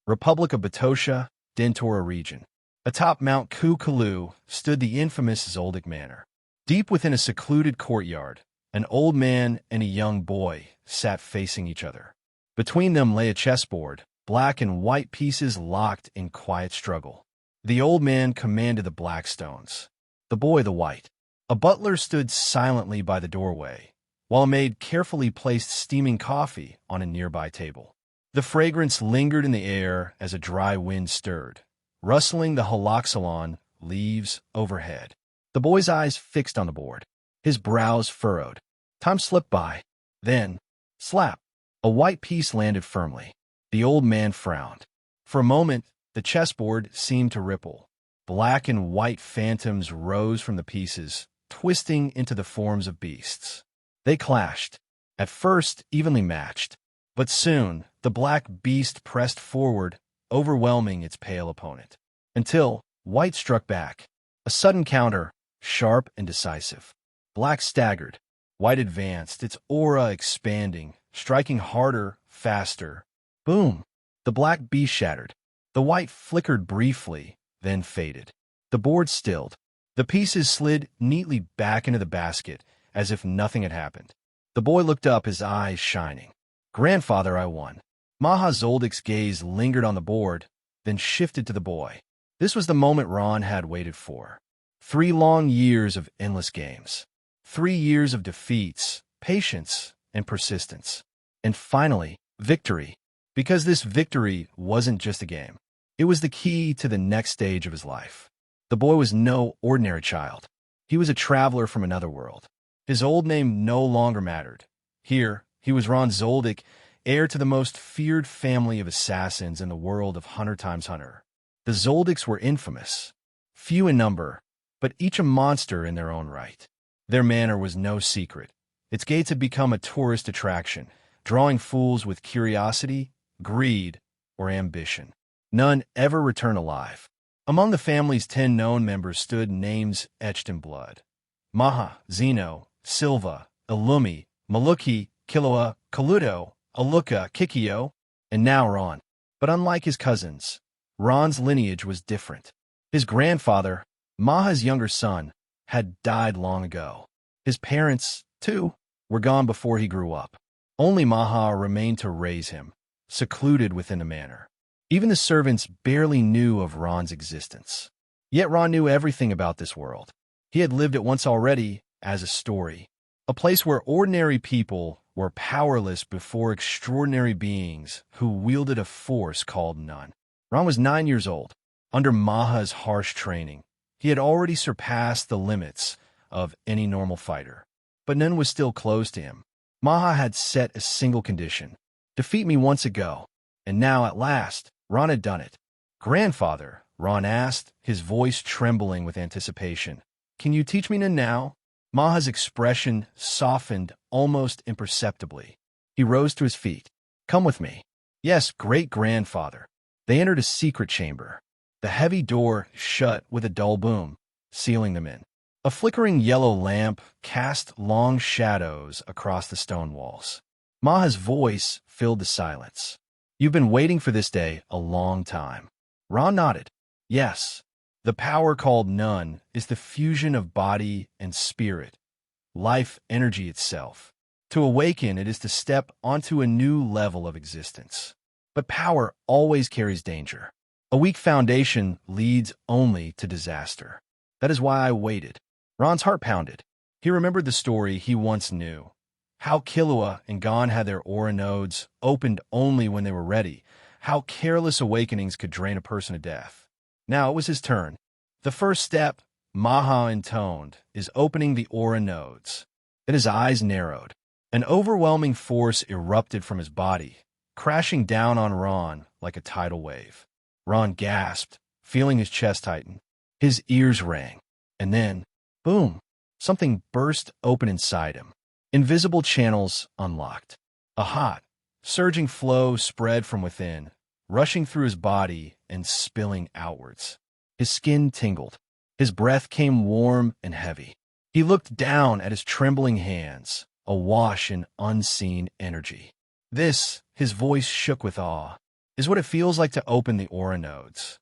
Republic of Batosha, Dentora region. Atop Mount Kukalu stood the infamous Zoldyck Manor. Deep within a secluded courtyard, an old man and a young boy sat facing each other. Between them lay a chessboard, black and white pieces locked in quiet struggle. The old man commanded the black stones, the boy the white. A butler stood silently by the doorway, while a maid carefully placed steaming coffee on a nearby table. The fragrance lingered in the air as a dry wind stirred, rustling the holoxylon leaves overhead. The boy's eyes fixed on the board, his brows furrowed. Time slipped by. Then, slap, a white piece landed firmly. The old man frowned. For a moment, the chessboard seemed to ripple. Black and white phantoms rose from the pieces, twisting into the forms of beasts. They clashed, at first evenly matched, but soon the black beast pressed forward, overwhelming its pale opponent. Until white struck back, a sudden counter, sharp and decisive. Black staggered. White advanced, its aura expanding, striking harder, faster. Boom! The black beast shattered. The white flickered briefly, then faded. The board stilled. The pieces slid neatly back into the basket, as if nothing had happened. The boy looked up, his eyes shining. "Grandfather, I won." Maha Zoldic's gaze lingered on the board, then shifted to the boy. This was the moment Ron had waited for. 3 long years of endless games. 3 years of defeats, patience, and persistence. And finally, victory. Because this victory wasn't just a game. It was the key to the next stage of his life. The boy was no ordinary child. He was a traveler from another world. His old name no longer mattered. Here, he was Ron Zoldic, heir to the most feared family of assassins in the world of Hunter x Hunter. The Zoldics were infamous, few in number, but each a monster in their own right. Their manor was no secret. Its gates had become a tourist attraction, drawing fools with curiosity, greed, or ambition. None ever returned alive. Among the family's 10 known members stood names etched in blood. Maha, Zeno, Silva, Illumi, Maluki, Kiloa, Kaluto, Aluka, Kikio, and now Ron. But unlike his cousins, Ron's lineage was different. His grandfather, Maha's younger son, had died long ago. His parents, too, were gone before he grew up. Only Maha remained to raise him, secluded within the manor. Even the servants barely knew of Ron's existence. Yet Ron knew everything about this world. He had lived it once already as a story, a place where ordinary people were powerless before extraordinary beings who wielded a force called none. Ron was 9 years old. Under Maha's harsh training, he had already surpassed the limits of any normal fighter. But none was still closed to him. Maha had set a single condition: defeat me once ago. And now, at last, Ron had done it. "Grandfather," Ron asked, his voice trembling with anticipation, "can you teach me now?" Maha's expression softened almost imperceptibly. He rose to his feet. "Come with me." "Yes, great-grandfather." They entered a secret chamber. The heavy door shut with a dull boom, sealing them in. A flickering yellow lamp cast long shadows across the stone walls. Maha's voice filled the silence. "You've been waiting for this day a long time." Ron nodded. "Yes. The power called none is the fusion of body and spirit, life energy itself. To awaken it is to step onto a new level of existence. But power always carries danger. A weak foundation leads only to disaster. That is why I waited." Ron's heart pounded. He remembered the story he once knew. How Killua and Gon had their aura nodes opened only when they were ready. How careless awakenings could drain a person to death. Now it was his turn. The first step, Maha intoned, is opening the aura nodes. Then his eyes narrowed. An overwhelming force erupted from his body, crashing down on Ron like a tidal wave. Ron gasped, feeling his chest tighten. His ears rang. And then, boom, something burst open inside him. Invisible channels unlocked. A hot, surging flow spread from within, rushing through his body and spilling outwards. His skin tingled. His breath came warm and heavy. He looked down at his trembling hands, awash in unseen energy. This, his voice shook with awe, is what it feels like to open the aura nodes.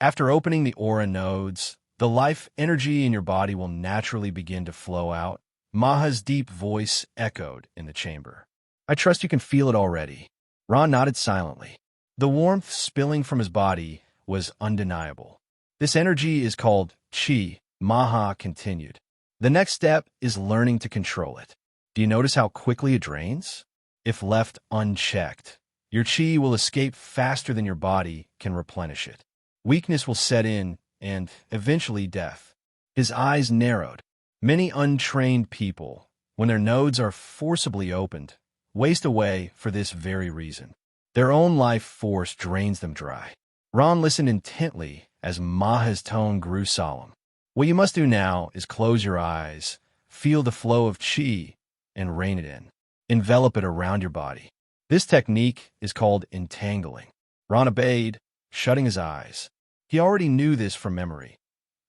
After opening the aura nodes, the life energy in your body will naturally begin to flow out. Maha's deep voice echoed in the chamber. I trust you can feel it already. Ron nodded silently. The warmth spilling from his body was undeniable. This energy is called Qi, Maha continued. The next step is learning to control it. Do you notice how quickly it drains? If left unchecked, your Qi will escape faster than your body can replenish it. Weakness will set in, and eventually death. His eyes narrowed. Many untrained people, when their nodes are forcibly opened, waste away for this very reason. Their own life force drains them dry. Ron listened intently as Maha's tone grew solemn. What you must do now is close your eyes, feel the flow of Qi, and rein it in. Envelop it around your body. This technique is called entangling. Ron obeyed, shutting his eyes. He already knew this from memory.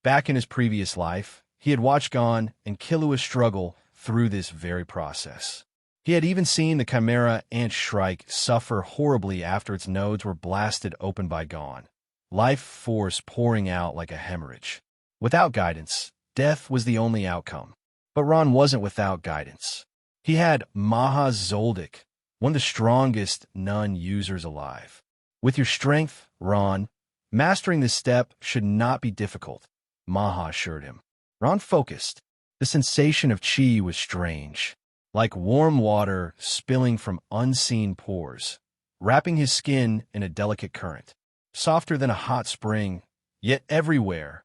Back in his previous life, he had watched Gon and Killua struggle through this very process. He had even seen the Chimera Ant Shrike suffer horribly after its nodes were blasted open by Gon, life force pouring out like a hemorrhage. Without guidance, death was the only outcome. But Ron wasn't without guidance. He had Maha Zoldic, one of the strongest Nun users alive. With your strength, Ron, mastering this step should not be difficult, Maha assured him. Ron focused. The sensation of Qi was strange, like warm water spilling from unseen pores, wrapping his skin in a delicate current, softer than a hot spring, yet everywhere,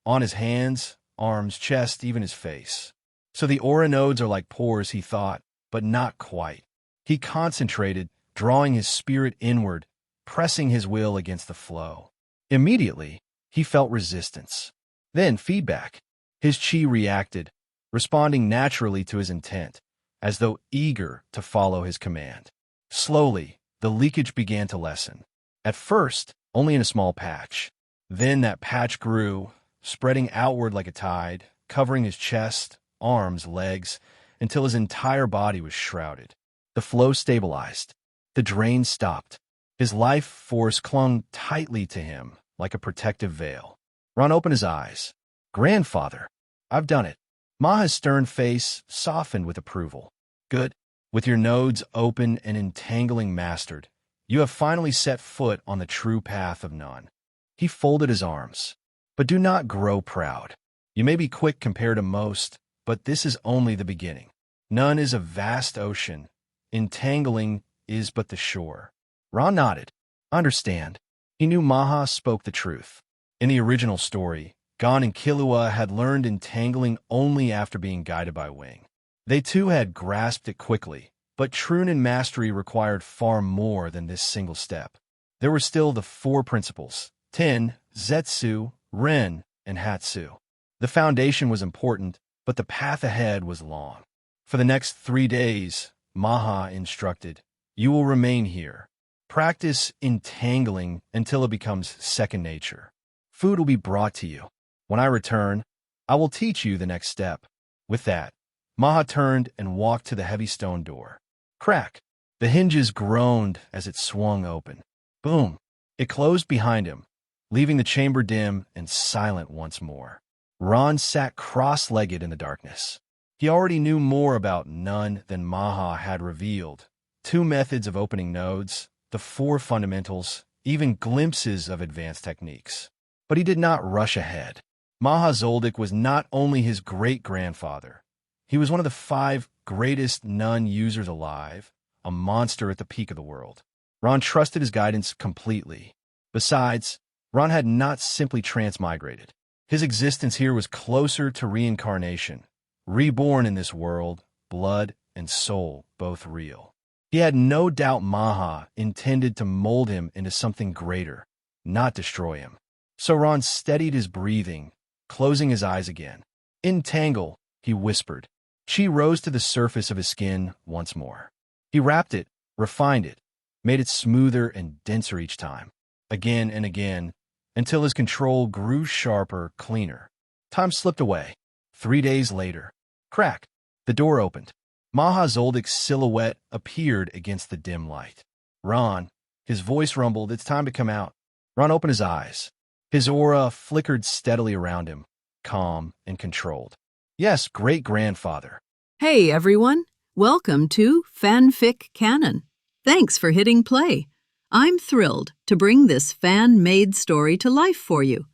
on his hands, arms, chest, even his face. So the aura nodes are like pores, he thought, but not quite. He concentrated, drawing his spirit inward, pressing his will against the flow. Immediately, he felt resistance. Then feedback. His Qi reacted, responding naturally to his intent, as though eager to follow his command. Slowly, the leakage began to lessen. At first, only in a small patch. Then that patch grew, spreading outward like a tide, covering his chest, arms, legs, until his entire body was shrouded. The flow stabilized. The drain stopped. His life force clung tightly to him like a protective veil. Ron opened his eyes. Grandfather, I've done it. Maha's stern face softened with approval. Good. With your nodes open and entangling mastered, you have finally set foot on the true path of Nun. He folded his arms. But do not grow proud. You may be quick compared to most, but this is only the beginning. Nun is a vast ocean. Entangling is but the shore. Ron nodded. Understand. He knew Maha spoke the truth. In the original story, Gon and Killua had learned entangling only after being guided by Wing. They too had grasped it quickly, but Trunin mastery required far more than this single step. There were still the four principles: Ten, Zetsu, Ren, and Hatsu. The foundation was important, but the path ahead was long. For the next 3 days, Maha instructed, you will remain here. Practice entangling until it becomes second nature. Food will be brought to you. When I return, I will teach you the next step. With that, Maha turned and walked to the heavy stone door. Crack! The hinges groaned as it swung open. Boom! It closed behind him, leaving the chamber dim and silent once more. Ron sat cross-legged in the darkness. He already knew more about Nun than Maha had revealed. 2 methods of opening nodes, the 4 fundamentals, even glimpses of advanced techniques. But he did not rush ahead. Maha Zoldic was not only his great-grandfather. He was one of the 5 greatest Nun users alive, a monster at the peak of the world. Ron trusted his guidance completely. Besides, Ron had not simply transmigrated. His existence here was closer to reincarnation, reborn in this world, blood and soul both real. He had no doubt Maha intended to mold him into something greater, not destroy him. So Ron steadied his breathing, closing his eyes again. Entangle, he whispered. Qi rose to the surface of his skin once more. He wrapped it, refined it, made it smoother and denser each time, again and again, until his control grew sharper, cleaner. Time slipped away. 3 days later. Crack! The door opened. Maha Zoldic's silhouette appeared against the dim light. Ron, His voice rumbled, "It's time to come out." Ron opened his eyes. His aura flickered steadily around him, calm and controlled. "Yes, great-grandfather." Hey everyone, welcome to FanFic Canon. Thanks for hitting play. I'm thrilled to bring this fan-made story to life for you.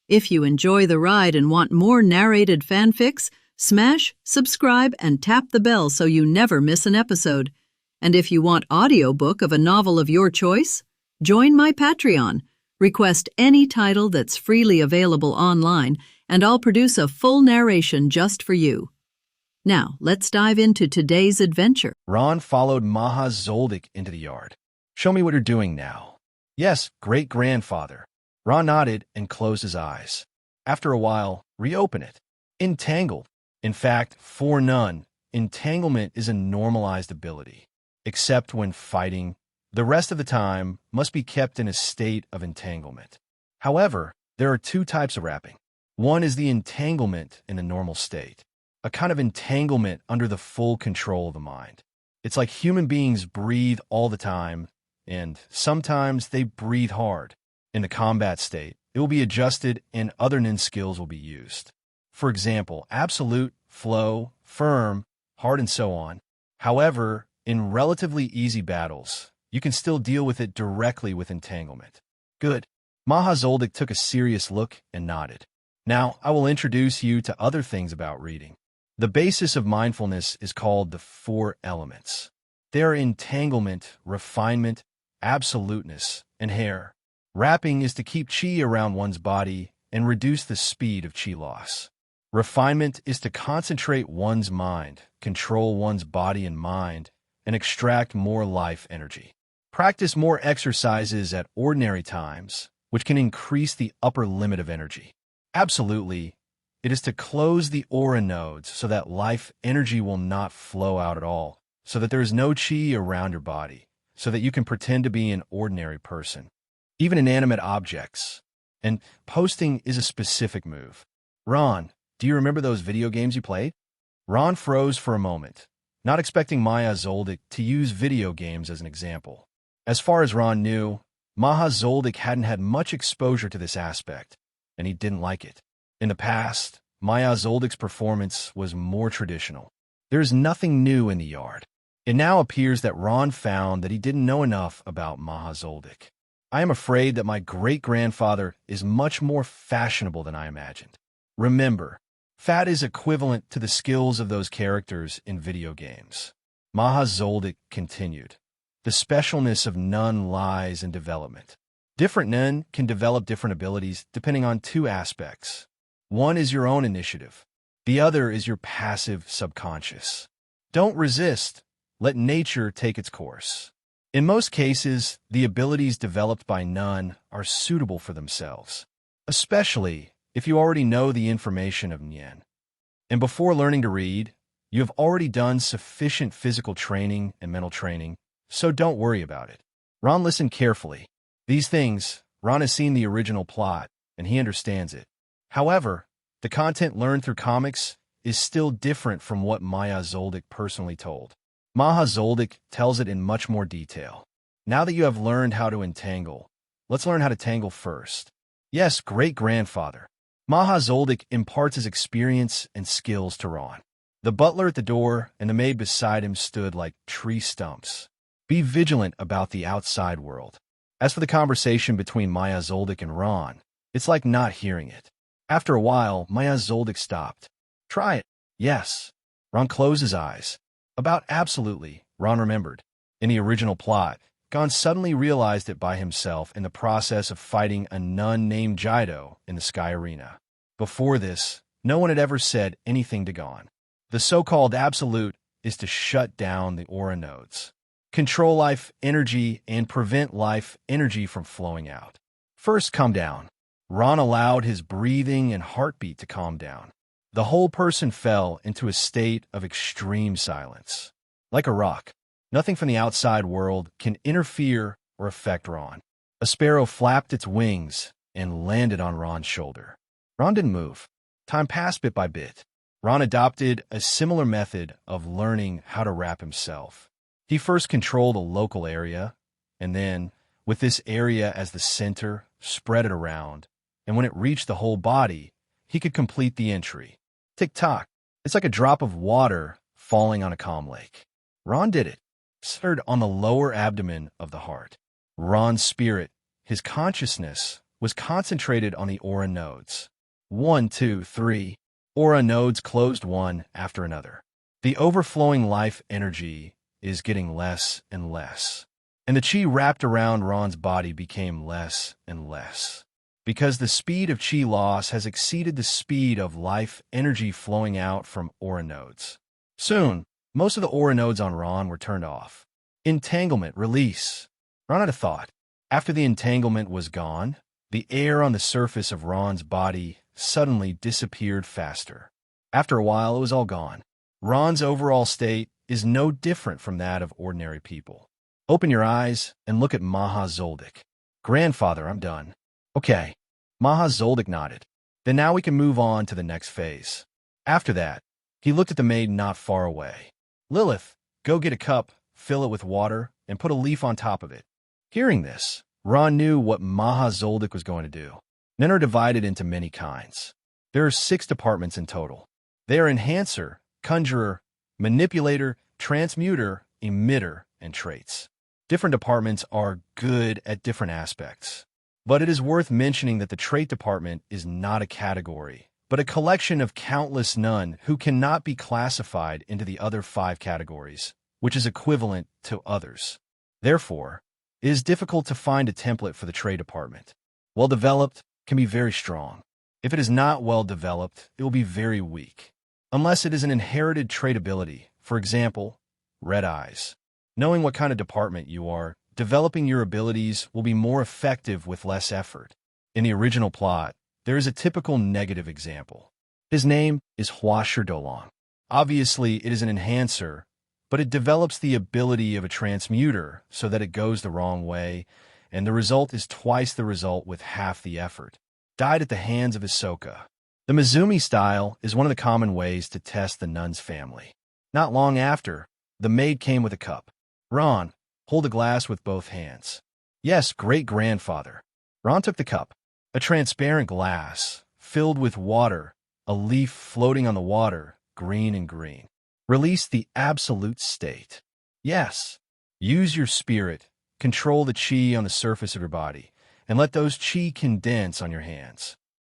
If you enjoy the ride and want more narrated fanfics, smash, subscribe, and tap the bell so you never miss an episode. And if you want audiobook of a novel of your choice, join my Patreon. Request any title that's freely available online, and I'll produce a full narration just for you. Now, let's dive into today's adventure. Ron followed Ma Zoldic into the yard. "Show me what you're doing now." "Yes, great-grandfather." Ron nodded and closed his eyes. After a while, reopen it. Entangled. In fact, for none, entanglement is a normalized ability. Except when fighting, the rest of the time must be kept in a state of entanglement. However, there are two types of wrapping. One is the entanglement in a normal state, a kind of entanglement under the full control of the mind. It's like human beings breathe all the time, and sometimes they breathe hard. In the combat state, it will be adjusted and other Nen skills will be used. For example, absolute, flow, firm, hard, and so on. However, in relatively easy battles, you can still deal with it directly with entanglement. Good. Ma Zoldic took a serious look and nodded. Now, I will introduce you to other things about reading. The basis of mindfulness is called the 4 elements. They are entanglement, refinement, absoluteness, and hair. Wrapping is to keep chi around one's body and reduce the speed of chi loss. Refinement is to concentrate one's mind, control one's body and mind, and extract more life energy. Practice more exercises at ordinary times, which can increase the upper limit of energy. Absolutely, it is to close the aura nodes so that life energy will not flow out at all, so that there is no chi around your body, so that you can pretend to be an ordinary person. Even inanimate objects. And posting is a specific move. Ron, do you remember those video games you played? Ron froze for a moment, not expecting Ma Zoldic to use video games as an example. As far as Ron knew, Ma Zoldic hadn't had much exposure to this aspect, and he didn't like it. In the past, Ma Zoldic's performance was more traditional. There is nothing new in the yard. It now appears that Ron found that he didn't know enough about Ma Zoldic. "I am afraid that my great-grandfather is much more fashionable than I imagined." Remember, fat is equivalent to the skills of those characters in video games. Ma Zoldic continued. "The specialness of Nen lies in development. Different Nen can develop different abilities depending on 2 aspects. One is your own initiative. The other is your passive subconscious. Don't resist. Let nature take its course. In most cases, the abilities developed by Nen are suitable for themselves, especially if you already know the information of Nen. And before learning to read, you have already done sufficient physical training and mental training, so don't worry about it." Ron listened carefully. These things, Ron has seen the original plot, and he understands it. However, the content learned through comics is still different from what Ma Zoldic personally told. Ma Zoldic tells it in much more detail. "Now that you have learned how to entangle, let's learn how to tangle first." "Yes, great-grandfather." Ma Zoldic imparts his experience and skills to Ron. The butler at the door and the maid beside him stood like tree stumps. Be vigilant about the outside world. As for the conversation between Ma Zoldic and Ron, it's like not hearing it. After a while, Ma Zoldic stopped. "Try it." "Yes." Ron closed his eyes. About absolutely, Ron remembered. In the original plot, Gon suddenly realized it by himself in the process of fighting a nun named Jido in the Sky Arena. Before this, no one had ever said anything to Gon. The so-called absolute is to shut down the aura nodes, control life energy, and prevent life energy from flowing out. First, calm down. Ron allowed his breathing and heartbeat to calm down. The whole person fell into a state of extreme silence. Like a rock, nothing from the outside world can interfere or affect Ron. A sparrow flapped its wings and landed on Ron's shoulder. Ron didn't move. Time passed bit by bit. Ron adopted a similar method of learning how to wrap himself. He first controlled a local area, and then, with this area as the center, spread it around, and when it reached the whole body, he could complete the entry. Tick-tock. It's like a drop of water falling on a calm lake. Ron did it. Centered on the lower abdomen of the heart. Ron's spirit, his consciousness, was concentrated on the aura nodes. 1, 2, 3. Aura nodes closed one after another. The overflowing life energy is getting less and less, and the chi wrapped around Ron's body became less and less, because the speed of chi loss has exceeded the speed of life energy flowing out from aura nodes. Soon, most of the aura nodes on Ron were turned off. Entanglement, release. Ron had a thought. After the entanglement was gone, the air on the surface of Ron's body suddenly disappeared faster. After a while, it was all gone. Ron's overall state is no different from that of ordinary people. Open your eyes and look at Maha Zoldic. Grandfather, I'm done. Okay. Maha Zoldic nodded. Then now we can move on to the next phase. After that, he looked at the maid not far away. Lilith, go get a cup, fill it with water, and put a leaf on top of it. Hearing this, Ron knew what Maha Zoldic was going to do. Men are divided into many kinds. There are 6 departments in total. They are enhancer, conjurer, manipulator, transmuter, emitter, and traits. Different departments are good at different aspects. But it is worth mentioning that the trait department is not a category, but a collection of countless none who cannot be classified into the other 5 categories, which is equivalent to others. Therefore, it is difficult to find a template for the trait department. Well-developed can be very strong. If it is not well-developed, it will be very weak. Unless it is an inherited trait ability, for example, red eyes. Knowing what kind of department you are, developing your abilities will be more effective with less effort. In the original plot, there is a typical negative example. His name is Huasher Dolong. Obviously, it is an enhancer, but it develops the ability of a transmuter so that it goes the wrong way, and the result is twice the result with half the effort. Died at the hands of Hisoka. The Mizumi style is one of the common ways to test the nun's family. Not long after, the maid came with a cup. Ron, hold a glass with both hands. Yes, great-grandfather. Ron took the cup. A transparent glass, filled with water, a leaf floating on the water, green and green. Release the absolute state. Yes. Use your spirit, control the chi on the surface of your body, and let those chi condense on your hands.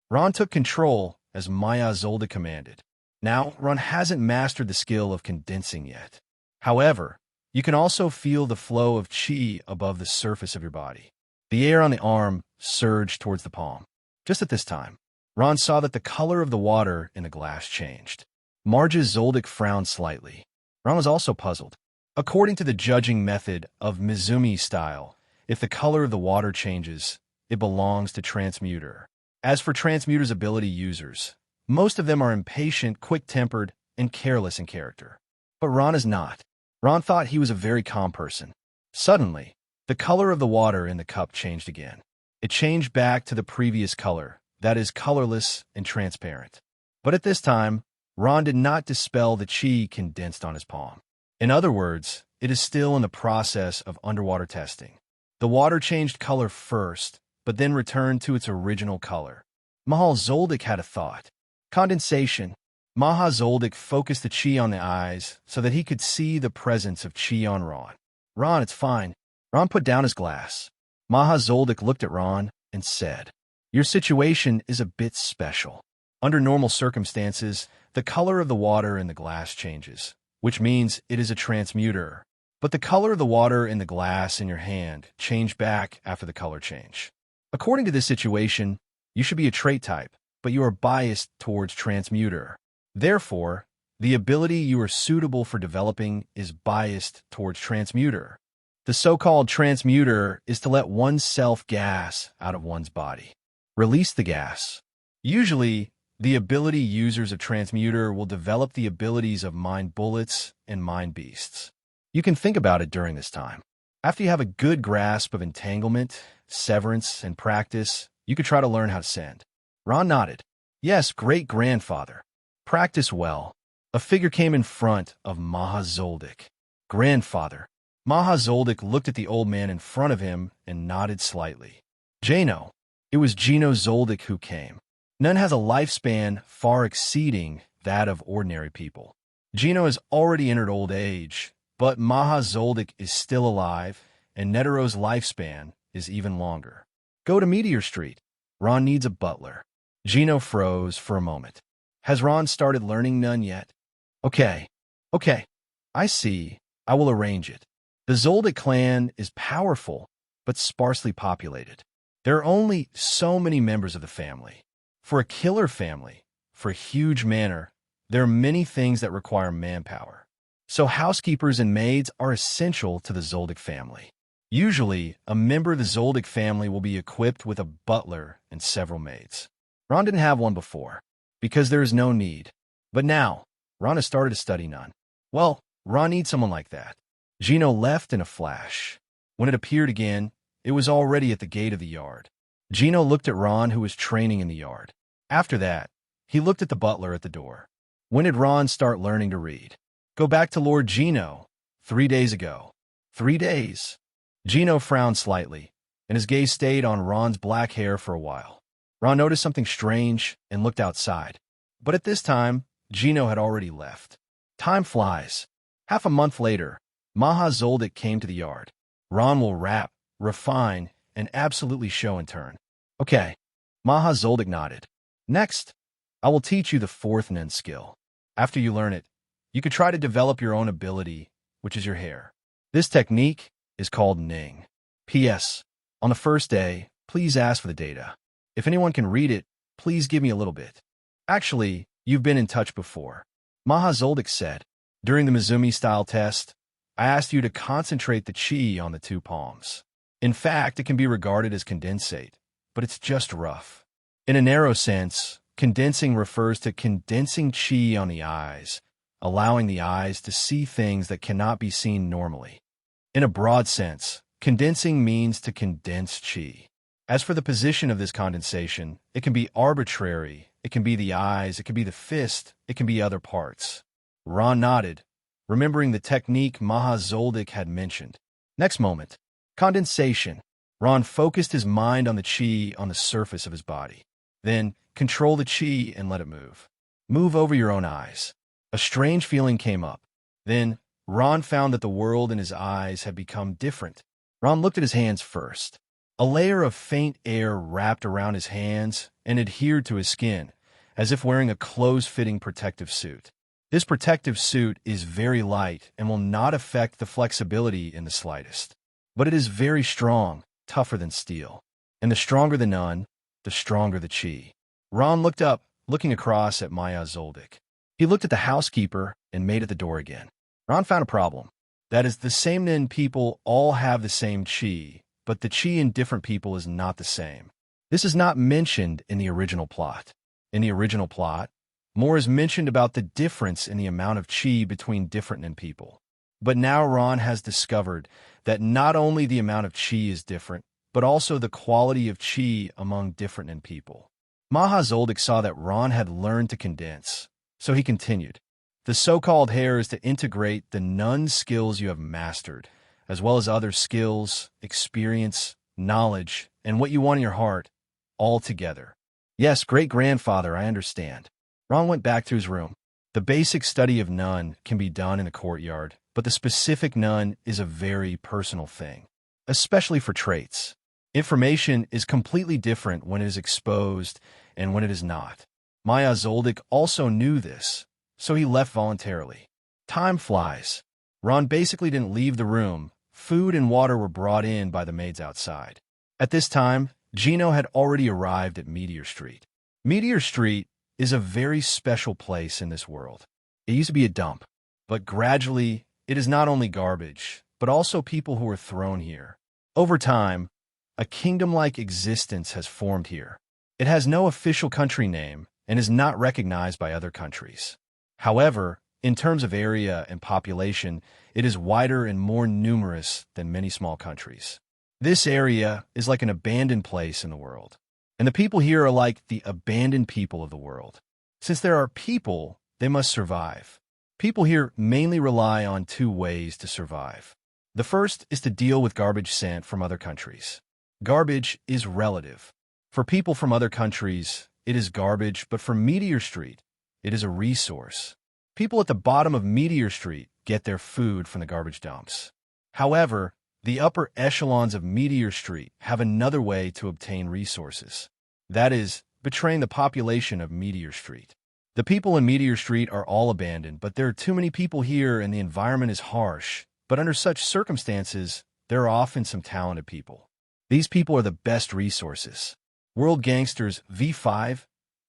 Ron took control as Maya Zoldyck commanded. Now, Ron hasn't mastered the skill of condensing yet. However, you can also feel the flow of chi above the surface of your body. The air on the arm surged towards the palm. Just at this time, Ron saw that the color of the water in the glass changed. Marja Zoldyck frowned slightly. Ron was also puzzled. According to the judging method of Mizumi style, if the color of the water changes, it belongs to transmuter. As for transmuter's ability users, most of them are impatient, quick-tempered, and careless in character. But Ron is not. Ron thought he was a very calm person. Suddenly, the color of the water in the cup changed again. It changed back to the previous color, that is colorless and transparent. But at this time, Ron did not dispel the chi condensed on his palm. In other words, it is still in the process of underwater testing. The water changed color first, but then returned to its original color. Maha Zoldyck had a thought. Condensation. Maha Zoldyck focused the chi on the eyes so that he could see the presence of chi on Ron. Ron, it's fine. Ron put down his glass. Maha Zoldyck looked at Ron and said, your situation is a bit special. Under normal circumstances, the color of the water in the glass changes, which means it is a transmuter. But the color of the water in the glass in your hand changed back after the color change. According to this situation, you should be a trait type, but you are biased towards transmuter. Therefore, the ability you are suitable for developing is biased towards transmuter. The so-called transmuter is to let oneself gas out of one's body. Release the gas. Usually, the ability users of transmuter will develop the abilities of mind bullets and mind beasts. You can think about it during this time. After you have a good grasp of entanglement, severance, and practice, you could try to learn how to send. Ron nodded. Yes, great-grandfather. Practice well. A figure came in front of Maha Zoldyck. Grandfather. Zoldic looked at the old man in front of him and nodded slightly. Jano. It was Gino Zoldic who came. None has a lifespan far exceeding that of ordinary people. Gino has already entered old age, but Zoldic is still alive, and Netero's lifespan is even longer. Go to Meteor Street. Ron needs a butler. Gino froze for a moment. Has Ron started learning none yet? Okay. I see. I will arrange it. The Zoldic clan is powerful, but sparsely populated. There are only so many members of the family. For a killer family, for a huge manor, there are many things that require manpower. So housekeepers and maids are essential to the Zoldic family. Usually, a member of the Zoldic family will be equipped with a butler and several maids. Ron didn't have one before, because there is no need. But now, Ron has started to study none. Well, Ron needs someone like that. Gino left in a flash. When it appeared again, it was already at the gate of the yard. Gino looked at Ron, who was training in the yard. After that, he looked at the butler at the door. When did Ron start learning to read? Go back to Lord Gino. 3 days ago. 3 days. Gino frowned slightly, and his gaze stayed on Ron's black hair for a while. Ron noticed something strange and looked outside. But at this time, Gino had already left. Time flies. Half a month later, Zoldic came to the yard. Ron will wrap, refine, and absolutely show in turn. Okay. Zoldic nodded. Next, I will teach you the fourth Nen skill. After you learn it, you could try to develop your own ability, which is your hair. This technique is called Ning. P.S. On the first day, please ask for the data. If anyone can read it, please give me a little bit. Actually, you've been in touch before. Zoldic said. During the Mizumi-style test, I asked you to concentrate the chi on the 2 palms. In fact, it can be regarded as condensate, but it's just rough. In a narrow sense, condensing refers to condensing chi on the eyes, allowing the eyes to see things that cannot be seen normally. In a broad sense, condensing means to condense chi. As for the position of this condensation, it can be arbitrary, it can be the eyes, it can be the fist, it can be other parts. Ron nodded, remembering the technique Zoldic had mentioned. Next moment, condensation. Ron focused his mind on the chi on the surface of his body. Then, control the chi and let it move. Move over your own eyes. A strange feeling came up. Then, Ron found that the world in his eyes had become different. Ron looked at his hands first. A layer of faint air wrapped around his hands and adhered to his skin, as if wearing a close-fitting protective suit. This protective suit is very light and will not affect the flexibility in the slightest. But it is very strong, tougher than steel. And the stronger the nun, the stronger the chi. Ron looked up, looking across at Zoldic. He looked at the housekeeper and made at the door again. Ron found a problem. That is, the same Nen people all have the same chi, but the chi in different people is not the same. This is not mentioned in the original plot. In the original plot, more is mentioned about the difference in the amount of chi between different Nen people. But now Ron has discovered that not only the amount of chi is different, but also the quality of chi among different Nen people. Zoldic saw that Ron had learned to condense, so he continued. The so-called hair is to integrate the nun skills you have mastered, as well as other skills, experience, knowledge, and what you want in your heart, all together. Yes, great-grandfather, I understand. Ron went back to his room. The basic study of nun can be done in the courtyard, but the specific nun is a very personal thing, especially for traits. Information is completely different when it is exposed and when it is not. Zoldic also knew this, so he left voluntarily. Time flies. Ron basically didn't leave the room. Food and water were brought in by the maids outside. At this time, Gino had already arrived at Meteor Street. Meteor Street is a very special place in this world. It used to be a dump, but gradually it is not only garbage, but also people who are thrown here. Over time, a kingdom-like existence has formed here. It has no official country name and is not recognized by other countries. However, in terms of area and population, it is wider and more numerous than many small countries. This area is like an abandoned place in the world, and the people here are like the abandoned people of the world. Since there are people, they must survive. People here mainly rely on 2 ways to survive. The first is to deal with garbage sent from other countries. Garbage is relative. For people from other countries, it is garbage, but for Meteor Street, it is a resource. People at the bottom of Meteor Street get their food from the garbage dumps. However, the upper echelons of Meteor Street have another way to obtain resources. That is, betraying the population of Meteor Street. The people in Meteor Street are all abandoned, but there are too many people here and the environment is harsh. But under such circumstances, there are often some talented people. These people are the best resources. World Gangsters V5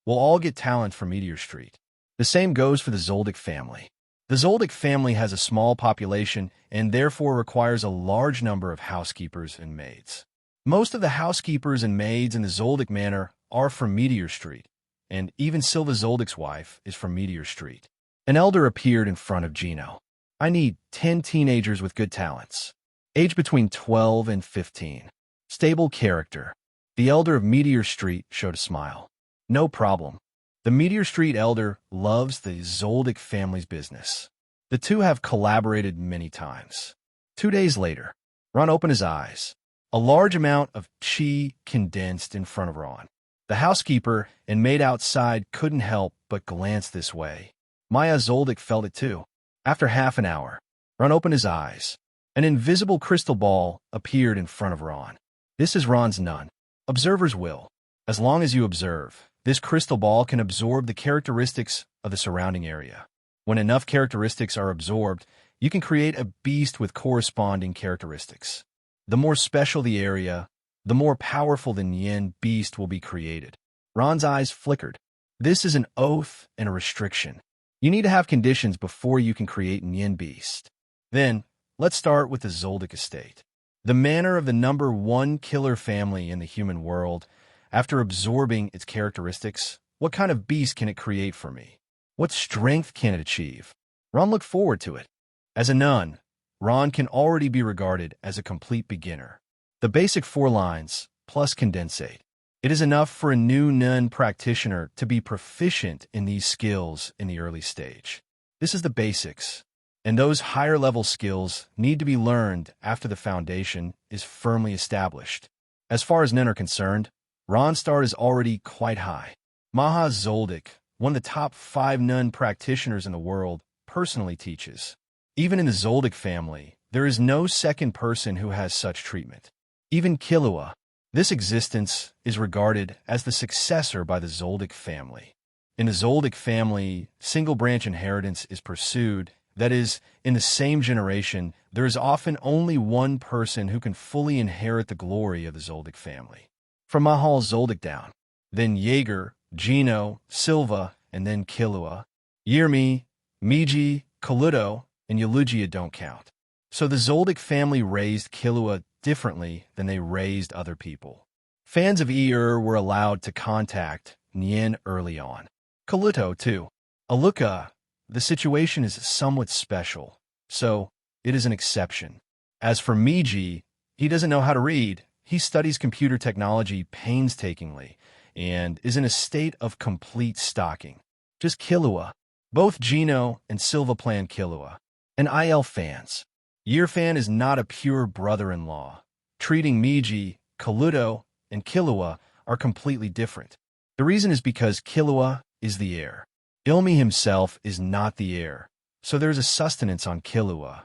will all get talent from Meteor Street. The same goes for the Zoldyck family. The Zoldyck family has a small population and therefore requires a large number of housekeepers and maids. Most of the housekeepers and maids in the Zoldyck Manor are from Meteor Street, and even Silva Zoldyck's wife is from Meteor Street. An elder appeared in front of Gino. I need 10 teenagers with good talents. Age between 12 and 15. Stable character. The elder of Meteor Street showed a smile. No problem. The Meteor Street elder loves the Zoldyck family's business. The two have collaborated many times. 2 days later, Ron opened his eyes. A large amount of chi condensed in front of Ron. The housekeeper and maid outside couldn't help but glance this way. Maya Zoldyck felt it too. After half an hour, Ron opened his eyes. An invisible crystal ball appeared in front of Ron. This is Ron's nun. Observers will. As long as you observe, this crystal ball can absorb the characteristics of the surrounding area. When enough characteristics are absorbed, you can create a beast with corresponding characteristics. The more special the area, the more powerful the Nen Beast will be created. Ron's eyes flickered. This is an oath and a restriction. You need to have conditions before you can create Nen Beast. Then, let's start with the Zoldyck estate. The manor of the #1 killer family in the human world. After absorbing its characteristics, what kind of beast can it create for me? What strength can it achieve? Ron looked forward to it. As a nun, Ron can already be regarded as a complete beginner. The basic 4 lines, plus condensate. It is enough for a new nun practitioner to be proficient in these skills in the early stage. This is the basics, and those higher-level skills need to be learned after the foundation is firmly established. As far as nun are concerned, Ron's start is already quite high. Ma Zoldyck, one of the top 5 nun practitioners in the world, personally teaches. Even in the Zoldyck family, there is no second person who has such treatment. Even Killua. This existence is regarded as the successor by the Zoldyck family. In the Zoldyck family, single-branch inheritance is pursued. That is, in the same generation, there is often only one person who can fully inherit the glory of the Zoldyck family. From Mahal Zoldyck down, then Jaeger, Gino, Silva, and then Killua. Yermi, Miji, Kaluto, and Yalugia don't count. So the Zoldyck family raised Killua differently than they raised other people. Fans of were allowed to contact Nien early on. Kaluto, too. Aluka, the situation is somewhat special, so it is an exception. As for Miji, he doesn't know how to read. He studies computer technology painstakingly and is in a state of complete stalking. Just Killua. Both Gino and Silva plan Killua. And fans. Fan is not a pure brother-in-law. Treating Miji, Kaluto, and Killua are completely different. The reason is because Killua is the heir. Ilmi himself is not the heir, so there's a sustenance on Killua.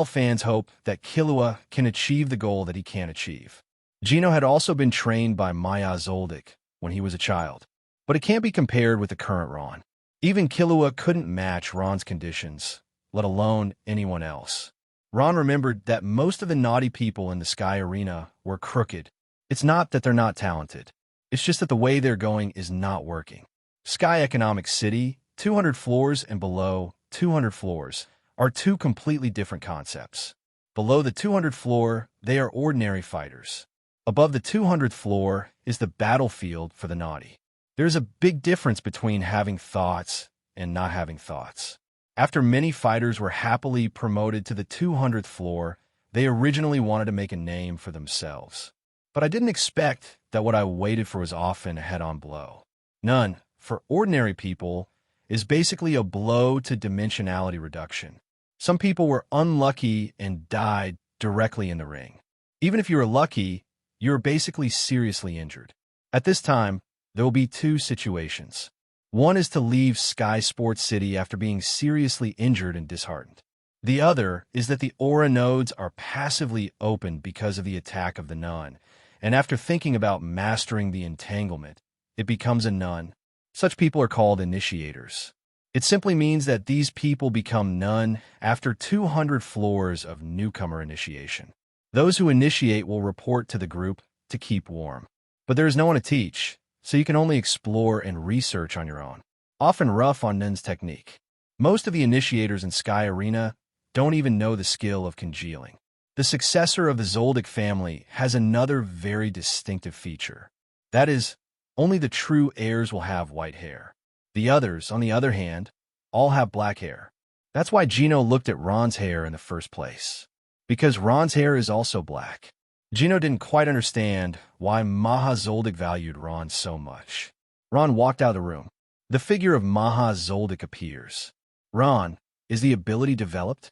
Fans hope that Killua can achieve the goal that he can't achieve. Gino had also been trained by Maya Zoldyck when he was a child, but it can't be compared with the current Ron. Even Killua couldn't match Ron's conditions, let alone anyone else. Ron remembered that most of the naughty people in the Sky Arena were crooked. It's not that they're not talented. It's just that the way they're going is not working. Sky Economic City, 200 floors and below 200 floors, are 2 completely different concepts. Below the 200th floor, they are ordinary fighters. Above the 200th floor is the battlefield for the naughty. There's a big difference between having thoughts and not having thoughts. After many fighters were happily promoted to the 200th floor, they originally wanted to make a name for themselves. But I didn't expect that what I waited for was often a head-on blow. None, for ordinary people, is basically a blow to dimensionality reduction. Some people were unlucky and died directly in the ring. Even if you are lucky, you are basically seriously injured. At this time, there will be two situations. One is to leave Sky Sports City after being seriously injured and disheartened. The other is that the aura nodes are passively opened because of the attack of the nun, and after thinking about mastering the entanglement, it becomes a nun. Such people are called initiators. It simply means that these people become nun after 200 floors of newcomer initiation. Those who initiate will report to the group to keep warm. But there is no one to teach, so you can only explore and research on your own. Often rough on Nun's technique. Most of the initiators in Sky Arena don't even know the skill of congealing. The successor of the Zoldyck family has another very distinctive feature. That is, only the true heirs will have white hair. The others, on the other hand, all have black hair. That's why Gino looked at Ron's hair in the first place. Because Ron's hair is also black. Gino didn't quite understand why Maha Zoldyck valued Ron so much. Ron walked out of the room. The figure of Maha Zoldyck appears. Ron, is the ability developed?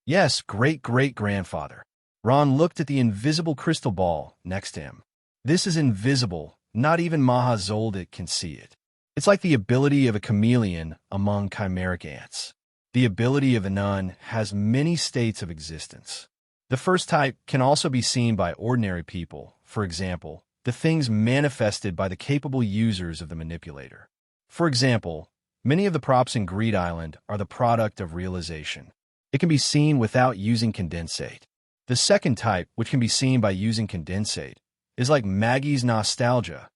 Yes, great-great-grandfather. Ron looked at the invisible crystal ball next to him. This is invisible. Not even Maha Zoldyck can see it. It's like the ability of a chameleon among chimeric ants. The ability of a nun has many states of existence. The first type can also be seen by ordinary people, for example, the things manifested by the capable users of the manipulator. For example, many of the props in Greed Island are the product of realization. It can be seen without using condensate. The second type, which can be seen by using condensate, is like Maggie's nostalgia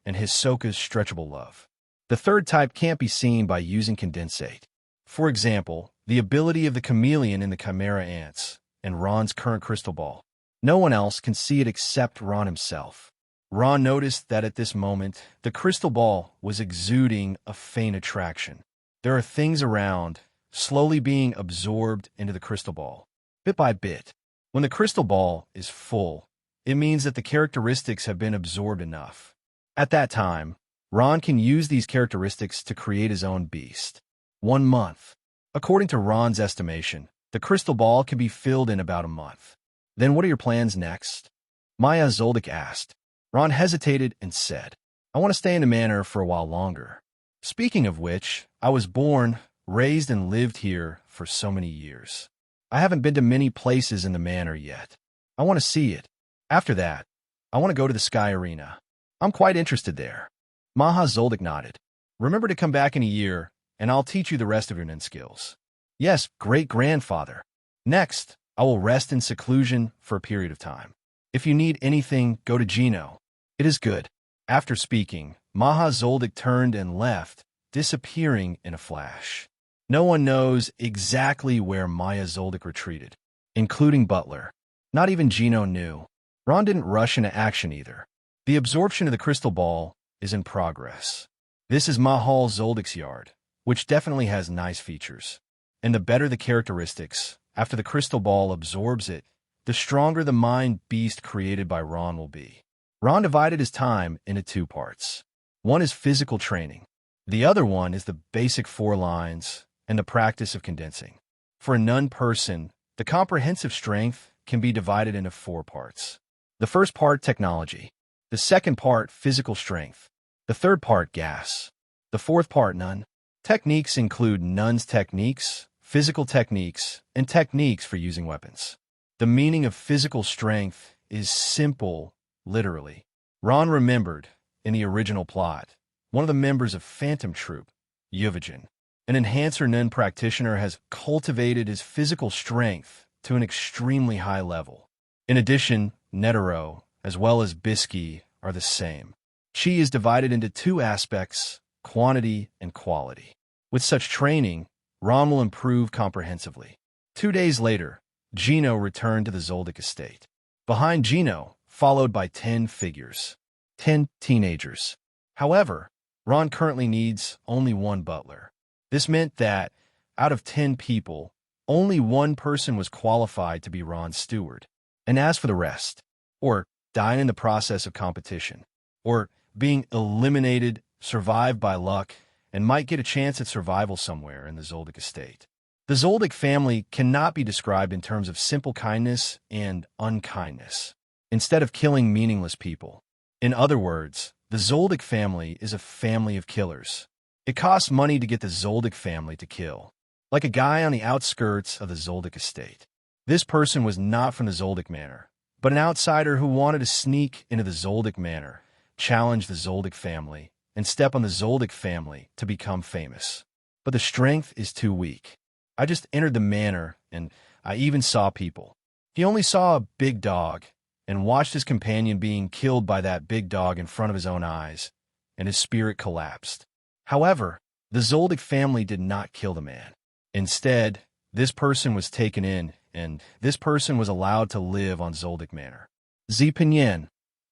and Hisoka's stretchable love. The third type can't be seen by using condensate. For example, the ability of the chameleon in the chimera ants and Ron's current crystal ball. No one else can see it except Ron himself. Ron noticed that at this moment, the crystal ball was exuding a faint attraction. There are things around, slowly being absorbed into the crystal ball, bit by bit. When the crystal ball is full, it means that the characteristics have been absorbed enough. At that time, Ron can use these characteristics to create his own beast. 1 month. According to Ron's estimation, the crystal ball can be filled in about a month. Then what are your plans next? Maya Zoldyck asked. Ron hesitated and said, I want to stay in the manor for a while longer. Speaking of which, I was born, raised, and lived here for so many years. I haven't been to many places in the manor yet. I want to see it. After that, I want to go to the Sky Arena. I'm quite interested there. Maha Zoldyck nodded. Remember to come back in a year, and I'll teach you the rest of your nin skills. Yes, great-grandfather. Next, I will rest in seclusion for a period of time. If you need anything, go to Gino. It is good. After speaking, Maha Zoldyck turned and left, disappearing in a flash. No one knows exactly where Maya Zoldyck retreated, including Butler. Not even Gino knew. Ron didn't rush into action either. The absorption of the crystal ball is in progress. This is Mahal Zoldyck's yard, which definitely has nice features. And the better the characteristics, after the crystal ball absorbs it, the stronger the mind beast created by Ron will be. Ron divided his time into 2 parts. One is physical training. The other one is the basic 4 lines and the practice of condensing. For a nun person, the comprehensive strength can be divided into 4 parts. The first part, technology. The second part, physical strength. The third part, gas. The fourth part, nun. Techniques include nun's techniques, physical techniques, and techniques for using weapons. The meaning of physical strength is simple, literally. Ron remembered, in the original plot, one of the members of Phantom Troop, Xiaoji, an enhancer nun practitioner, has cultivated his physical strength to an extremely high level. In addition, Netero, as well as Bisky, are the same. Chi is divided into 2 aspects, quantity and quality. With such training, Ron will improve comprehensively. 2 days later, Gino returned to the Zoldyck estate. Behind Gino, followed by 10 figures. 10 teenagers. However, Ron currently needs only 1 butler. This meant that, out of 10 people, only 1 person was qualified to be Ron's steward. And as for the rest, or dying in the process of competition, or being eliminated, survive by luck, and might get a chance at survival somewhere in the Zoldyck estate. The Zoldic family cannot be described in terms of simple kindness and unkindness, instead of killing meaningless people. In other words, the Zoldic family is a family of killers. It costs money to get the Zoldic family to kill, like a guy on the outskirts of the Zoldic estate. This person was not from the Zoldyck Manor, but an outsider who wanted to sneak into the Zoldyck Manor, challenge the Zoldic family, and step on the Zoldic family to become famous. But the strength is too weak. I just entered the manor, and I even saw people. He only saw a big dog, and watched his companion being killed by that big dog in front of his own eyes, and his spirit collapsed. However, the Zoldic family did not kill the man. Instead, this person was taken in, and this person was allowed to live on Zoldyck Manor. Zipinyen,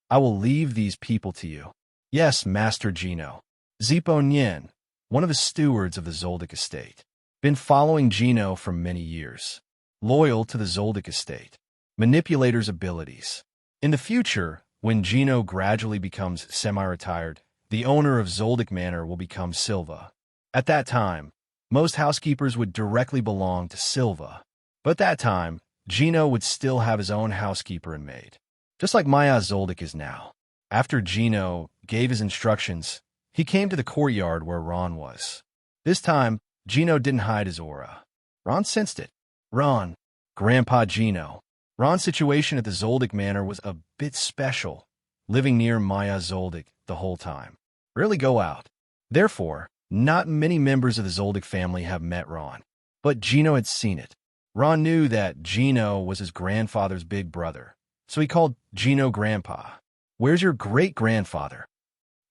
I will leave these people to you. Yes, Master Gino. Ziponyen, one of the stewards of the Zoldic estate. Been following Gino for many years. Loyal to the Zoldic estate. Manipulator's abilities. In the future, when Gino gradually becomes semi-retired, the owner of Zoldyck Manor will become Silva. At that time, most housekeepers would directly belong to Silva. But at that time, Gino would still have his own housekeeper and maid, just like Maya Zoldyck is now. After Gino gave his instructions, he came to the courtyard where Ron was. This time, Gino didn't hide his aura. Ron sensed it. Ron, Grandpa Gino. Ron's situation at the Zoldyck Manor was a bit special, living near Maya Zoldyck the whole time. Rarely go out. Therefore, not many members of the Zoldyck family have met Ron. But Gino had seen it. Ron knew that Gino was his grandfather's big brother, so he called Gino Grandpa. Where's your great-grandfather?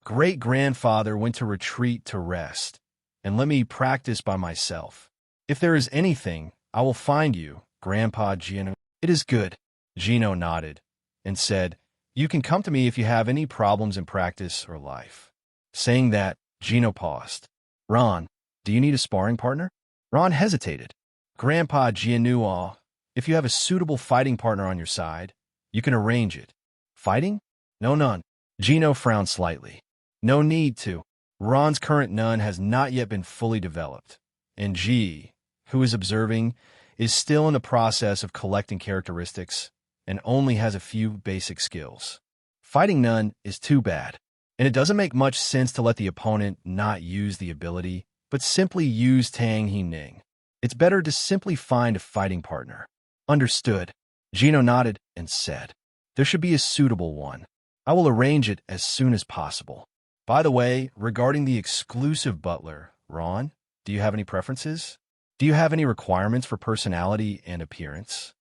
Great-grandfather went to retreat to rest, and let me practice by myself. If there is anything, I will find you, Grandpa Gino. It is good. Gino nodded and said, you can come to me if you have any problems in practice or life. Saying that, Gino paused. Ron, do you need a sparring partner? Ron hesitated. Grandpa Gino, if you have a suitable fighting partner on your side, you can arrange it. Fighting? No, none. Gino frowned slightly. No need to. Ron's current nun has not yet been fully developed, and G, who is observing, is still in the process of collecting characteristics and only has a few basic skills. Fighting nun is too bad, and it doesn't make much sense to let the opponent not use the ability, but simply use Tang He Ning. It's better to simply find a fighting partner. Understood. Gino nodded and said, there should be a suitable one. I will arrange it as soon as possible. By the way, regarding the exclusive butler, Ron, do you have any preferences? Do you have any requirements for personality and appearance?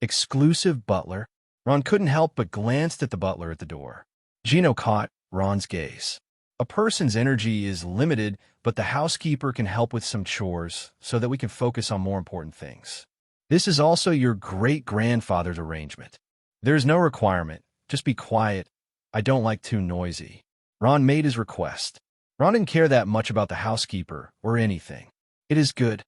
Exclusive butler? Ron couldn't help but glanced at the butler at the door. Gino caught Ron's gaze. A person's energy is limited, but the housekeeper can help with some chores so that we can focus on more important things. This is also your great-grandfather's arrangement. There's no requirement. Just be quiet. I don't like too noisy. Ron made his request. Ron didn't care that much about the housekeeper or anything. It is good.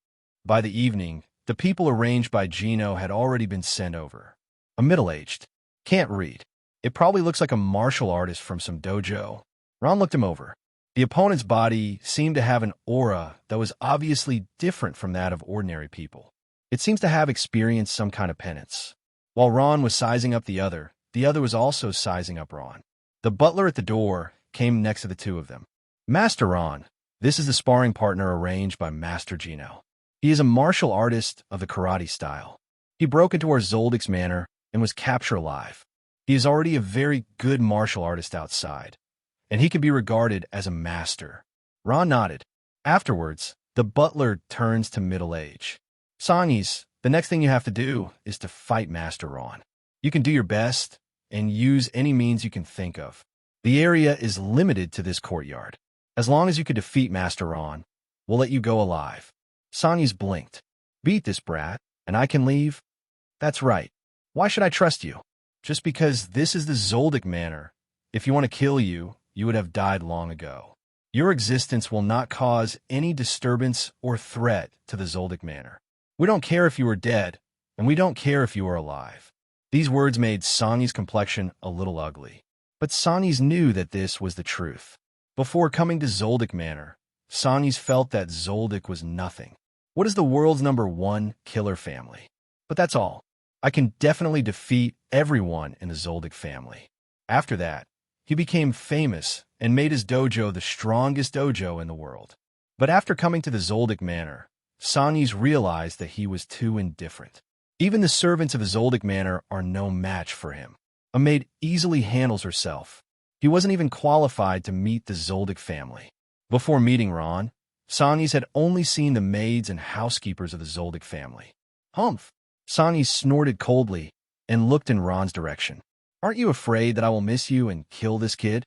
By the evening, the people arranged by Gino had already been sent over. A middle-aged. Can't read. It probably looks like a martial artist from some dojo. Ron looked him over. The opponent's body seemed to have an aura that was obviously different from that of ordinary people. It seems to have experienced some kind of penance. While Ron was sizing up the other was also sizing up Ron. The butler at the door came next to the two of them. Master Ron, this is the sparring partner arranged by Master Gino. He is a martial artist of the karate style. He broke into our Zoldyck's manor and was captured alive. He is already a very good martial artist outside, and he can be regarded as a master. Ron nodded. Afterwards, the butler turns to middle age. Sangis, the next thing you have to do is to fight Master Ron. You can do your best and use any means you can think of. The area is limited to this courtyard. As long as you can defeat Master Ron, we'll let you go alive. Sangis blinked. Beat this brat, and I can leave? That's right. Why should I trust you? Just because this is the Zoldyck Manor. If you want to kill you, you would have died long ago. Your existence will not cause any disturbance or threat to the Zoldyck Manor. We don't care if you are dead, and we don't care if you are alive. These words made Sangis' complexion a little ugly. But Sangis knew that this was the truth. Before coming to Zoldyck Manor, Sangis felt that Zoldyck was nothing. What is the world's #1 killer family? But that's all. I can definitely defeat everyone in the Zoldyck family. After that, he became famous and made his dojo the strongest dojo in the world. But after coming to the Zoldyck Manor, Sanyi's realized that he was too indifferent. Even the servants of the Zoldyck Manor are no match for him. A maid easily handles herself. He wasn't even qualified to meet the Zoldyck family. Before meeting Ron, Sanyi's had only seen the maids and housekeepers of the Zoldyck family. Humph! Sanyi snorted coldly and looked in Ron's direction. Aren't you afraid that I will miss you and kill this kid?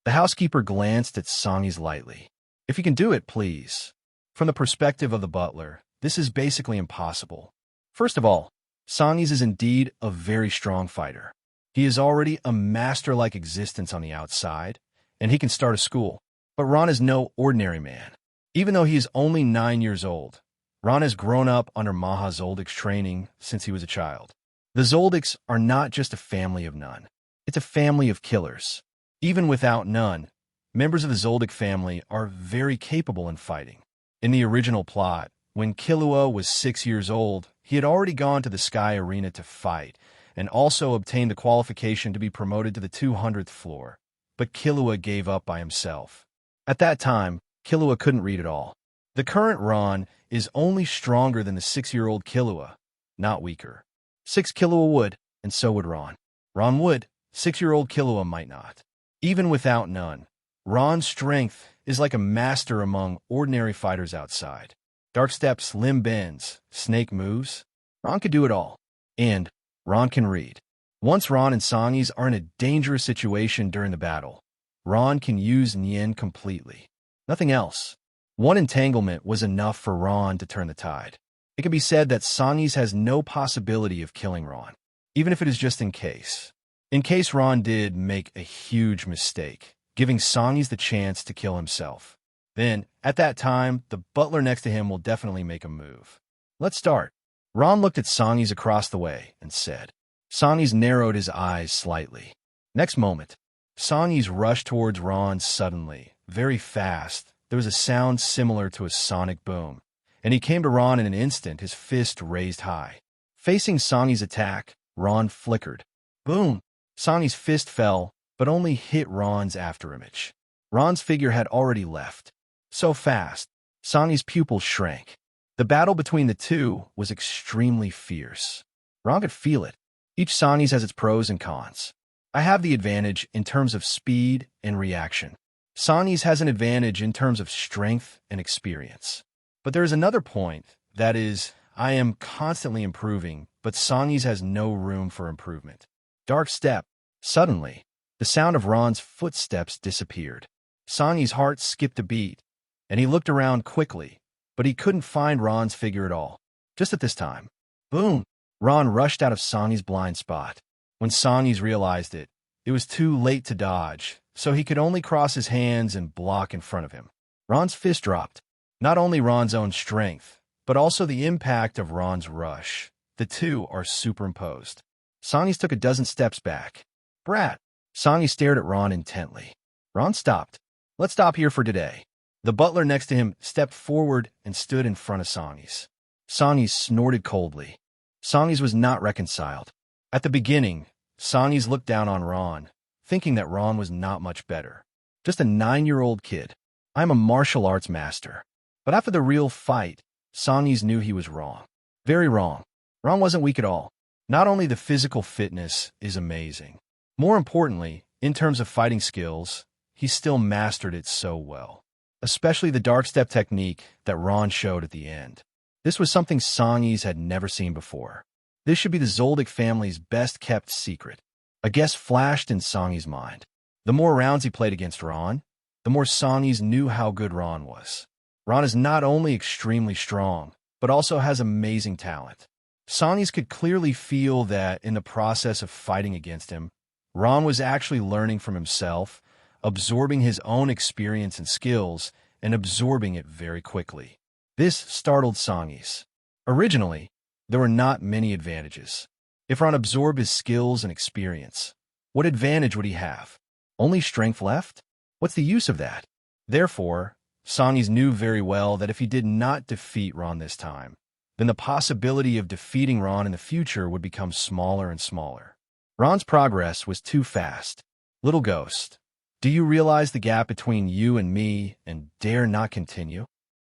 The housekeeper glanced at Sanyi's lightly. If you can do it, please. From the perspective of the butler, this is basically impossible. First of all, Sanyi's is indeed a very strong fighter. He is already a master-like existence on the outside, and he can start a school. But Ron is no ordinary man. Even though he is only 9 years old, Ron has grown up under Maha Zoldic's training since he was a child. The Zoldycks are not just a family of none. It's a family of killers. Even without none, members of the Zoldyck family are very capable in fighting. In the original plot, when Killua was 6 years old, he had already gone to the Sky Arena to fight, and also obtained the qualification to be promoted to the 200th floor. But Killua gave up by himself. At that time, Killua couldn't read at all. The current Ron is only stronger than the 6-year-old Killua, not weaker. 6 Killua would, and so would Ron. Ron would, 6-year-old Killua might not. Even without none, Ron's strength is like a master among ordinary fighters outside. Dark steps, limb bends, snake moves. Ron could do it all. And Ron can read. Once Ron and Sanyi's are in a dangerous situation during the battle, Ron can use Nen completely. Nothing else. One entanglement was enough for Ron to turn the tide. It can be said that Sanyi's has no possibility of killing Ron, even if it is just in case. In case Ron did make a huge mistake, giving Sanyi's the chance to kill himself. Then, at that time, the butler next to him will definitely make a move. Let's start. Ron looked at Sanyi's across the way and said. Sanyi's narrowed his eyes slightly. Next moment, Sanyi's rushed towards Ron suddenly, very fast. There was a sound similar to a sonic boom, and he came to Ron in an instant, his fist raised high. Facing Sanyi's attack, Ron flickered. Boom! Sanyi's fist fell, but only hit Ron's afterimage. Ron's figure had already left. So fast, Sanyi's pupils shrank. The battle between the two was extremely fierce. Ron could feel it. Each Sanyi's has its pros and cons. I have the advantage in terms of speed and reaction. Sanyi's has an advantage in terms of strength and experience. But there is another point, that is, I am constantly improving, but Sanyi's has no room for improvement. Dark step. Suddenly, the sound of Ron's footsteps disappeared. Sanyi's heart skipped a beat, and he looked around quickly, but he couldn't find Ron's figure at all. Just at this time, boom! Ron rushed out of Sanyi's blind spot. When Sanyi's realized it, it was too late to dodge, so he could only cross his hands and block in front of him. Ron's fist dropped. Not only Ron's own strength, but also the impact of Ron's rush. The two are superimposed. Sanyi's took a dozen steps back. Brat! Sanyi stared at Ron intently. Ron stopped. Let's stop here for today. The butler next to him stepped forward and stood in front of Sanyi's. Sanyi's snorted coldly. Sanyi's was not reconciled. At the beginning, Sanyi's looked down on Ron, thinking that Ron was not much better. Just a 9-year-old kid. I'm a martial arts master. But after the real fight, Sanyi's knew he was wrong. Very wrong. Ron wasn't weak at all. Not only the physical fitness is amazing. More importantly, in terms of fighting skills, he still mastered it so well. Especially the dark step technique that Ron showed at the end. This was something Sanyi's had never seen before. This should be the Zoldyck family's best-kept secret. A guess flashed in Sanyi's mind. The more rounds he played against Ron, the more Sanyi's knew how good Ron was. Ron is not only extremely strong, but also has amazing talent. Sanyi's could clearly feel that in the process of fighting against him, Ron was actually learning from himself, absorbing his own experience and skills, and absorbing it very quickly. This startled Sanyi's. Originally, there were not many advantages. If Ron absorbed his skills and experience, what advantage would he have? Only strength left? What's the use of that? Therefore, Sonny's knew very well that if he did not defeat Ron this time, then the possibility of defeating Ron in the future would become smaller and smaller. Ron's progress was too fast. Little ghost, do you realize the gap between you and me and dare not continue?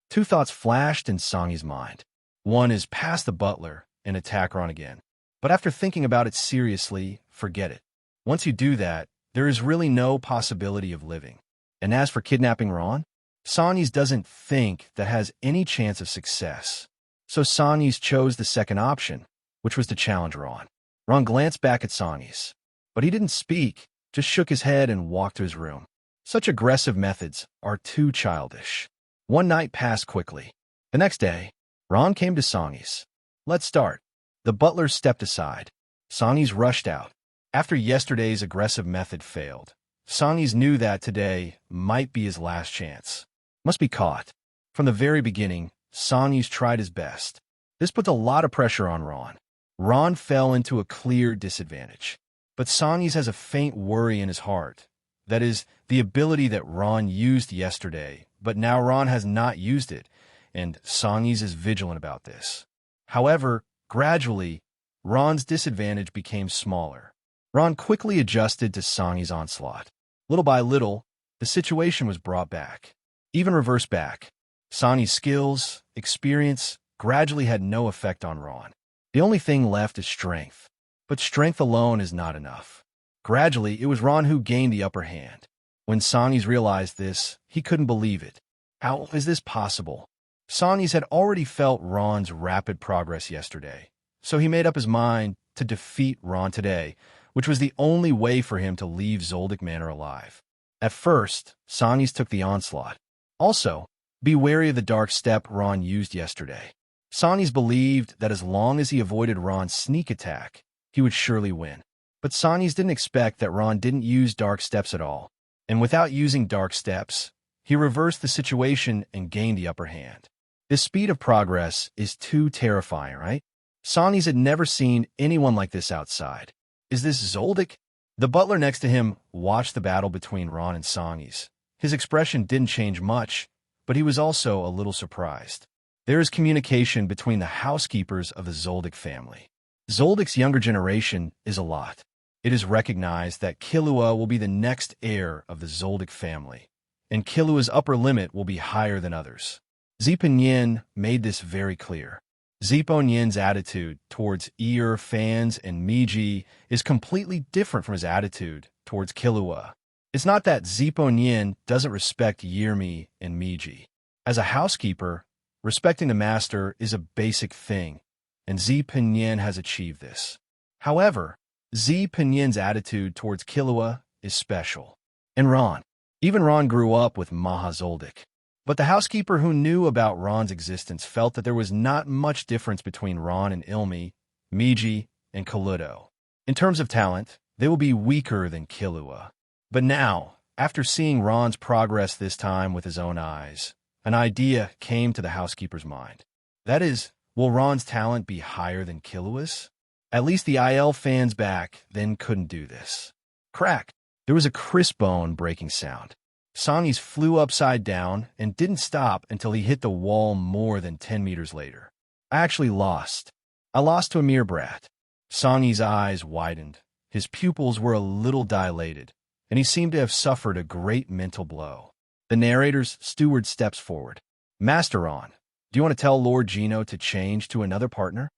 Two thoughts flashed in Sonny's mind. One is pass the butler and attack Ron again. But after thinking about it seriously, forget it. Once you do that, there is really no possibility of living. And as for kidnapping Ron, Sonny's doesn't think that has any chance of success. So Sonny's chose the second option, which was to challenge Ron. Ron glanced back at Sonny's, but he didn't speak, just shook his head and walked to his room. Such aggressive methods are too childish. One night passed quickly. The next day, Ron came to Sonny's. Let's start. The butler stepped aside. Sonny's rushed out. After yesterday's aggressive method failed, Sonny's knew that today might be his last chance. Must be caught. From the very beginning, Sonny's tried his best. This put a lot of pressure on Ron. Ron fell into a clear disadvantage. But Sonny's has a faint worry in his heart. That is, the ability that Ron used yesterday, but now Ron has not used it, and Sonny's is vigilant about this. However, gradually, Ron's disadvantage became smaller. Ron quickly adjusted to Sonny's onslaught. Little by little, the situation was brought back. Even reversed back. Sonny's skills, experience, gradually had no effect on Ron. The only thing left is strength. But strength alone is not enough. Gradually, it was Ron who gained the upper hand. When Sonny's realized this, he couldn't believe it. How is this possible? Sonny's had already felt Ron's rapid progress yesterday, so he made up his mind to defeat Ron today, which was the only way for him to leave Zoldyck Manor alive. At first, Sonny's took the onslaught. Also, be wary of the dark step Ron used yesterday. Sonny's believed that as long as he avoided Ron's sneak attack, he would surely win. But Sonny's didn't expect that Ron didn't use dark steps at all. And without using dark steps, he reversed the situation and gained the upper hand. This speed of progress is too terrifying, right? Sonny's had never seen anyone like this outside. Is this Zoldic? The butler next to him watched the battle between Ron and Sonny's. His expression didn't change much, but he was also a little surprised. There is communication between the housekeepers of the Zoldic family. Zoldic's younger generation is a lot. It is recognized that Killua will be the next heir of the Zoldic family, and Killua's upper limit will be higher than others. Zipa Yin made this very clear. Zipa Yin's attitude towards Ear, fans, and Miji is completely different from his attitude towards Killua. It's not that Zipa Yin doesn't respect Yirmi and Miji. As a housekeeper, respecting the master is a basic thing, and Zipa Yin has achieved this. However, Zipa Yin's attitude towards Killua is special. And Ron. Even Ron grew up with Maha Zoldyck. But the housekeeper who knew about Ron's existence felt that there was not much difference between Ron and Ilmi, Miji, and Kaluto. In terms of talent, they will be weaker than Killua. But now, after seeing Ron's progress this time with his own eyes, an idea came to the housekeeper's mind. That is, will Ron's talent be higher than Killua's? At least the IL fans back then couldn't do this. Crack! There was a crisp bone-breaking sound. Sonny's flew upside down and didn't stop until he hit the wall more than 10 meters later. I actually lost. I lost to a mere brat. Sonny's eyes widened. His pupils were a little dilated, and he seemed to have suffered a great mental blow. The narrator's steward steps forward. Master Ron, do you want to tell Lord Gino to change to another partner?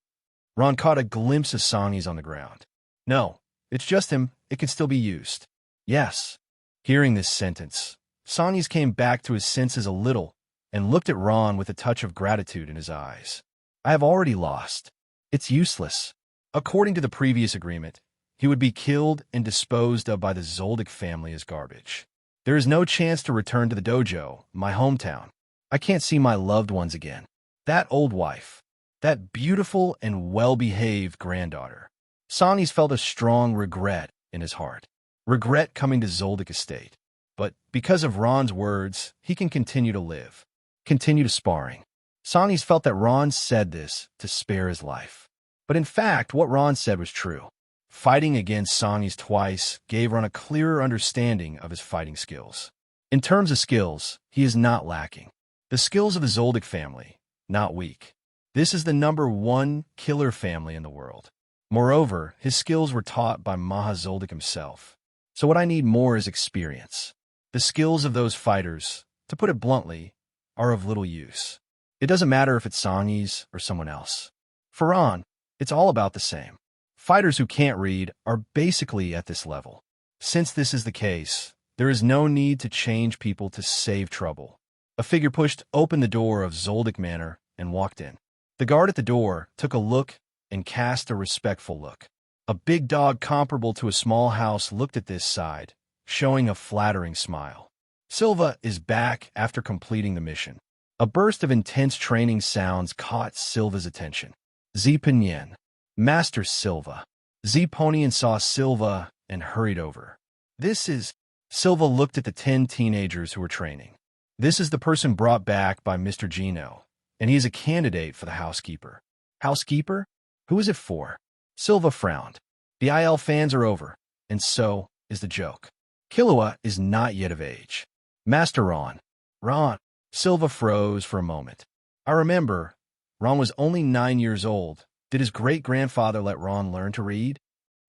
Ron caught a glimpse of Sonny's on the ground. No, it's just him. It can still be used. Yes. Hearing this sentence, Sonny's came back to his senses a little and looked at Ron with a touch of gratitude in his eyes. I have already lost. It's useless. According to the previous agreement, he would be killed and disposed of by the Zoldic family as garbage. There is no chance to return to the dojo, my hometown. I can't see my loved ones again. That old wife. That beautiful and well-behaved granddaughter. Sonny's felt a strong regret in his heart. Regret coming to Zoldic Estate. But because of Ron's words, he can continue to live. Continue to sparring. Sonny's felt that Ron said this to spare his life. But in fact, what Ron said was true. Fighting against Sonny's twice gave Ron a clearer understanding of his fighting skills. In terms of skills, he is not lacking. The skills of the Zoldic family, not weak. This is the #1 killer family in the world. Moreover, his skills were taught by Zoldic himself. So what I need more is experience. The skills of those fighters, to put it bluntly, are of little use. It doesn't matter if it's Songyi's or someone else. For Ron, it's all about the same. Fighters who can't read are basically at this level. Since this is the case, there is no need to change people to save trouble. A figure pushed open the door of Zoldyck Manor and walked in. The guard at the door took a look and cast a respectful look. A big dog comparable to a small house looked at this side, showing a flattering smile. Silva is back after completing the mission. A burst of intense training sounds caught Silva's attention. Zipinyen, Master Silva. Ziponian saw Silva and hurried over. This is... Silva looked at the 10 teenagers who were training. This is the person brought back by Mr. Gino, and he is a candidate for the housekeeper. Housekeeper? Who is it for? Silva frowned. The IL fans are over, and so is the joke. Killua is not yet of age. Master Ron. Ron. Silva froze for a moment. I remember, Ron was only 9 years old. Did his great-grandfather let Ron learn to read?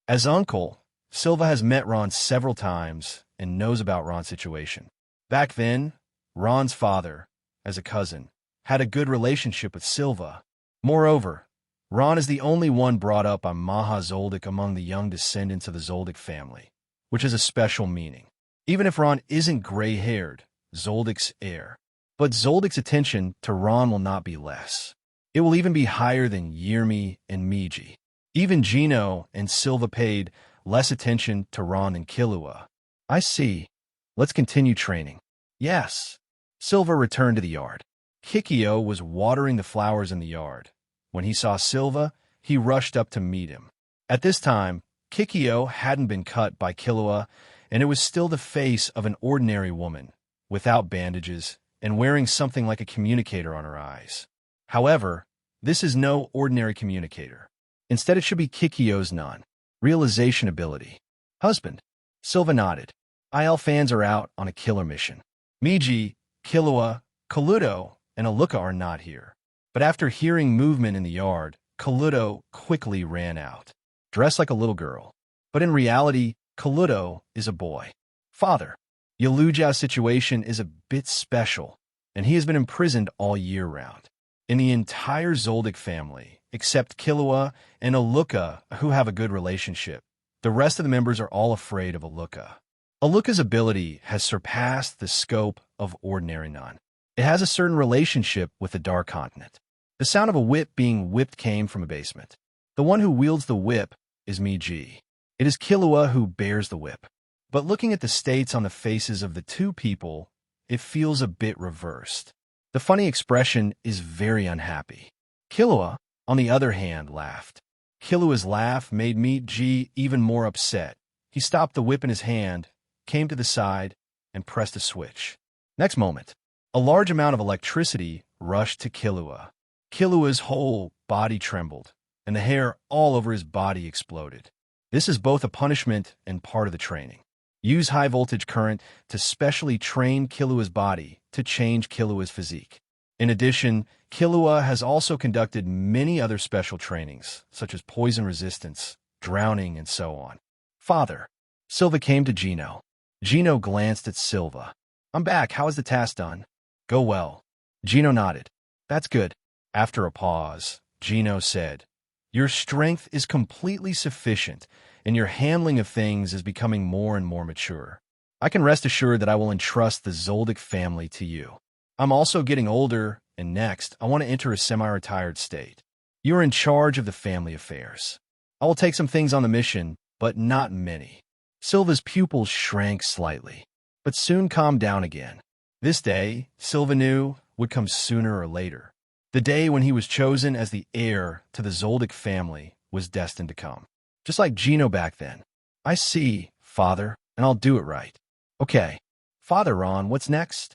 As uncle, Silva has met Ron several times and knows about Ron's situation. Back then, Ron's father, as a cousin, had a good relationship with Silva. Moreover, Ron is the only one brought up by Zoldic among the young descendants of the Zoldic family, which is a special meaning. Even if Ron isn't gray-haired, Zoldic's heir. But Zoldic's attention to Ron will not be less. It will even be higher than Yirmi and Miji. Even Gino and Silva paid less attention to Ron than Killua. I see. Let's continue training. Yes. Silva returned to the yard. Kikyo was watering the flowers in the yard. When he saw Silva, he rushed up to meet him. At this time, Kikyo hadn't been cut by Killua, and it was still the face of an ordinary woman, without bandages, and wearing something like a communicator on her eyes. However, this is no ordinary communicator. Instead, it should be Kikyo's non-realization ability. Husband. Silva nodded. IL fans are out on a killer mission. Miji, Killua, Kaluto, and Aluka are not here. But after hearing movement in the yard, Kaluto quickly ran out, dressed like a little girl. But in reality, Kaluto is a boy. Father. Yalujia's situation is a bit special, and he has been imprisoned all year round. In the entire Zoldic family, except Killua and Aluka, who have a good relationship, the rest of the members are all afraid of Aluka. Aluka's ability has surpassed the scope of ordinary non. It has a certain relationship with the Dark Continent. The sound of a whip being whipped came from a basement. The one who wields the whip is Miji. It is Killua who bears the whip. But looking at the states on the faces of the two people, it feels a bit reversed. The funny expression is very unhappy. Killua, on the other hand, laughed. Killua's laugh made Miji even more upset. He stopped the whip in his hand, came to the side, and pressed a switch. Next moment, a large amount of electricity rushed to Killua. Killua's whole body trembled, and the hair all over his body exploded. This is both a punishment and part of the training. Use high-voltage current to specially train Killua's body to change Killua's physique. In addition, Killua has also conducted many other special trainings, such as poison resistance, drowning, and so on. Father. Silva came to Gino. Gino glanced at Silva. I'm back. How is the task done? Go well. Gino nodded. That's good. After a pause, Gino said, Your strength is completely sufficient, and your handling of things is becoming more and more mature. I can rest assured that I will entrust the Zoldic family to you. I'm also getting older, and next, I want to enter a semi-retired state. You are in charge of the family affairs. I will take some things on the mission, but not many. Silva's pupils shrank slightly, but soon calmed down again. This day, Silva knew, would come sooner or later. The day when he was chosen as the heir to the Zoldic family was destined to come. Just like Gino back then. I see, Father, and I'll do it right. Okay. Father Ron, what's next?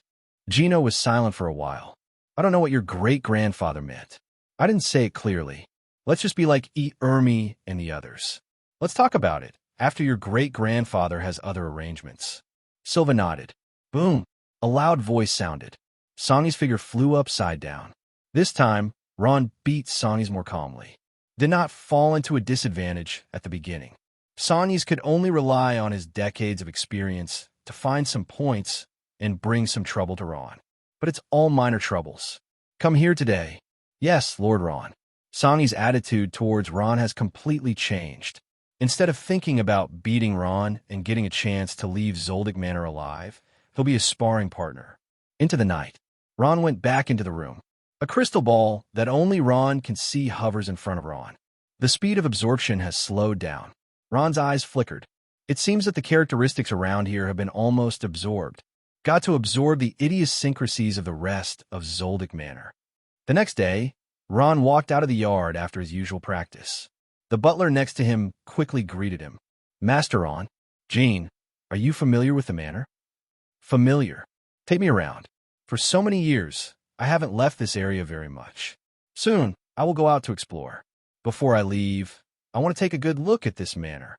Gino was silent for a while. I don't know what your great-grandfather meant. I didn't say it clearly. Let's just be like Ermi and the others. Let's talk about it after your great-grandfather has other arrangements. Silva nodded. Boom. A loud voice sounded. Sonny's figure flew upside down. This time, Ron beat Sonny's more calmly. Did not fall into a disadvantage at the beginning. Sonny's could only rely on his decades of experience to find some points and bring some trouble to Ron. But it's all minor troubles. Come here today. Yes, Lord Ron. Sonny's attitude towards Ron has completely changed. Instead of thinking about beating Ron and getting a chance to leave Zoldyck Manor alive, he'll be a sparring partner. Into the night, Ron went back into the room. A crystal ball that only Ron can see hovers in front of Ron. The speed of absorption has slowed down. Ron's eyes flickered. It seems that the characteristics around here have been almost absorbed. Got to absorb the idiosyncrasies of the rest of Zoldyck Manor. The next day, Ron walked out of the yard after his usual practice. The butler next to him quickly greeted him. Master Ron, Jean, are you familiar with the manor? Familiar. Take me around. For so many years, I haven't left this area very much. Soon, I will go out to explore. Before I leave, I want to take a good look at this manor.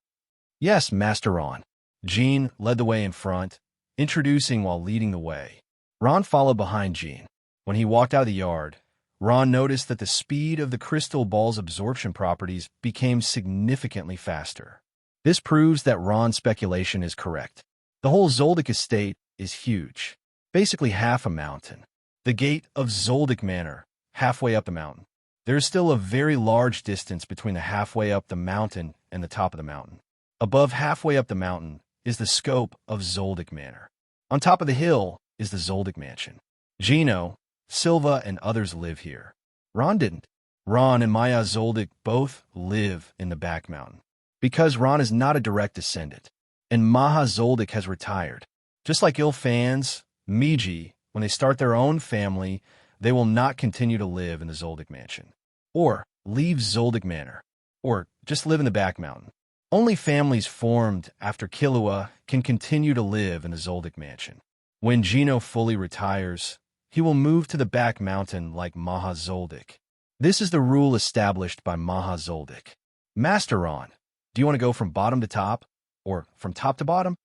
Yes, Master Ron. Jean led the way in front, introducing while leading the way. Ron followed behind Jean. When he walked out of the yard, Ron noticed that the speed of the crystal ball's absorption properties became significantly faster. This proves that Ron's speculation is correct. The whole Zoldyck estate is huge, basically half a mountain. The gate of Zoldyck Manor, halfway up the mountain. There is still a very large distance between the halfway up the mountain and the top of the mountain. Above halfway up the mountain is the scope of Zoldyck Manor. On top of the hill is the Zoldyck Mansion. Gino, Silva, and others live here. Ron didn't. Ron and Maya Zoldyck both live in the back mountain. Because Ron is not a direct descendant, and Maha Zoldyck has retired. Just like Ilfans, Miji, when they start their own family, they will not continue to live in the Zoldyck Mansion. Or leave Zoldyck Manor. Or just live in the back mountain. Only families formed after Killua can continue to live in the Zoldyck Mansion. When Gino fully retires, he will move to the back mountain like Maha Zoldyck. This is the rule established by Maha Zoldyck. Master Ron, do you want to go from bottom to top? Or from top to bottom?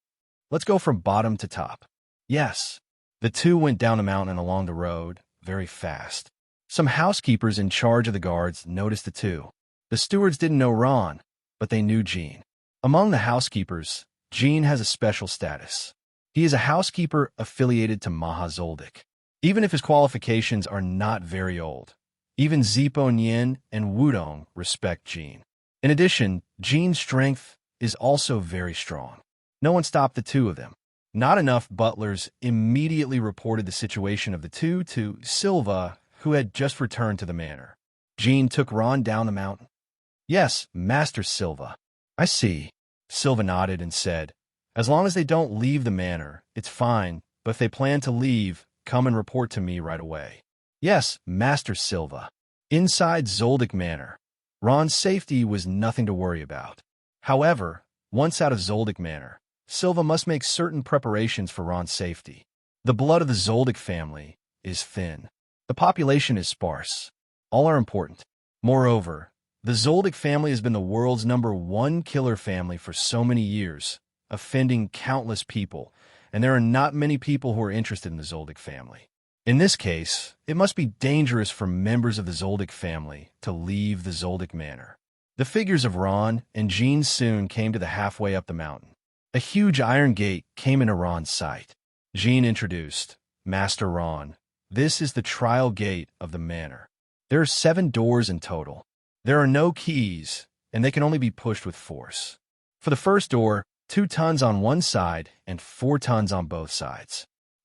Let's go from bottom to top. Yes. The two went down the mountain and along the road, very fast. Some housekeepers in charge of the guards noticed the two. The stewards didn't know Ron, but they knew Jean. Among the housekeepers, Jean has a special status. He is a housekeeper affiliated to Maha Zoldyck. Even if his qualifications are not very old, even Zipo Nien and Wudong respect Jean. In addition, Jean's strength is also very strong. No one stopped the two of them. Not enough butlers immediately reported the situation of the two to Silva, who had just returned to the manor. Jean took Ron down the mountain. Yes, Master Silva. I see. Silva nodded and said, as long as they don't leave the manor, it's fine, but if they plan to leave, come and report to me right away. Yes, Master Silva. Inside Zoldyck Manor, Ron's safety was nothing to worry about. However, once out of Zoldyck Manor, Silva must make certain preparations for Ron's safety. The blood of the Zoldyck family is thin. The population is sparse. All are important. Moreover, the Zoldyck family has been the world's #1 killer family for so many years, offending countless people, and there are not many people who are interested in the Zoldyck family. In this case, it must be dangerous for members of the Zoldyck family to leave the Zoldyck Manor. The figures of Ron and Jean soon came to the halfway up the mountain. A huge iron gate came into Ron's sight. Jean introduced, Master Ron, this is the trial gate of the manor. There are 7 doors in total. There are no keys, and they can only be pushed with force. For the first door, 2 tons on one side and 4 tons on both sides.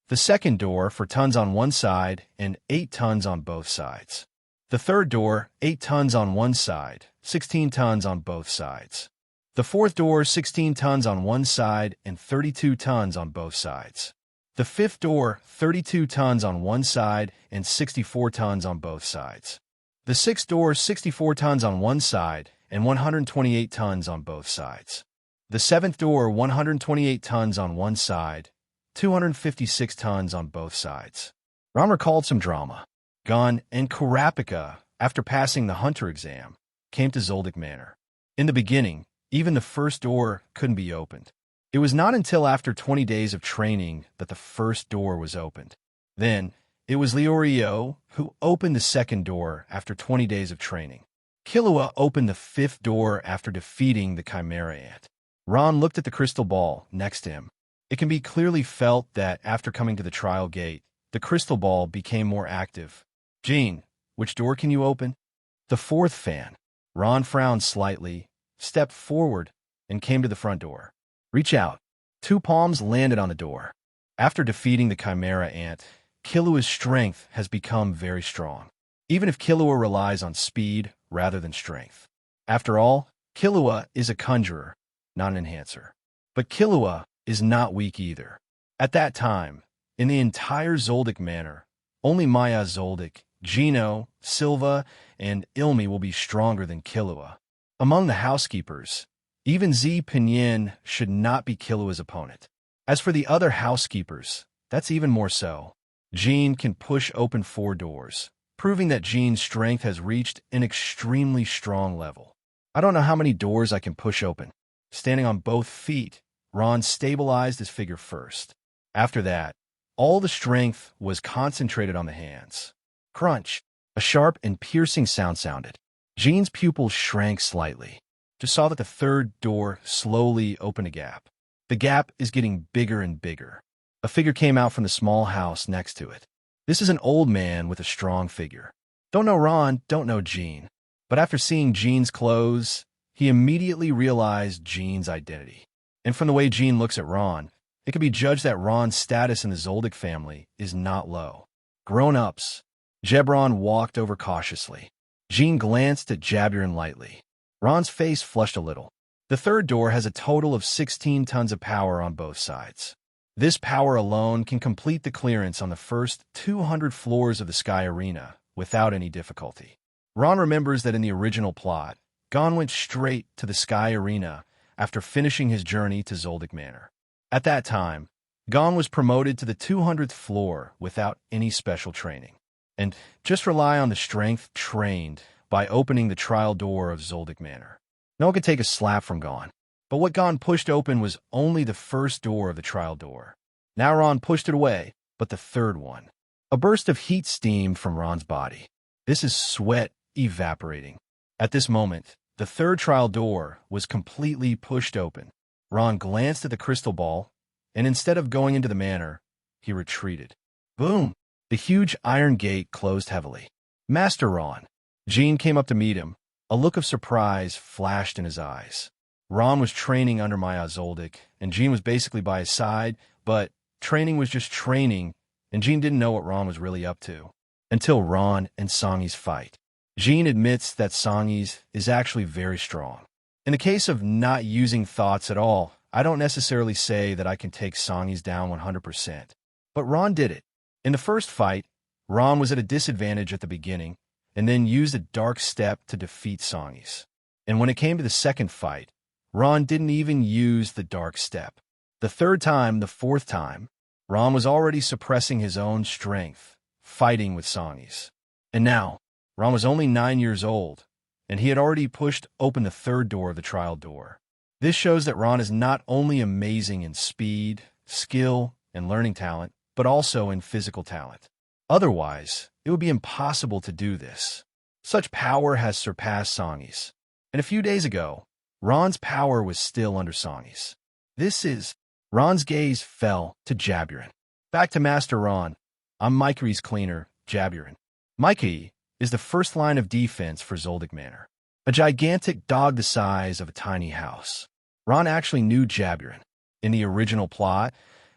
The second door, 4 tons on one side and 8 tons on both sides. The third door, 8 tons on one side, 16 tons on both sides. The fourth door, 16 tons on one side and 32 tons on both sides. The fifth door, 32 tons on one side and 64 tons on both sides. The sixth door, 64 tons on one side and 128 tons on both sides. The seventh door, 128 tons on one side, 256 tons on both sides. Ron recalled some drama. Gun and Kurapika, after passing the hunter exam, came to Zoldyck Manor. In the beginning, even the first door couldn't be opened. It was not until after 20 days of training that the first door was opened. Then, it was Liurio who opened the second door after 20 days of training. Killua opened the fifth door after defeating the Chimera Ant. Ron looked at the crystal ball next to him. It can be clearly felt that after coming to the trial gate, the crystal ball became more active. Jean, which door can you open? The fourth fan. Ron frowned slightly, stepped forward, and came to the front door. Reach out. Two palms landed on the door. After defeating the Chimera Ant, Killua's strength has become very strong, even if Killua relies on speed rather than strength. After all, Killua is a conjurer, not an enhancer. But Killua is not weak either. At that time, in the entire Zoldyck Manor, only Maya Zoldyck, Gino, Silva, and Ilmi will be stronger than Killua. Among the housekeepers, even Z Pinyin should not be Killua's opponent. As for the other housekeepers, that's even more so. Jean can push open 4 doors, proving that Jean's strength has reached an extremely strong level. I don't know how many doors I can push open. Standing on both feet, Ron stabilized his figure first. After that, all the strength was concentrated on the hands. Crunch! A sharp and piercing sound sounded. Jean's pupils shrank slightly. Just saw that the third door slowly opened a gap. The gap is getting bigger and bigger. A figure came out from the small house next to it. This is an old man with a strong figure. Don't know Ron, don't know Jean. But after seeing Jean's clothes, he immediately realized Jean's identity. And from the way Jean looks at Ron, it can be judged that Ron's status in the Zoldyck family is not low. Grown-ups. Gebron walked over cautiously. Jean glanced at Jaburin lightly. Ron's face flushed a little. The third door has a total of 16 tons of power on both sides. This power alone can complete the clearance on the first 200 floors of the Sky Arena without any difficulty. Ron remembers that in the original plot, Gon went straight to the Sky Arena after finishing his journey to Zoldyck Manor. At that time, Gon was promoted to the 200th floor without any special training, and just rely on the strength trained by opening the trial door of Zoldyck Manor. No one could take a slap from Gon, but what Gon pushed open was only the first door of the trial door. Now Ron pushed it away, but the third one. A burst of heat steamed from Ron's body. This is sweat evaporating. At this moment, the third trial door was completely pushed open. Ron glanced at the crystal ball, and instead of going into the manor, he retreated. Boom! The huge iron gate closed heavily. Master Ron. Jean came up to meet him. A look of surprise flashed in his eyes. Ron was training under Maya Zoldyck, and Jean was basically by his side, but training was just training, and Jean didn't know what Ron was really up to. Until Ron and Songy's fight. Jean admits that Songy's is actually very strong. In the case of not using thoughts at all, I don't necessarily say that I can take Songy's down 100%. But Ron did it. In the first fight, Ron was at a disadvantage at the beginning, and then used a dark step to defeat Songy's. And when it came to the second fight, Ron didn't even use the dark step. The third time, the fourth time, Ron was already suppressing his own strength, fighting with Songy's. And now, Ron was only 9 years old, and he had already pushed open the third door of the trial door. This shows that Ron is not only amazing in speed, skill, and learning talent, but also in physical talent. Otherwise, it would be impossible to do this. Such power has surpassed Songy's. And a few days ago, Ron's power was still under Songy's. Ron's gaze fell to Jaburin. Back to Master Ron. I'm Mikeri's cleaner, Jaburin. Mikeri is the first line of defense for Zoldyck Manor. A gigantic dog the size of a tiny house. Ron actually knew Jaburin. In the original plot,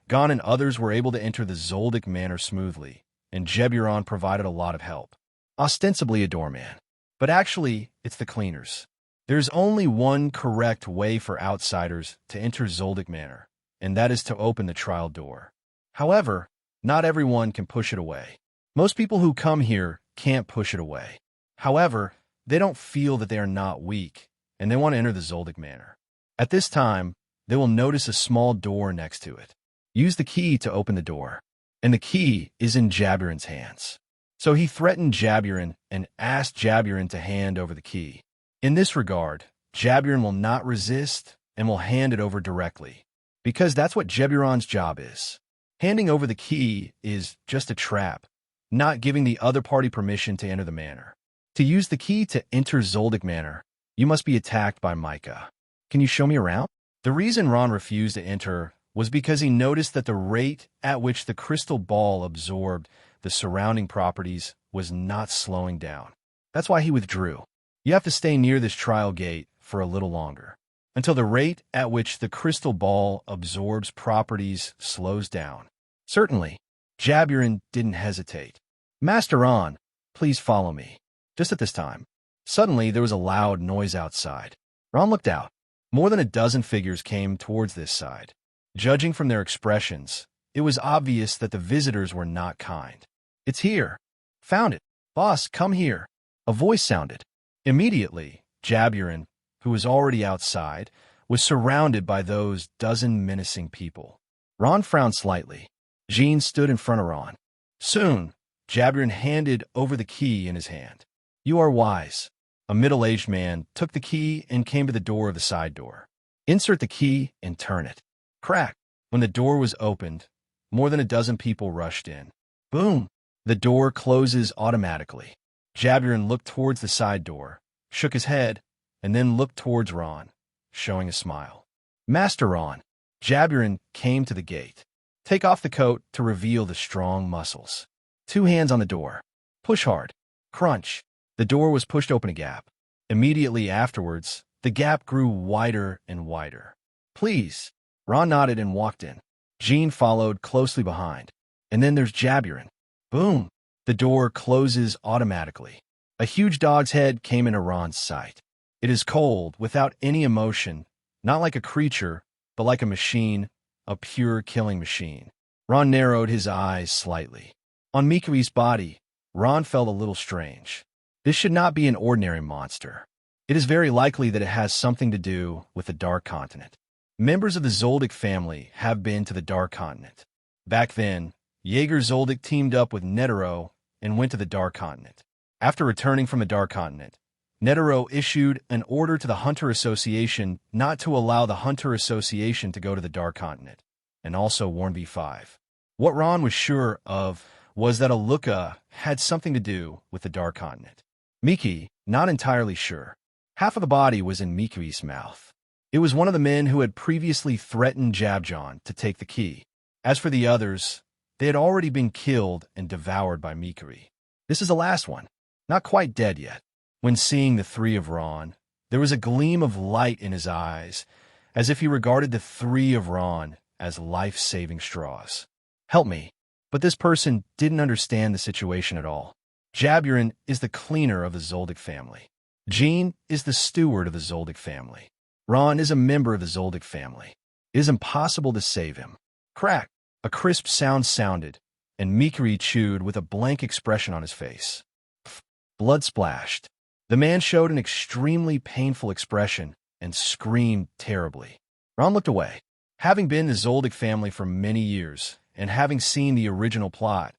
Gon and others were able to enter the Zoldyck Manor smoothly, and Jaburin provided a lot of help. Ostensibly a doorman. But actually, it's the cleaners. There's only one correct way for outsiders to enter Zoldyck Manor, and that is to open the trial door. However, not everyone can push it away. Most people who come here can't push it away. However, they don't feel that they are not weak, and they want to enter the Zoldyck Manor. At this time, they will notice a small door next to it. Use the key to open the door, and the key is in Jaburin's hands. So he threatened Jaburin and asked Jaburin to hand over the key. In this regard, Jaburin will not resist and will hand it over directly. Because that's what Jeburon's job is. Handing over the key is just a trap, not giving the other party permission to enter the manor. To use the key to enter Zoldyck Manor, you must be attacked by Micah. Can you show me around? The reason Ron refused to enter was because he noticed that the rate at which the crystal ball absorbed the surrounding properties was not slowing down. That's why he withdrew. You have to stay near this trial gate for a little longer, until the rate at which the crystal ball absorbs properties slows down. Certainly, Jaburin didn't hesitate. Master Ron, please follow me. Just at this time, suddenly there was a loud noise outside. Ron looked out. More than a dozen figures came towards this side. Judging from their expressions, it was obvious that the visitors were not kind. It's here. Found it. Boss, come here. A voice sounded. Immediately, Jaburin, who was already outside, was surrounded by those dozen menacing people. Ron frowned slightly. Jean stood in front of Ron. Soon, Jaburin handed over the key in his hand. You are wise. A middle-aged man took the key and came to the door of the side door. Insert the key and turn it. Crack. When the door was opened, more than a dozen people rushed in. Boom. The door closes automatically. Jaburin looked towards the side door, shook his head, and then looked towards Ron, showing a smile. Master Ron. Jaburin came to the gate. Take off the coat to reveal the strong muscles. 2 hands on the door. Push hard. Crunch. The door was pushed open a gap. Immediately afterwards, the gap grew wider and wider. Please. Ron nodded and walked in. Jean followed closely behind. And then there's Jaburin. Boom. The door closes automatically. A huge dog's head came into Ron's sight. It is cold, without any emotion, not like a creature, but like a machine, a pure killing machine. Ron narrowed his eyes slightly. On Mikui's body, Ron felt a little strange. This should not be an ordinary monster. It is very likely that it has something to do with the Dark Continent. Members of the Zoldic family have been to the Dark Continent. Back then, Jaeger Zoldyck teamed up with Netero and went to the Dark Continent. After returning from the Dark Continent, Netero issued an order to the Hunter Association not to allow the Hunter Association to go to the Dark Continent, and also warned V5. What Ron was sure of was that Aluka had something to do with the Dark Continent. Miki, not entirely sure. Half of the body was in Mikui's mouth. It was one of the men who had previously threatened Jabjon to take the key. As for the others, they had already been killed and devoured by Mikui. This is the last one, not quite dead yet. When seeing the 3 of Ron, there was a gleam of light in his eyes, as if he regarded the 3 of Ron as life-saving straws. Help me. But this person didn't understand the situation at all. Jaburin is the cleaner of the Zoldyck family. Jean is the steward of the Zoldyck family. Ron is a member of the Zoldyck family. It is impossible to save him. Crack! A crisp sound sounded, and Mikuri chewed with a blank expression on his face. Blood splashed. The man showed an extremely painful expression and screamed terribly. Ron looked away. Having been in the Zoldyck family for many years, and having seen the original plot,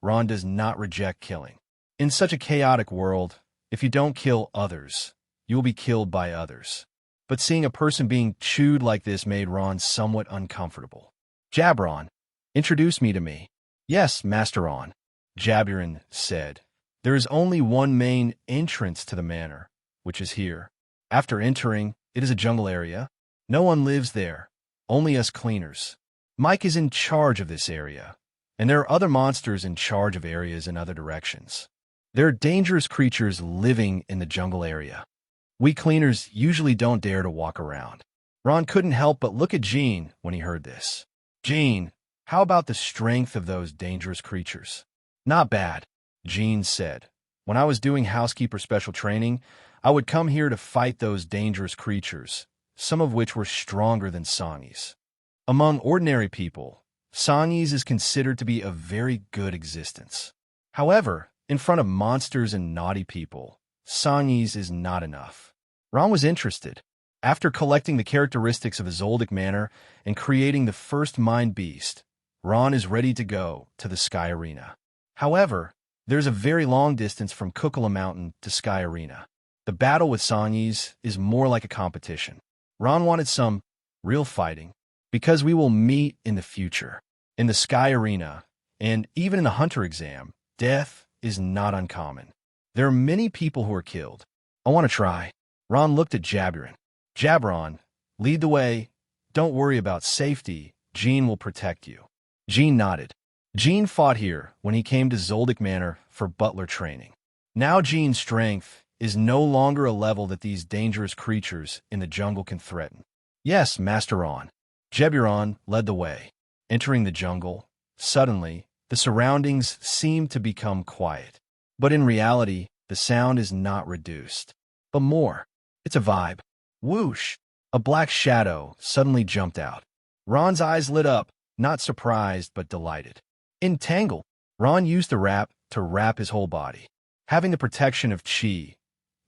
Ron does not reject killing. In such a chaotic world, if you don't kill others, you will be killed by others. But seeing a person being chewed like this made Ron somewhat uncomfortable. Jabron, introduce me to me. Yes, Master Ron, Jaburin said. There is only one main entrance to the manor, which is here. After entering, it is a jungle area. No one lives there, only us cleaners. Mike is in charge of this area, and there are other monsters in charge of areas in other directions. There are dangerous creatures living in the jungle area. We cleaners usually don't dare to walk around. Ron couldn't help but look at Jean when he heard this. Jean, how about the strength of those dangerous creatures? Not bad, Jean said. When I was doing housekeeper special training, I would come here to fight those dangerous creatures, some of which were stronger than Sangis. Among ordinary people, Sangis is considered to be a very good existence. However, in front of monsters and naughty people, Sangis is not enough. Ron was interested. After collecting the characteristics of the Zoldyck Manor and creating the first Mind Beast, Ron is ready to go to the Sky Arena. However, there's a very long distance from Kukula Mountain to Sky Arena. The battle with Sangis is more like a competition. Ron wanted some real fighting, because we will meet in the future. In the Sky Arena, and even in the Hunter exam, death is not uncommon. There are many people who are killed. I want to try. Ron looked at Jaburan. Jabron, lead the way. Don't worry about safety. Jean will protect you. Jean nodded. Jean fought here when he came to Zoldyck Manor for butler training. Now Jean's strength is no longer a level that these dangerous creatures in the jungle can threaten. Yes, Master Ron. Jeburon led the way. Entering the jungle, suddenly, the surroundings seemed to become quiet. But in reality, the sound is not reduced, but more. It's a vibe. Whoosh! A black shadow suddenly jumped out. Ron's eyes lit up, not surprised but delighted. Entangle. Ron used the wrap to wrap his whole body. Having the protection of chi,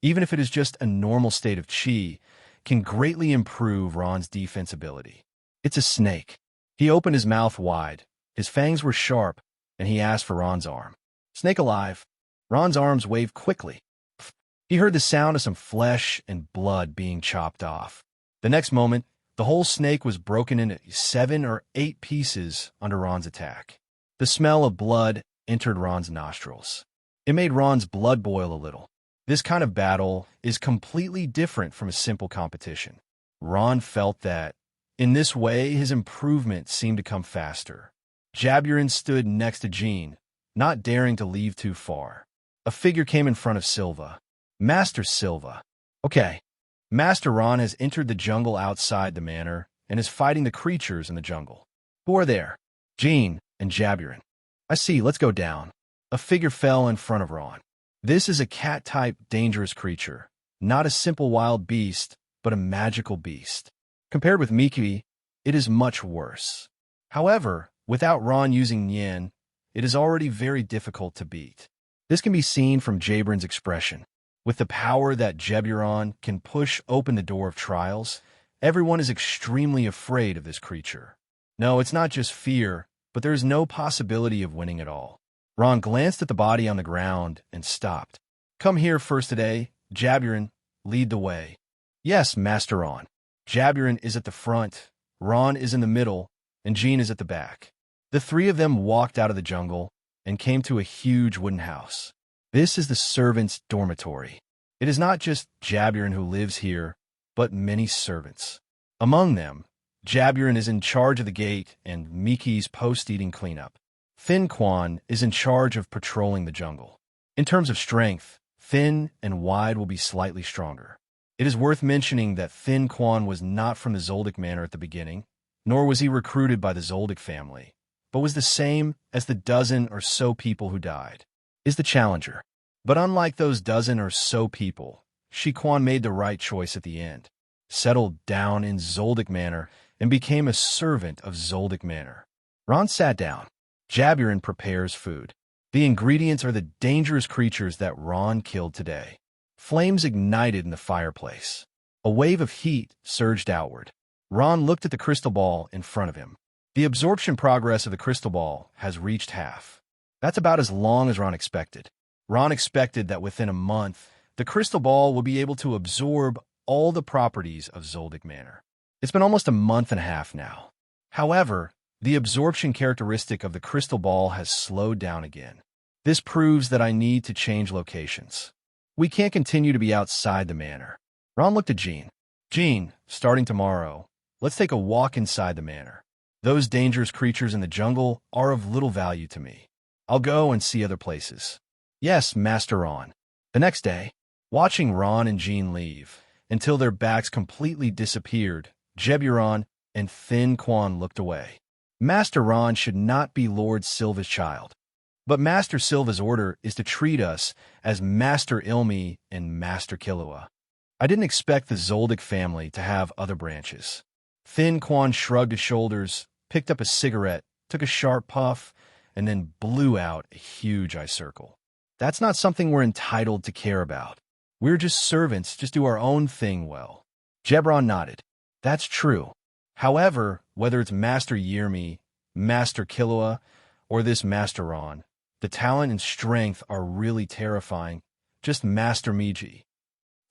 even if it is just a normal state of chi, can greatly improve Ron's defense ability. It's a snake. He opened his mouth wide. His fangs were sharp, and he asked for Ron's arm. Snake alive. Ron's arms waved quickly. He heard the sound of some flesh and blood being chopped off. The next moment, the whole snake was broken into 7 or 8 pieces under Ron's attack. The smell of blood entered Ron's nostrils. It made Ron's blood boil a little. This kind of battle is completely different from a simple competition. Ron felt that, in this way, his improvement seemed to come faster. Jaburan stood next to Jean, not daring to leave too far. A figure came in front of Silva. Master Silva. Okay. Master Ron has entered the jungle outside the manor and is fighting the creatures in the jungle. Who are there? Jean and Jaburan. I see, let's go down. A figure fell in front of Ron. This is a cat-type dangerous creature, not a simple wild beast, but a magical beast. Compared with Miki, it is much worse. However, without Ron using Nen, it is already very difficult to beat. This can be seen from Jaburan's expression. With the power that Jeburon can push open the door of trials, everyone is extremely afraid of this creature. No, it's not just fear, but there is no possibility of winning at all. Ron glanced at the body on the ground and stopped. Come here first today, Jaburan, lead the way. Yes, Master Ron. Jaburan is at the front, Ron is in the middle, and Jean is at the back. The three of them walked out of the jungle and came to a huge wooden house. This is the servants' dormitory. It is not just Jaburan who lives here, but many servants. Among them, Jaburan is in charge of the gate and Miki's post-eating cleanup. Thin Quan is in charge of patrolling the jungle. In terms of strength, Thin and Wide will be slightly stronger. It is worth mentioning that Thin Quan was not from the Zoldyck Manor at the beginning, nor was he recruited by the Zoldyck family, but was the same as the dozen or so people who died. Is the challenger. But unlike those dozen or so people, Shi Quan made the right choice at the end, settled down in Zoldyck Manor, and became a servant of Zoldyck Manor. Ron sat down. Jaburan prepares food. The ingredients are the dangerous creatures that Ron killed today. Flames ignited in the fireplace. A wave of heat surged outward. Ron looked at the crystal ball in front of him. The absorption progress of the crystal ball has reached half. That's about as long as Ron expected. Ron expected that within a month, the crystal ball will be able to absorb all the properties of Zoldyck Manor. It's been almost a month and a half now. However, the absorption characteristic of the crystal ball has slowed down again. This proves that I need to change locations. We can't continue to be outside the manor. Ron looked at Jean. Jean, starting tomorrow, let's take a walk inside the manor. Those dangerous creatures in the jungle are of little value to me. I'll go and see other places. Yes, Master Ron. The next day, watching Ron and Jean leave, until their backs completely disappeared, Jeburon and Thin Quan looked away. Master Ron should not be Lord Silva's child. But Master Silva's order is to treat us as Master Ilmi and Master Killua. I didn't expect the Zoldyck family to have other branches. Thin Quan shrugged his shoulders, picked up a cigarette, took a sharp puff, and then blew out a huge eye circle. That's not something we're entitled to care about. We're just servants, just do our own thing well. Jebron nodded. That's true. However, whether it's Master Yirmi, Master Killua, or this Master Ron, the talent and strength are really terrifying. Just Master Miji.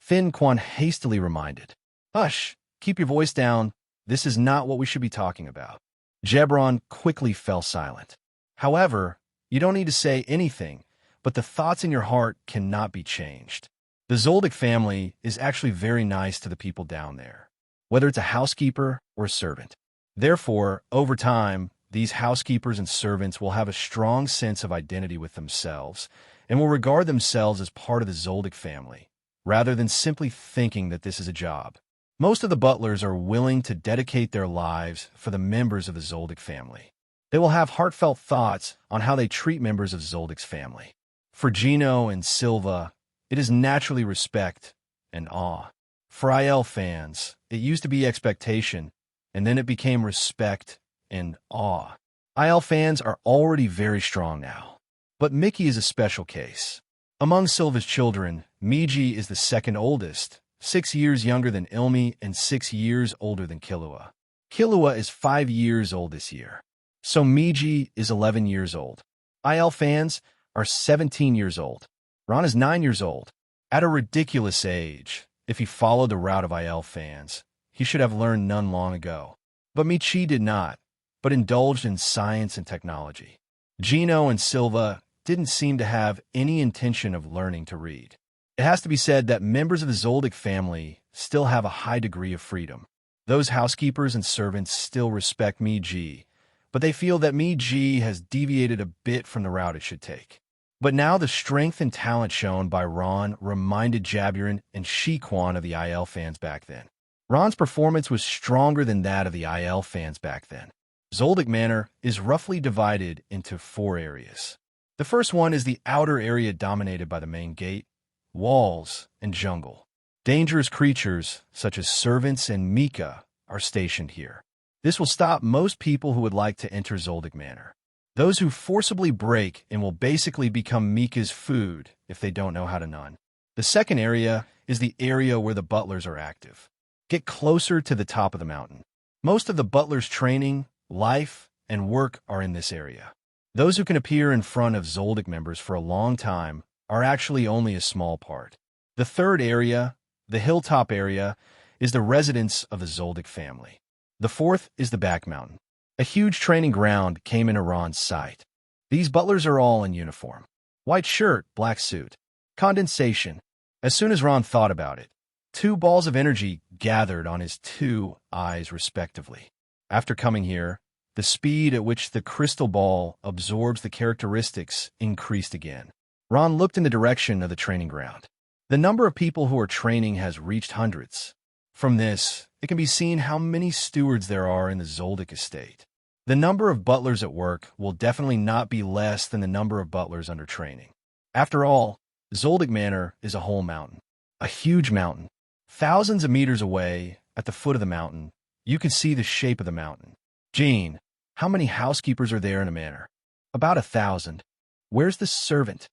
Thin Quan hastily reminded. Hush, keep your voice down. This is not what we should be talking about. Gebron quickly fell silent. However, you don't need to say anything, but the thoughts in your heart cannot be changed. The Zoldic family is actually very nice to the people down there, whether it's a housekeeper or a servant. Therefore, over time, these housekeepers and servants will have a strong sense of identity with themselves and will regard themselves as part of the Zoldic family, rather than simply thinking that this is a job. Most of the butlers are willing to dedicate their lives for the members of the Zoldic family. They will have heartfelt thoughts on how they treat members of Zoldic's family. For Gino and Silva, it is naturally respect and awe. For IL fans, it used to be expectation, and then it became respect and awe. IL fans are already very strong now. But Mickey is a special case. Among Silva's children, Miji is the second oldest, 6 years younger than Ilmi and 6 years older than Killua. Killua is 5 years old this year. So Miji is 11 years old. IL fans are 17 years old. Ron is 9 years old. At a ridiculous age, if he followed the route of IL fans, he should have learned none long ago. But Michi did not, but indulged in science and technology. Gino and Silva didn't seem to have any intention of learning to read. It has to be said that members of the Zoldic family still have a high degree of freedom. Those housekeepers and servants still respect Miji, but they feel that Miji has deviated a bit from the route it should take. But now the strength and talent shown by Ron reminded Jaburan and Shiquan of the IL fans back then. Ron's performance was stronger than that of the IL fans back then. Zoldyck Manor is roughly divided into 4 areas. The first one is the outer area dominated by the main gate, walls, and jungle. Dangerous creatures, such as servants and Mika, are stationed here. This will stop most people who would like to enter Zoldyck Manor. Those who forcibly break and will basically become Mika's food if they don't know how to nun. The second area is the area where the butlers are active. Get closer to the top of the mountain. Most of the butlers' training, life, and work are in this area. Those who can appear in front of Zoldyck members for a long time are actually only a small part. The third area, the hilltop area, is the residence of the Zoldyck family. The fourth is the back mountain. A huge training ground came into Ron's sight. These butlers are all in uniform. White shirt, black suit. Condensation. As soon as Ron thought about it, 2 balls of energy gathered on his 2 eyes respectively. After coming here, the speed at which the crystal ball absorbs the characteristics increased again. Ron looked in the direction of the training ground. The number of people who are training has reached hundreds. From this, it can be seen how many stewards there are in the Zoldyck estate. The number of butlers at work will definitely not be less than the number of butlers under training. After all, Zoldyck Manor is a whole mountain. A huge mountain. Thousands of meters away, at the foot of the mountain, you can see the shape of the mountain. Jean, how many housekeepers are there in a manor? About 1,000. Where's the servant?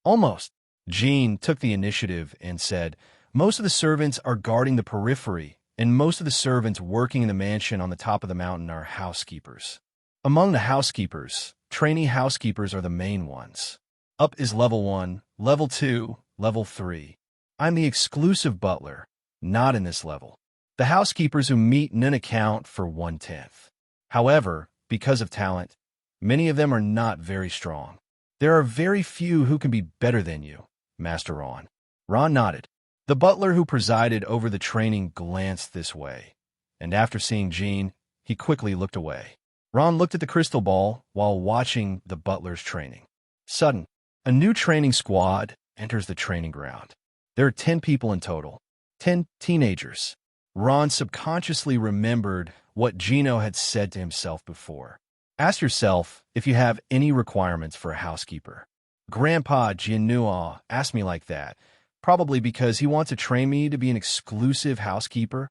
Almost. Jean took the initiative and said, most of the servants are guarding the periphery, and most of the servants working in the mansion on the top of the mountain are housekeepers. Among the housekeepers, trainee housekeepers are the main ones. Up is level 1, level 2, level 3. I'm the exclusive butler, not in this level. The housekeepers who meet none account for 1/10. However, because of talent, many of them are not very strong. There are very few who can be better than you, Master Ron. Ron nodded. The butler who presided over the training glanced this way, and after seeing Jean, he quickly looked away. Ron looked at the crystal ball while watching the butler's training. Sudden, a new training squad enters the training ground. There are 10 people in total, 10 teenagers. Ron subconsciously remembered what Gino had said to himself before. Ask yourself if you have any requirements for a housekeeper. Grandpa Jianua asked me like that, probably because he wants to train me to be an exclusive housekeeper.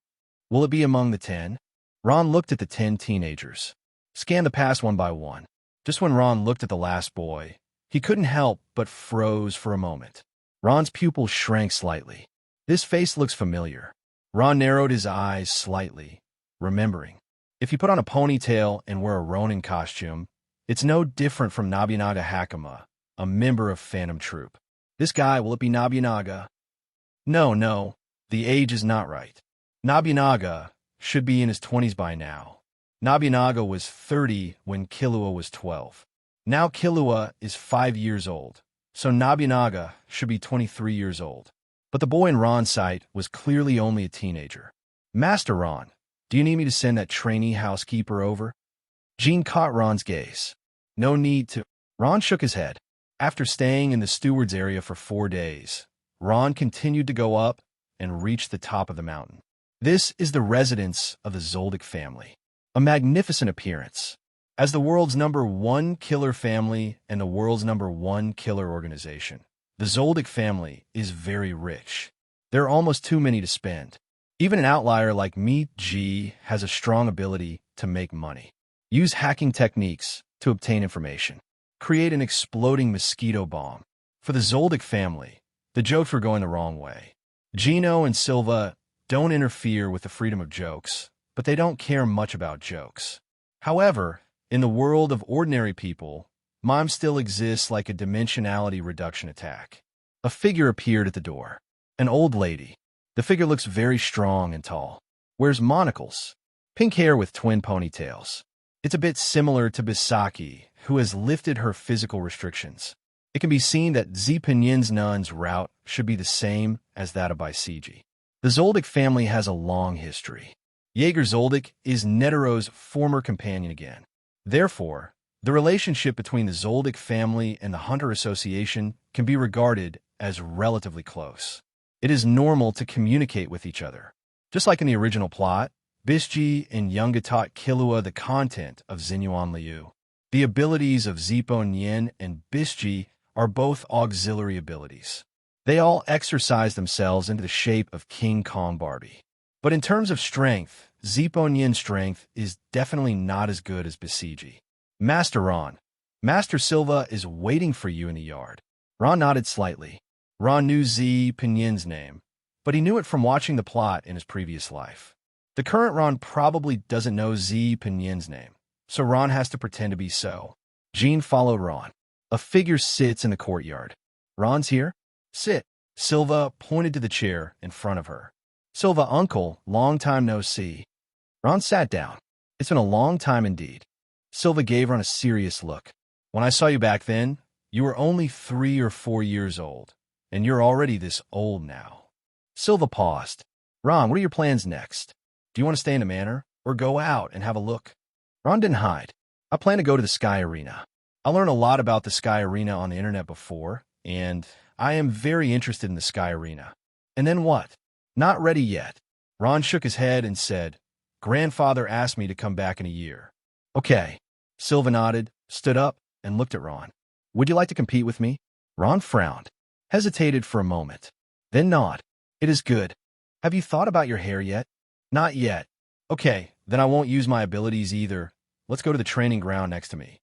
Will it be among the 10? Ron looked at the 10 teenagers. Scanned the past one by one. Just when Ron looked at the last boy, he couldn't help but froze for a moment. Ron's pupils shrank slightly. This face looks familiar. Ron narrowed his eyes slightly, remembering. If you put on a ponytail and wear a Ronin costume, it's no different from Nobunaga Hakama, a member of Phantom Troop. This guy, will it be Nobunaga? No, the age is not right. Nobunaga should be in his 20s by now. Nobunaga was 30 when Killua was 12. Now Killua is 5 years old, so Nobunaga should be 23 years old. But the boy in Ron's sight was clearly only a teenager. Master Ron, do you need me to send that trainee housekeeper over? Jean caught Ron's gaze. No need to. Ron shook his head. After staying in the steward's area for 4 days, Ron continued to go up and reached the top of the mountain. This is the residence of the Zoldyck family. A magnificent appearance. As the world's #1 killer family and the world's #1 killer organization, the Zoldyck family is very rich. There are almost too many to spend. Even an outlier like me, G, has a strong ability to make money. Use hacking techniques to obtain information. Create an exploding mosquito bomb. For the Zoldyck family, the jokes were going the wrong way. Gino and Silva don't interfere with the freedom of jokes, but they don't care much about jokes. However, in the world of ordinary people, mime still exists like a dimensionality reduction attack. A figure appeared at the door. An old lady. The figure looks very strong and tall. Wears monocles. Pink hair with twin ponytails. It's a bit similar to Bisaki, who has lifted her physical restrictions. It can be seen that Zipinyan's nun's route should be the same as that of Bisiji. The Zoldyck family has a long history. Jaeger Zoldyck is Netero's former companion again. Therefore, the relationship between the Zoldyck family and the Hunter Association can be regarded as relatively close. It is normal to communicate with each other. Just like in the original plot, Bisji and Yunga taught Killua the content of Xinyuan Liu. The abilities of Zipo Nyen and Bisji are both auxiliary abilities. They all exercise themselves into the shape of King Kong Barbie. But in terms of strength, Zipo Nyen's strength is definitely not as good as Bisiji. Master Ron, Master Silva is waiting for you in the yard. Ron nodded slightly. Ron knew Z Pinyan's name, but he knew it from watching the plot in his previous life. The current Ron probably doesn't know Z Pinyan's name, so Ron has to pretend to be so. Jean followed Ron. A figure sits in the courtyard. Ron's here? Sit. Silva pointed to the chair in front of her. Silva, uncle, long time no see. Ron sat down. It's been a long time indeed. Silva gave Ron a serious look. When I saw you back then, you were only 3 or 4 years old, and you're already this old now. Silva paused. Ron, what are your plans next? Do you want to stay in the manor, or go out and have a look? Ron didn't hide. I plan to go to the Sky Arena. I learned a lot about the Sky Arena on the internet before, and I am very interested in the Sky Arena. And then what? Not ready yet. Ron shook his head and said, Grandfather asked me to come back in a year. Okay. Silva nodded, stood up, and looked at Ron. Would you like to compete with me? Ron frowned, hesitated for a moment, then nodded. It is good. Have you thought about your hair yet? Not yet. Okay, then I won't use my abilities either. Let's go to the training ground next to me.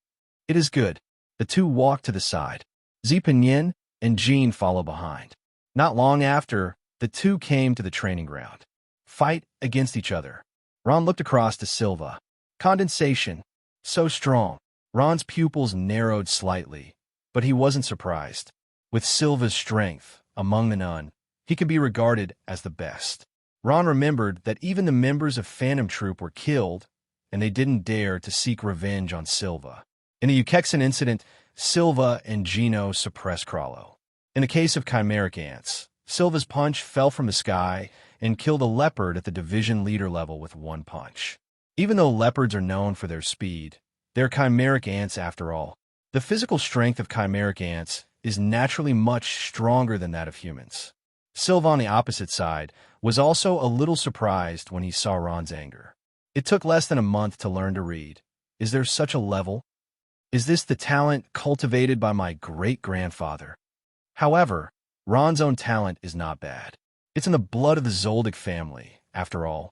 It is good. The two walked to the side. Zipinyan and Jean followed behind. Not long after, the two came to the training ground. Fight against each other. Ron looked across to Silva. Condensation. So strong. Ron's pupils narrowed slightly, but he wasn't surprised. With Silva's strength, among the none, he could be regarded as the best. Ron remembered that even the members of Phantom Troop were killed, and they didn't dare to seek revenge on Silva. In the Ukexan incident, Silva and Gino suppressed Krallo. In the case of chimeric ants, Silva's punch fell from the sky and killed a leopard at the division leader level with one punch. Even though leopards are known for their speed, they're chimeric ants after all. The physical strength of chimeric ants is naturally much stronger than that of humans. Silva, on the opposite side, was also a little surprised when he saw Ron's anger. It took less than a month to learn to read. Is there such a level? Is this the talent cultivated by my great-grandfather? However, Ron's own talent is not bad. It's in the blood of the Zoldyck family, after all.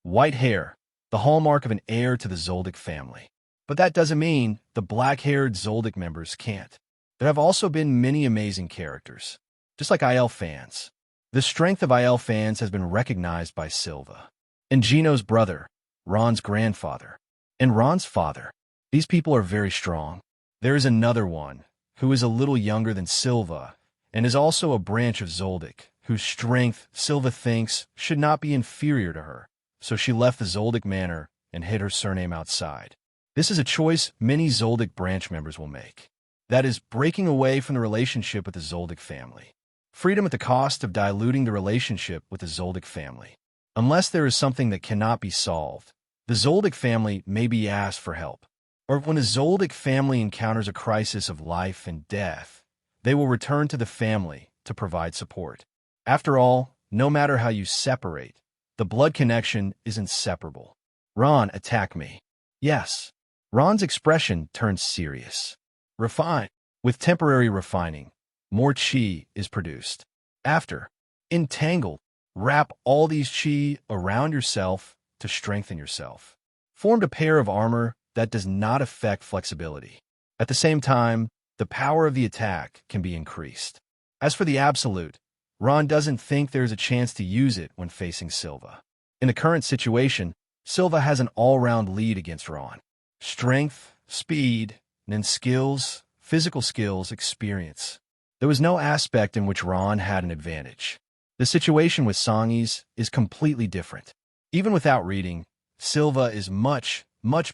White hair, the hallmark of an heir to the Zoldyck family. But that doesn't mean the black-haired Zoldyck members can't. There have also been many amazing characters, just like IL fans. The strength of IL fans has been recognized by Silva. And Gino's brother, Ron's grandfather, and Ron's father. These people are very strong. There is another one, who is a little younger than Silva, and is also a branch of Zoldyck, whose strength Silva thinks should not be inferior to her. so she left the Zoldyck Manor and hid her surname outside. This is a choice many Zoldyck branch members will make. That is, breaking away from the relationship with the Zoldyck family. Freedom at the cost of diluting the relationship with the Zoldyck family. Unless there is something that cannot be solved, the Zoldyck family may be asked for help. Or when a Zoldyck family encounters a crisis of life and death, they will return to the family to provide support. After all, no matter how you separate, the blood connection is inseparable. Ron, attack me. Yes. Ron's expression turns serious. Refine. With temporary refining, more chi is produced. After. Entangled. Wrap all these chi around yourself to strengthen yourself. Formed a pair of armor that does not affect flexibility. At the same time, the power of the attack can be increased. As for the absolute, Ron doesn't think there's a chance to use it when facing Silva. In the current situation, Silva has an all-round lead against Ron. Strength, speed, and skills, physical skills, experience. There was no aspect in which Ron had an advantage. The situation with Songies is completely different. Even without reading, Silva is much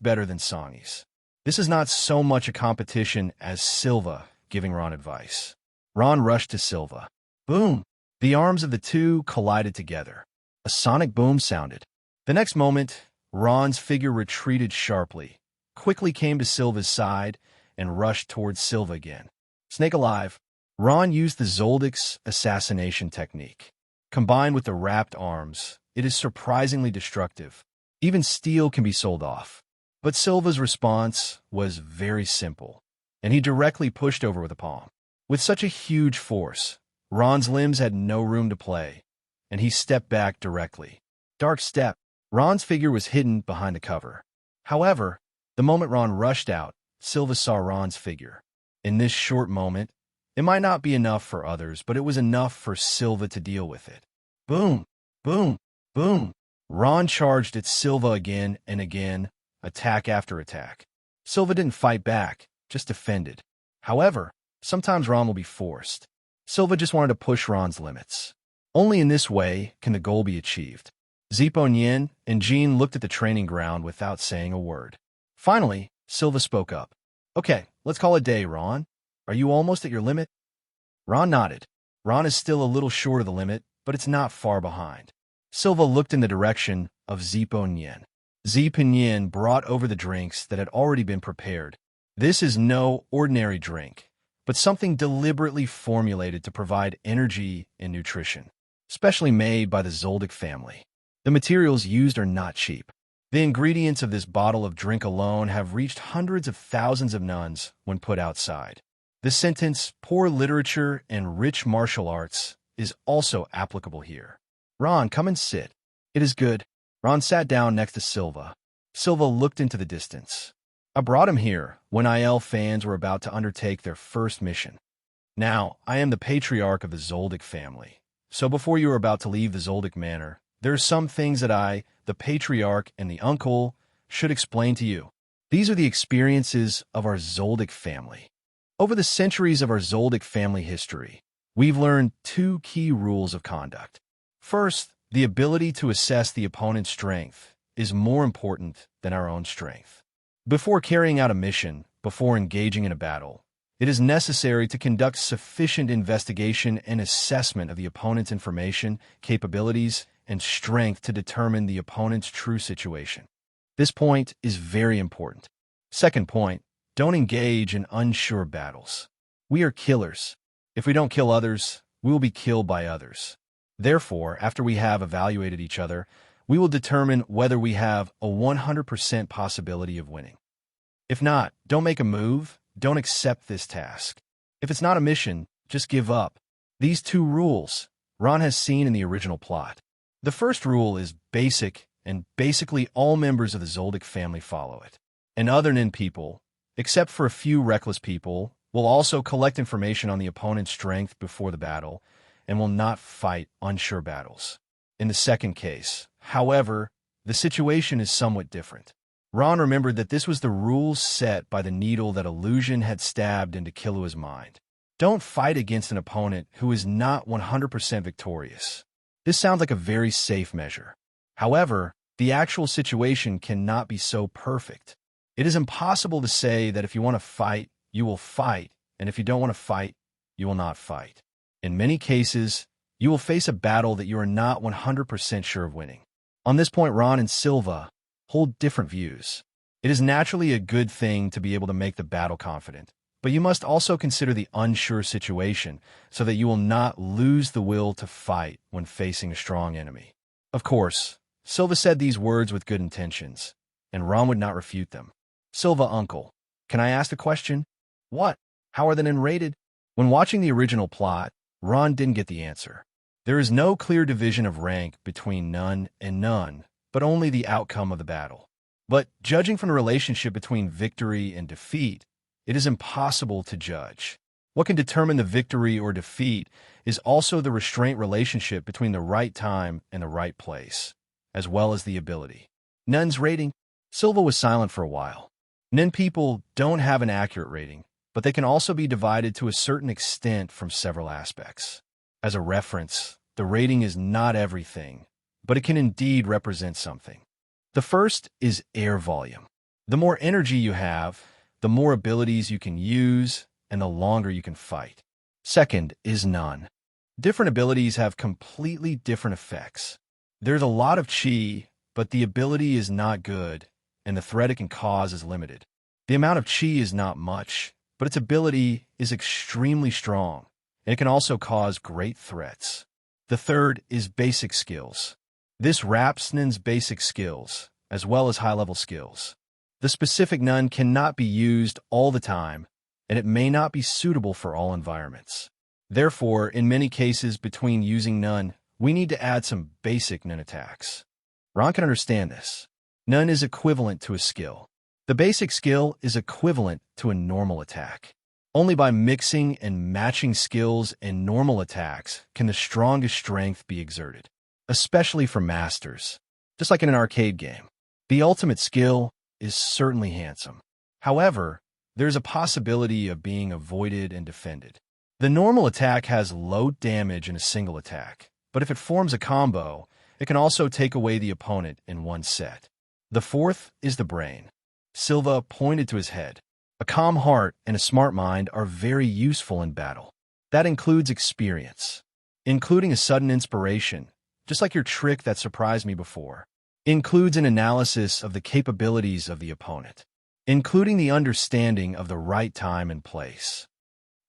better than Songies. This is not so much a competition as Silva giving Ron advice. Ron rushed to Silva. Boom! The arms of the two collided together. A sonic boom sounded. The next moment, Ron's figure retreated sharply, quickly came to Silva's side, and rushed towards Silva again. Snake alive, Ron used the Zoldic's assassination technique. Combined with the wrapped arms, it is surprisingly destructive. Even steel can be sold off. But Silva's response was very simple, and he directly pushed over with a palm. With such a huge force, Ron's limbs had no room to play, and he stepped back directly. Dark step. Ron's figure was hidden behind the cover. However, the moment Ron rushed out, Silva saw Ron's figure. In this short moment, it might not be enough for others, but it was enough for Silva to deal with it. Boom! Boom! Boom! Ron charged at Silva again and again, attack after attack. Silva didn't fight back, just defended. However, sometimes Ron will be forced. Silva just wanted to push Ron's limits. Only in this way can the goal be achieved. Zipo Nien and Jean looked at the training ground without saying a word. Finally, Silva spoke up. Okay, let's call it a day, Ron. Are you almost at your limit? Ron nodded. Ron is still a little short of the limit, but it's not far behind. Silva looked in the direction of Zipo Nien. Zipo Nien brought over the drinks that had already been prepared. This is no ordinary drink, but something deliberately formulated to provide energy and nutrition, specially made by the Zoldyck family. The materials used are not cheap. The ingredients of this bottle of drink alone have reached hundreds of thousands of nuns when put outside. The sentence, poor literature and rich martial arts, is also applicable here. Ron, come and sit. It is good. Ron sat down next to Silva. Silva looked into the distance. I brought him here when IL fans were about to undertake their first mission. Now, I am the patriarch of the Zoldyck family. So before you are about to leave the Zoldyck Manor, there are some things that I, the patriarch and the uncle, should explain to you. These are the experiences of our Zoldyck family. Over the centuries of our Zoldyck family history, we've learned two key rules of conduct. First, the ability to assess the opponent's strength is more important than our own strength. Before carrying out a mission, before engaging in a battle, it is necessary to conduct sufficient investigation and assessment of the opponent's information, capabilities, and strength to determine the opponent's true situation. This point is very important. Second point, don't engage in unsure battles. We are killers. If we don't kill others, we will be killed by others. Therefore, after we have evaluated each other, we will determine whether we have a 100% possibility of winning. If not, don't make a move, don't accept this task. If it's not a mission, just give up. These two rules, Ron has seen in the original plot. The first rule is basic, and basically all members of the Zoldyck family follow it. And other Nen people, except for a few reckless people, will also collect information on the opponent's strength before the battle, and will not fight unsure battles. In the second case, however, the situation is somewhat different. Ron remembered that this was the rules set by the needle that Illusion had stabbed into Killua's mind. Don't fight against an opponent who is not 100% victorious. This sounds like a very safe measure. However, the actual situation cannot be so perfect. It is impossible to say that if you want to fight, you will fight, and if you don't want to fight, you will not fight. In many cases, you will face a battle that you are not 100% sure of winning. On this point, Ron and Silva hold different views. It is naturally a good thing to be able to make the battle confident, but you must also consider the unsure situation so that you will not lose the will to fight when facing a strong enemy. Of course, Silva said these words with good intentions, and Ron would not refute them. Silva, uncle, can I ask a question? What? How are the Nen rated? When watching the original plot, Ron didn't get the answer. There is no clear division of rank between none and none, but only the outcome of the battle. But judging from the relationship between victory and defeat, it is impossible to judge. What can determine the victory or defeat is also the restraint relationship between the right time and the right place, as well as the ability. Nen's rating. Silva was silent for a while. Nen people don't have an accurate rating, but they can also be divided to a certain extent from several aspects. As a reference, the rating is not everything, but it can indeed represent something. The first is air volume. The more energy you have, the more abilities you can use, and the longer you can fight. Second is none. Different abilities have completely different effects. There's a lot of chi, but the ability is not good, and the threat it can cause is limited. The amount of chi is not much, but its ability is extremely strong, and it can also cause great threats. The third is basic skills. This wraps Nen's basic skills, as well as high-level skills. The specific none cannot be used all the time, and it may not be suitable for all environments. Therefore, in many cases between using none, we need to add some basic none attacks. Ron can understand this. None is equivalent to a skill. The basic skill is equivalent to a normal attack. Only by mixing and matching skills and normal attacks can the strongest strength be exerted, especially for masters. Just like in an arcade game, the ultimate skill is certainly handsome. However, there's a possibility of being avoided and defended. The normal attack has low damage in a single attack, but if it forms a combo, it can also take away the opponent in one set. The fourth is the brain. Silva pointed to his head. A calm heart and a smart mind are very useful in battle. That includes experience, including a sudden inspiration, just like your trick that surprised me before. Includes an analysis of the capabilities of the opponent, including the understanding of the right time and place.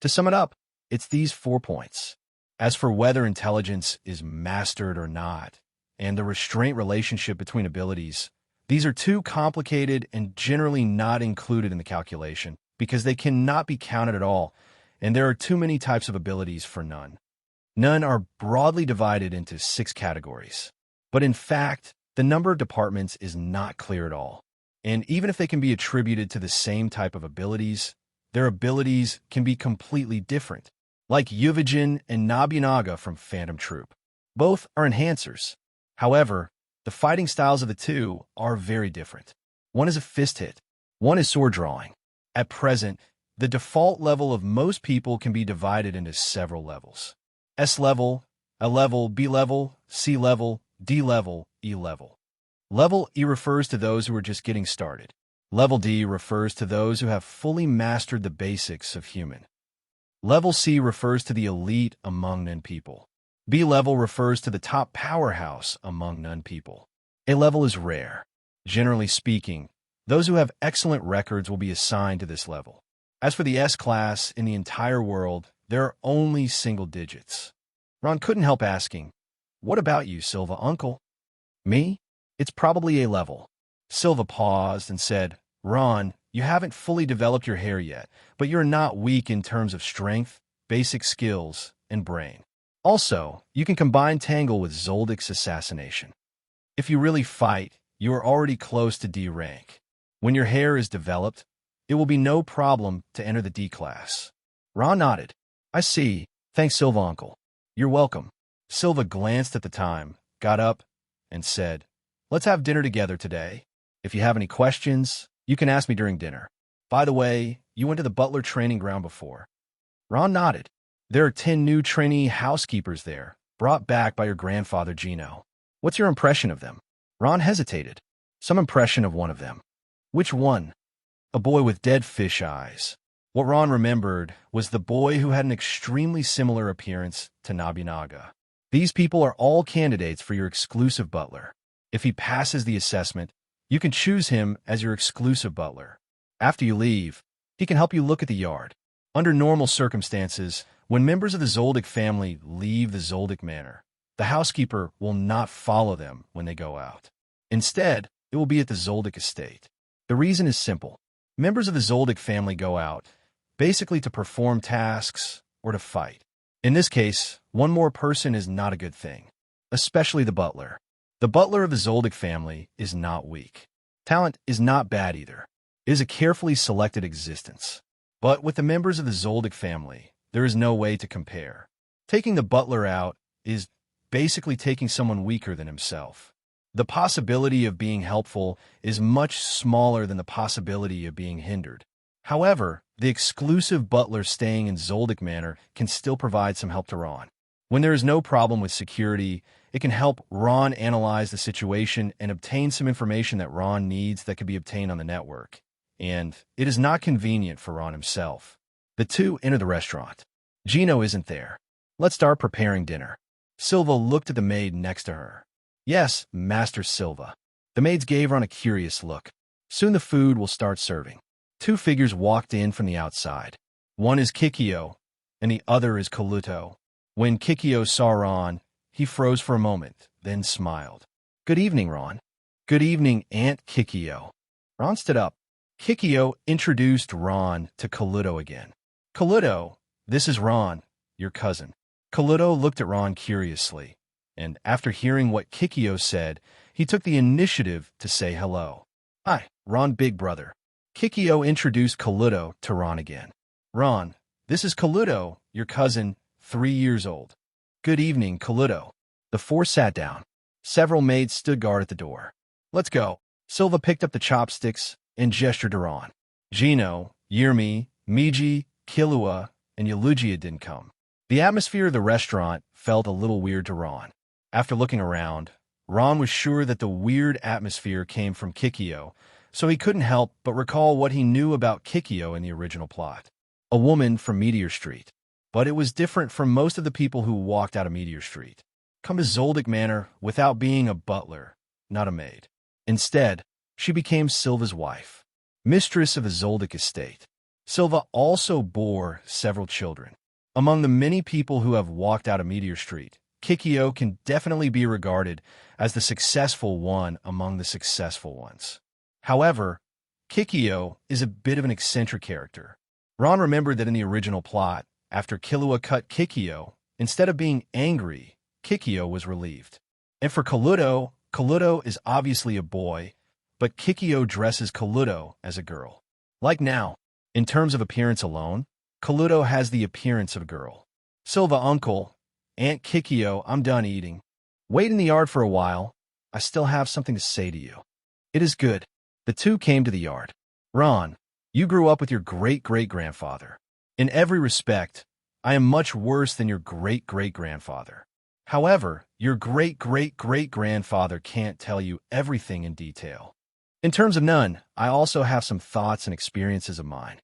To sum it up, it's these 4 points. As for whether intelligence is mastered or not, and the restraint relationship between abilities, these are too complicated and generally not included in the calculation because they cannot be counted at all, and there are too many types of abilities for none. None are broadly divided into 6 categories, but in fact, the number of departments is not clear at all. And even if they can be attributed to the same type of abilities, their abilities can be completely different, like Yuvijin and Nobunaga from Phantom Troop. Both are enhancers. However, the fighting styles of the two are very different. One is a fist hit, one is sword drawing. At present, the default level of most people can be divided into several levels. S level, A level, B level, C level, D level, E level. Level E refers to those who are just getting started. Level D refers to those who have fully mastered the basics of human. Level C refers to the elite among Nen people. B level refers to the top powerhouse among Nen people. A level is rare. Generally speaking, those who have excellent records will be assigned to this level. As for the S class in the entire world, there are only single digits. Ron couldn't help asking, "What about you, Silva, uncle?" "Me? It's probably A level." Silva paused and said, "Ron, you haven't fully developed your hair yet, but you're not weak in terms of strength, basic skills, and brain. Also, you can combine Tangle with Zoldic's assassination. If you really fight, you are already close to D rank. When your hair is developed, it will be no problem to enter the D class." Ron nodded. "I see. Thanks, Silva, uncle." "You're welcome." Silva glanced at the time, got up, and said, "Let's have dinner together today. If you have any questions, you can ask me during dinner. By the way, you went to the butler training ground before." Ron nodded. "There are 10 new trainee housekeepers there, brought back by your grandfather Gino. What's your impression of them?" Ron hesitated. Some impression of one of them. Which one? A boy with dead fish eyes. What Ron remembered was the boy who had an extremely similar appearance to Nobunaga. These people are all candidates for your exclusive butler. If he passes the assessment, you can choose him as your exclusive butler. After you leave, he can help you look at the yard. Under normal circumstances, when members of the Zoldyck family leave the Zoldyck Manor, the housekeeper will not follow them when they go out. Instead, it will be at the Zoldyck estate. The reason is simple. Members of the Zoldyck family go out, basically to perform tasks or to fight. In this case, one more person is not a good thing, especially the butler. The butler of the Zoldyck family is not weak. Talent is not bad either. It is a carefully selected existence. But with the members of the Zoldyck family, there is no way to compare. Taking the butler out is basically taking someone weaker than himself. The possibility of being helpful is much smaller than the possibility of being hindered. However, the exclusive butler staying in Zoldyck Manor can still provide some help to Ron. When there is no problem with security, it can help Ron analyze the situation and obtain some information that Ron needs that could be obtained on the network. And it is not convenient for Ron himself. The two enter the restaurant. Gino isn't there. Let's start preparing dinner. Silva looked at the maid next to her. Yes, Master Silva. The maids gave Ron a curious look. Soon the food will start serving. Two figures walked in from the outside. One is Kikyo, and the other is Coluto. When Kikyo saw Ron, he froze for a moment, then smiled. Good evening, Ron. Good evening, Aunt Kikyo. Ron stood up. Kikyo introduced Ron to Coluto again. Coluto, this is Ron, your cousin. Coluto looked at Ron curiously, and after hearing what Kikyo said, he took the initiative to say hello. Hi, Ron, big brother. Kikyo introduced Coluto to Ron again. Ron, this is Coluto, your cousin, 3 years old. Good evening, Coluto. The four sat down. Several maids stood guard at the door. Let's go. Silva picked up the chopsticks and gestured to Ron. Gino, Yirmi, Miji, Kilua, and Yalugia didn't come. The atmosphere of the restaurant felt a little weird to Ron. After looking around, Ron was sure that the weird atmosphere came from Kikyo, so he couldn't help but recall what he knew about Kikyo in the original plot. A woman from Meteor Street. But it was different from most of the people who walked out of Meteor Street. Come to Zoldyck Manor without being a butler, not a maid. Instead, she became Silva's wife, mistress of the Zoldyck estate. Silva also bore several children. Among the many people who have walked out of Meteor Street, Kikyo can definitely be regarded as the successful one among the successful ones. However, Kikyo is a bit of an eccentric character. Ron remembered that in the original plot, after Kilua cut Kikyo, instead of being angry, Kikyo was relieved. And for Coluto, Coluto is obviously a boy, but Kikyo dresses Coluto as a girl. Like now, in terms of appearance alone, Coluto has the appearance of a girl. Silva, uncle, Aunt Kikyo, I'm done eating. Wait in the yard for a while. I still have something to say to you. It is good. The two came to the yard. Ron, you grew up with your great-great-grandfather. In every respect, I am much worse than your great-great-grandfather. However, your great-great-great-grandfather can't tell you everything in detail. In terms of Nun, I also have some thoughts and experiences of mine.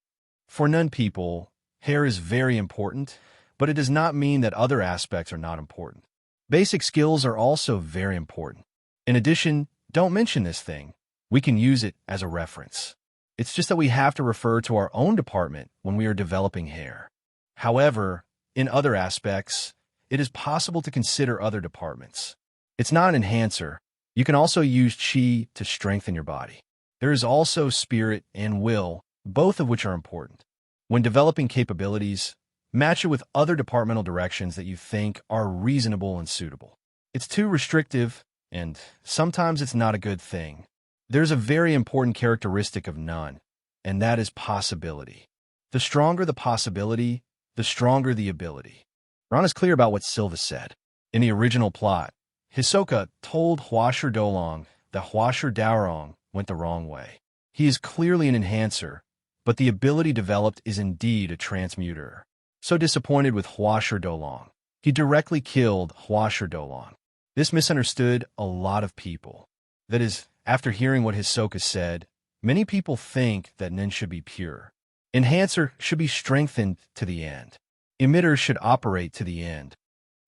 For Nun people, hair is very important, but it does not mean that other aspects are not important. Basic skills are also very important. In addition, don't mention this thing. We can use it as a reference. It's just that we have to refer to our own department when we are developing hair. However, in other aspects, it is possible to consider other departments. It's not an enhancer. You can also use chi to strengthen your body. There is also spirit and will, both of which are important. When developing capabilities, match it with other departmental directions that you think are reasonable and suitable. It's too restrictive, and sometimes it's not a good thing. There's a very important characteristic of Nun, and that is possibility. The stronger the possibility, the stronger the ability. Ron is clear about what Silva said. In the original plot, Hisoka told Huasher Dolong that Huasher Daorong went the wrong way. He is clearly an enhancer, but the ability developed is indeed a transmuter. So disappointed with Huasher Dolong, he directly killed Huasher Dolong. This misunderstood a lot of people. That is, after hearing what Hisoka said, many people think that Nen should be pure. Enhancer should be strengthened to the end. Emitter should operate to the end.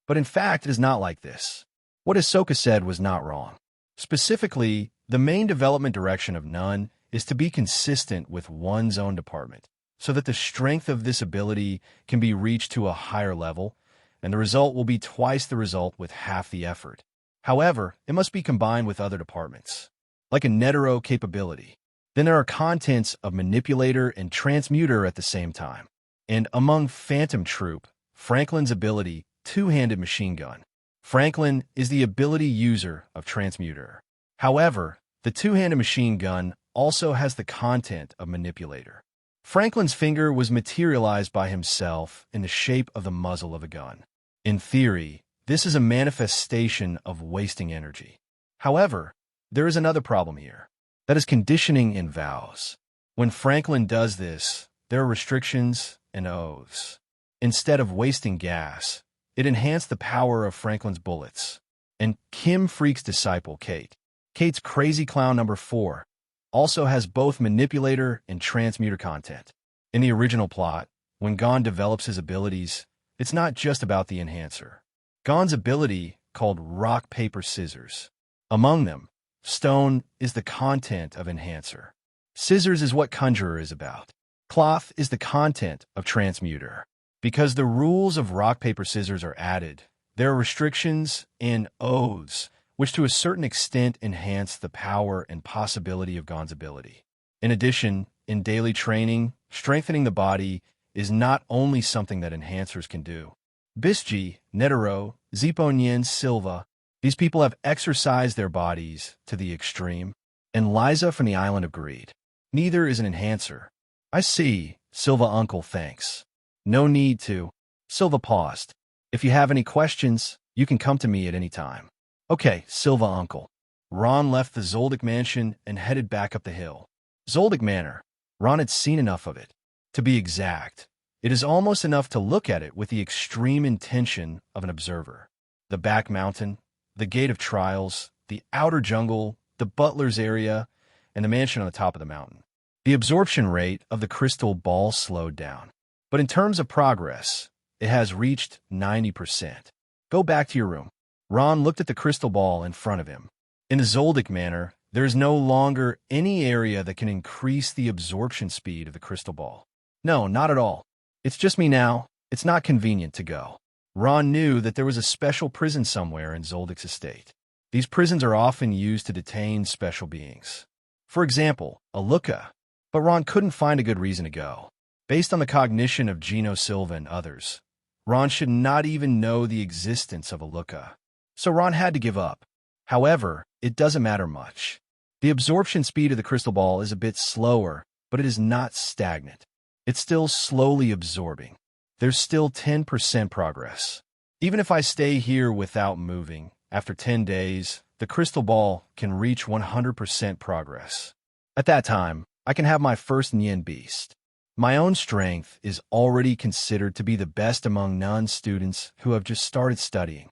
But in fact, it is not like this. What Hisoka said was not wrong. Specifically, the main development direction of Nen is to be consistent with one's own department, so that the strength of this ability can be reached to a higher level, and the result will be twice the result with half the effort. However, it must be combined with other departments, like a Netero capability. Then there are contents of manipulator and transmuter at the same time. And among Phantom Troop, Franklin's ability, two-handed machine gun. Franklin is the ability user of transmuter. However, the two-handed machine gun also has the content of manipulator. Franklin's finger was materialized by himself in the shape of the muzzle of a gun. In theory, this is a manifestation of wasting energy. However, there is another problem here. That is conditioning in vows. When Franklin does this, there are restrictions and oaths. Instead of wasting gas, it enhanced the power of Franklin's bullets. And Kim Freak's disciple, Kate. Kate's Crazy Clown number 4 also has both manipulator and transmuter content. In the original plot, when Gon develops his abilities, it's not just about the enhancer. Gon's ability, called rock, paper, scissors. Among them, stone is the content of enhancer. Scissors is what conjurer is about. Cloth is the content of transmuter. Because the rules of rock, paper, scissors are added, there are restrictions and oaths, which to a certain extent enhance the power and possibility of Gon's ability. In addition, in daily training, strengthening the body is not only something that enhancers can do. Bisji, Netero, Ziponien, Silva, these people have exercised their bodies to the extreme. And Liza from the Island of Greed. Neither is an enhancer. I see, Silva uncle, thanks. No need to. Silva paused. If you have any questions, you can come to me at any time. Okay, Silva uncle. Ron left the Zoldyck mansion and headed back up the hill. Zoldyck Manor. Ron had seen enough of it. To be exact, it is almost enough to look at it with the extreme intention of an observer. The back mountain, the gate of trials, the outer jungle, the butler's area, and the mansion on the top of the mountain. The absorption rate of the crystal ball slowed down. But in terms of progress, it has reached 90%. Go back to your room. Ron looked at the crystal ball in front of him. In the Zoldyck Manor, there is no longer any area that can increase the absorption speed of the crystal ball. No, not at all. It's just me now. It's not convenient to go. Ron knew that there was a special prison somewhere in Zoldyck's estate. These prisons are often used to detain special beings. For example, a Luca. But Ron couldn't find a good reason to go. Based on the cognition of Gino Silva and others, Ron should not even know the existence of a Luca. So Ron had to give up. However, it doesn't matter much. The absorption speed of the crystal ball is a bit slower, but it is not stagnant. It's still slowly absorbing. There's still 10% progress. Even if I stay here without moving, after 10 days, the crystal ball can reach 100% progress. At that time, I can have my first Nen Beast. My own strength is already considered to be the best among non-students who have just started studying.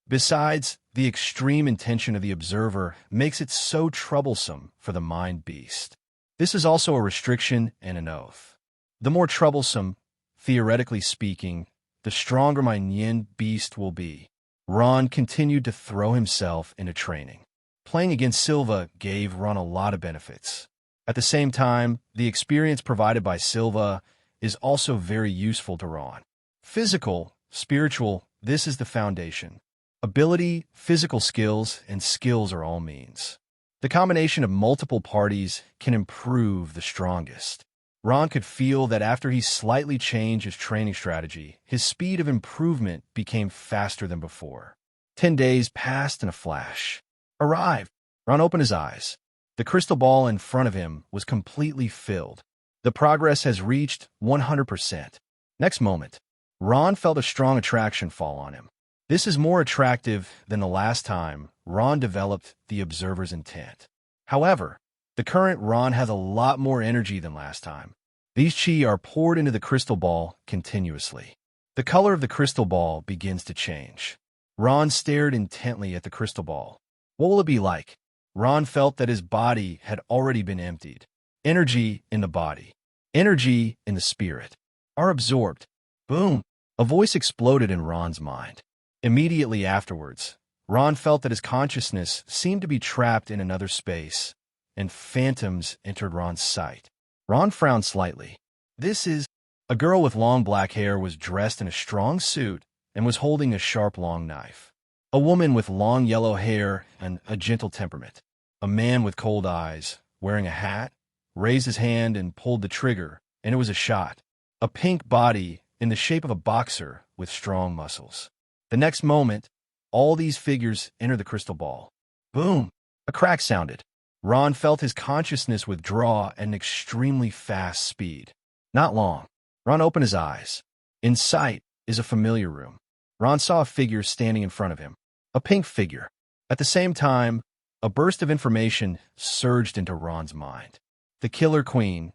Besides, the extreme intention of the observer makes it so troublesome for the mind beast. This is also a restriction and an oath. The more troublesome, theoretically speaking, the stronger my Nen Beast will be. Ron continued to throw himself into training. Playing against Silva gave Ron a lot of benefits. At the same time, the experience provided by Silva is also very useful to Ron. Physical, spiritual, this is the foundation. Ability, physical skills, and skills are all means. The combination of multiple parties can improve the strongest. Ron could feel that after he slightly changed his training strategy, his speed of improvement became faster than before. 10 days passed in a flash. Arrived. Ron opened his eyes. The crystal ball in front of him was completely filled. The progress has reached 100%. Next moment, Ron felt a strong attraction fall on him. This is more attractive than the last time Ron developed the observer's intent. However, the current Ron has a lot more energy than last time. These chi are poured into the crystal ball continuously. The color of the crystal ball begins to change. Ron stared intently at the crystal ball. What will it be like? Ron felt that his body had already been emptied. Energy in the body, energy in the spirit, are absorbed. Boom! A voice exploded in Ron's mind. Immediately afterwards, Ron felt that his consciousness seemed to be trapped in another space, and phantoms entered Ron's sight. Ron frowned slightly. A girl with long black hair was dressed in a strong suit and was holding a sharp long knife. A woman with long yellow hair and a gentle temperament. A man with cold eyes, wearing a hat, raised his hand and pulled the trigger, and it was a shot. A pink body in the shape of a boxer with strong muscles. The next moment, all these figures entered the crystal ball. Boom! A crack sounded. Ron felt his consciousness withdraw at an extremely fast speed. Not long. Ron opened his eyes. In sight is a familiar room. Ron saw a figure standing in front of him. A pink figure. At the same time, a burst of information surged into Ron's mind. The Killer Queen.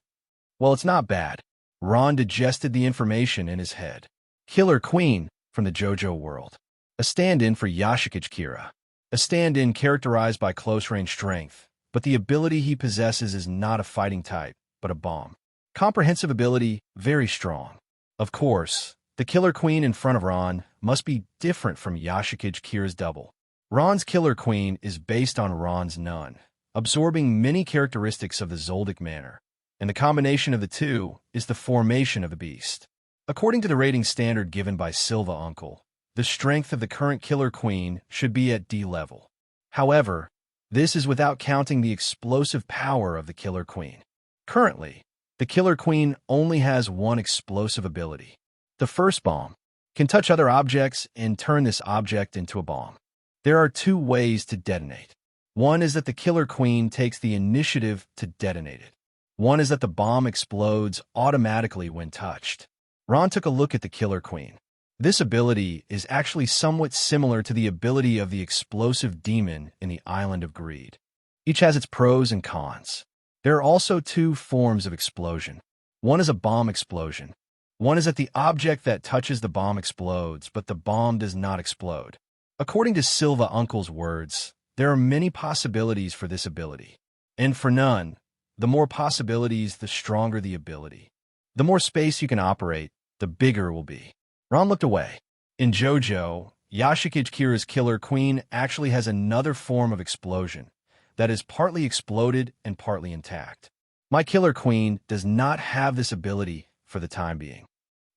Well, it's not bad. Ron digested the information in his head. Killer Queen from the JoJo world. A stand-in for Yoshikage Kira. A stand-in characterized by close-range strength, but the ability he possesses is not a fighting type, but a bomb. Comprehensive ability, very strong. Of course, the Killer Queen in front of Ron must be different from Yoshikage Kira's double. Ron's Killer Queen is based on Ron's Nun, absorbing many characteristics of the Zoldyck Manor, and the combination of the two is the formation of the beast. According to the rating standard given by Silva Uncle, the strength of the current Killer Queen should be at D level. However, this is without counting the explosive power of the Killer Queen. Currently, the Killer Queen only has one explosive ability. The first bomb can touch other objects and turn this object into a bomb. There are two ways to detonate. One is that the Killer Queen takes the initiative to detonate it. One is that the bomb explodes automatically when touched. Ron took a look at the Killer Queen. This ability is actually somewhat similar to the ability of the explosive demon in the Island of Greed. Each has its pros and cons. There are also two forms of explosion. One is a bomb explosion. One is that the object that touches the bomb explodes, but the bomb does not explode. According to Silva Uncle's words, there are many possibilities for this ability. And for none, the more possibilities, the stronger the ability. The more space you can operate, the bigger it will be. Ron looked away. In JoJo, Yoshikage Kira's Killer Queen actually has another form of explosion that is partly exploded and partly intact. My Killer Queen does not have this ability for the time being.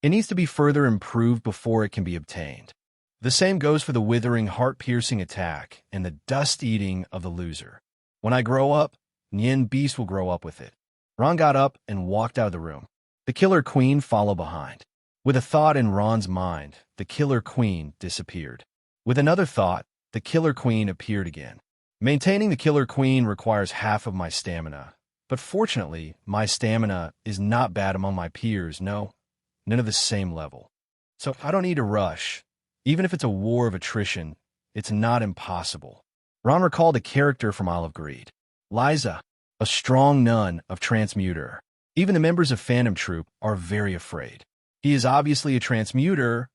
It needs to be further improved before it can be obtained. The same goes for the withering, heart-piercing attack and the dust-eating of the loser. When I grow up, Nen Beasts will grow up with it. Ron got up and walked out of the room. The Killer Queen followed behind. With a thought in Ron's mind, the Killer Queen disappeared. With another thought, the Killer Queen appeared again. Maintaining the Killer Queen requires half of my stamina, but fortunately, my stamina is not bad among my peers, no, none of the same level. So I don't need to rush. Even if it's a war of attrition, it's not impossible. Ron recalled a character from Isle of Greed. Liza, a strong nun of transmuter. Even the members of Phantom Troop are very afraid. He is obviously a transmuter,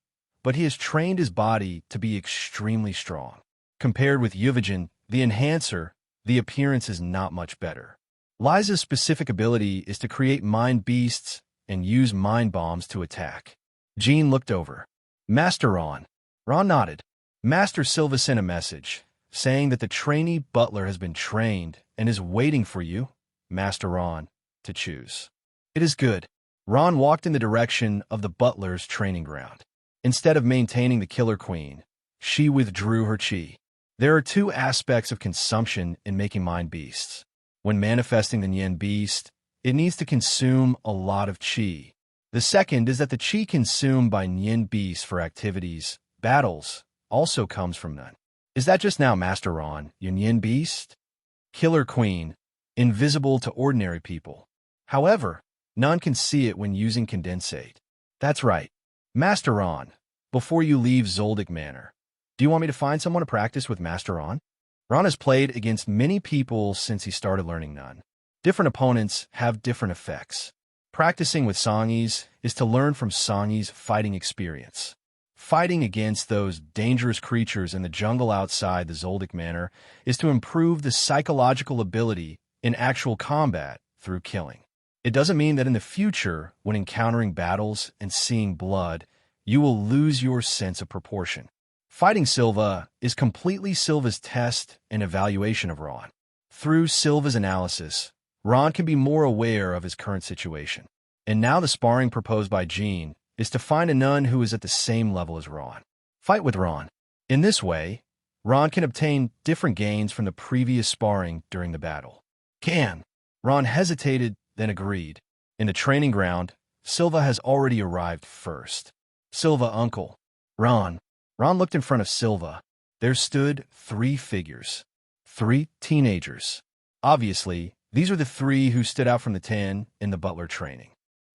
but he has trained his body to be extremely strong. Compared with Yuvajin, the enhancer, the appearance is not much better. Liza's specific ability is to create mind beasts and use mind bombs to attack. Jean looked over. Master Ron. Ron nodded. Master Silva sent a message, saying that the trainee butler has been trained and is waiting for you, Master Ron, to choose. It is good. Ron walked in the direction of the butler's training ground. Instead of maintaining the Killer Queen, she withdrew her chi. There are two aspects of consumption in making mind beasts. When manifesting the Nen Beast, it needs to consume a lot of chi. The second is that the chi consumed by Nen Beasts for activities, battles, also comes from none. Is that just now, Master Ron, your Nen Beast? Killer Queen, invisible to ordinary people. However, none can see it when using condensate. That's right. Master Ron, before you leave Zoldyck Manor, do you want me to find someone to practice with Master Ron? Ron has played against many people since he started learning Nun. Different opponents have different effects. Practicing with Songies is to learn from Songi's fighting experience. Fighting against those dangerous creatures in the jungle outside the Zoldyck Manor is to improve the psychological ability in actual combat through killing. It doesn't mean that in the future, when encountering battles and seeing blood, you will lose your sense of proportion. Fighting Silva is completely Silva's test and evaluation of Ron. Through Silva's analysis, Ron can be more aware of his current situation. And now the sparring proposed by Jean is to find a nun who is at the same level as Ron. Fight with Ron. In this way, Ron can obtain different gains from the previous sparring during the battle. Ron hesitated, then agreed. In the training ground, Silva has already arrived first. Silva, uncle. Ron. Ron looked in front of Silva. There stood 3 figures. 3 teenagers. Obviously, these are the 3 who stood out from the 10 in the butler training.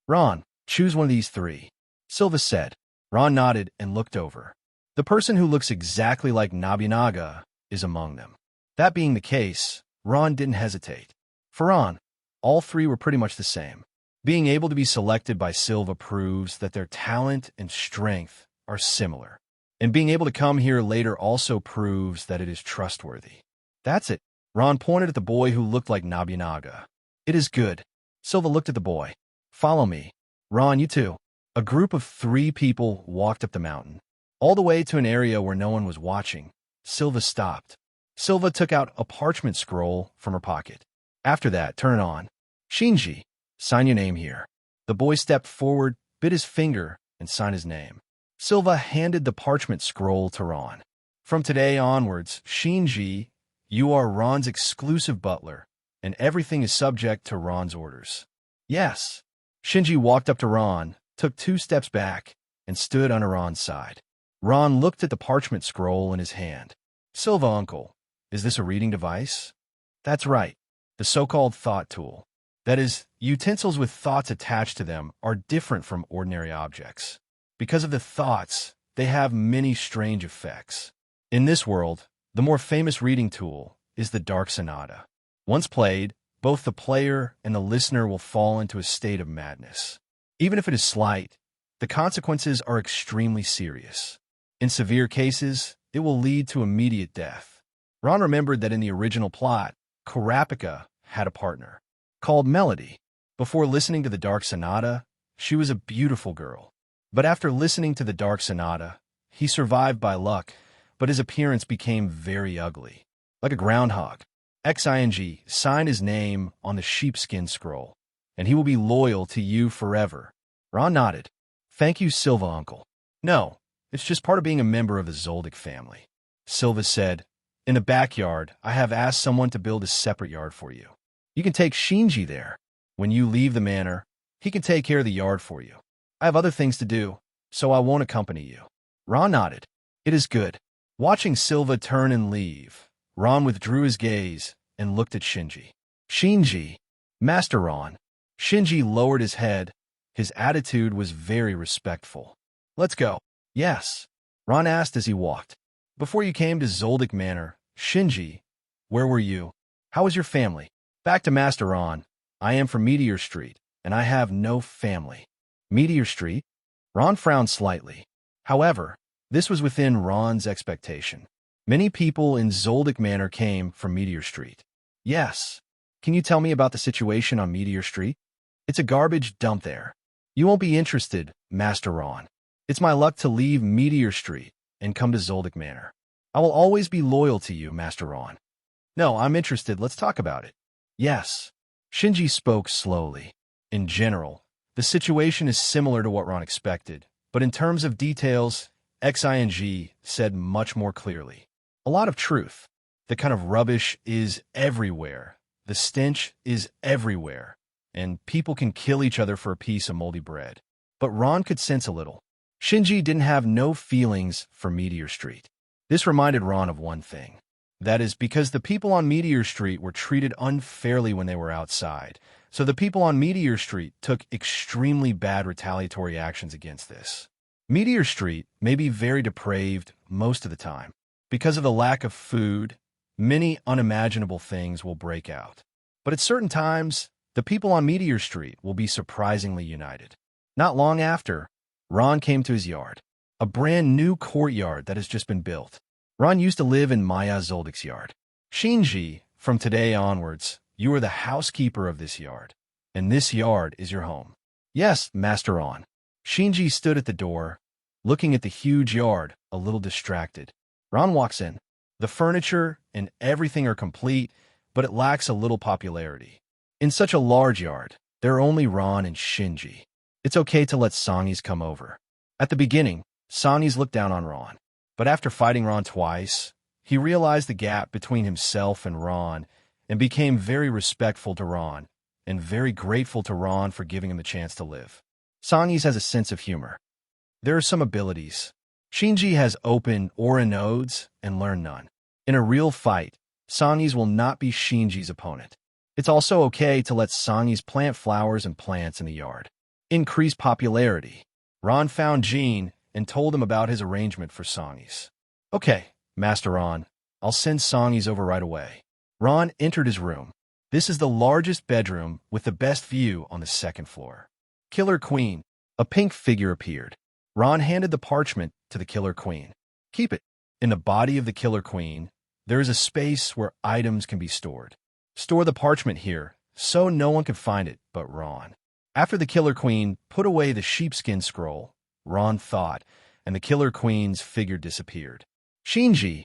Ron, choose one of these 3. Silva said. Ron nodded and looked over. The person who looks exactly like Nobunaga is among them. That being the case, Ron didn't hesitate. For Ron, all 3 were pretty much the same. Being able to be selected by Silva proves that their talent and strength are similar. And being able to come here later also proves that it is trustworthy. That's it. Ron pointed at the boy who looked like Nobunaga. It is good. Silva looked at the boy. Follow me. Ron, you too. A group of 3 people walked up the mountain. All the way to an area where no one was watching. Silva stopped. Silva took out a parchment scroll from her pocket. After that, turn it on. Shinji, sign your name here. The boy stepped forward, bit his finger, and signed his name. Silva handed the parchment scroll to Ron. From today onwards, Shinji, you are Ron's exclusive butler, and everything is subject to Ron's orders. Yes. Shinji walked up to Ron, took 2 steps back, and stood on Ron's side. Ron looked at the parchment scroll in his hand. Silva, uncle, is this a reading device? That's right. The so-called thought tool. That is, utensils with thoughts attached to them are different from ordinary objects. Because of the thoughts, they have many strange effects. In this world, the more famous reading tool is the Dark Sonata. Once played, both the player and the listener will fall into a state of madness. Even if it is slight, the consequences are extremely serious. In severe cases, it will lead to immediate death. Ron remembered that in the original plot, Kurapika had a partner called Melody. Before listening to the Dark Sonata, she was a beautiful girl. But after listening to the Dark Sonata, he survived by luck, but his appearance became very ugly. Like a groundhog. Xing signed his name on the sheepskin scroll, and he will be loyal to you forever. Ron nodded. Thank you, Silva, uncle. No, it's just part of being a member of the Zoldic family. Silva said, in the backyard, I have asked someone to build a separate yard for you. You can take Shinji there. When you leave the manor, he can take care of the yard for you. I have other things to do, so I won't accompany you. Ron nodded. It is good. Watching Silva turn and leave, Ron withdrew his gaze and looked at Shinji. Shinji, Master Ron. Shinji lowered his head. His attitude was very respectful. Let's go. Yes. Ron asked as he walked. Before you came to Zoldyck Manor, Shinji, where were you? How was your family? Back to Master Ron. I am from Meteor Street, and I have no family. Meteor Street? Ron frowned slightly. However, this was within Ron's expectation. Many people in Zoldyck Manor came from Meteor Street. Yes. Can you tell me about the situation on Meteor Street? It's a garbage dump there. You won't be interested, Master Ron. It's my luck to leave Meteor Street and come to Zoldyck Manor. I will always be loyal to you, Master Ron. No, I'm interested. Let's talk about it. Yes. Shinji spoke slowly. In general, the situation is similar to what Ron expected, but in terms of details, Xing said much more clearly. A lot of truth. The kind of rubbish is everywhere. The stench is everywhere. And people can kill each other for a piece of moldy bread. But Ron could sense a little. Shinji didn't have no feelings for Meteor Street. This reminded Ron of one thing. That is because the people on Meteor Street were treated unfairly when they were outside. So the people on Meteor Street took extremely bad retaliatory actions against this. Meteor Street may be very depraved most of the time. Because of the lack of food, many unimaginable things will break out. But at certain times, the people on Meteor Street will be surprisingly united. Not long after, Ron came to his yard. a brand new courtyard that has just been built. Ron used to live in Maya Zoldic's yard. Xiaoji, from today onwards, you are the housekeeper of this yard, and this yard is your home. Yes, Master Ron. Xiaoji stood at the door, looking at the huge yard, a little distracted. Ron walks in. The furniture and everything are complete, but it lacks a little popularity. In such a large yard, there are only Ron and Xiaoji. It's okay to let Songis come over. At the beginning, Songis looked down on Ron, but after fighting Ron twice, he realized the gap between himself and Ron and became very respectful to Ron and very grateful to Ron for giving him the chance to live. Songis has a sense of humor. There are some abilities. Xiaoji has open aura nodes and learn none. In a real fight, Songis will not be Xiaoji's opponent. It's also okay to let Songis plant flowers and plants in the yard. Increase popularity. Ron found Jean and told him about his arrangement for Songis. Okay, Master Ron, I'll send Songis over right away. Ron entered his room. This is the largest bedroom with the best view on the second floor. Killer Queen. A pink figure appeared. Ron handed the parchment to the Killer Queen. Keep it. In the body of the Killer Queen, there is a space where items can be stored. Store the parchment here, so no one can find it but Ron. After the Killer Queen put away the sheepskin scroll, Ron thought, and the Killer Queen's figure disappeared. Xiaoji,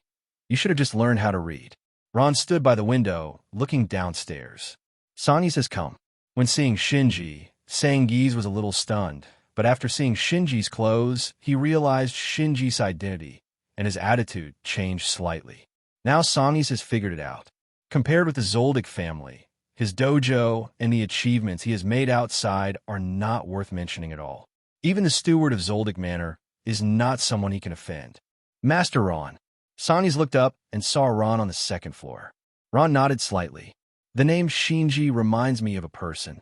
you should have just learned how to read. Ron stood by the window, looking downstairs. Songis has come. When seeing Xiaoji, Sangiz was a little stunned, but after seeing Xiaoji's clothes, he realized Xiaoji's identity, and his attitude changed slightly. Now Songis has figured it out. Compared with the Zoldic family, his dojo and the achievements he has made outside are not worth mentioning at all. Even the steward of Zoldyck Manor is not someone he can offend. Master Ron. Songis looked up and saw Ron on the second floor. Ron nodded slightly. The name Xiaoji reminds me of a person.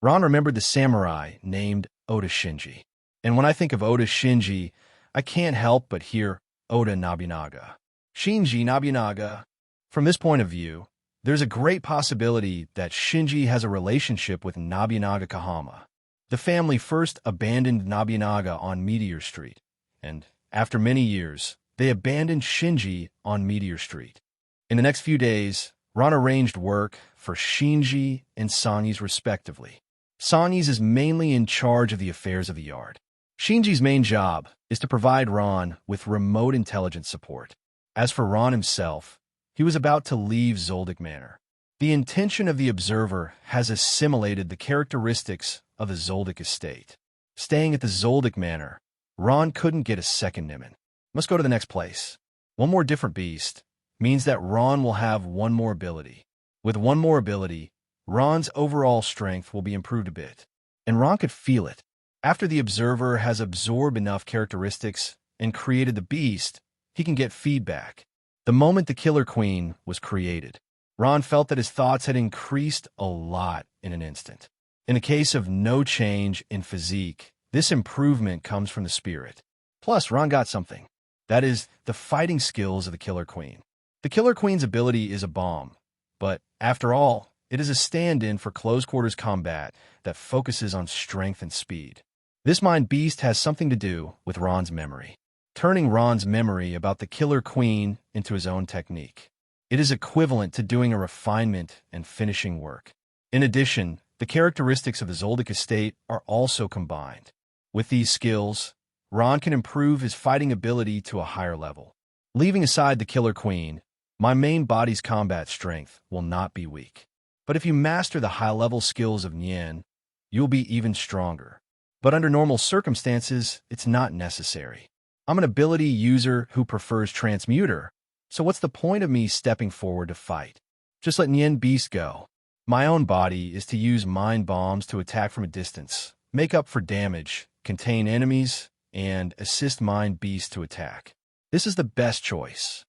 Ron remembered the samurai named Oda Shinji. And when I think of Oda Shinji, I can't help but hear Oda Nobunaga. Shinji Nobunaga. From this point of view, there's a great possibility that Shinji has a relationship with Nobunaga Kahama. The family first abandoned Nobunaga on Meteor Street, and after many years, they abandoned Shinji on Meteor Street. In the next few days, Ron arranged work for Shinji and Songis respectively. Songis is mainly in charge of the affairs of the yard. Shinji's main job is to provide Ron with remote intelligence support. As for Ron himself, he was about to leave Zoldyck Manor. The intention of the observer has assimilated the characteristics of the Zoldic estate. Staying at the Zoldyck Manor, Ron couldn't get a second Niman. Must go to the next place. One more different beast means that Ron will have one more ability. With one more ability, Ron's overall strength will be improved a bit. And Ron could feel it. After the observer has absorbed enough characteristics and created the beast, he can get feedback. The moment the Killer Queen was created, Ron felt that his thoughts had increased a lot in an instant. In the case of no change in physique, this improvement comes from the spirit. Plus, Ron got something. That is, the fighting skills of the Killer Queen. The Killer Queen's ability is a bomb, but after all, it is a stand-in for close-quarters combat that focuses on strength and speed. This mind beast has something to do with Ron's memory, turning Ron's memory about the Killer Queen into his own technique. It is equivalent to doing a refinement and finishing work. In addition, the characteristics of the Zoldic estate are also combined. With these skills, Ron can improve his fighting ability to a higher level. Leaving aside the Killer Queen, my main body's combat strength will not be weak. But if you master the high-level skills of Nen, you'll be even stronger. But under normal circumstances, it's not necessary. I'm an ability user who prefers transmuter, so what's the point of me stepping forward to fight? Just let Nen Beasts go. My own body is to use mind bombs to attack from a distance, make up for damage, contain enemies, and assist mind beasts to attack. This is the best choice.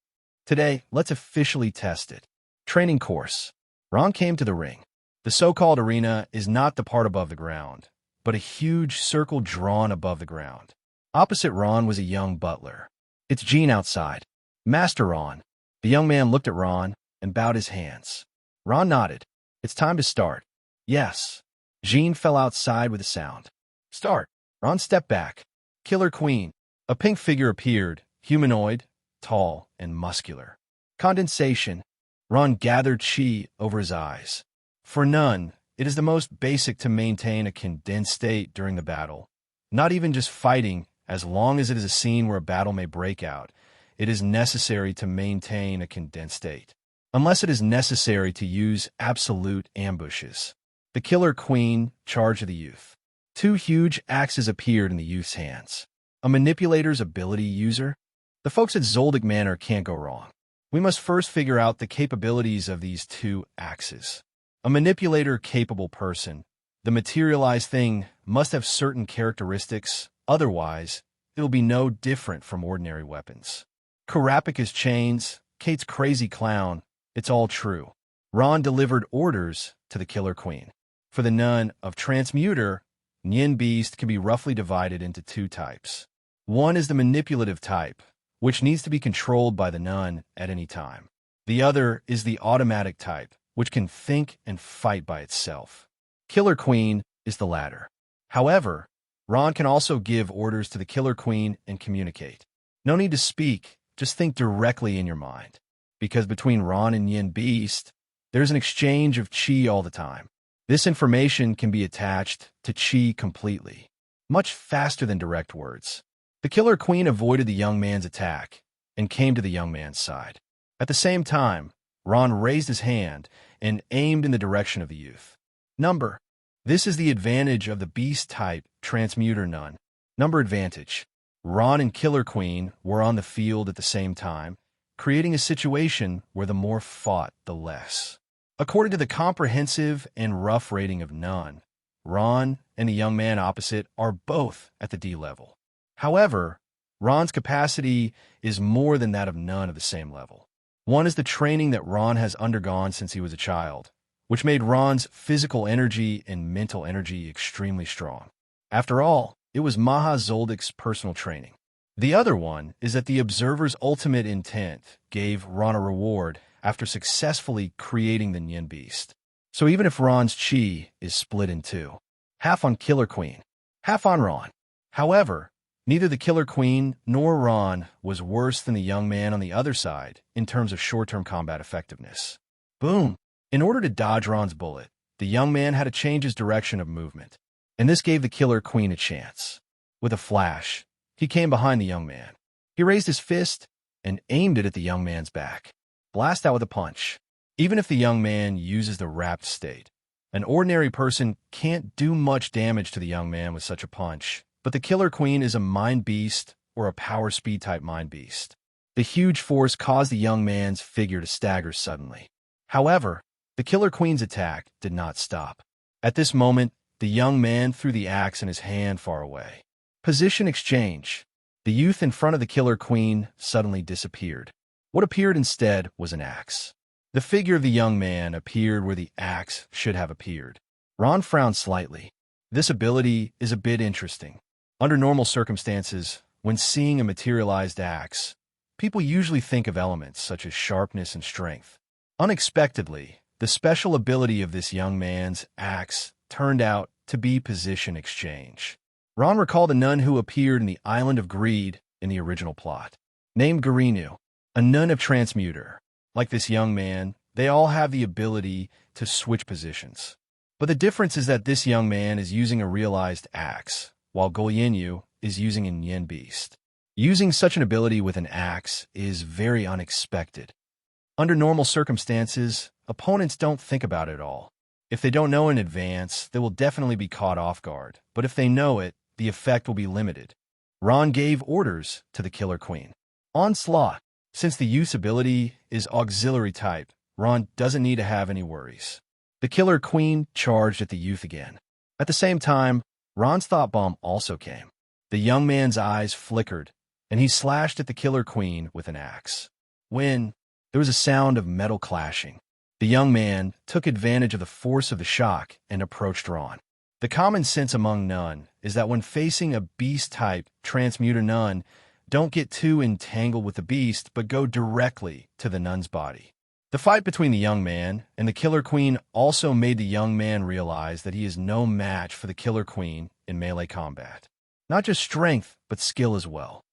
Today, let's officially test it. Training course. Ron came to the ring. The so-called arena is not the part above the ground, but a huge circle drawn above the ground. Opposite Ron was a young butler. It's Jean outside. Master Ron. The young man looked at Ron and bowed his hands. Ron nodded. It's time to start. Yes. Jean fell outside with a sound. Start. Ron stepped back. Killer Queen. A pink figure appeared, humanoid, tall, and muscular. Condensation. Ron gathered chi over his eyes. For none, it is the most basic to maintain a condensed state during the battle. Not even just fighting, as long as it is a scene where a battle may break out, it is necessary to maintain a condensed state. Unless it is necessary to use absolute ambushes. The Killer Queen charged the youth. 2 huge axes appeared in the youth's hands. A manipulator's ability user? The folks at Zoldyck Manor can't go wrong. We must first figure out the capabilities of these 2 axes. A manipulator-capable person, the materialized thing, must have certain characteristics, otherwise, it will be no different from ordinary weapons. Karapika's chains, Kate's crazy clown, it's all true. Ron delivered orders to the Killer Queen. For the nun of Transmuter, Nen Beast can be roughly divided into 2 types. One is the manipulative type, which needs to be controlled by the nun at any time. The other is the automatic type, which can think and fight by itself. Killer Queen is the latter. However, Ron can also give orders to the Killer Queen and communicate. No need to speak, just think directly in your mind. Because between Ron and Nen Beast, there's an exchange of chi all the time. This information can be attached to chi completely, much faster than direct words. The Killer Queen avoided the young man's attack and came to the young man's side. At the same time, Ron raised his hand and aimed in the direction of the youth. Number. This is the advantage of the beast-type transmuter nun. Number advantage. Ron and Killer Queen were on the field at the same time, creating a situation where the more fought, the less. According to the comprehensive and rough rating of none, Ron and the young man opposite are both at the D level. However, Ron's capacity is more than that of none of the same level. One is the training that Ron has undergone since he was a child, which made Ron's physical energy and mental energy extremely strong. After all, it was Zoldic's personal training. The other one is that the observer's ultimate intent gave Ron a reward after successfully creating the Nen Beast. So even if Ron's chi is split in 2, half on Killer Queen, half on Ron. However, neither the Killer Queen nor Ron was worse than the young man on the other side in terms of short-term combat effectiveness. Boom! In order to dodge Ron's bullet, the young man had to change his direction of movement, and this gave the Killer Queen a chance. With a flash, he came behind the young man. He raised his fist and aimed it at the young man's back. Blast out with a punch. Even if the young man uses the wrapped state, an ordinary person can't do much damage to the young man with such a punch, but the Killer Queen is a mind beast or a power speed type mind beast. The huge force caused the young man's figure to stagger suddenly. However, the Killer Queen's attack did not stop. At this moment, the young man threw the axe in his hand far away. Position exchange. The youth in front of the Killer Queen suddenly disappeared. What appeared instead was an axe. The figure of the young man appeared where the axe should have appeared. Ron frowned slightly. This ability is a bit interesting. Under normal circumstances, when seeing a materialized axe, people usually think of elements such as sharpness and strength. Unexpectedly, the special ability of this young man's axe turned out to be position exchange. Ron recalled a nun who appeared in the Island of Greed in the original plot. Named Garinu, a nun of Transmuter. Like this young man, they all have the ability to switch positions. But the difference is that this young man is using a realized axe, while Goyenyu is using a Nen Beast. Using such an ability with an axe is very unexpected. Under normal circumstances, opponents don't think about it at all. If they don't know in advance, they will definitely be caught off guard, but if they know it, the effect will be limited. Ron gave orders to the Killer Queen. Onslaught. Since the youth's ability is auxiliary type, Ron doesn't need to have any worries. The Killer Queen charged at the youth again. At the same time, Ron's thought bomb also came. The young man's eyes flickered, and he slashed at the Killer Queen with an axe. When there was a sound of metal clashing, the young man took advantage of the force of the shock and approached Ron. The common sense among none is that when facing a beast-type transmuter nun, don't get too entangled with the beast, but go directly to the nun's body. The fight between the young man and the Killer Queen also made the young man realize that he is no match for the Killer Queen in melee combat. Not just strength, but skill as well.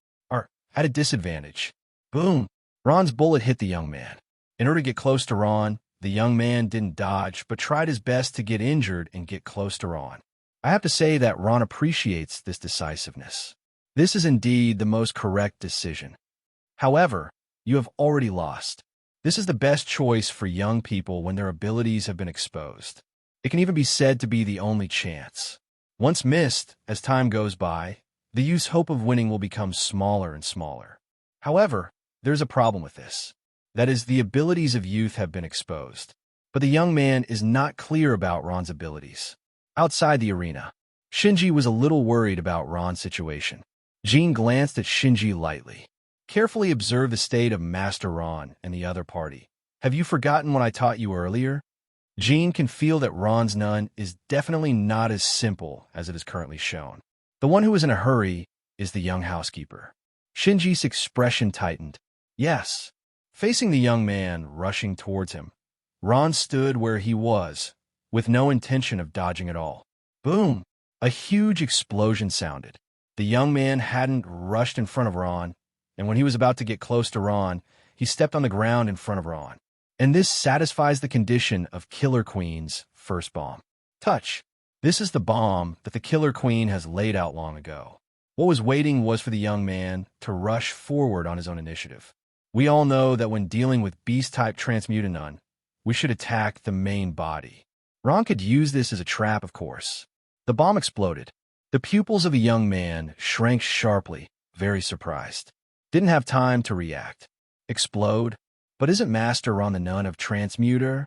at a disadvantage. Boom! Ron's bullet hit the young man. In order to get close to Ron, the young man didn't dodge, but tried his best to get injured and get close to Ron. I have to say that Ron appreciates this decisiveness. This is indeed the most correct decision. However, you have already lost. This is the best choice for young people when their abilities have been exposed. It can even be said to be the only chance. Once missed, as time goes by, the youth's hope of winning will become smaller and smaller. However, there's a problem with this. That is, the abilities of youth have been exposed. But the young man is not clear about Ron's abilities. Outside the arena, Xiaoji was a little worried about Ron's situation. Jean glanced at Xiaoji lightly. Carefully observe the state of Master Ron and the other party. Have you forgotten what I taught you earlier? Jean can feel that Ron's nun is definitely not as simple as it is currently shown. The one who is in a hurry is the young housekeeper. Xiaoji's expression tightened. Yes. Facing the young man rushing towards him, Ron stood where he was, with no intention of dodging at all. Boom! A huge explosion sounded. The young man hadn't rushed in front of Ron, and when he was about to get close to Ron, he stepped on the ground in front of Ron. And this satisfies the condition of Killer Queen's first bomb. Touch. This is the bomb that the Killer Queen has laid out long ago. What was waiting was for the young man to rush forward on his own initiative. We all know that when dealing with beast-type transmutanun, we should attack the main body. Ron could use this as a trap, of course. The bomb exploded. The pupils of the young man shrank sharply, very surprised. Didn't have time to react. Explode? But isn't Master Ron the nun of transmuter?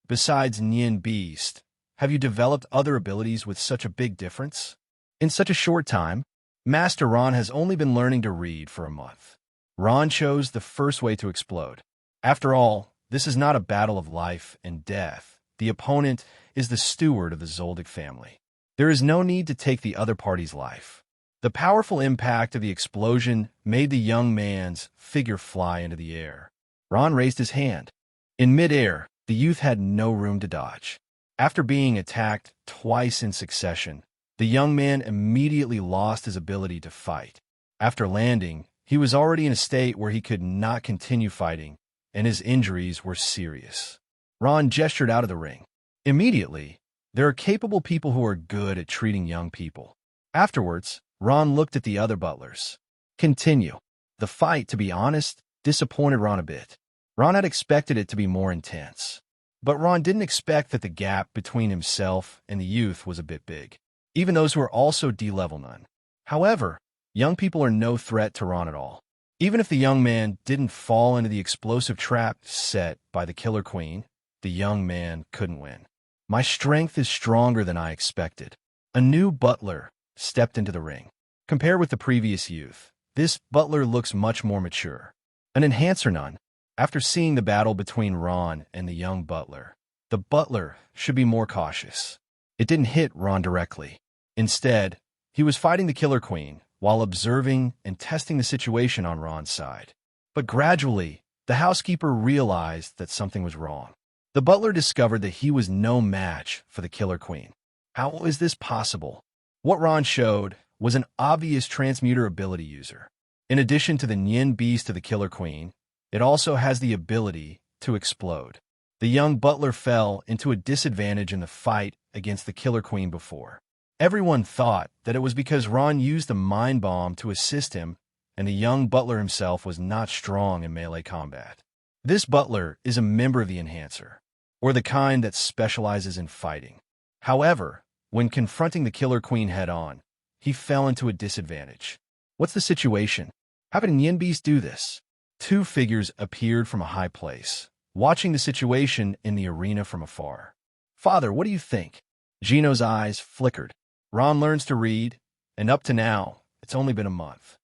Besides Nen Beasts, have you developed other abilities with such a big difference? In such a short time, Master Ron has only been learning to read for a month. Ron chose the first way to explode. After all, this is not a battle of life and death. The opponent is the steward of the Zoldic family. There is no need to take the other party's life. The powerful impact of the explosion made the young man's figure fly into the air. Ron raised his hand. In midair, the youth had no room to dodge. After being attacked twice in succession, the young man immediately lost his ability to fight. After landing, he was already in a state where he could not continue fighting, and his injuries were serious. Ron gestured out of the ring. Immediately, there are capable people who are good at treating young people. Afterwards, Ron looked at the other butlers. Continue. The fight, to be honest, disappointed Ron a bit. Ron had expected it to be more intense. But Ron didn't expect that the gap between himself and the youth was a bit big, even those who are also D-level nun. However, young people are no threat to Ron at all. Even if the young man didn't fall into the explosive trap set by the Killer Queen, the young man couldn't win. My strength is stronger than I expected. A new butler stepped into the ring. Compared with the previous youth, this butler looks much more mature. An enhancer nun. After seeing the battle between Ron and the young butler, the butler should be more cautious. It didn't hit Ron directly. Instead, he was fighting the Killer Queen while observing and testing the situation on Ron's side. But gradually, the housekeeper realized that something was wrong. The butler discovered that he was no match for the Killer Queen. How is this possible? What Ron showed was an obvious transmuter ability user. In addition to the Nen Beast of the Killer Queen, it also has the ability to explode. The young butler fell into a disadvantage in the fight against the Killer Queen before. Everyone thought that it was because Ron used a mind bomb to assist him, and the young butler himself was not strong in melee combat. This butler is a member of the Enhancer, or the kind that specializes in fighting. However, when confronting the Killer Queen head-on, he fell into a disadvantage. What's the situation? How could Nen Beasts do this? Two figures appeared from a high place, watching the situation in the arena from afar. Father, what do you think? Gino's eyes flickered. Ron learns to read, and up to now, it's only been a month.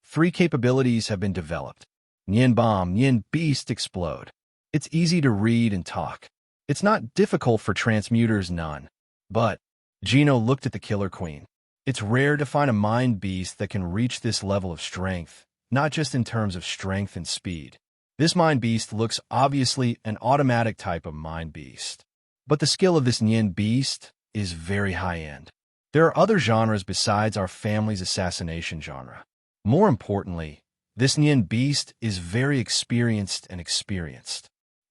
3 capabilities have been developed. Nen Bomb, Nen Beast explode. It's easy to read and talk. It's not difficult for transmuters, none. But Gino looked at the Killer Queen. It's rare to find a mind beast that can reach this level of strength, not just in terms of strength and speed. This mind beast looks obviously an automatic type of mind beast. But the skill of this Nen Beast is very high-end. There are other genres besides our family's assassination genre. More importantly, This Nen Beast is very experienced.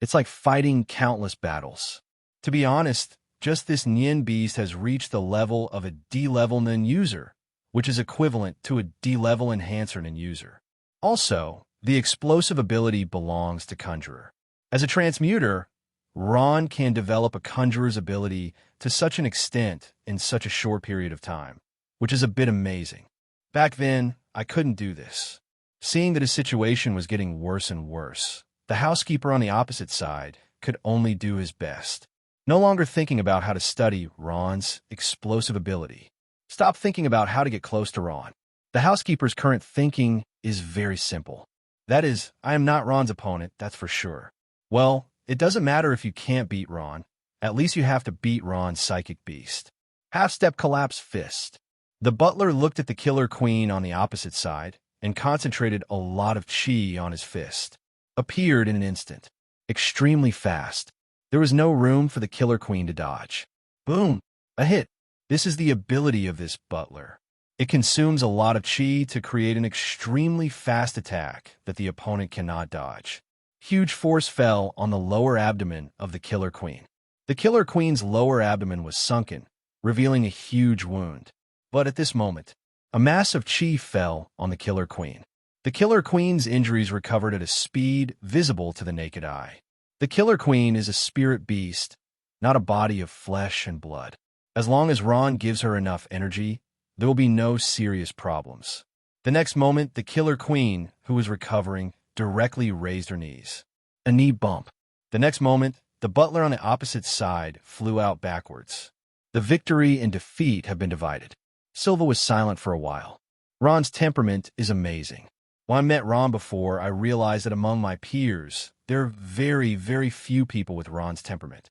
It's like fighting countless battles. To be honest, just this Nen Beast has reached the level of a D-level Nen user, which is equivalent to a D-level enhancer Nen user. Also, the explosive ability belongs to Conjurer. As a transmuter, Ron can develop a Conjurer's ability to such an extent in such a short period of time, which is a bit amazing. Back then, I couldn't do this. Seeing that his situation was getting worse and worse, the housekeeper on the opposite side could only do his best. No longer thinking about how to study Ron's explosive ability. Stop thinking about how to get close to Ron. The housekeeper's current thinking is very simple. That is, I am not Ron's opponent, that's for sure. Well, it doesn't matter if you can't beat Ron. At least you have to beat Ron's psychic beast. Half-step collapse fist. The butler looked at the killer queen on the opposite side and concentrated a lot of chi on his fist. Appeared in an instant. Extremely fast. There was no room for the killer queen to dodge. Boom! A hit. This is the ability of this butler. It consumes a lot of chi to create an extremely fast attack that the opponent cannot dodge. Huge force fell on the lower abdomen of the killer queen. The killer queen's lower abdomen was sunken, revealing a huge wound. But at this moment, a mass of chi fell on the killer queen. The killer queen's injuries recovered at a speed visible to the naked eye. The killer queen is a spirit beast, not a body of flesh and blood. As long as Ron gives her enough energy, there will be no serious problems. The next moment, the killer queen, who was recovering, directly raised her knees. A knee bump. The next moment, the butler on the opposite side flew out backwards. The victory and defeat have been divided. Silva was silent for a while. Ron's temperament is amazing. When I met Ron before, I realized that among my peers, there are very, very few people with Ron's temperament.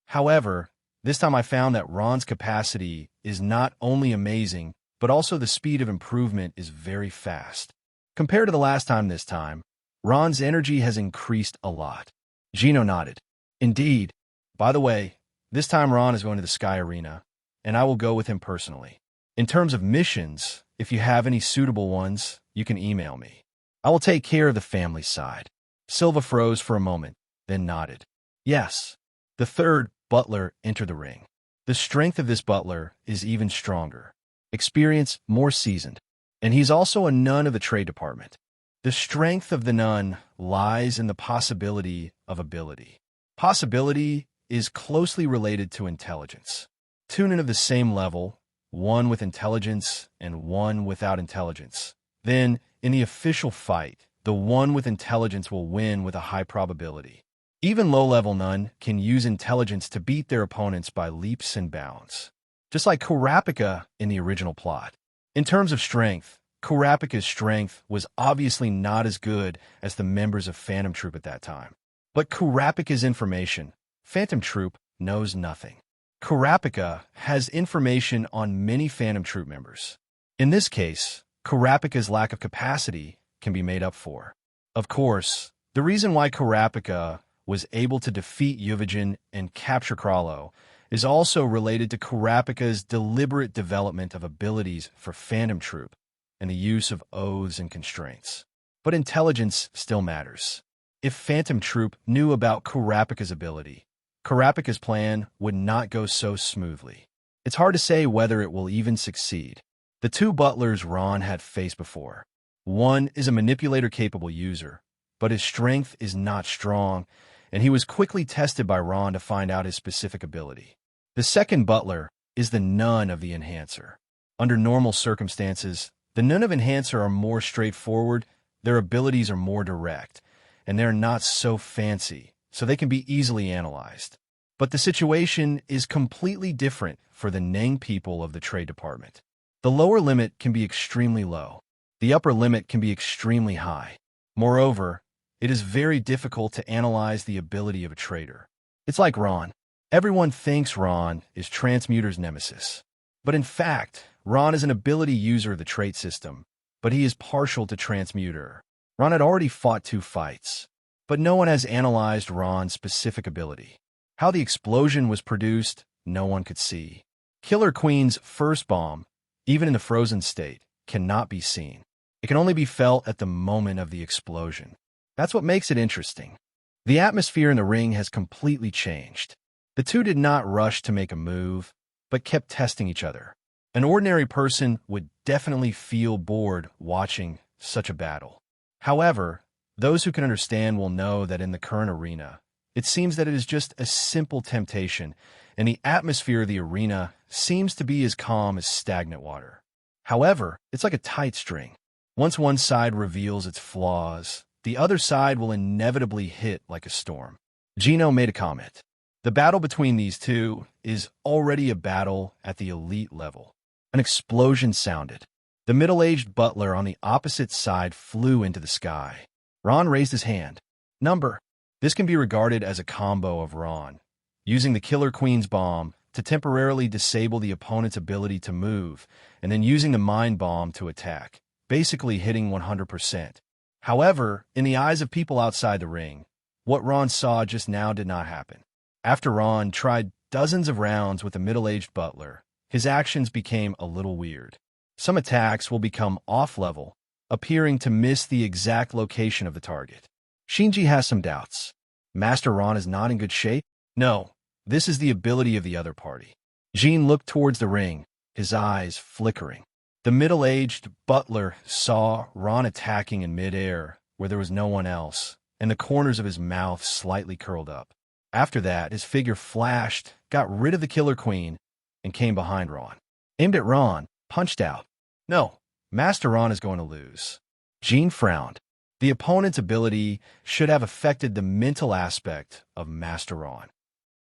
However, this time I found that Ron's capacity is not only amazing, but also the speed of improvement is very fast. Compared to the last time this time, Ron's energy has increased a lot. Gino nodded. Indeed. By the way, this time Ron is going to the Sky Arena, and I will go with him personally. In terms of missions, if you have any suitable ones, you can email me. I will take care of the family side. Silva froze for a moment, then nodded. Yes. The third butler entered the ring. The strength of this butler is even stronger. Experience more seasoned. And he's also a nun of the trade department. The strength of the nun lies in the possibility of ability. Possibility is closely related to intelligence. Two nun of the same level, one with intelligence and one without intelligence. Then, in the official fight, the one with intelligence will win with a high probability. Even low-level nun can use intelligence to beat their opponents by leaps and bounds. Just like Kurapika in the original plot. In terms of strength, Kurapika's strength was obviously not as good as the members of Phantom Troop at that time. But Kurapika's information, Phantom Troop knows nothing. Kurapika has information on many Phantom Troop members. In this case, Kurapika's lack of capacity can be made up for. Of course, the reason why Kurapika was able to defeat Yuvajin and capture Krallo is also related to Kurapika's deliberate development of abilities for Phantom Troop and the use of oaths and constraints. But intelligence still matters. If Phantom Troop knew about Kurapika's ability, Kurapika's plan would not go so smoothly. It's hard to say whether it will even succeed. The two butlers Ron had faced before. One is a manipulator-capable user, but his strength is not strong, and he was quickly tested by Ron to find out his specific ability. The second butler is the nun of the enhancer. Under normal circumstances, the nun of enhancer are more straightforward, their abilities are more direct, and they're not so fancy, so they can be easily analyzed. But the situation is completely different for the Neng people of the trade department. The lower limit can be extremely low. The upper limit can be extremely high. Moreover, it is very difficult to analyze the ability of a trader. It's like Ron. Everyone thinks Ron is Transmuter's nemesis. But in fact, Ron is an ability user of the trait system, but he is partial to Transmuter. Ron had already fought 2 fights, but no one has analyzed Ron's specific ability. How the explosion was produced, no one could see. Killer Queen's first bomb, even in the frozen state, cannot be seen. It can only be felt at the moment of the explosion. That's what makes it interesting. The atmosphere in the ring has completely changed. The two did not rush to make a move, but kept testing each other. An ordinary person would definitely feel bored watching such a battle. However, those who can understand will know that in the current arena, it seems that it is just a simple temptation, and the atmosphere of the arena seems to be as calm as stagnant water. However, it's like a tight string. Once one side reveals its flaws, the other side will inevitably hit like a storm. Gino made a comment. The battle between these two is already a battle at the elite level. An explosion sounded. The middle-aged butler on the opposite side flew into the sky. Ron raised his hand. Number. This can be regarded as a combo of Ron, using the Killer Queen's bomb to temporarily disable the opponent's ability to move, and then using the Mind Bomb to attack, basically hitting 100%. However, in the eyes of people outside the ring, what Ron saw just now did not happen. After Ron tried dozens of rounds with the middle-aged butler, his actions became a little weird. Some attacks will become off-level, appearing to miss the exact location of the target. Xiaoji has some doubts. Master Ron is not in good shape? No, this is the ability of the other party. Jean looked towards the ring, his eyes flickering. The middle-aged butler saw Ron attacking in midair, where there was no one else, and the corners of his mouth slightly curled up. After that, his figure flashed, got rid of the Killer Queen, and came behind Ron. Aimed at Ron, punched out. No, Master Ron is going to lose. Jean frowned. The opponent's ability should have affected the mental aspect of Master Ron.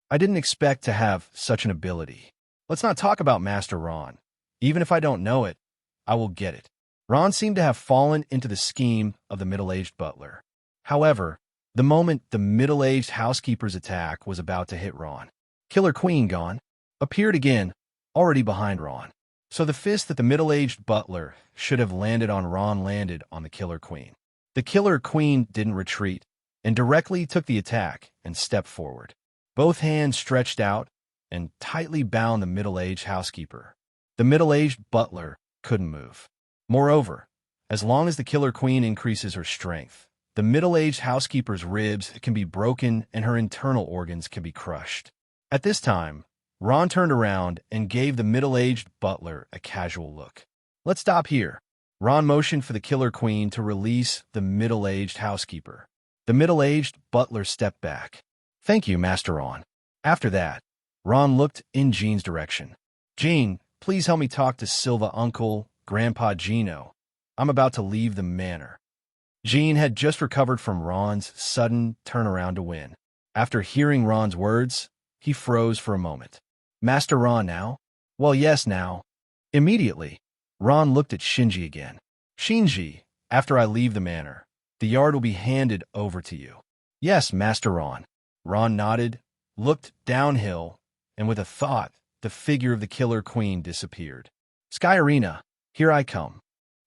I didn't expect to have such an ability. Let's not talk about Master Ron. Even if I don't know it, I will get it. Ron seemed to have fallen into the scheme of the middle-aged butler. However, the moment the middle-aged housekeeper's attack was about to hit Ron, Killer Queen gone, appeared again, already behind Ron. So the fist that the middle-aged butler should have landed on Ron landed on the Killer Queen. The Killer Queen didn't retreat, and directly took the attack and stepped forward. Both hands stretched out and tightly bound the middle-aged housekeeper. The middle-aged butler couldn't move. Moreover, as long as the Killer Queen increases her strength, the middle-aged housekeeper's ribs can be broken and her internal organs can be crushed. At this time, Ron turned around and gave the middle-aged butler a casual look. Let's stop here. Ron motioned for the Killer Queen to release the middle-aged housekeeper. The middle-aged butler stepped back. Thank you, Master Ron. After that, Ron looked in Jean's direction. Jean, please help me talk to Silva Uncle, Grandpa Gino. I'm about to leave the manor. Jean had just recovered from Ron's sudden turnaround to win. After hearing Ron's words, he froze for a moment. Master Ron now? Well, yes, now. Immediately, Ron looked at Shinji again. Shinji, after I leave the manor, the yard will be handed over to you. Yes, Master Ron. Ron nodded, looked downhill, and with a thought, the figure of the Killer Queen disappeared. Sky Arena, here I come.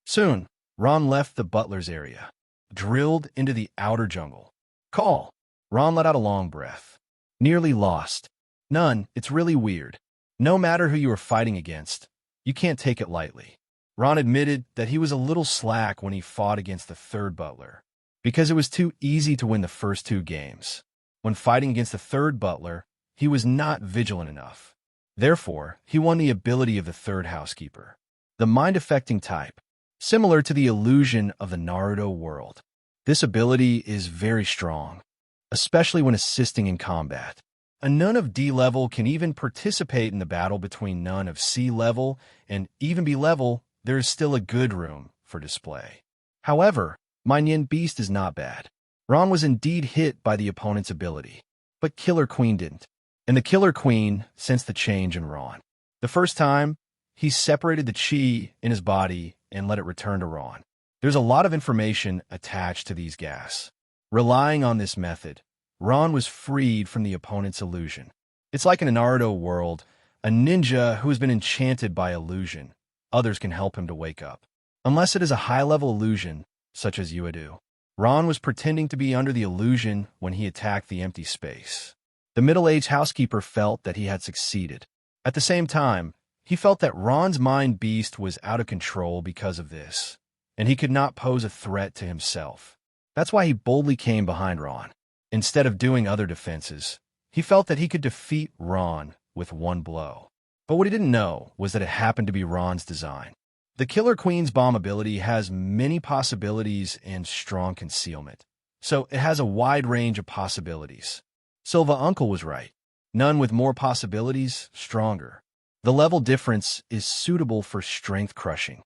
Soon, Ron left the butler's area, drilled into the outer jungle. Call. Ron let out a long breath. Nearly lost. None, it's really weird. No matter who you are fighting against, you can't take it lightly. Ron admitted that he was a little slack when he fought against the third butler, because it was too easy to win the first two games. When fighting against the third butler, he was not vigilant enough. Therefore, he won the ability of the third housekeeper, the mind-affecting type, similar to the illusion of the Naruto world. This ability is very strong, especially when assisting in combat. A nun of D level can even participate in the battle between nun of C level and even B level. There is still a good room for display. However, my Nen Beast is not bad. Ron was indeed hit by the opponent's ability, but Killer Queen didn't. And the Killer Queen sensed the change in Ron. The first time, he separated the chi in his body and let it return to Ron. There's a lot of information attached to these gas. Relying on this method, Ron was freed from the opponent's illusion. It's like in a Naruto world, a ninja who has been enchanted by illusion. Others can help him to wake up. Unless it is a high-level illusion, such as Yuadu. Ron was pretending to be under the illusion when he attacked the empty space. The middle-aged housekeeper felt that he had succeeded. At the same time, he felt that Ron's mind beast was out of control because of this, and he could not pose a threat to himself. That's why he boldly came behind Ron. Instead of doing other defenses, he felt that he could defeat Ron with one blow. But what he didn't know was that it happened to be Ron's design. The Killer Queen's bomb ability has many possibilities and strong concealment, so it has a wide range of possibilities. Silva Uncle was right. None with more possibilities, stronger. The level difference is suitable for strength crushing.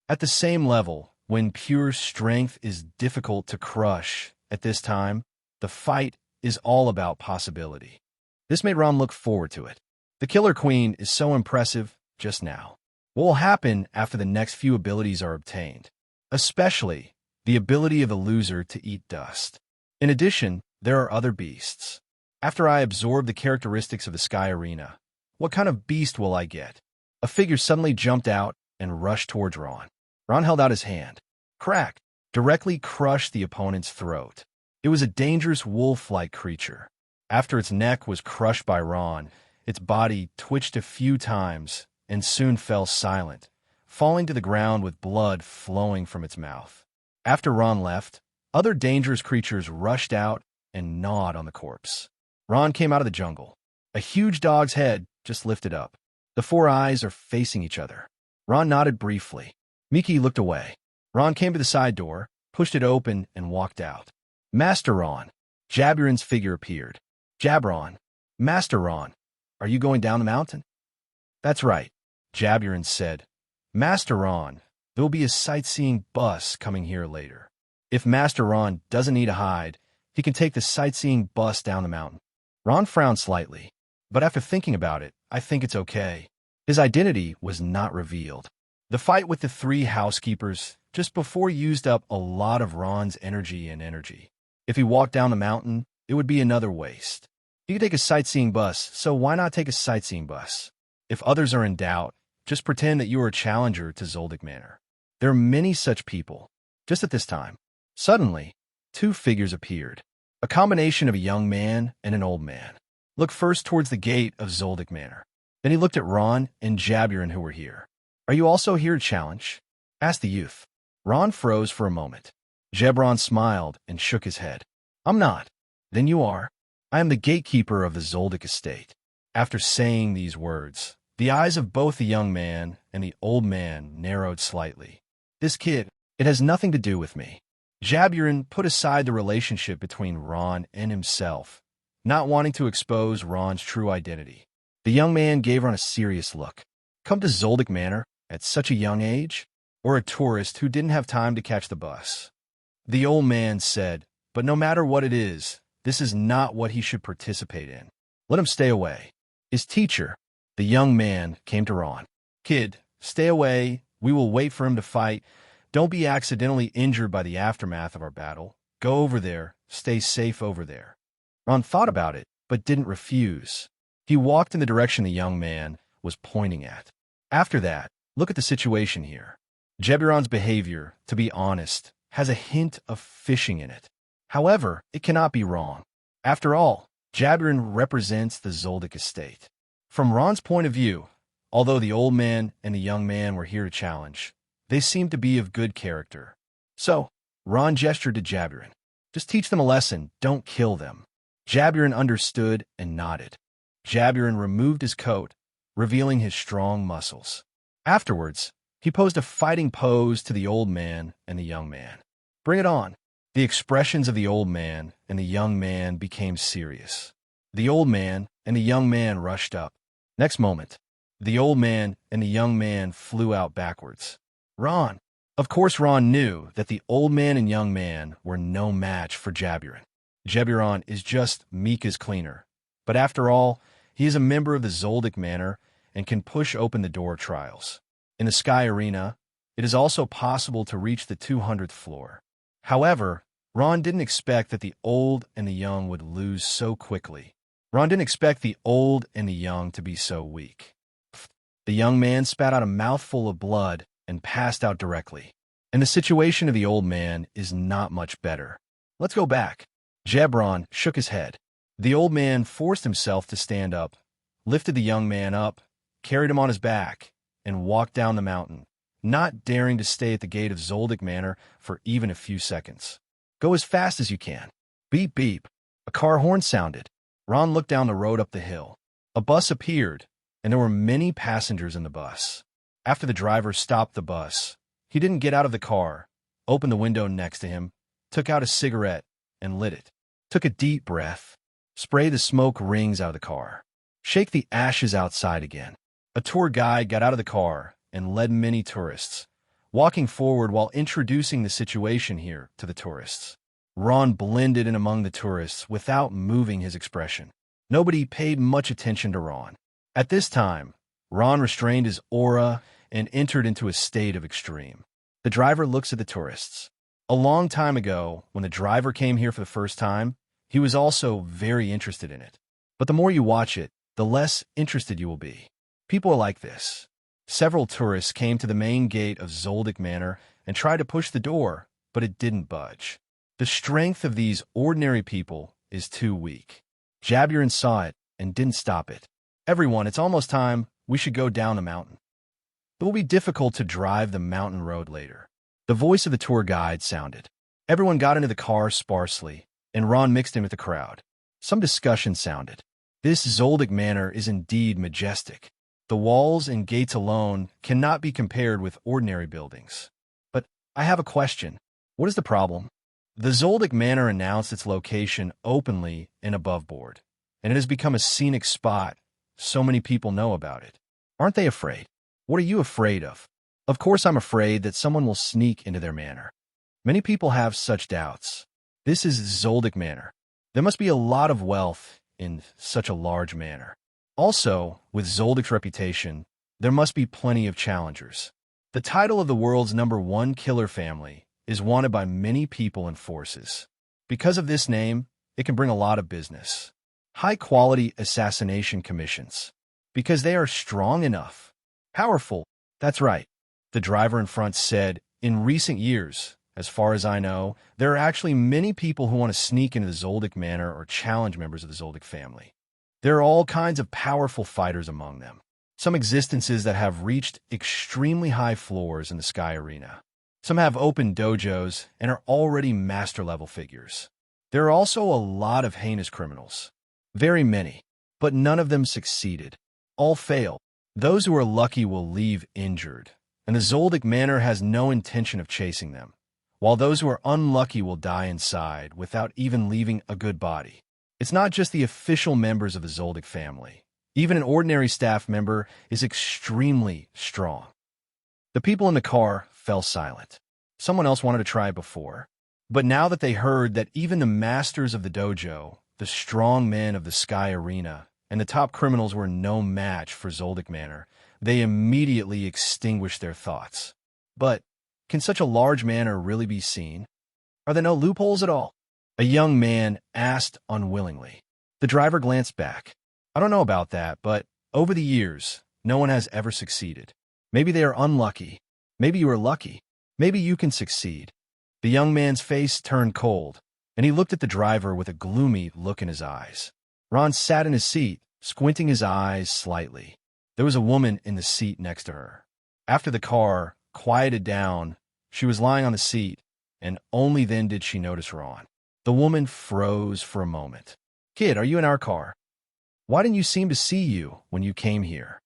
At the same level, when pure strength is difficult to crush at this time, the fight is all about possibility. This made Ron look forward to it. The Killer Queen is so impressive just now. What will happen after the next few abilities are obtained? Especially the ability of the loser to eat dust. In addition, there are other beasts. After I absorb the characteristics of the Sky Arena, what kind of beast will I get? A figure suddenly jumped out and rushed towards Ron. Ron held out his hand. Crack! Directly crushed the opponent's throat. It was a dangerous wolf-like creature. After its neck was crushed by Ron, its body twitched a few times and soon fell silent, falling to the ground with blood flowing from its mouth. After Ron left, other dangerous creatures rushed out and gnawed on the corpse. Ron came out of the jungle. A huge dog's head just lifted up. The four eyes are facing each other. Ron nodded briefly. Miki looked away. Ron came to the side door, pushed it open, and walked out. Master Ron. Jaburan's figure appeared. Jabron. Master Ron. Are you going down the mountain? That's right, Jaburan said. Master Ron, there will be a sightseeing bus coming here later. If Master Ron doesn't need a hide, he can take the sightseeing bus down the mountain. Ron frowned slightly, but after thinking about it, I think it's okay. His identity was not revealed. The fight with the three housekeepers just before used up a lot of Ron's energy. If he walked down the mountain, it would be another waste. He could take a sightseeing bus, so why not take a sightseeing bus? If others are in doubt, just pretend that you are a challenger to Zoldyck Manor. There are many such people. Just at this time, suddenly, two figures appeared. A combination of a young man and an old man. Look first towards the gate of Zoldyck Manor. Then he looked at Ron and Jaburan who were here. Are you also here to challenge? Asked the youth. Ron froze for a moment. Jabron smiled and shook his head. I'm not. Then you are. I am the gatekeeper of the Zoldic estate. After saying these words, the eyes of both the young man and the old man narrowed slightly. This kid, it has nothing to do with me. Jaburan put aside the relationship between Ron and himself, not wanting to expose Ron's true identity. The young man gave Ron a serious look. Come to Zoldyck Manor at such a young age? Or a tourist who didn't have time to catch the bus? The old man said, but no matter what it is, this is not what he should participate in. Let him stay away. His teacher, the young man, came to Ron. Kid, stay away. We will wait for him to fight. Don't be accidentally injured by the aftermath of our battle. Go over there. Stay safe over there. Ron thought about it, but didn't refuse. He walked in the direction the young man was pointing at. After that, look at the situation here. Jaburan's behavior, to be honest, has a hint of fishing in it. However, it cannot be wrong. After all, Jaburan represents the Zoldic estate. From Ron's point of view, although the old man and the young man were here to challenge, they seemed to be of good character. So, Ron gestured to Jaburan. Just teach them a lesson, don't kill them. Jaburan understood and nodded. Jaburan removed his coat, revealing his strong muscles. Afterwards, he posed a fighting pose to the old man and the young man. Bring it on. The expressions of the old man and the young man became serious. The old man and the young man rushed up. Next moment, the old man and the young man flew out backwards. Ron. Of course, Ron knew that the old man and young man were no match for Jaburan. Jaburan is just Mika's cleaner. But after all, he is a member of the Zoldyck Manor and can push open the door trials. In the Sky Arena, it is also possible to reach the 200th floor. However, Ron didn't expect that the old and the young would lose so quickly. Ron didn't expect the old and the young to be so weak. The young man spat out a mouthful of blood and passed out directly. And the situation of the old man is not much better. Let's go back. Jabron shook his head. The old man forced himself to stand up, lifted the young man up, carried him on his back, and walked down the mountain, not daring to stay at the gate of Zoldyck Manor for even a few seconds. Go as fast as you can. Beep, beep. A car horn sounded. Ron looked down the road up the hill. A bus appeared, and there were many passengers in the bus. After the driver stopped the bus, he didn't get out of the car, opened the window next to him, took out a cigarette, and lit it. Took a deep breath. Spray the smoke rings out of the car. Shake the ashes outside again. A tour guide got out of the car and led many tourists, walking forward while introducing the situation here to the tourists. Ron blended in among the tourists without moving his expression. Nobody paid much attention to Ron. At this time, Ron restrained his aura and entered into a state of extreme. The driver looks at the tourists. A long time ago, when the driver came here for the first time, he was also very interested in it. But the more you watch it, the less interested you will be. People are like this. Several tourists came to the main gate of Zoldyck Manor and tried to push the door, but it didn't budge. The strength of these ordinary people is too weak. Jaburin saw it and didn't stop it. Everyone, it's almost time. We should go down the mountain. It will be difficult to drive the mountain road later. The voice of the tour guide sounded. Everyone got into the car sparsely, and Ron mixed in with the crowd. Some discussion sounded. This Zoldyck Manor is indeed majestic. The walls and gates alone cannot be compared with ordinary buildings. But I have a question. What is the problem? The Zoldyck Manor announced its location openly and above board, and it has become a scenic spot. So many people know about it. Aren't they afraid? What are you afraid of? Of course I'm afraid that someone will sneak into their manor. Many people have such doubts. This is Zoldyck Manor. There must be a lot of wealth in such a large manor. Also, with Zoldic's reputation, there must be plenty of challengers. The title of the world's #1 killer family is wanted by many people and forces. Because of this name, it can bring a lot of business. High-quality assassination commissions. Because they are strong enough. Powerful. That's right. The driver in front said, in recent years, as far as I know, there are actually many people who want to sneak into the Zoldyck Manor or challenge members of the Zoldyck family. There are all kinds of powerful fighters among them. Some existences that have reached extremely high floors in the Sky Arena. Some have open dojos and are already master-level figures. There are also a lot of heinous criminals. Very many, but none of them succeeded. All fail. Those who are lucky will leave injured, and the Zoldyck Manor has no intention of chasing them, while those who are unlucky will die inside without even leaving a good body. It's not just the official members of the Zoldyck family. Even an ordinary staff member is extremely strong. The people in the car fell silent. Someone else wanted to try it before. But now that they heard that even the masters of the dojo, the strong men of the Sky Arena, and the top criminals were no match for Zoldyck Manor, they immediately extinguished their thoughts. But can such a large manor really be seen? Are there no loopholes at all? A young man asked unwillingly. The driver glanced back. I don't know about that, but over the years, no one has ever succeeded. Maybe they are unlucky. Maybe you are lucky. Maybe you can succeed. The young man's face turned cold, and he looked at the driver with a gloomy look in his eyes. Ron sat in his seat, squinting his eyes slightly. There was a woman in the seat next to her. After the car quieted down, she was lying on the seat, and only then did she notice Ron. The woman froze for a moment. Kid, are you in our car? Why didn't you seem to see you when you came here?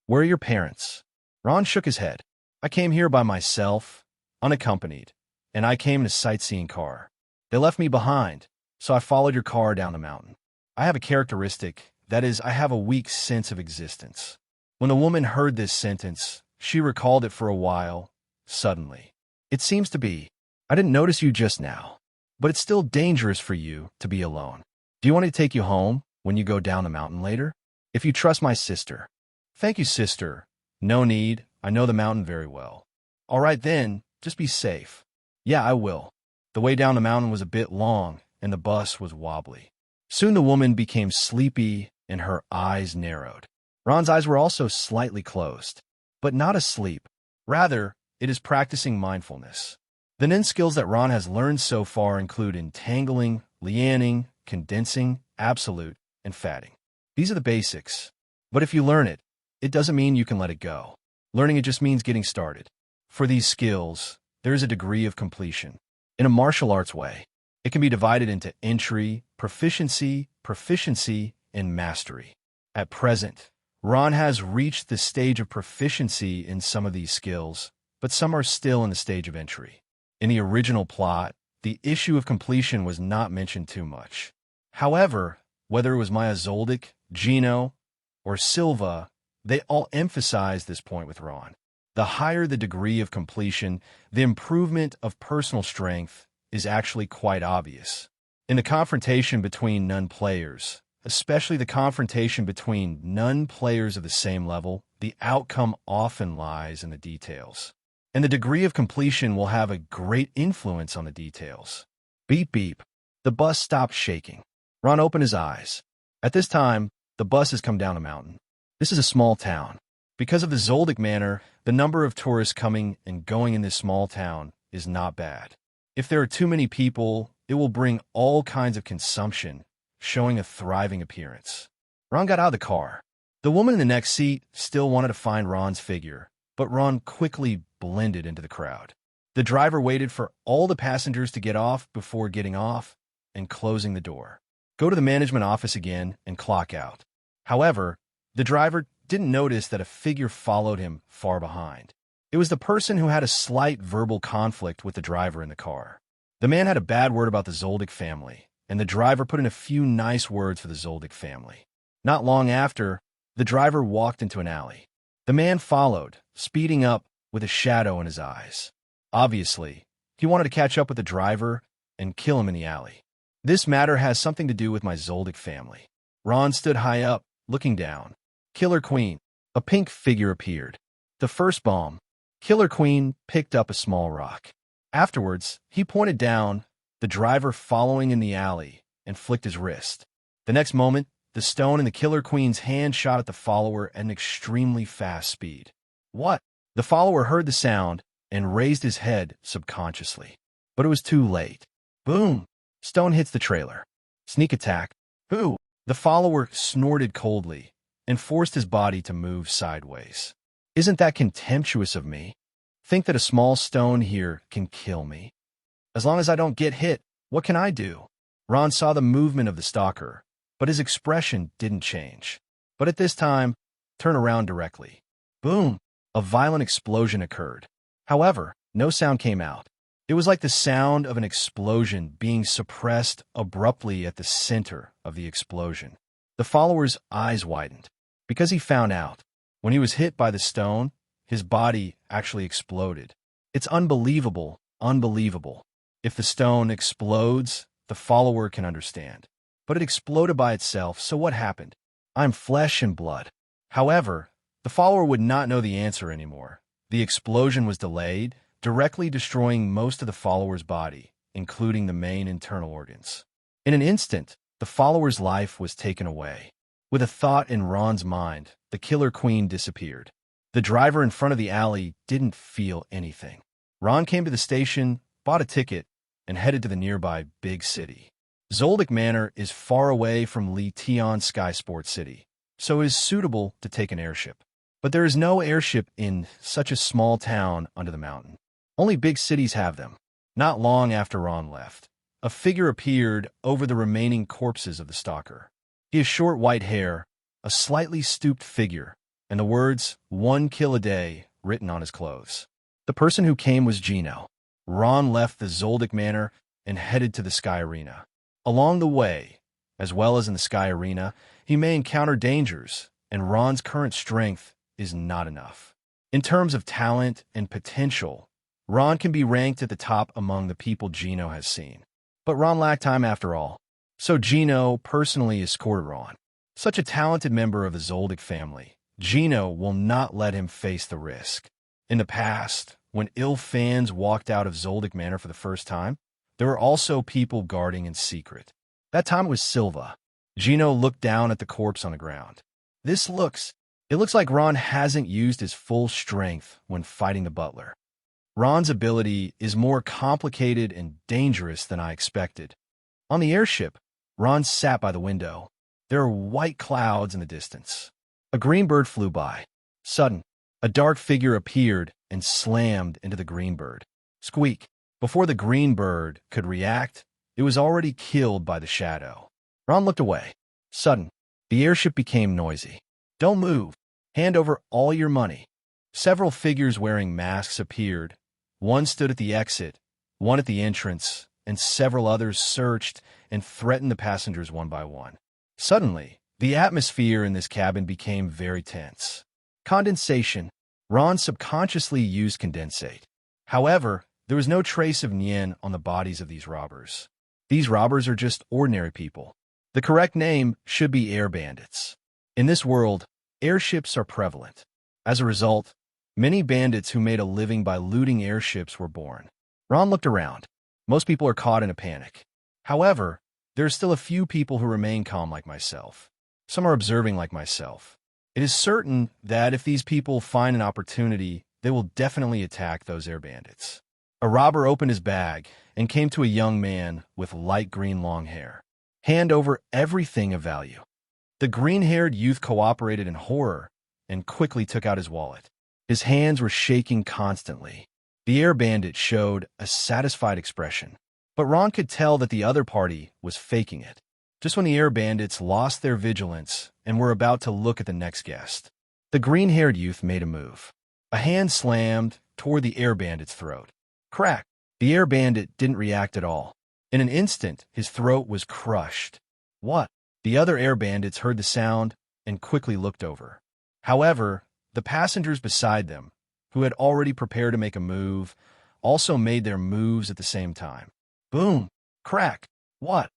Where are your parents? Ron shook his head. I came here by myself, unaccompanied, and I came in a sightseeing car. They left me behind, so I followed your car down the mountain. I have a characteristic, that is, I have a weak sense of existence. When the woman heard this sentence, she recalled it for a while, suddenly. It seems to be, I didn't notice you just now, but it's still dangerous for you to be alone. Do you want me to take you home when you go down the mountain later? If you trust my sister. Thank you, sister. No need. I know the mountain very well. All right then, just be safe. Yeah, I will. The way down the mountain was a bit long, and the bus was wobbly. Soon the woman became sleepy, and her eyes narrowed. Ron's eyes were also slightly closed, but not asleep. Rather, it is practicing mindfulness. The Nen skills that Ron has learned so far include entangling, lianing, condensing, absolute, and fatting. These are the basics. But if you learn it, it doesn't mean you can let it go. Learning it just means getting started. For these skills, there is a degree of completion. In a martial arts way, it can be divided into entry, proficiency, and mastery. At present, Ron has reached the stage of proficiency in some of these skills, but some are still in the stage of entry. In the original plot, the issue of completion was not mentioned too much. However, whether it was Maya Zoldyck, Gino, or Silva, they all emphasized this point with Ron. The higher the degree of completion, the improvement of personal strength is actually quite obvious. In the confrontation between non-players, especially the confrontation between non-players of the same level, the outcome often lies in the details. And the degree of completion will have a great influence on the details. Beep beep. The bus stopped shaking. Ron opened his eyes. At this time, the bus has come down a mountain. This is a small town. Because of the Zoldyck Manor, the number of tourists coming and going in this small town is not bad. If there are too many people, it will bring all kinds of consumption, showing a thriving appearance. Ron got out of the car. The woman in the next seat still wanted to find Ron's figure, but Ron quickly blended into the crowd. The driver waited for all the passengers to get off before getting off and closing the door. Go to the management office again and clock out. However, the driver didn't notice that a figure followed him far behind. It was the person who had a slight verbal conflict with the driver in the car. The man had a bad word about the Zoldic family, and the driver put in a few nice words for the Zoldic family. Not long after, the driver walked into an alley. The man followed, speeding up with a shadow in his eyes. Obviously, he wanted to catch up with the driver and kill him in the alley. This matter has something to do with my Zoldic family. Ron stood high up, looking down. Killer Queen. A pink figure appeared. The first bomb. Killer Queen picked up a small rock. Afterwards, he pointed down, the driver following in the alley, and flicked his wrist. The next moment, the stone in the Killer Queen's hand shot at the follower at an extremely fast speed. What? The follower heard the sound and raised his head subconsciously. But it was too late. Boom! Stone hits the trailer. Sneak attack. Boo! The follower snorted coldly and forced his body to move sideways. Isn't that contemptuous of me? Think that a small stone here can kill me? As long as I don't get hit, what can I do? Ron saw the movement of the stalker, but his expression didn't change. But at this time, turn around directly. Boom! A violent explosion occurred. However, no sound came out. It was like the sound of an explosion being suppressed abruptly at the center of the explosion. The follower's eyes widened, because he found out, when he was hit by the stone, his body actually exploded. It's unbelievable, unbelievable. If the stone explodes, the follower can understand. But it exploded by itself, so what happened? I'm flesh and blood. However, the follower would not know the answer anymore. The explosion was delayed, directly destroying most of the follower's body, including the main internal organs. In an instant, the follower's life was taken away. With a thought in Ron's mind, the Killer Queen disappeared. The driver in front of the alley didn't feel anything. Ron came to the station, bought a ticket, and headed to the nearby big city. Zoldyck Manor is far away from Li Tian Sky Sports City, so it is suitable to take an airship. But there is no airship in such a small town under the mountain. Only big cities have them. Not long after Ron left, a figure appeared over the remaining corpses of the stalker. He has short white hair, a slightly stooped figure, and the words, "1 kill a day," written on his clothes. The person who came was Gino. Ron left the Zoldyck Manor and headed to the Sky Arena. Along the way, as well as in the Sky Arena, he may encounter dangers, and Ron's current strength is not enough. In terms of talent and potential, Ron can be ranked at the top among the people Gino has seen. But Ron lacked time after all, so Gino personally escorted Ron. Such a talented member of the Zoldyck family, Gino will not let him face the risk. In the past, when ill fans walked out of Zoldyck Manor for the first time, there were also people guarding in secret. That time it was Silva. Gino looked down at the corpse on the ground. It looks like Ron hasn't used his full strength when fighting the butler. Ron's ability is more complicated and dangerous than I expected. On the airship, Ron sat by the window. There are white clouds in the distance. A green bird flew by. Sudden, a dark figure appeared and slammed into the green bird. Squeak! Before the green bird could react, it was already killed by the shadow. Ron looked away. Sudden, the airship became noisy. Don't move. Hand over all your money. Several figures wearing masks appeared. One stood at the exit, one at the entrance, and several others searched and threatened the passengers one by one. Suddenly, the atmosphere in this cabin became very tense. Condensation. Ron subconsciously used condensate. However, there was no trace of Nen on the bodies of these robbers. These robbers are just ordinary people. The correct name should be air bandits. In this world, airships are prevalent. As a result, many bandits who made a living by looting airships were born. Ron looked around. Most people are caught in a panic. However, there are still a few people who remain calm like myself. Some are observing like myself. It is certain that if these people find an opportunity, they will definitely attack those air bandits. A robber opened his bag and came to a young man with light green long hair. Hand over everything of value. The green-haired youth cooperated in horror and quickly took out his wallet. His hands were shaking constantly. The air bandit showed a satisfied expression, but Ron could tell that the other party was faking it. Just when the air bandits lost their vigilance and were about to look at the next guest, the green-haired youth made a move. A hand slammed toward the air bandit's throat. Crack! The air bandit didn't react at all. In an instant, his throat was crushed. What? The other air bandits heard the sound and quickly looked over. However, the passengers beside them, who had already prepared to make a move, also made their moves at the same time. Boom! Crack! What?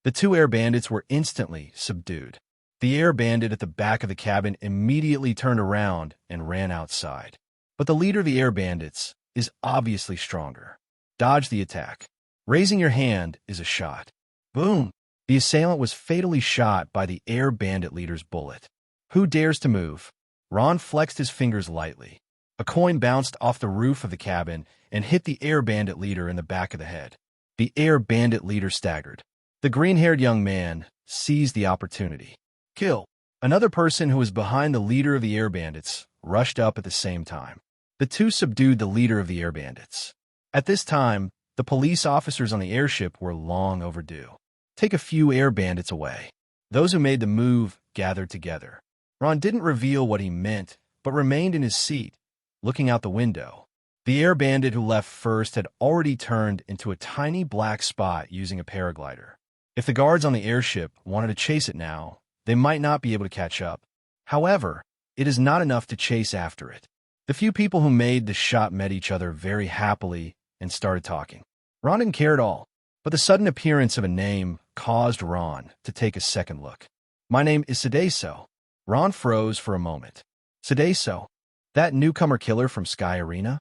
The two air bandits were instantly subdued. The air bandit at the back of the cabin immediately turned around and ran outside. But the leader of the air bandits is obviously stronger. Dodge the attack. Raising your hand is a shot. Boom! The assailant was fatally shot by the air bandit leader's bullet. Who dares to move? Ron flexed his fingers lightly. A coin bounced off the roof of the cabin and hit the air bandit leader in the back of the head. The air bandit leader staggered. The green-haired young man seized the opportunity. Kill! Another person who was behind the leader of the air bandits rushed up at the same time. The two subdued the leader of the air bandits. At this time, the police officers on the airship were long overdue. Take a few air bandits away. Those who made the move gathered together. Ron didn't reveal what he meant, but remained in his seat, looking out the window. The air bandit who left first had already turned into a tiny black spot using a paraglider. If the guards on the airship wanted to chase it now, they might not be able to catch up. However, it is not enough to chase after it. The few people who made the shot met each other very happily and started talking. Ron didn't care at all, but the sudden appearance of a name caused Ron to take a second look. My name is Sedaso. Ron froze for a moment. Sedaso? That newcomer killer from Sky Arena?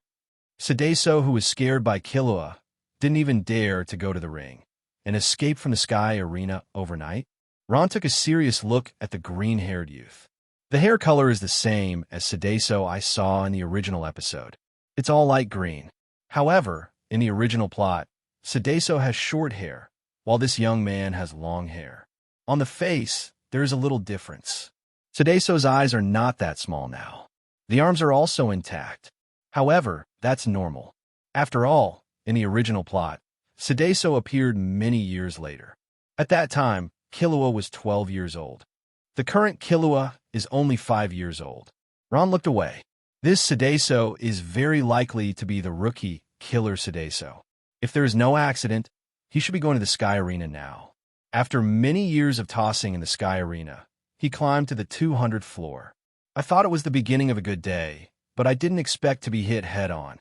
Sedaso, who was scared by Killua, didn't even dare to go to the ring and escape from the Sky Arena overnight? Ron took a serious look at the green-haired youth. The hair color is the same as Sedaso I saw in the original episode. It's all light green. However, in the original plot, Sedaso has short hair, while this young man has long hair. On the face, there is a little difference. Sedaso's eyes are not that small now. The arms are also intact. However, that's normal. After all, in the original plot, Sedaso appeared many years later. At that time, Killua was 12 years old. The current Killua is only 5 years old. Ron looked away. This Sedaso is very likely to be the rookie killer Sedaso. If there is no accident, he should be going to the Sky Arena now. After many years of tossing in the Sky Arena, he climbed to the 200th floor. I thought it was the beginning of a good day, but I didn't expect to be hit head-on.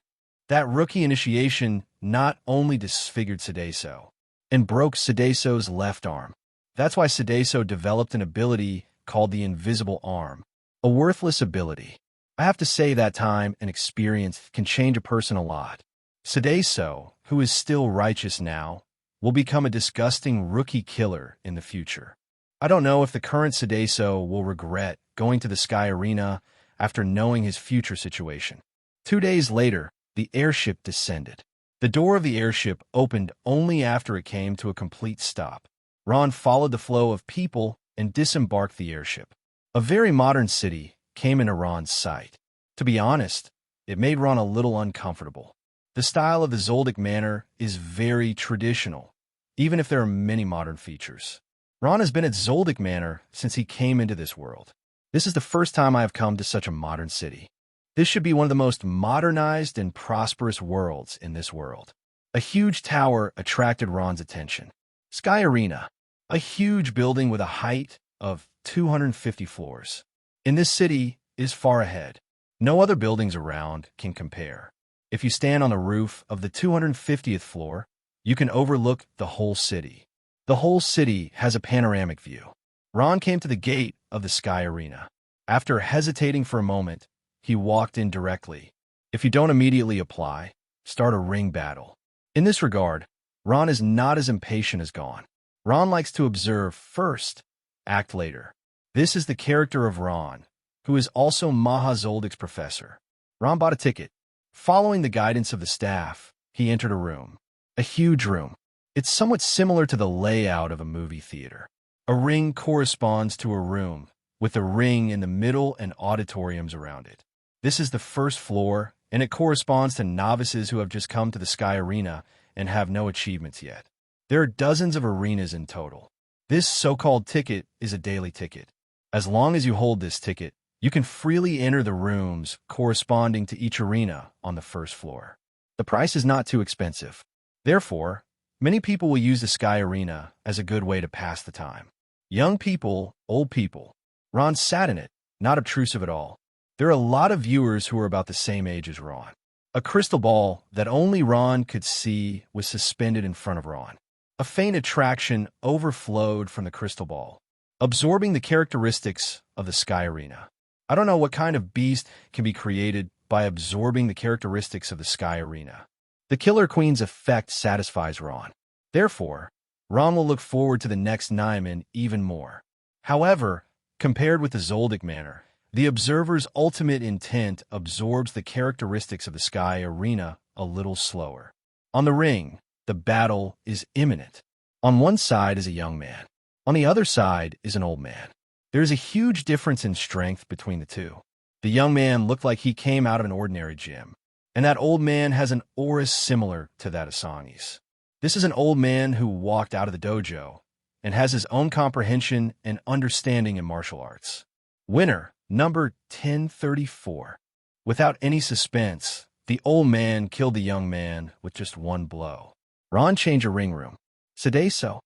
That rookie initiation not only disfigured Sedaso and broke Sedaso's left arm. That's why Sedaso developed an ability called the Invisible Arm, a worthless ability. I have to say that time and experience can change a person a lot. Sedaso, who is still righteous now, will become a disgusting rookie killer in the future. I don't know if the current Sedaso will regret going to the Sky Arena after knowing his future situation. 2 days later, the airship descended. The door of the airship opened only after it came to a complete stop. Ron followed the flow of people and disembarked the airship. A very modern city came into Ron's sight. To be honest, It made Ron a little uncomfortable. The style of the Zoldyck Manor is very traditional, even if there are many modern features. Ron has been at Zoldyck Manor since he came into this world. This is the first time I have come to such a modern city. This should be one of the most modernized and prosperous worlds in this world. A huge tower attracted Ron's attention. Sky Arena, a huge building with a height of 250 floors. In this city is far ahead. No other buildings around can compare. If you stand on the roof of the 250th floor, you can overlook the whole city. The whole city has a panoramic view. Ron came to the gate of the Sky Arena. After hesitating for a moment, he walked in directly. If you don't immediately apply, start a ring battle. In this regard, Ron is not as impatient as Gon. Ron likes to observe first, act later. This is the character of Ron, who is also Maha Zoldic's professor. Ron bought a ticket. Following the guidance of the staff, he entered a room. A huge room. It's somewhat similar to the layout of a movie theater. A ring corresponds to a room, with a ring in the middle and auditoriums around it. This is the first floor, and it corresponds to novices who have just come to the Sky Arena and have no achievements yet. There are dozens of arenas in total. This so-called ticket is a daily ticket. As long as you hold this ticket, you can freely enter the rooms corresponding to each arena on the first floor. The price is not too expensive. Therefore, many people will use the Sky Arena as a good way to pass the time. Young people, old people. Ron sat in it, not obtrusive at all. There are a lot of viewers who are about the same age as Ron. A crystal ball that only Ron could see was suspended in front of Ron. A faint attraction overflowed from the crystal ball, absorbing the characteristics of the Sky Arena. I don't know what kind of beast can be created by absorbing the characteristics of the Sky Arena. The Killer Queen's effect satisfies Ron. Therefore, Ron will look forward to the next Naiman even more. However, compared with the Zoldyck Manor, the observer's ultimate intent absorbs the characteristics of the Sky Arena a little slower. On the ring, the battle is imminent. On one side is a young man. On the other side is an old man. There is a huge difference in strength between the two. The young man looked like he came out of an ordinary gym, and that old man has an aura similar to that of Songy's. This is an old man who walked out of the dojo and has his own comprehension and understanding in martial arts. Winner, number 1034. Without any suspense, the old man killed the young man with just one blow. Ron changed a ring room. Sedaso.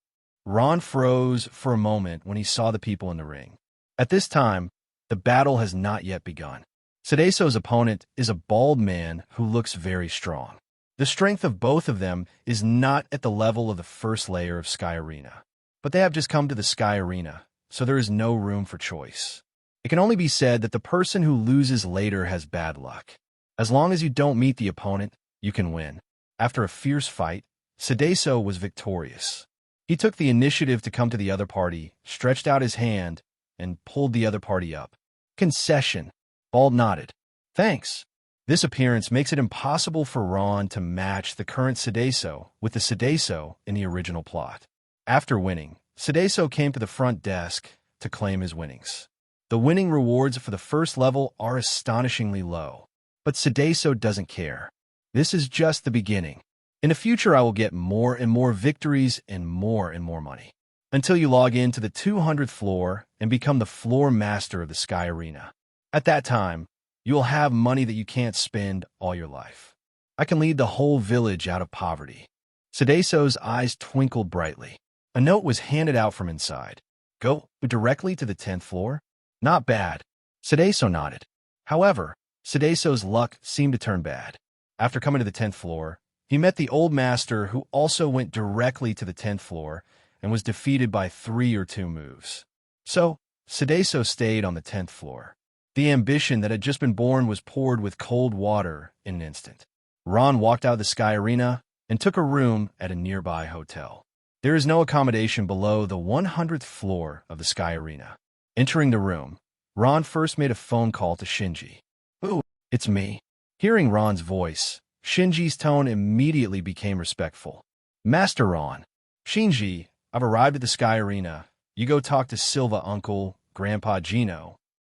Ron froze for a moment when he saw the people in the ring. At this time, the battle has not yet begun. Sedaso's opponent is a bald man who looks very strong. The strength of both of them is not at the level of the first layer of Sky Arena, but they have just come to the Sky Arena, so there is no room for choice. It can only be said that the person who loses later has bad luck. As long as you don't meet the opponent, you can win. After a fierce fight, Sedaso was victorious. He took the initiative to come to the other party, stretched out his hand, and pulled the other party up. Concession. Bald nodded. Thanks. This appearance makes it impossible for Ron to match the current Sedaso with the Sedaso in the original plot. After winning, Sedaso came to the front desk to claim his winnings. The winning rewards for the first level are astonishingly low, but Sedaso doesn't care. This is just the beginning. In the future, I will get more and more victories and more money, until you log in to the 200th floor and become the floor master of the Sky Arena. At that time, you will have money that you can't spend all your life. I can lead the whole village out of poverty. Sedaso's eyes twinkled brightly. A note was handed out from inside. Go directly to the 10th floor? Not bad. Sedaso nodded. However, Sedaso's luck seemed to turn bad. After coming to the 10th floor, he met the old master who also went directly to the 10th floor and was defeated by 3 or 2 moves. So, Sedaso stayed on the 10th floor. The ambition that had just been born was poured with cold water in an instant. Ron walked out of the Sky Arena and took a room at a nearby hotel. There is no accommodation below the 100th floor of the Sky Arena. Entering the room, Ron first made a phone call to Xiaoji. "Ooh, it's me." Hearing Ron's voice, Shinji's tone immediately became respectful. "Master Ron." "Shinji, I've arrived at the Sky Arena. You go talk to Silva uncle, Grandpa Gino."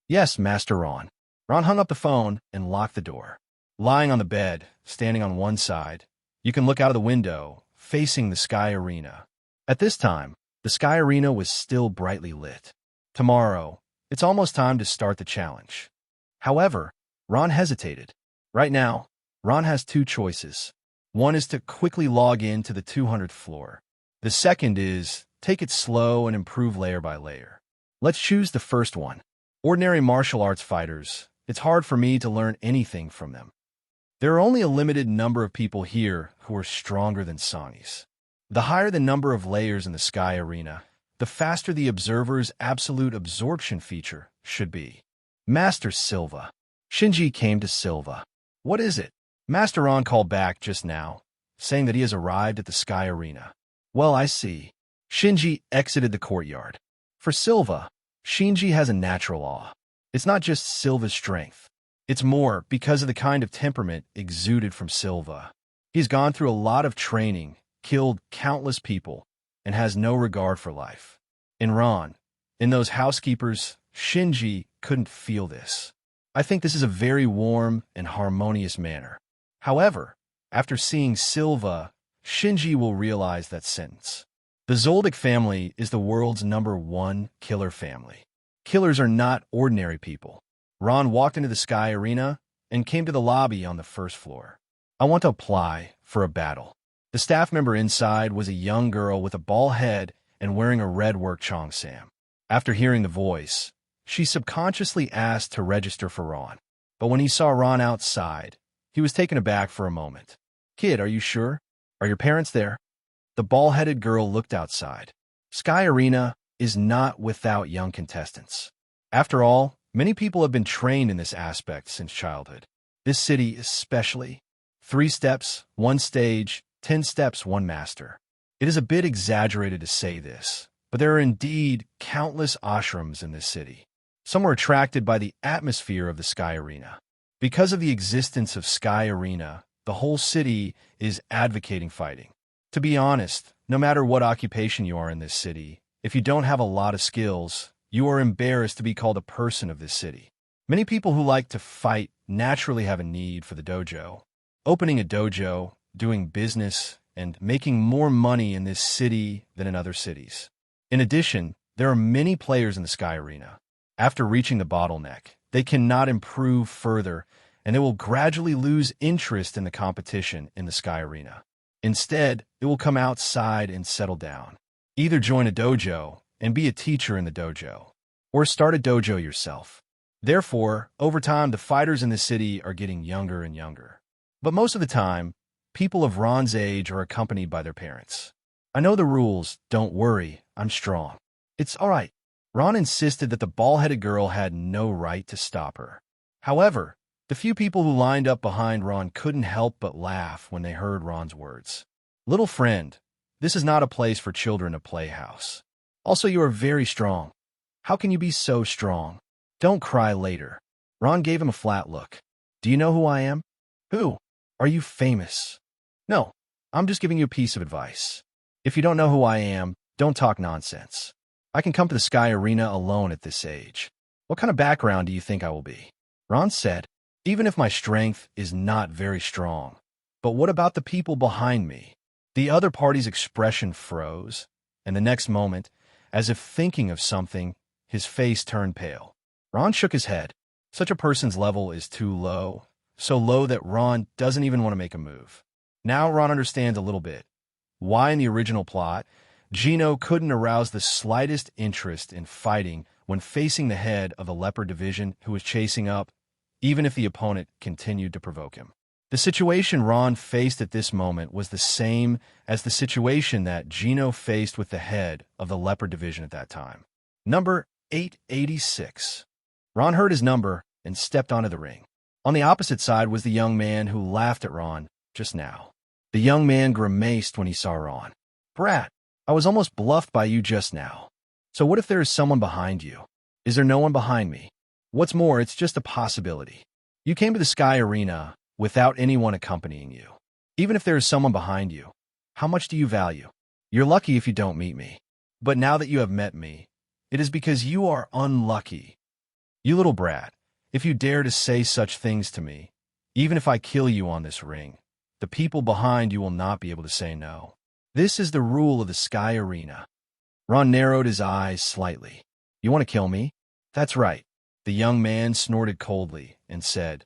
"Yes, Master Ron." Ron hung up the phone and locked the door. Lying on the bed, standing on one side, you can look out of the window, facing the sky arena. At this time, the sky arena was still brightly lit. Tomorrow, it's almost time to start the challenge. However, Ron hesitated. Right now, Ron has two choices. One is to quickly log in to the 200th floor. The second is take it slow and improve layer by layer. Let's choose the first one. Ordinary martial arts fighters, it's hard for me to learn anything from them. There are only a limited number of people here who are stronger than Songi's. The higher the number of layers in the sky arena, the faster the observer's absolute absorption feature should be. Master Silva. Xiaoji came to Silva. What is it? Master Ron called back just now, saying that he has arrived at the sky arena. Well, I see. Xiaoji exited the courtyard. For Silva, Xiaoji has a natural awe. It's not just Silva's strength. It's more because of the kind of temperament exuded from Silva. He's gone through a lot of training, killed countless people, and has no regard for life. In Ron, in those housekeepers, Xiaoji couldn't feel this. I think this is a very warm and harmonious manner. However, after seeing Silva, Xiaoji will realize that sentence. The Zoldic family is the world's #1 killer family. Killers are not ordinary people. Ron walked into the sky arena and came to the lobby on the first floor. I want to apply for a battle. The staff member inside was a young girl with a bald head and wearing a red work cheongsam. After hearing the voice, she subconsciously asked to register for Ron. But when he saw Ron outside, he was taken aback for a moment. Kid, are you sure? Are your parents there? The bald-headed girl looked outside. Sky Arena is not without young contestants. After all, many people have been trained in this aspect since childhood. This city especially. 3 steps, 1 stage, 10 steps, 1 master. It is a bit exaggerated to say this, but there are indeed countless ashrams in this city. Some are attracted by the atmosphere of the Sky Arena. Because of the existence of Sky Arena, the whole city is advocating fighting. To be honest, no matter what occupation you are in this city, if you don't have a lot of skills, you are embarrassed to be called a person of this city. Many people who like to fight naturally have a need for the dojo. Opening a dojo, doing business, and making more money in this city than in other cities. In addition, there are many players in the Sky Arena. After reaching the bottleneck, they cannot improve further, and they will gradually lose interest in the competition in the Sky Arena. Instead, it will come outside and settle down. Either join a dojo and be a teacher in the dojo, or start a dojo yourself. Therefore, over time, the fighters in the city are getting younger and younger. But most of the time, people of Ron's age are accompanied by their parents. I know the rules, don't worry, I'm strong. It's all right. Ron insisted that the bald-headed girl had no right to stop her. However, the few people who lined up behind Ron couldn't help but laugh when they heard Ron's words. Little friend, this is not a place for children to play house. Also, you are very strong. How can you be so strong? Don't cry later. Ron gave him a flat look. Do you know who I am? Who? Are you famous? No, I'm just giving you a piece of advice. If you don't know who I am, don't talk nonsense. I can come to the Sky Arena alone at this age. What kind of background do you think I will be? Ron said, even if my strength is not very strong. But what about the people behind me? The other party's expression froze, and the next moment, as if thinking of something, his face turned pale. Ron shook his head. Such a person's level is too low, so low that Ron doesn't even want to make a move. Now Ron understands a little bit. Why in the original plot, Gino couldn't arouse the slightest interest in fighting when facing the head of the leopard division who was chasing up, even if the opponent continued to provoke him. The situation Ron faced at this moment was the same as the situation that Gino faced with the head of the leopard division at that time. Number 886. Ron heard his number and stepped onto the ring. On the opposite side was the young man who laughed at Ron just now. The young man grimaced when he saw Ron. Brat, I was almost bluffed by you just now. So what if there is someone behind you? Is there no one behind me? What's more, it's just a possibility. You came to the Sky Arena without anyone accompanying you. Even if there is someone behind you, how much do you value? You're lucky if you don't meet me. But now that you have met me, it is because you are unlucky. You little brat, if you dare to say such things to me, Even if I kill you on this ring, the people behind you will not be able to say no. This is the rule of the Sky Arena. Ron narrowed his eyes slightly. You want to kill me? That's right. The young man snorted coldly and said,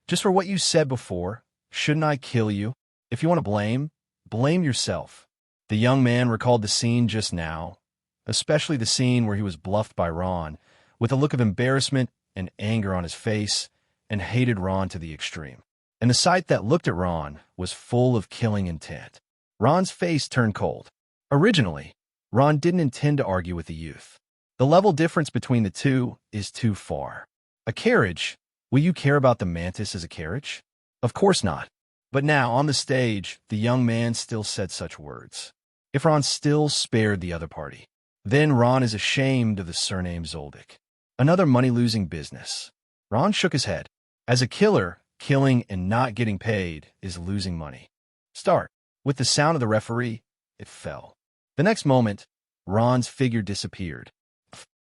just for what you said before, shouldn't I kill you? If you want to blame yourself. The young man recalled the scene just now, especially the scene where he was bluffed by Ron, with a look of embarrassment and anger on his face, and hated Ron to the extreme. And the sight that looked at Ron was full of killing intent. Ron's face turned cold. Originally, Ron didn't intend to argue with the youth. The level difference between the two is too far. A carriage? Will you care about the mantis as a carriage? Of course not. But now, on the stage, the young man still said such words. If Ron still spared the other party, then Ron is ashamed of the surname Zoldic. Another money-losing business. Ron shook his head. As a killer, killing and not getting paid is losing money. Start. With the sound of the referee, it fell. The next moment, Ron's figure disappeared.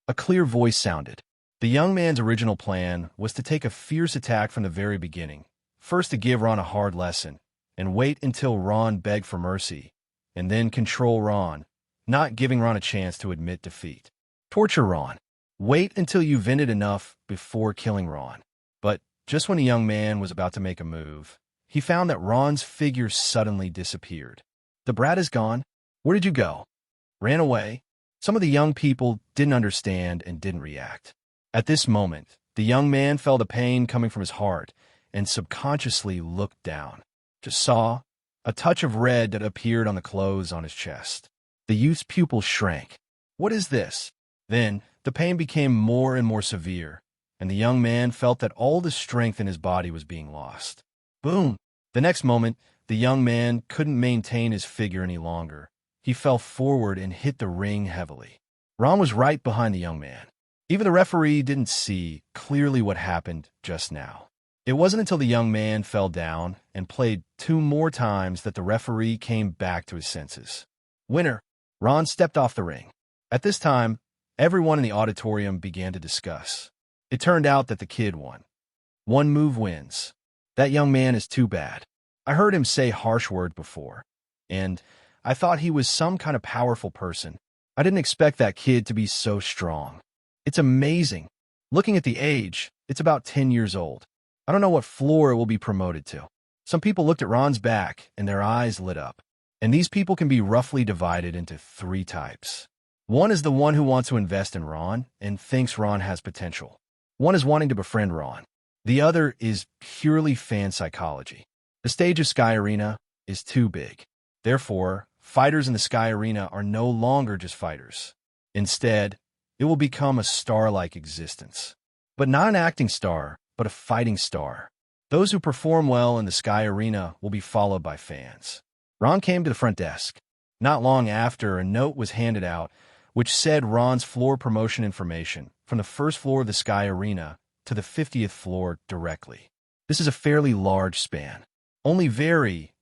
A clear voice sounded. The young man's original plan was to take a fierce attack from the very beginning, first to give Ron a hard lesson, and wait until Ron begged for mercy, and then control Ron, not giving Ron a chance to admit defeat. Torture Ron. Wait until you vented enough before killing Ron. But just when the young man was about to make a move, he found that Ron's figure suddenly disappeared. The brat is gone. Where did you go? Ran away. Some of the young people didn't understand and didn't react. At this moment, the young man felt a pain coming from his heart and subconsciously looked down. Just saw a touch of red that appeared on the clothes on his chest. The youth's pupils shrank. What is this? Then, the pain became more and more severe, and the young man felt that all the strength in his body was being lost. Boom! The next moment, the young man couldn't maintain his figure any longer. He fell forward and hit the ring heavily. Ron was right behind the young man. Even the referee didn't see clearly what happened just now. It wasn't until the young man fell down and played 2 more times that the referee came back to his senses. Winner! Ron stepped off the ring. At this time, everyone in the auditorium began to discuss. It turned out that the kid won. 1 move wins. That young man is too bad. I heard him say harsh words before, and I thought he was some kind of powerful person. I didn't expect that kid to be so strong. It's amazing. Looking at the age, it's about 10 years old. I don't know what floor it will be promoted to. Some people looked at Ron's back, and their eyes lit up. And these people can be roughly divided into 3 types. One is the one who wants to invest in Ron and thinks Ron has potential. One is wanting to befriend Ron. The other is purely fan psychology. The stage of Sky Arena is too big. Therefore, fighters in the Sky Arena are no longer just fighters. Instead, it will become a star-like existence. But not an acting star, but a fighting star. Those who perform well in the Sky Arena will be followed by fans. Ron came to the front desk. Not long after, a note was handed out which said Ron's floor promotion information from the 1st floor of the Sky Arena to the 50th floor directly. This is a fairly large span. Only very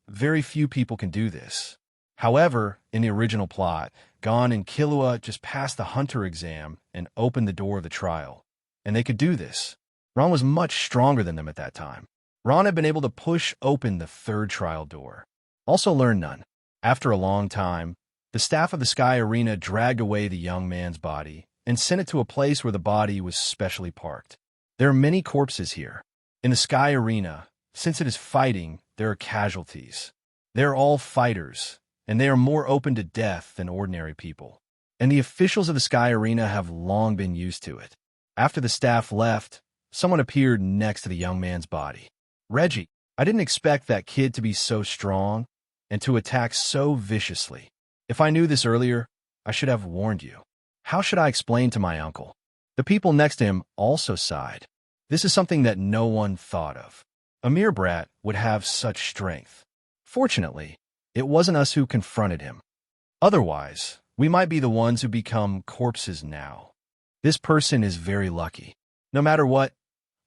few people can do this. However, in the original plot, Gon and Killua just passed the Hunter exam and opened the door of the trial. And they could do this. Ron was much stronger than them at that time. Ron had been able to push open the 3rd trial door. Also learned none. After a long time, the staff of the Sky Arena dragged away the young man's body and sent it to a place where the body was specially parked. There are many corpses here. In the Sky Arena, since it is fighting, there are casualties. They are all fighters, and they are more open to death than ordinary people. And the officials of the Sky Arena have long been used to it. After the staff left, someone appeared next to the young man's body. Reggie. I didn't expect that kid to be so strong and to attack so viciously. If I knew this earlier, I should have warned you. How should I explain to my uncle? The people next to him also sighed. This is something that no one thought of. A mere brat would have such strength. Fortunately, it wasn't us who confronted him. Otherwise, we might be the ones who become corpses now. This person is very lucky. No matter what,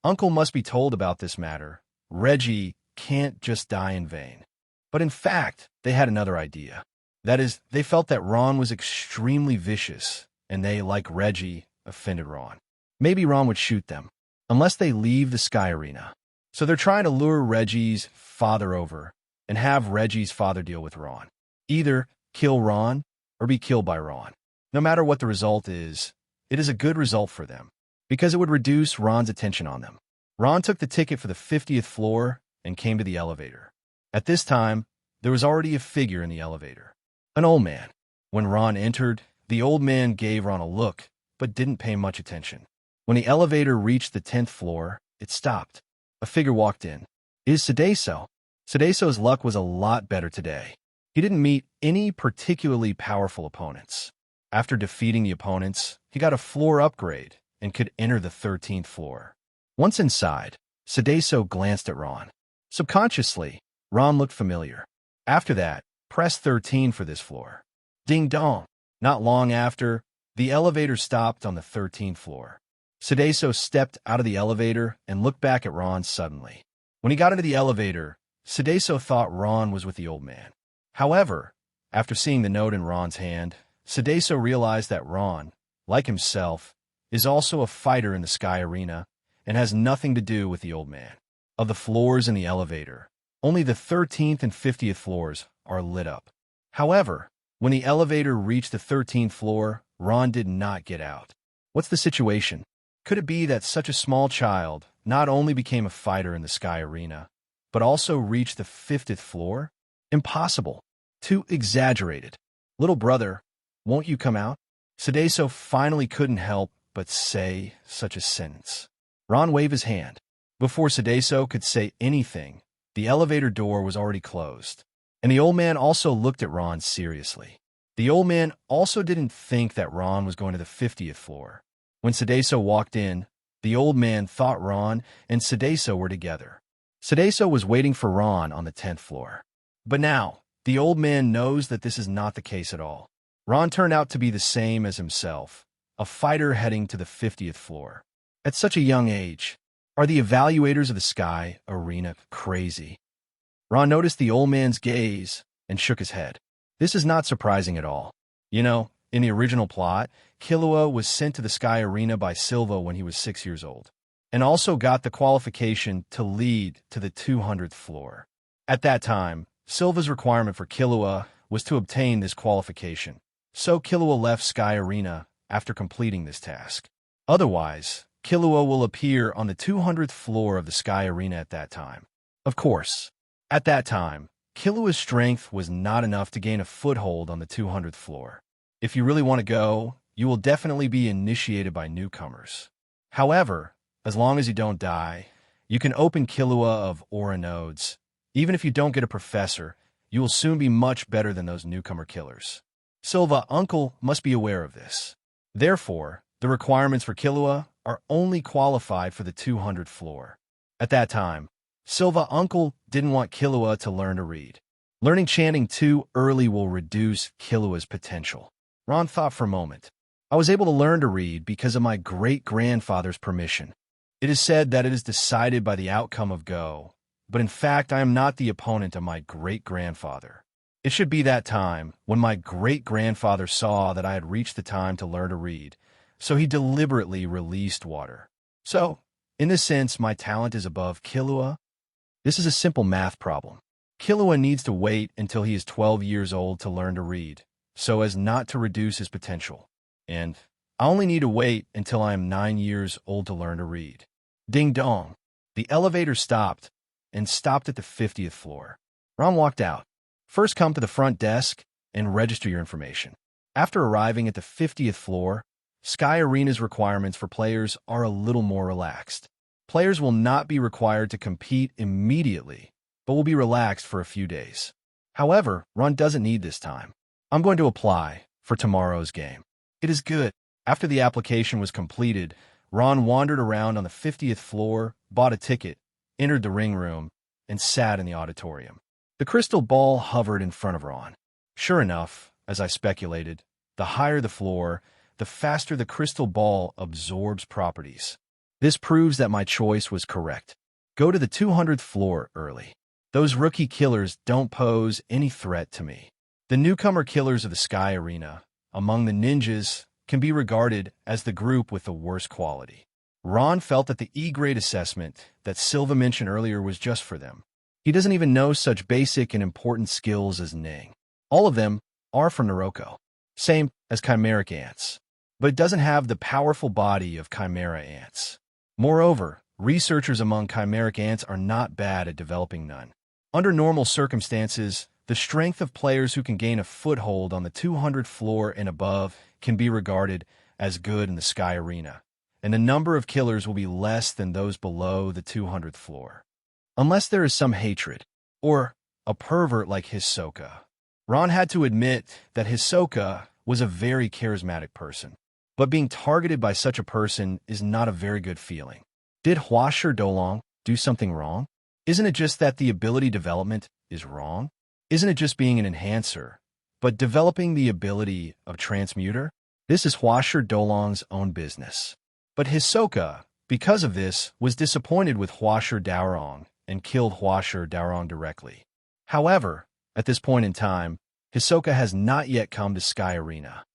Uncle must be told about this matter. Reggie can't just die in vain. But in fact, they had another idea. That is, they felt that Ron was extremely vicious, and they, like Reggie, offended Ron. Maybe Ron would shoot them, unless they leave the Sky Arena. So they're trying to lure Reggie's father over and have Reggie's father deal with Ron. Either kill Ron or be killed by Ron. No matter what the result is, it is a good result for them, because it would reduce Ron's attention on them. Ron took the ticket for the 50th floor and came to the elevator. At this time, there was already a figure in the elevator. An old man. When Ron entered, the old man gave Ron a look, but didn't pay much attention. When the elevator reached the 10th floor, it stopped. A figure walked in. It is Sedaso. Sedaso's luck was a lot better today. He didn't meet any particularly powerful opponents. After defeating the opponents, he got a floor upgrade and could enter the 13th floor. Once inside, Sedaso glanced at Ron. Subconsciously, Ron looked familiar. After that, press 13 for this floor. Ding dong. Not long after, the elevator stopped on the 13th floor. Sedaso stepped out of the elevator and looked back at Ron suddenly. When he got into the elevator, Sedaso thought Ron was with the old man. However, after seeing the note in Ron's hand, Sedaso realized that Ron, like himself, is also a fighter in the Sky Arena and has nothing to do with the old man. Of the floors in the elevator, only the 13th and 50th floors are lit up. However, when the elevator reached the 13th floor, Ron did not get out. What's the situation? Could it be that such a small child not only became a fighter in the Sky Arena, but also reached the 50th floor? Impossible. Too exaggerated. Little brother, won't you come out? Sedaso finally couldn't help but say such a sentence. Ron waved his hand. Before Sedaso could say anything, the elevator door was already closed, and the old man also looked at Ron seriously. The old man also didn't think that Ron was going to the 50th floor. When Sedaso walked in, the old man thought Ron and Sedaso were together. Sedaso was waiting for Ron on the 10th floor. But now, the old man knows that this is not the case at all. Ron turned out to be the same as himself, a fighter heading to the 50th floor. At such a young age, are the evaluators of the Sky Arena crazy? Ron noticed the old man's gaze and shook his head. This is not surprising at all. You know, in the original plot, Killua was sent to the Sky Arena by Silva when he was 6 years old, and also got the qualification to lead to the 200th floor. At that time, Silva's requirement for Killua was to obtain this qualification, so Killua left Sky Arena after completing this task. Otherwise, Killua will appear on the 200th floor of the Sky Arena at that time. Of course, at that time, Killua's strength was not enough to gain a foothold on the 200th floor. If you really want to go, you will definitely be initiated by newcomers. However, as long as you don't die, you can open Killua of Aura nodes. Even if you don't get a professor, you will soon be much better than those newcomer killers. Silva Uncle must be aware of this. Therefore, the requirements for Killua are only qualified for the 200th floor. At that time, Silva Uncle didn't want Killua to learn to read. Learning chanting too early will reduce Killua's potential. Ron thought for a moment. I was able to learn to read because of my great-grandfather's permission. It is said that it is decided by the outcome of Go, but in fact I am not the opponent of my great-grandfather. It should be that time when my great-grandfather saw that I had reached the time to learn to read, so he deliberately released water. So, in this sense, my talent is above Killua. This is a simple math problem. Killua needs to wait until he is 12 years old to learn to read, so as not to reduce his potential. And I only need to wait until I am 9 years old to learn to read. Ding dong. The elevator stopped and stopped at the 50th floor. Ron walked out. First come to the front desk and register your information. After arriving at the 50th floor, Sky Arena's requirements for players are a little more relaxed. Players will not be required to compete immediately, but will be relaxed for a few days. However, Ron doesn't need this time. I'm going to apply for tomorrow's game. It is good. After the application was completed, Ron wandered around on the 50th floor, bought a ticket, entered the ring room, and sat in the auditorium. The crystal ball hovered in front of Ron. Sure enough, as I speculated, the higher the floor, the faster the crystal ball absorbs properties. This proves that my choice was correct. Go to the 200th floor early. Those rookie killers don't pose any threat to me. The newcomer killers of the Sky Arena, among the ninjas, can be regarded as the group with the worst quality. Ron felt that the E-grade assessment that Silva mentioned earlier was just for them. He doesn't even know such basic and important skills as Ning. All of them are from Noroko, same as chimeric ants, but it doesn't have the powerful body of chimera ants. Moreover, researchers among chimeric ants are not bad at developing none. Under normal circumstances, the strength of players who can gain a foothold on the 200th floor and above can be regarded as good in the Sky Arena, and the number of killers will be less than those below the 200th floor. Unless there is some hatred, or a pervert like Hisoka. Ron had to admit that Hisoka was a very charismatic person, but being targeted by such a person is not a very good feeling. Did Huasher Dolong do something wrong? Isn't it just that the ability development is wrong? Isn't it just being an enhancer, but developing the ability of transmuter? This is Huasher Dolong's own business. But Hisoka, because of this, was disappointed with Huasher Daorong and killed Huasher Daorong directly. However, at this point in time, Hisoka has not yet come to Sky Arena.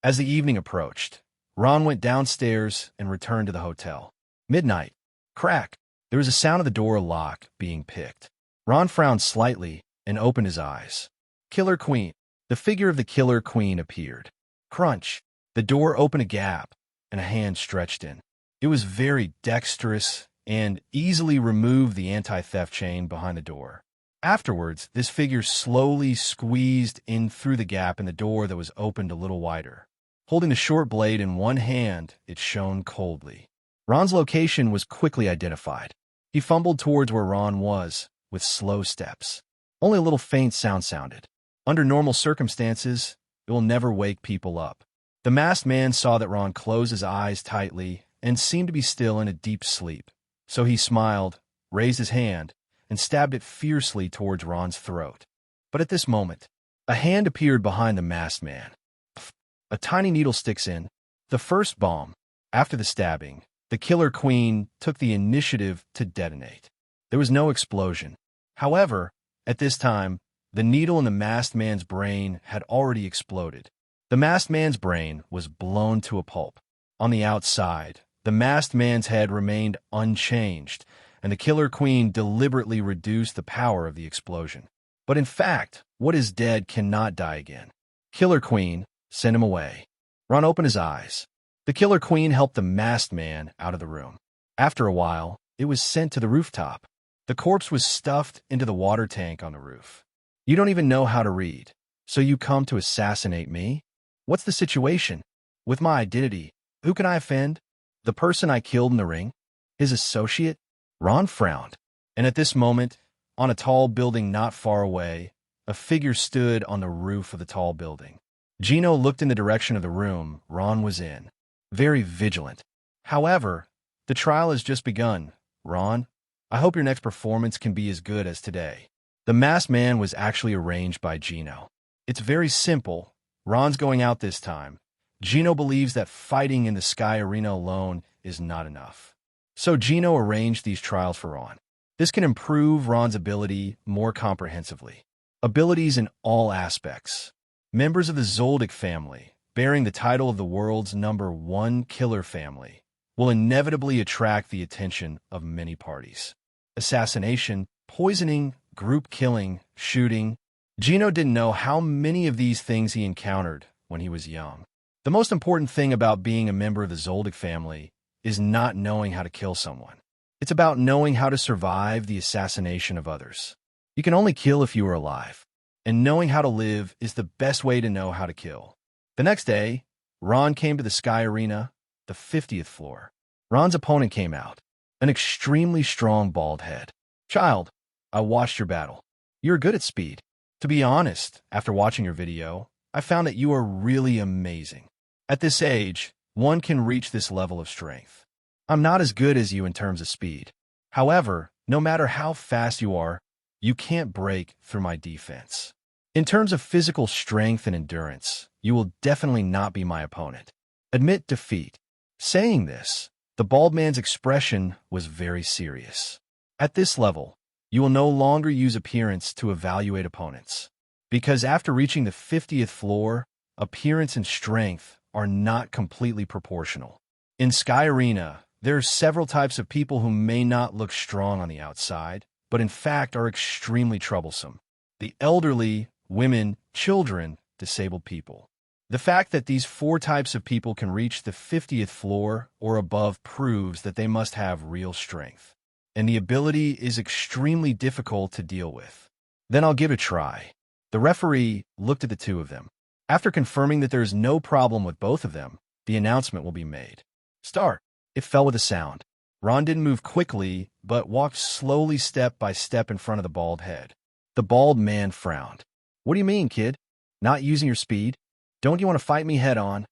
As the evening approached, Ron went downstairs and returned to the hotel. Midnight. Crack. There was a sound of the door lock being picked. Ron frowned slightly and opened his eyes. Killer Queen. The figure of the Killer Queen appeared. Crunch. The door opened a gap, and a hand stretched in. It was very dexterous and easily removed the anti-theft chain behind the door. Afterwards, this figure slowly squeezed in through the gap in the door that was opened a little wider. Holding the short blade in one hand, it shone coldly. Ron's location was quickly identified. He fumbled towards where Ron was, with slow steps. Only a little faint sound sounded. Under normal circumstances, it will never wake people up. The masked man saw that Ron closed his eyes tightly and seemed to be still in a deep sleep. So he smiled, raised his hand, and stabbed it fiercely towards Ron's throat. But at this moment, a hand appeared behind the masked man. A tiny needle sticks in. The first bomb. After the stabbing, the Killer Queen took the initiative to detonate. There was no explosion. However, at this time, the needle in the masked man's brain had already exploded. The masked man's brain was blown to a pulp. On the outside, the masked man's head remained unchanged, and the Killer Queen deliberately reduced the power of the explosion. But in fact, what is dead cannot die again. Killer Queen, send him away. Ron opened his eyes. The Killer Queen helped the masked man out of the room. After a while, it was sent to the rooftop. The corpse was stuffed into the water tank on the roof. You don't even know how to read, so you come to assassinate me? What's the situation? With my identity, who can I offend? The person I killed in the ring? His associate? Ron frowned, and at this moment, on a tall building not far away, a figure stood on the roof of the tall building. Gino looked in the direction of the room Ron was in, very vigilant. However, the trial has just begun. Ron, I hope your next performance can be as good as today. The masked man was actually arranged by Gino. It's very simple. Ron's going out this time. Gino believes that fighting in the Sky Arena alone is not enough. So Gino arranged these trials for Ron. This can improve Ron's ability more comprehensively. Abilities in all aspects. Members of the Zoldic family, bearing the title of the world's #1 killer family, will inevitably attract the attention of many parties. Assassination, poisoning, group killing, shooting. Gino didn't know how many of these things he encountered when he was young. The most important thing about being a member of the Zoldic family is not knowing how to kill someone. It's about knowing how to survive the assassination of others. You can only kill if you are alive, and knowing how to live is the best way to know how to kill. The next day, Ron came to the Sky Arena, the 50th floor. Ron's opponent came out, an extremely strong bald head. Child, I watched your battle. You're good at speed. To be honest, after watching your video, I found that you are really amazing. At this age, one can reach this level of strength. I'm not as good as you in terms of speed. However, no matter how fast you are, you can't break through my defense. In terms of physical strength and endurance, you will definitely not be my opponent. Admit defeat. Saying this, the bald man's expression was very serious. At this level, you will no longer use appearance to evaluate opponents, because after reaching the 50th floor, appearance and strength are not completely proportional. In Sky Arena, There are several types of people who may not look strong on the outside, but in fact are extremely troublesome. The elderly, women, children, disabled people. The fact that these 4 types of people can reach the 50th floor or above proves that they must have real strength, and the ability is extremely difficult to deal with. Then I'll give it a try. The referee looked at the 2 of them. After confirming that there is no problem with both of them, the announcement will be made. Start. It fell with a sound. Ron didn't move quickly, but walked slowly step by step in front of the bald head. The bald man frowned. What do you mean, kid? Not using your speed? Don't you want to fight me head on?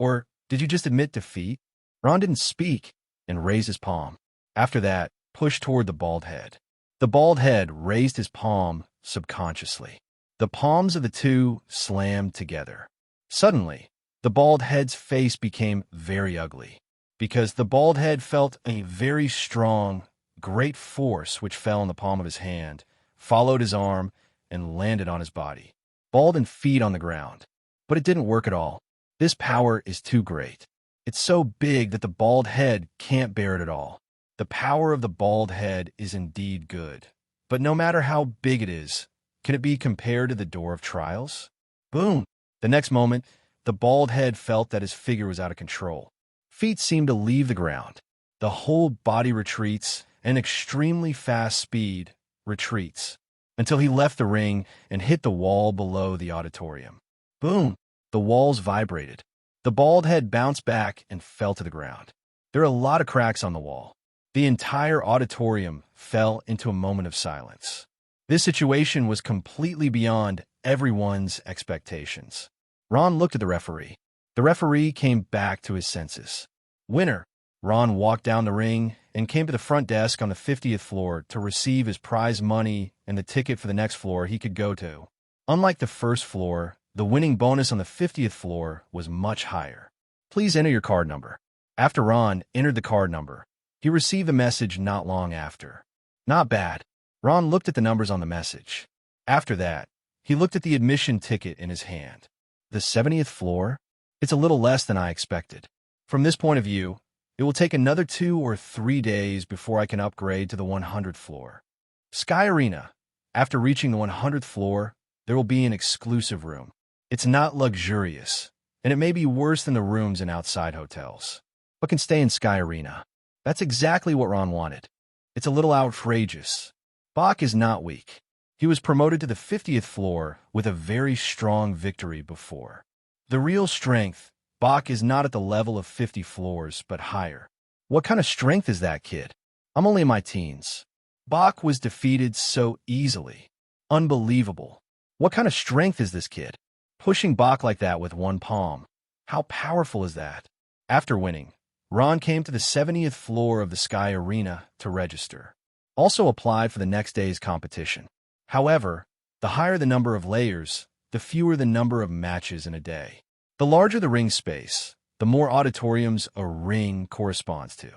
Or did you just admit defeat? Ron didn't speak and raised his palm. After that, pushed toward the bald head. The bald head raised his palm subconsciously. The palms of the 2 slammed together. Suddenly, the bald head's face became very ugly, because the bald head felt a very strong, great force which fell in the palm of his hand, followed his arm, and landed on his body. Bald and feet on the ground. But it didn't work at all. This power is too great. It's so big that the bald head can't bear it at all. The power of the bald head is indeed good. But no matter how big it is, can it be compared to the door of trials? Boom! The next moment, the bald head felt that his figure was out of control. Feet seemed to leave the ground. The whole body retreats, and extremely fast speed retreats, until he left the ring and hit the wall below the auditorium. Boom! The walls vibrated. The bald head bounced back and fell to the ground. There are a lot of cracks on the wall. The entire auditorium fell into a moment of silence. This situation was completely beyond everyone's expectations. Ron looked at the referee. The referee came back to his senses. Winner! Ron walked down the ring and came to the front desk on the 50th floor to receive his prize money and the ticket for the next floor he could go to. Unlike the first floor, the winning bonus on the 50th floor was much higher. Please enter your card number. After Ron entered the card number, he received the message not long after. Not bad. Ron looked at the numbers on the message. After that, he looked at the admission ticket in his hand. The 70th floor? It's a little less than I expected. From this point of view, it will take another 2 or 3 days before I can upgrade to the 100th floor. Sky Arena. After reaching the 100th floor, there will be an exclusive room. It's not luxurious, and it may be worse than the rooms in outside hotels, but can stay in Sky Arena. That's exactly what Ron wanted. It's a little outrageous. Bach is not weak. He was promoted to the 50th floor with a very strong victory before. The real strength, Bach is not at the level of 50 floors, but higher. What kind of strength is that, kid? I'm only in my teens. Bach was defeated so easily. Unbelievable. What kind of strength is this kid? Pushing Bach like that with one palm. How powerful is that? After winning, Ron came to the 70th floor of the Sky Arena to register. Also applied for the next day's competition. However, the higher the number of layers, the fewer the number of matches in a day. The larger the ring space, the more auditoriums a ring corresponds to.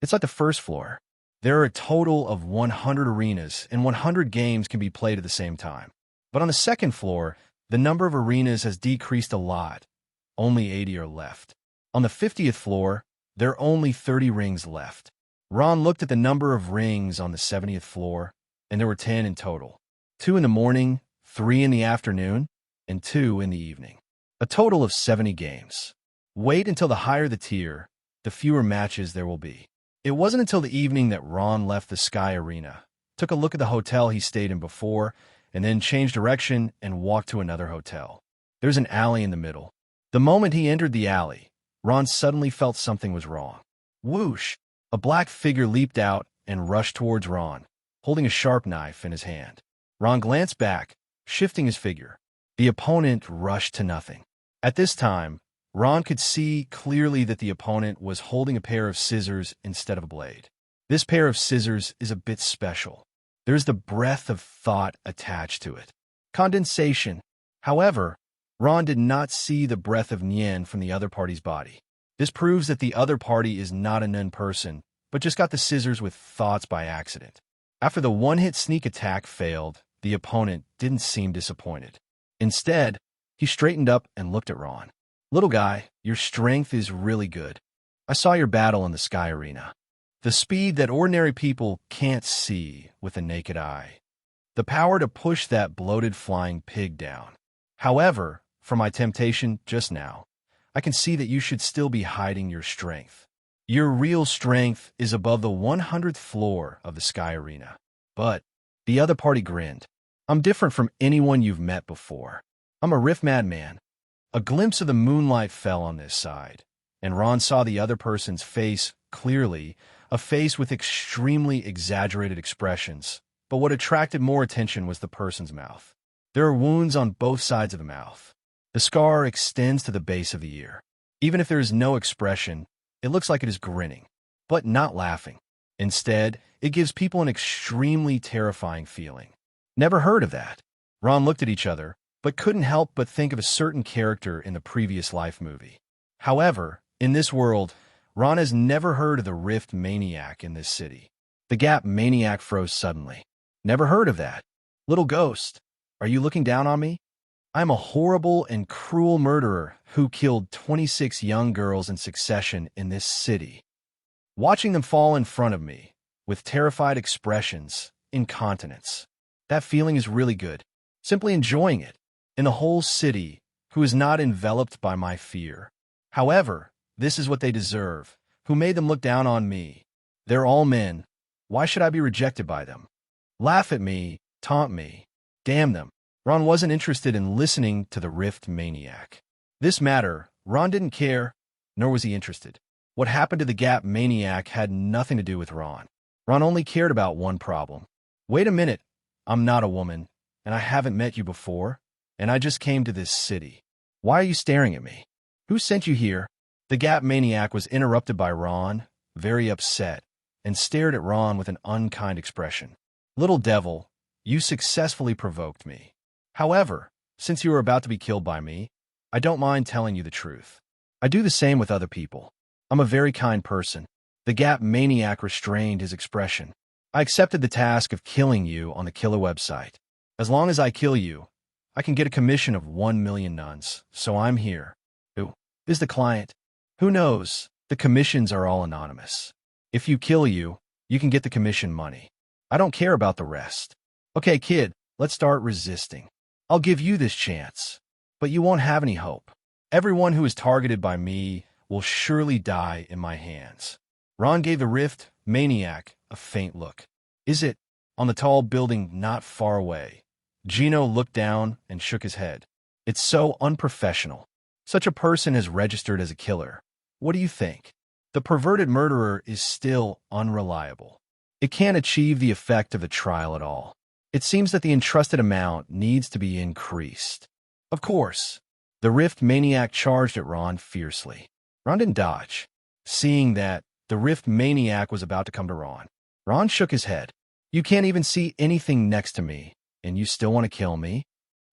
It's like the first floor. There are a total of 100 arenas, and 100 games can be played at the same time. But on the second floor, the number of arenas has decreased a lot. Only 80 are left. On the 50th floor, there are only 30 rings left. Ron looked at the number of rings on the 70th floor, and there were 10 in total. 2 in the morning, 3 in the afternoon, and 2 in the evening. A total of 70 games. Wait until the higher the tier, the fewer matches there will be. It wasn't until the evening that Ron left the Sky Arena, took a look at the hotel he stayed in before, and then changed direction and walked to another hotel. There's an alley in the middle. The moment he entered the alley, Ron suddenly felt something was wrong. Whoosh! A black figure leaped out and rushed towards Ron, holding a sharp knife in his hand. Ron glanced back, shifting his figure. The opponent rushed to nothing. At this time, Ron could see clearly that the opponent was holding a pair of scissors instead of a blade. This pair of scissors is a bit special. There's the breath of thought attached to it. Condensation. However, Ron did not see the breath of Nen from the other party's body. This proves that the other party is not a Nen person, but just got the scissors with thoughts by accident. After the one-hit sneak attack failed, the opponent didn't seem disappointed. Instead, he straightened up and looked at Ron. Little guy, your strength is really good. I saw your battle in the Sky Arena. The speed that ordinary people can't see with the naked eye. The power to push that bloated flying pig down. However, for my temptation just now, I can see that you should still be hiding your strength. Your real strength is above the 100th floor of the Sky Arena. But the other party grinned. I'm different from anyone you've met before. I'm a riff madman. A glimpse of the moonlight fell on this side, and Ron saw the other person's face clearly, a face with extremely exaggerated expressions. But what attracted more attention was the person's mouth. There are wounds on both sides of the mouth. The scar extends to the base of the ear. Even if there is no expression, it looks like it is grinning, but not laughing. Instead, it gives people an extremely terrifying feeling. Never heard of that. Ron looked at each other, but couldn't help but think of a certain character in the previous Life movie. However, in this world, Ron has never heard of the Rift Maniac in this city. The Gap Maniac froze suddenly. Never heard of that. Little ghost, are you looking down on me? I'm a horrible and cruel murderer who killed 26 young girls in succession in this city. Watching them fall in front of me, with terrified expressions, incontinence. That feeling is really good. Simply enjoying it. In the whole city, who is not enveloped by my fear. However, this is what they deserve. Who made them look down on me? They're all men. Why should I be rejected by them? Laugh at me, taunt me. Damn them. Ron wasn't interested in listening to the Rift Maniac. This matter, Ron didn't care, nor was he interested. What happened to the Gap Maniac had nothing to do with Ron. Ron only cared about one problem. Wait a minute, I'm not a woman, and I haven't met you before, and I just came to this city. Why are you staring at me? Who sent you here? The Gap Maniac was interrupted by Ron, very upset, and stared at Ron with an unkind expression. Little devil, you successfully provoked me. However, since you are about to be killed by me, I don't mind telling you the truth. I do the same with other people. I'm a very kind person. The Gap Maniac restrained his expression. I accepted the task of killing you on the killer website. As long as I kill you, I can get a commission of 1 million nuns, so I'm here. Who is the client? Who knows? The commissions are all anonymous. If you kill you, you can get the commission money. I don't care about the rest. Okay, kid, let's start resisting. I'll give you this chance, but you won't have any hope. Everyone who is targeted by me will surely die in my hands. Ron gave the Rift Maniac a faint look. Is it? On the tall building not far away. Gino looked down and shook his head. It's so unprofessional. Such a person is registered as a killer. What do you think? The perverted murderer is still unreliable. It can't achieve the effect of the trial at all. It seems that the entrusted amount needs to be increased. Of course. The Rift Maniac charged at Ron fiercely. Ron didn't dodge. Seeing that, the Rift Maniac was about to come to Ron. Ron shook his head. You can't even see anything next to me, and you still want to kill me?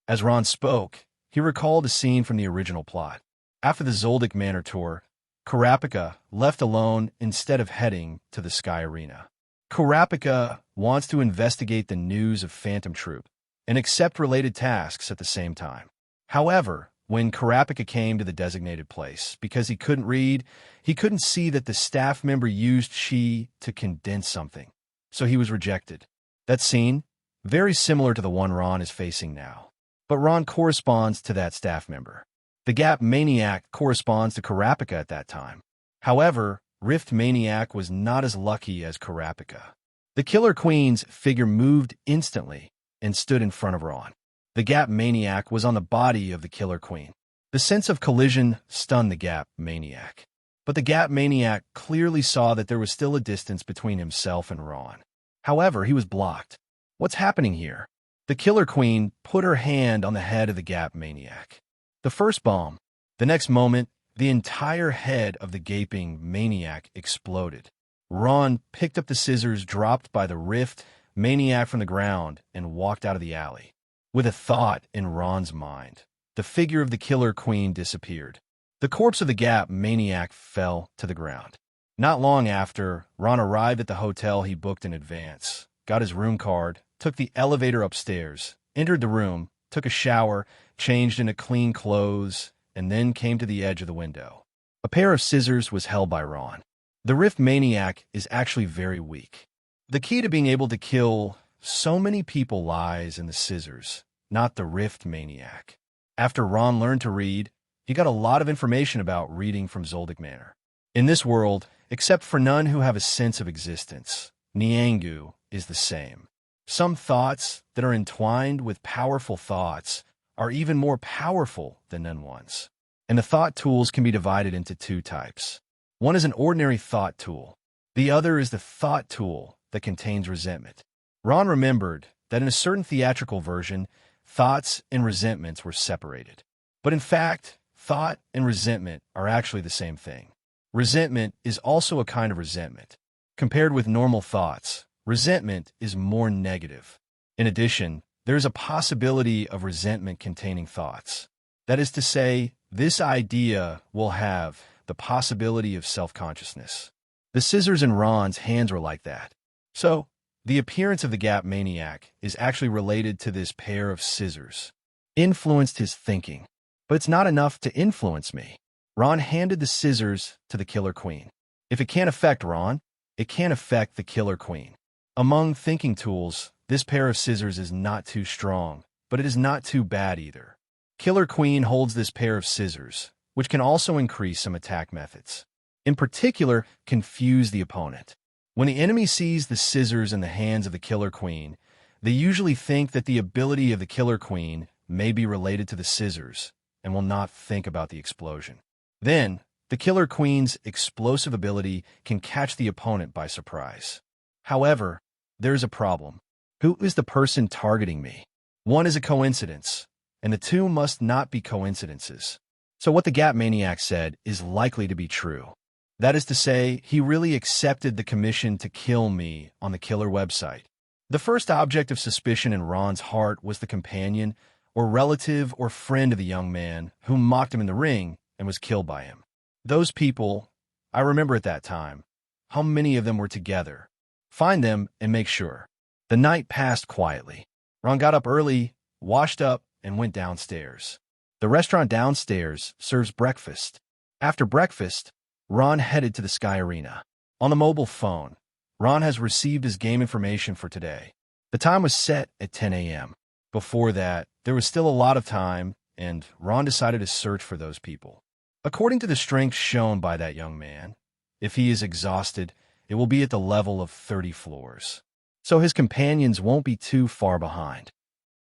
As Ron spoke, he recalled a scene from the original plot. After the Zoldyck Manor tour, Kurapika left alone instead of heading to the Sky Arena. Kurapika wants to investigate the news of Phantom Troop and accept related tasks at the same time. However, when Kurapika came to the designated place, because he couldn't read, he couldn't see that the staff member used chi to condense something, so he was rejected. That scene, very similar to the one Ron is facing now. But Ron corresponds to that staff member. The Gap Maniac corresponds to Kurapika at that time. However, Rift Maniac was not as lucky as Kurapika. The Killer Queen's figure moved instantly and stood in front of Ron. The Gap Maniac was on the body of the Killer Queen. The sense of collision stunned the Gap Maniac. But the Gap Maniac clearly saw that there was still a distance between himself and Ron. However, he was blocked. What's happening here? The Killer Queen put her hand on the head of the Gap Maniac. The first bomb. The next moment, the entire head of the gaping maniac exploded. Ron picked up the scissors dropped by the Rift Maniac from the ground and walked out of the alley. With a thought in Ron's mind, the figure of the Killer Queen disappeared. The corpse of the Gap Maniac fell to the ground. Not long after, Ron arrived at the hotel he booked in advance, got his room card, took the elevator upstairs, entered the room, took a shower, changed into clean clothes, and then came to the edge of the window. A pair of scissors was held by Ron. The Rift Maniac is actually very weak. The key to being able to kill so many people lies in the scissors, not the Rift Maniac. After Ron learned to read, he got a lot of information about reading from Zoldyck Manor. In this world, except for none who have a sense of existence, Niangu is the same. Some thoughts that are entwined with powerful thoughts are even more powerful than none ones. And the thought tools can be divided into two types. One is an ordinary thought tool. The other is the thought tool that contains resentment. Ron remembered that in a certain theatrical version, thoughts and resentments were separated. But in fact, thought and resentment are actually the same thing. Resentment is also a kind of resentment. Compared with normal thoughts, resentment is more negative. In addition, there is a possibility of resentment containing thoughts. That is to say, this idea will have the possibility of self-consciousness. The scissors in Ron's hands were like that. So, the appearance of the Gap Maniac is actually related to this pair of scissors. Influenced his thinking. But it's not enough to influence me. Ron handed the scissors to the Killer Queen. If it can't affect Ron, it can't affect the Killer Queen. Among thinking tools, this pair of scissors is not too strong, but it is not too bad either. Killer Queen holds this pair of scissors, which can also increase some attack methods. In particular, confuse the opponent. When the enemy sees the scissors in the hands of the Killer Queen, they usually think that the ability of the Killer Queen may be related to the scissors and will not think about the explosion. Then, the Killer Queen's explosive ability can catch the opponent by surprise. However, there's a problem. Who is the person targeting me? One is a coincidence, and the two must not be coincidences. So what the Gap Maniac said is likely to be true. That is to say, he really accepted the commission to kill me on the killer website. The first object of suspicion in Ron's heart was the companion or relative or friend of the young man who mocked him in the ring and was killed by him. Those people, I remember at that time, how many of them were together. Find them and make sure. The night passed quietly. Ron got up early, washed up, and went downstairs. The restaurant downstairs serves breakfast. After breakfast, Ron headed to the Sky Arena. On the mobile phone, Ron has received his game information for today. The time was set at 10 a.m. Before that, there was still a lot of time, and Ron decided to search for those people. According to the strength shown by that young man, if he is exhausted, it will be at the level of 30 floors. So his companions won't be too far behind.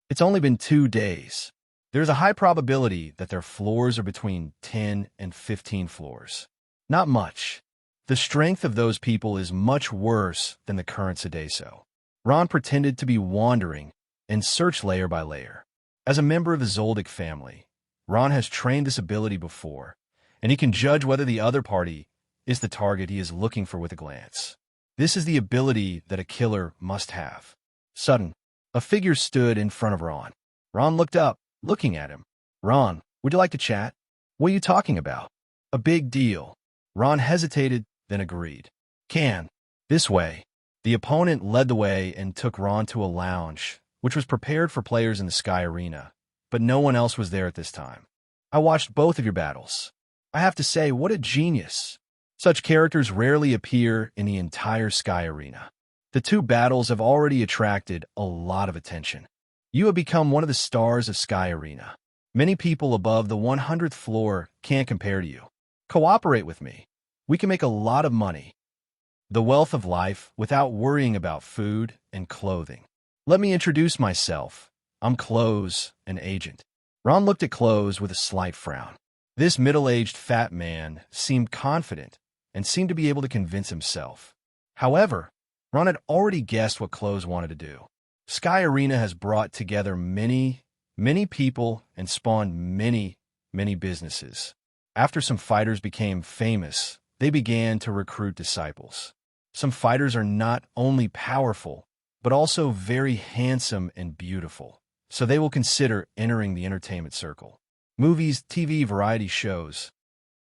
It's only been 2 days. There's a high probability that their floors are between 10 and 15 floors. Not much. The strength of those people is much worse than the current sedaso. Ron pretended to be wandering and searched layer by layer. As a member of the Zoldic family, Ron has trained this ability before, and he can judge whether the other party is the target he is looking for with a glance. This is the ability that a killer must have. Sudden, a figure stood in front of Ron. Ron looked up, looking at him. Ron, would you like to chat? What are you talking about? A big deal. Ron hesitated, then agreed. Can. This way. The opponent led the way and took Ron to a lounge, which was prepared for players in the Sky Arena, but no one else was there at this time. I watched both of your battles. I have to say, what a genius. Such characters rarely appear in the entire Sky Arena. The two battles have already attracted a lot of attention. You have become one of the stars of Sky Arena. Many people above the 100th floor can't compare to you. Cooperate with me. We can make a lot of money. The wealth of life without worrying about food and clothing. Let me introduce myself. I'm Close, an agent. Ron looked at Close with a slight frown. This middle-aged fat man seemed confident and seemed to be able to convince himself. However, Ron had already guessed what Close wanted to do. Sky Arena has brought together many people and spawned many businesses. After some fighters became famous, they began to recruit disciples. Some fighters are not only powerful, but also very handsome and beautiful, so they will consider entering the entertainment circle. Movies, TV, variety shows.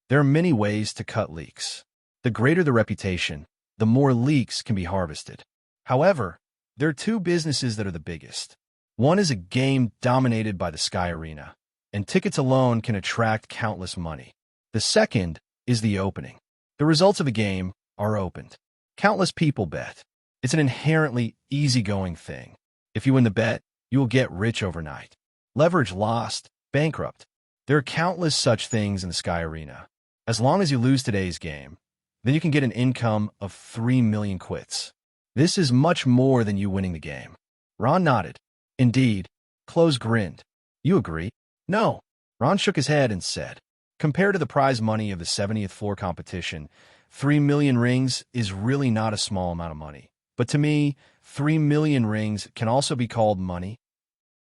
There are many ways to cut leaks. The greater the reputation, the more leaks can be harvested. However, there are two businesses that are the biggest. One is a game dominated by the Sky Arena, and tickets alone can attract countless money. The second is the opening. The results of a game are opened. Countless people bet. It's an inherently easygoing thing. If you win the bet, you will get rich overnight. Leverage lost, bankrupt. There are countless such things in the Sky Arena. As long as you lose today's game, then you can get an income of 3 million quits. This is much more than you winning the game. Ron nodded. Indeed. Close grinned. You agree? No. Ron shook his head and said, compared to the prize money of the 70th floor competition, 3 million rings is really not a small amount of money. But to me, 3 million rings can also be called money.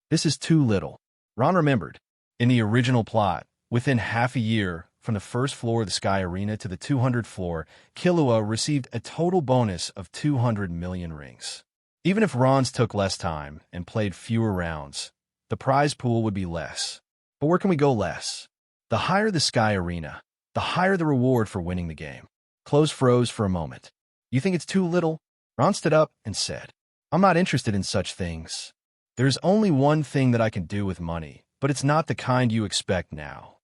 This is too little. Ron remembered. In the original plot, within half a year, from the first floor of the Sky Arena to the 200th floor, Killua received a total bonus of 200 million rings. Even if Ron's took less time and played fewer rounds, the prize pool would be less. But where can we go less? The higher the Sky Arena, the higher the reward for winning the game. Close froze for a moment. You think it's too little? Ron stood up and said, I'm not interested in such things. There's only one thing that I can do with money, but it's not the kind you expect now.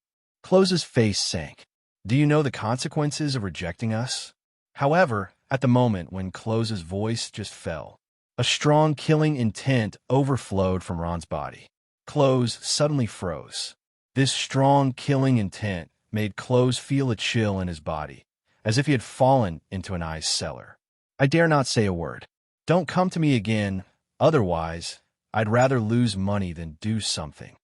Close's face sank. Do you know the consequences of rejecting us? However, at the moment when Close's voice just fell, a strong killing intent overflowed from Ron's body. Close suddenly froze. This strong killing intent made Close feel a chill in his body, as if he had fallen into an ice cellar. I dare not say a word. Don't come to me again, otherwise, I'd rather lose money than do something.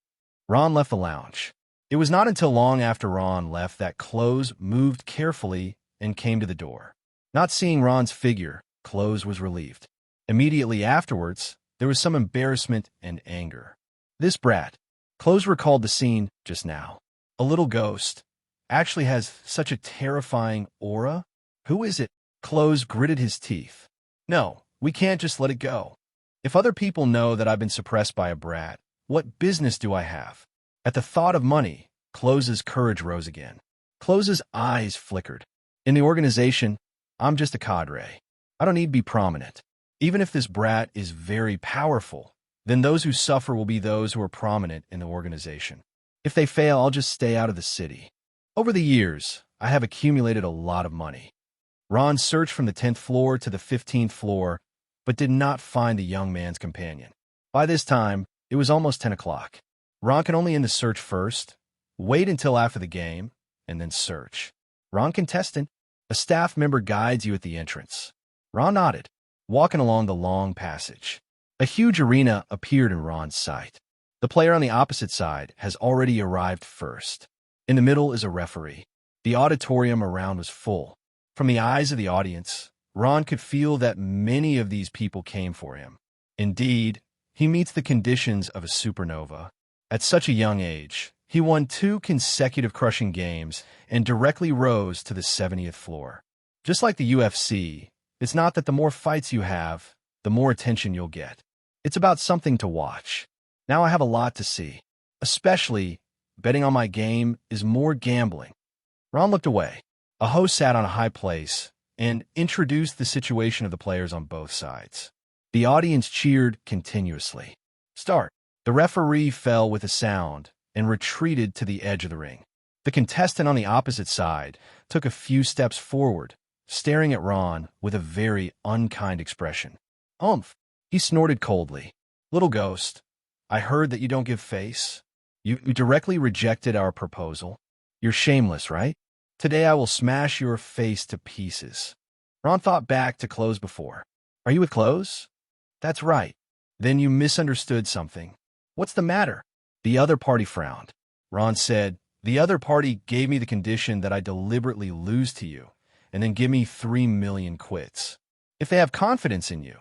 Ron left the lounge. It was not until long after Ron left that Close moved carefully and came to the door. Not seeing Ron's figure, Close was relieved. Immediately afterwards, there was some embarrassment and anger. This brat, Close recalled the scene just now. A little ghost, actually has such a terrifying aura? Who is it? Close gritted his teeth. No, we can't just let it go. If other people know that I've been suppressed by a brat, what business do I have? At the thought of money, Close's courage rose again. Close's eyes flickered. In the organization, I'm just a cadre. I don't need to be prominent. Even if this brat is very powerful, then those who suffer will be those who are prominent in the organization. If they fail, I'll just stay out of the city. Over the years, I have accumulated a lot of money. Ron searched from the 10th floor to the 15th floor, but did not find the young man's companion. By this time, it was almost 10 o'clock. Ron can only end the search first, wait until after the game, and then search. Ron contestant, a staff member guides you at the entrance. Ron nodded, walking along the long passage. A huge arena appeared in Ron's sight. The player on the opposite side has already arrived first. In the middle is a referee. The auditorium around was full. From the eyes of the audience, Ron could feel that many of these people came for him. Indeed, he meets the conditions of a supernova. At such a young age, he won 2 consecutive crushing games and directly rose to the 70th floor. Just like the UFC, it's not that the more fights you have, the more attention you'll get. It's about something to watch. Now I have a lot to see. Especially, betting on my game is more gambling. Ron looked away. A host sat on a high place and introduced the situation of the players on both sides. The audience cheered continuously. Start. The referee fell with a sound and retreated to the edge of the ring. The contestant on the opposite side took a few steps forward, staring at Ron with a very unkind expression. Umph! He snorted coldly. Little ghost, I heard that you don't give face. You directly rejected our proposal. You're shameless, right? Today I will smash your face to pieces. Ron thought back to Close before. Are you with Close? That's right. Then you misunderstood something. What's the matter? The other party frowned. Ron said, the other party gave me the condition that I deliberately lose to you, and then give me 3 million quits. If they have confidence in you,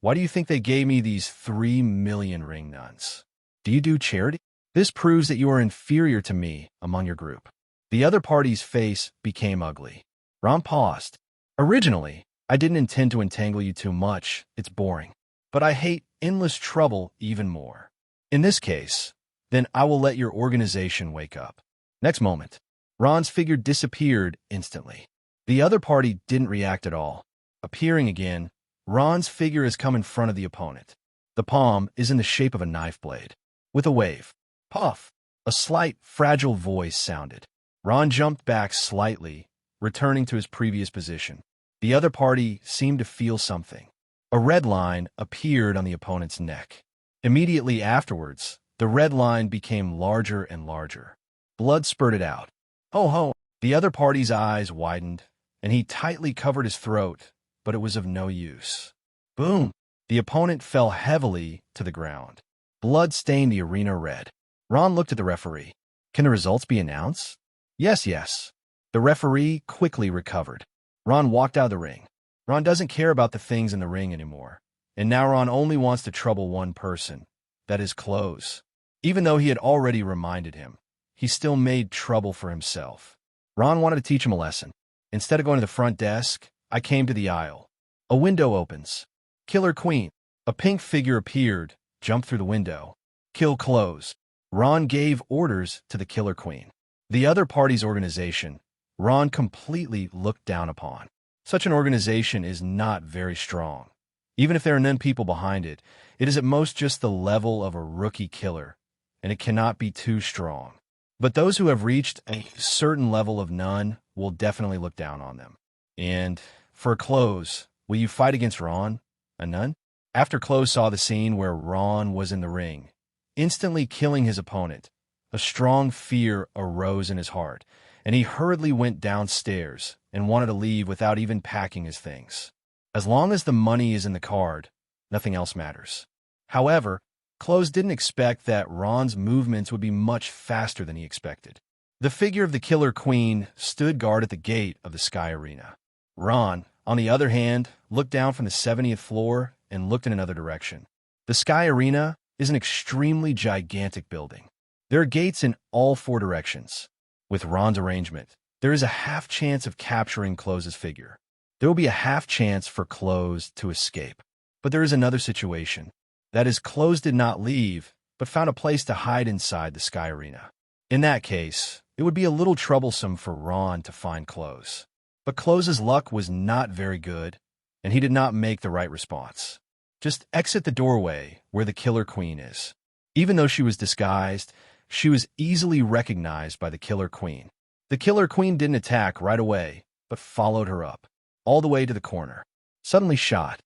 why do you think they gave me these 3 million ring nuns? Do you do charity? This proves that you are inferior to me among your group. The other party's face became ugly. Ron paused. Originally, I didn't intend to entangle you too much. It's boring. But I hate endless trouble even more. In this case, then I will let your organization wake up. Next moment, Ron's figure disappeared instantly. The other party didn't react at all. Appearing again, Ron's figure has come in front of the opponent. The palm is in the shape of a knife blade. With a wave, puff, a slight, fragile voice sounded. Ron jumped back slightly returning to his previous position. The other party seemed to feel something. A red line appeared on the opponent's neck. Immediately afterwards, the red line became larger and larger. Blood spurted out. Ho ho! The other party's eyes widened, and he tightly covered his throat, but it was of no use. Boom! The opponent fell heavily to the ground. Blood stained the arena red. Ron looked at the referee. Can the results be announced? Yes, yes. The referee quickly recovered. Ron walked out of the ring. Ron doesn't care about the things in the ring anymore. And now Ron only wants to trouble one person. That is clothes. Even though he had already reminded him, he still made trouble for himself. Ron wanted to teach him a lesson. Instead of going to the front desk, I came to the aisle. A window opens. Killer Queen. A pink figure appeared, jumped through the window. Kill clothes. Ron gave orders to the Killer Queen. The other party's organization, Ron completely looked down upon. Such an organization is not very strong. Even if there are none people behind it, it is at most just the level of a rookie killer, and it cannot be too strong. But those who have reached a certain level of none will definitely look down on them. And for clothes, will you fight against Ron, a nun? After Close saw the scene where Ron was in the ring, instantly killing his opponent, a strong fear arose in his heart, and he hurriedly went downstairs and wanted to leave without even packing his things. As long as the money is in the card, nothing else matters. However, Close didn't expect that Ron's movements would be much faster than he expected. The figure of the Killer Queen stood guard at the gate of the Sky Arena. Ron, on the other hand, looked down from the 70th floor and looked in another direction. The Sky Arena is an extremely gigantic building. There are gates in all four directions. With Ron's arrangement, there is a half chance of capturing Close's figure. There will be a half chance for Close to escape. But there is another situation. That is, Close did not leave, but found a place to hide inside the Sky Arena. In that case, it would be a little troublesome for Ron to find Close. But Close's luck was not very good, and he did not make the right response. Just exit the doorway where the Killer Queen is. Even though she was disguised, she was easily recognized by the Killer Queen. The Killer Queen didn't attack right away, but followed her up, all the way to the corner. Suddenly shot.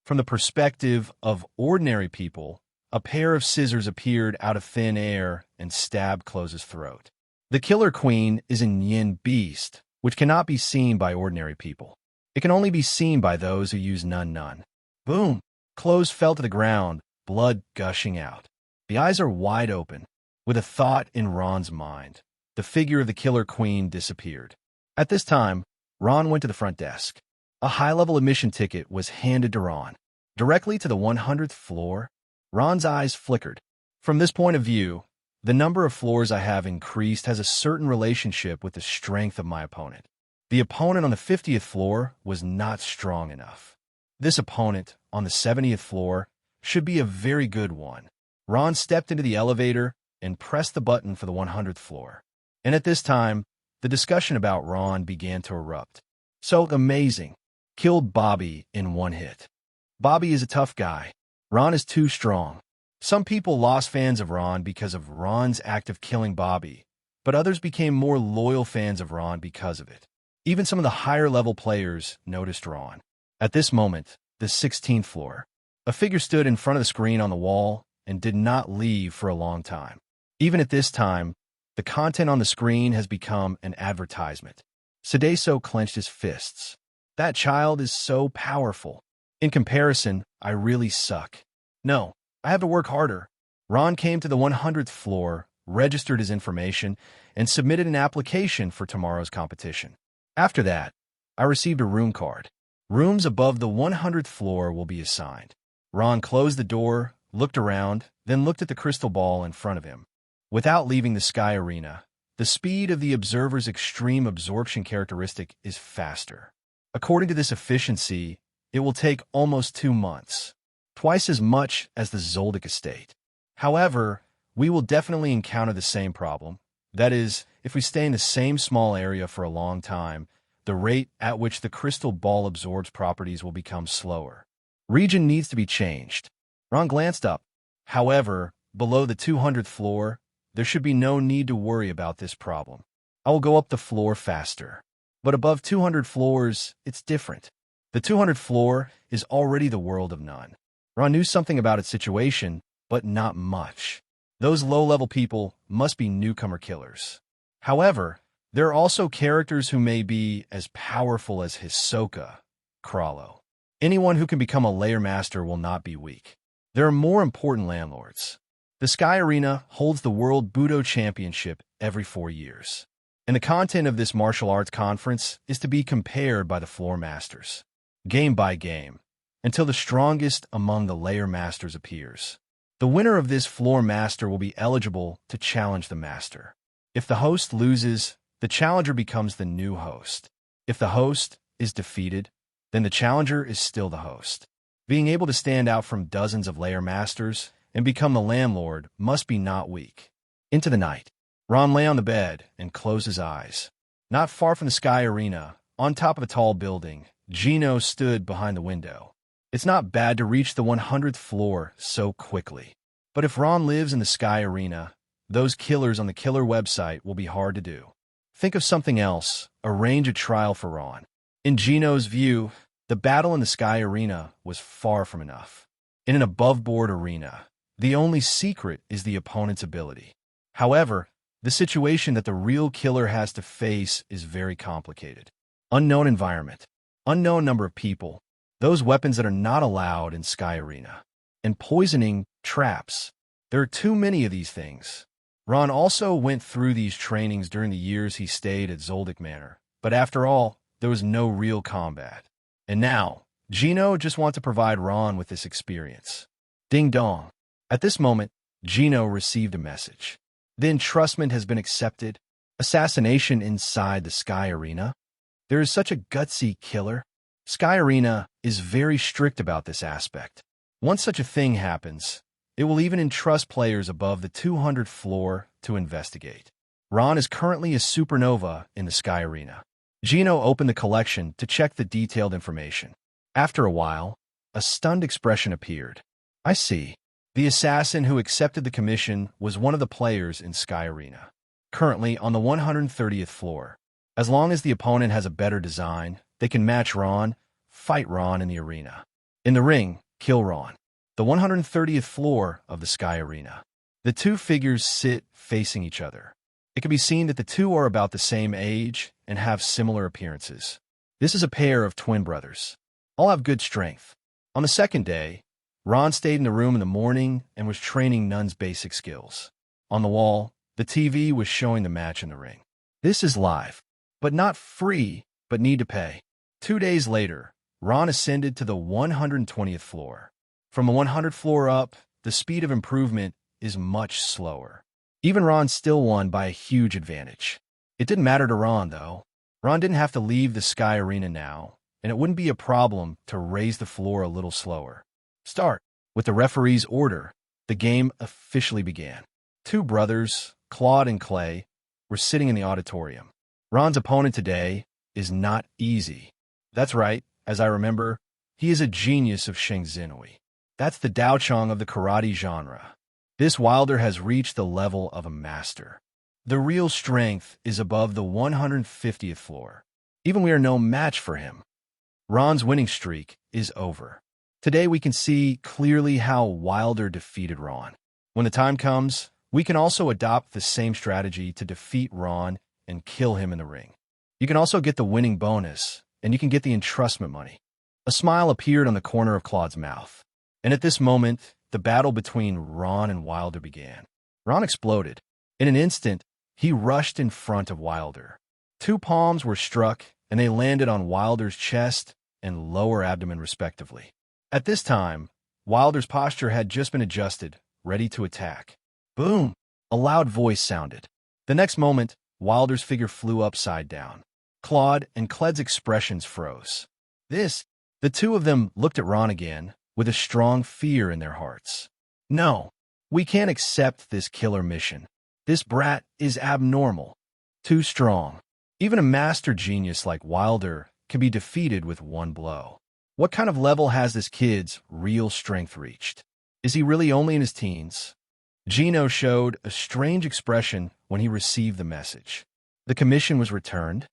From the perspective of ordinary people, a pair of scissors appeared out of thin air and stabbed Close's throat. The Killer Queen is a Nen Beast, which cannot be seen by ordinary people. It can only be seen by those who use none. Boom! Close fell to the ground, blood gushing out. The eyes are wide open. With a thought in Ron's mind, the figure of the Killer Queen disappeared. At this time, Ron went to the front desk. A high-level admission ticket was handed to Ron. Directly to the 100th floor, Ron's eyes flickered. From this point of view, the number of floors I have increased has a certain relationship with the strength of my opponent. The opponent on the 50th floor was not strong enough. This opponent on the 70th floor should be a very good one. Ron stepped into the elevator and pressed the button for the 100th floor. And at this time, the discussion about Ron began to erupt. So amazing. Killed Bobby in one hit. Bobby is a tough guy. Ron is too strong. Some people lost fans of Ron because of Ron's act of killing Bobby, but others became more loyal fans of Ron because of it. Even some of the higher-level players noticed Ron. At this moment, the 16th floor, a figure stood in front of the screen on the wall and did not leave for a long time. Even at this time, the content on the screen has become an advertisement. Sedaso clenched his fists. That child is so powerful. In comparison, I really suck. No, I have to work harder. Ron came to the 100th floor, registered his information, and submitted an application for tomorrow's competition. After that, I received a room card. Rooms above the 100th floor will be assigned. Ron closed the door, looked around, then looked at the crystal ball in front of him. Without leaving the Sky Arena, the speed of the observer's extreme absorption characteristic is faster. According to this efficiency, it will take almost 2 months, twice as much as the Zoldic estate. However, we will definitely encounter the same problem. That is, if we stay in the same small area for a long time, the rate at which the crystal ball absorbs properties will become slower. Region needs to be changed. Ron glanced up. However, below the 200th floor, there should be no need to worry about this problem. I will go up the floor faster. But above 200 floors, it's different. The 200th floor is already the world of none. Ron knew something about its situation, but not much. Those low-level people must be newcomer killers. However, there are also characters who may be as powerful as Hisoka, Krallo. Anyone who can become a layer master will not be weak. There are more important landlords. The Sky Arena holds the World Budo Championship every 4 years. And the content of this martial arts conference is to be compared by the floor masters, game by game, until the strongest among the layer masters appears. The winner of this floor master will be eligible to challenge the master. If the host loses, the challenger becomes the new host. If the host is defeated, then the challenger is still the host. Being able to stand out from dozens of layer masters and become the landlord must be not weak. Into the night, Ron lay on the bed and closed his eyes. Not far from the Sky Arena, on top of a tall building, Gino stood behind the window. It's not bad to reach the 100th floor so quickly. But if Ron lives in the Sky Arena, those killers on the killer website will be hard to do. Think of something else, arrange a trial for Ron. In Gino's view, the battle in the Sky Arena was far from enough. In an above-board arena, the only secret is the opponent's ability. However, the situation that the real killer has to face is very complicated. Unknown environment, unknown number of people, those weapons that are not allowed in Sky Arena, and poisoning traps. There are too many of these things. Ron also went through these trainings during the years he stayed at Zoldyck Manor, but after all, there was no real combat. And now, Gino just wants to provide Ron with this experience. Ding dong. At this moment, Gino received a message. The entrustment has been accepted. Assassination inside the Sky Arena. There is such a gutsy killer. Sky Arena is very strict about this aspect. Once such a thing happens, it will even entrust players above the 200th floor to investigate. Ron is currently a supernova in the Sky Arena. Gino opened the collection to check the detailed information. After a while, a stunned expression appeared. I see. The assassin who accepted the commission was one of the players in Sky Arena, currently on the 130th floor. As long as the opponent has a better design, they can match Ron, fight Ron in the arena. In the ring, kill Ron. The 130th floor of the Sky Arena. The two figures sit facing each other. It can be seen that the two are about the same age and have similar appearances. This is a pair of twin brothers. All have good strength. On the second day, Ron stayed in the room in the morning and was training Nun's basic skills. On the wall, the TV was showing the match in the ring. This is live, but not free, but need to pay. 2 days later, Ron ascended to the 120th floor. From the 100th floor up, the speed of improvement is much slower. Even Ron still won by a huge advantage. It didn't matter to Ron, though. Ron didn't have to leave the Sky Arena now, and it wouldn't be a problem to raise the floor a little slower. Start. With the referee's order, the game officially began. Two brothers, Claude and Clay, were sitting in the auditorium. Ron's opponent today is not easy. That's right, as I remember, he is a genius of Shengzinui. That's the Dao Chong of the karate genre. This Wilder has reached the level of a master. The real strength is above the 150th floor. Even we are no match for him. Ron's winning streak is over. Today we can see clearly how Wilder defeated Ron. When the time comes, we can also adopt the same strategy to defeat Ron and kill him in the ring. You can also get the winning bonus, and you can get the entrustment money. A smile appeared on the corner of Claude's mouth. And at this moment, the battle between Ron and Wilder began. Ron exploded. In an instant, he rushed in front of Wilder. Two palms were struck, and they landed on Wilder's chest and lower abdomen respectively. At this time, Wilder's posture had just been adjusted, ready to attack. Boom! A loud voice sounded. The next moment, Wilder's figure flew upside down. Claude and Cled's expressions froze. The two of them looked at Ron again, with a strong fear in their hearts. No, we can't accept this killer mission. This brat is abnormal. Too strong. Even a master genius like Wilder can be defeated with one blow. What kind of level has this kid's real strength reached? Is he really only in his teens? Gino showed a strange expression when he received the message. The commission was returned.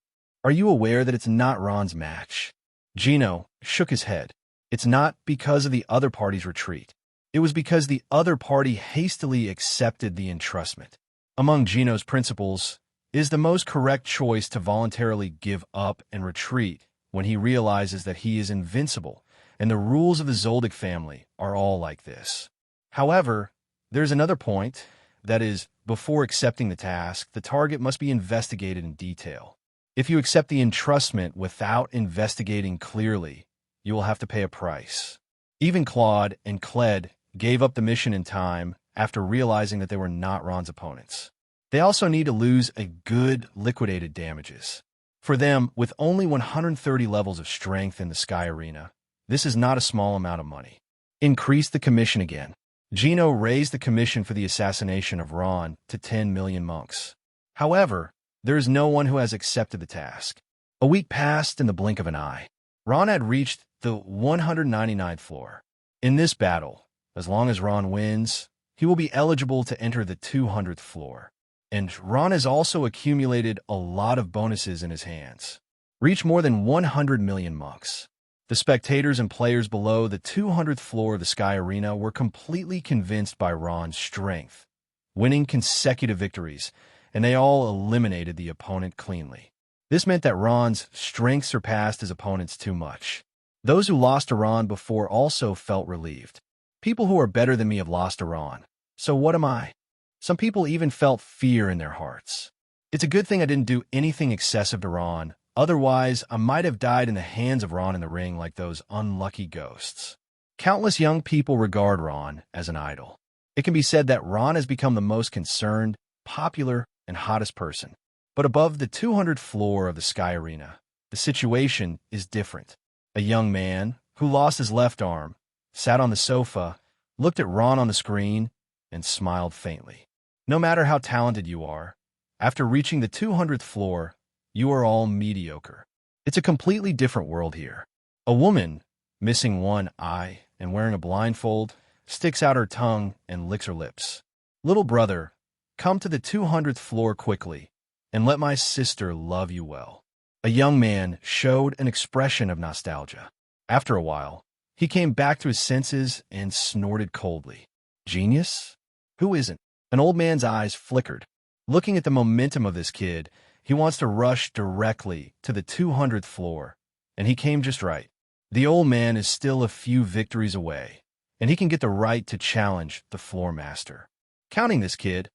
Are you aware that it's not Ron's match? Gino shook his head. It's not because of the other party's retreat. It was because the other party hastily accepted the entrustment. Among Gino's principles is the most correct choice to voluntarily give up and retreat when he realizes that he is invincible, and the rules of the Zoldyck family are all like this. However, there's another point, that is, before accepting the task, the target must be investigated in detail. If you accept the entrustment without investigating clearly, you will have to pay a price. Even Claude and Cled gave up the mission in time after realizing that they were not Ron's opponents. They also need to lose a good liquidated damages. For them, with only 130 levels of strength in the Sky Arena, this is not a small amount of money. Increase the commission again. Gino raised the commission for the assassination of Ron to 10 million monks. However, there is no one who has accepted the task. A week passed in the blink of an eye. Ron had reached the 199th floor. In this battle, as long as Ron wins, he will be eligible to enter the 200th floor. And Ron has also accumulated a lot of bonuses in his hands. Reach more than 100 million monks. The spectators and players below the 200th floor of the Sky Arena were completely convinced by Ron's strength, winning consecutive victories, and they all eliminated the opponent cleanly. This meant that Ron's strength surpassed his opponents too much. Those who lost to Ron before also felt relieved. People who are better than me have lost to Ron. So what am I? Some people even felt fear in their hearts. It's a good thing I didn't do anything excessive to Ron. Otherwise, I might have died in the hands of Ron in the ring like those unlucky ghosts. Countless young people regard Ron as an idol. It can be said that Ron has become the most concerned, popular, and hottest person. But above the 200th floor of the Sky Arena, the situation is different. A young man, who lost his left arm, sat on the sofa, looked at Ron on the screen, and smiled faintly. No matter how talented you are, after reaching the 200th floor, you are all mediocre. It's a completely different world here. A woman, missing one eye and wearing a blindfold, sticks out her tongue and licks her lips. Little brother, come to the 200th floor quickly, and let my sister love you well. A young man showed an expression of nostalgia. After a while, he came back to his senses and snorted coldly. Genius? Who isn't? An old man's eyes flickered. Looking at the momentum of this kid, he wants to rush directly to the 200th floor, and he came just right. The old man is still a few victories away, and he can get the right to challenge the floor master. Counting this kid,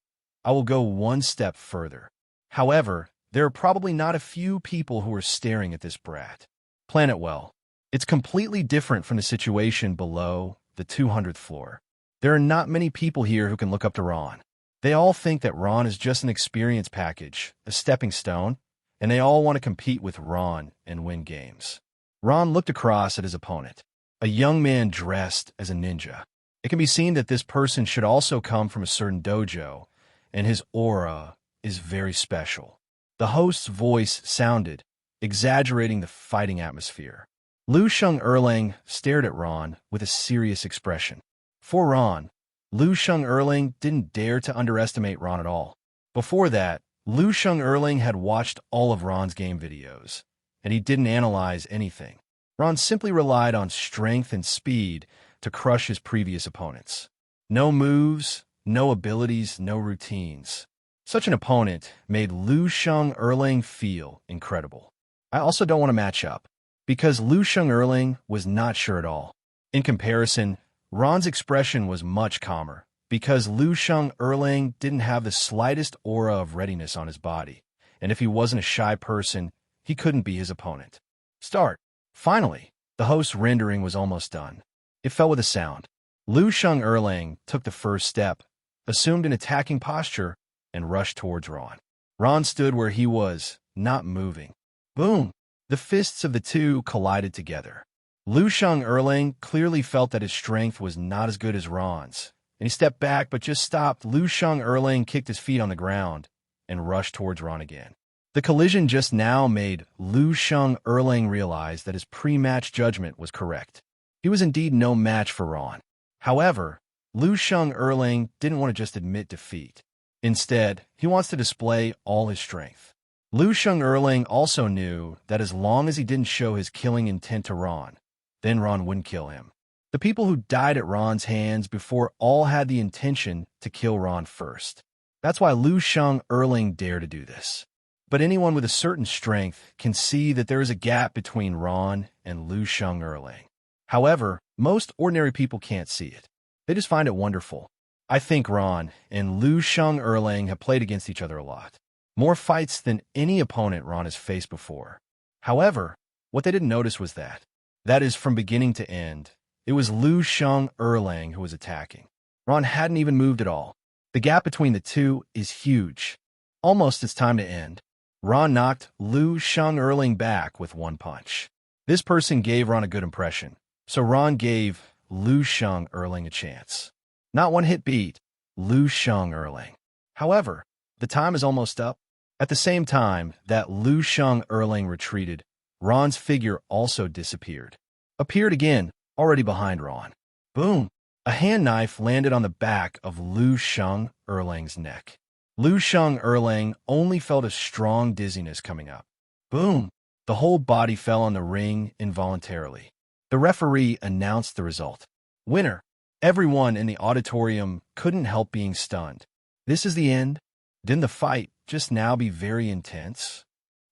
I will go one step further. However, there are probably not a few people who are staring at this brat. Plan it well. It's completely different from the situation below the 200th floor. There are not many people here who can look up to Ron. They all think that Ron is just an experience package, a stepping stone, and they all want to compete with Ron and win games. Ron looked across at his opponent, a young man dressed as a ninja. It can be seen that this person should also come from a certain dojo, and his aura is very special. The host's voice sounded, exaggerating the fighting atmosphere. Lu Sheng Erlang stared at Ron with a serious expression. For Ron, Lu Sheng Erlang didn't dare to underestimate Ron at all. Before that, Lu Sheng Erlang had watched all of Ron's game videos, and he didn't analyze anything. Ron simply relied on strength and speed to crush his previous opponents. No moves, no abilities, no routines. Such an opponent made Lu Sheng Erlang feel incredible. I also don't want to match up, because Lu Sheng Erlang was not sure at all. In comparison, Ron's expression was much calmer, because Lu Sheng Erlang didn't have the slightest aura of readiness on his body, and if he wasn't a shy person, he couldn't be his opponent. Start. Finally, the host's rendering was almost done. It fell with a sound. Lu Sheng Erlang took the first step, assumed an attacking posture, and rushed towards Ron. Ron stood where he was, not moving. Boom! The fists of the two collided together. Lu Sheng Erlang clearly felt that his strength was not as good as Ron's, and he stepped back but just stopped. Lu Sheng Erlang kicked his feet on the ground and rushed towards Ron again. The collision just now made Lu Sheng Erlang realize that his pre-match judgment was correct. He was indeed no match for Ron. However, Lu Sheng Erlang didn't want to just admit defeat. Instead, he wants to display all his strength. Lu Sheng Erling also knew that as long as he didn't show his killing intent to Ron, then Ron wouldn't kill him. The people who died at Ron's hands before all had the intention to kill Ron first. That's why Lu Sheng Erling dared to do this. But anyone with a certain strength can see that there is a gap between Ron and Lu Sheng Erling. However, most ordinary people can't see it. They just find it wonderful. I think Ron and Lu Sheng Erling have played against each other a lot. More fights than any opponent Ron has faced before. However, what they didn't notice was that is, from beginning to end, it was Lu Sheng Erling who was attacking. Ron hadn't even moved at all. The gap between the two is huge. Almost it's time to end. Ron knocked Lu Sheng Erling back with one punch. This person gave Ron a good impression, so Ron gave Lu Sheng Erling a chance. Not one hit beat, Lu Sheng Erling. However, the time is almost up. At the same time that Lu Sheng Erling retreated, Ron's figure also disappeared. Appeared again, already behind Ron. Boom! A hand knife landed on the back of Lu Sheng Erling's neck. Lu Sheng Erling only felt a strong dizziness coming up. Boom! The whole body fell on the ring involuntarily. The referee announced the result. Winner! Everyone in the auditorium couldn't help being stunned. This is the end? Didn't the fight just now be very intense?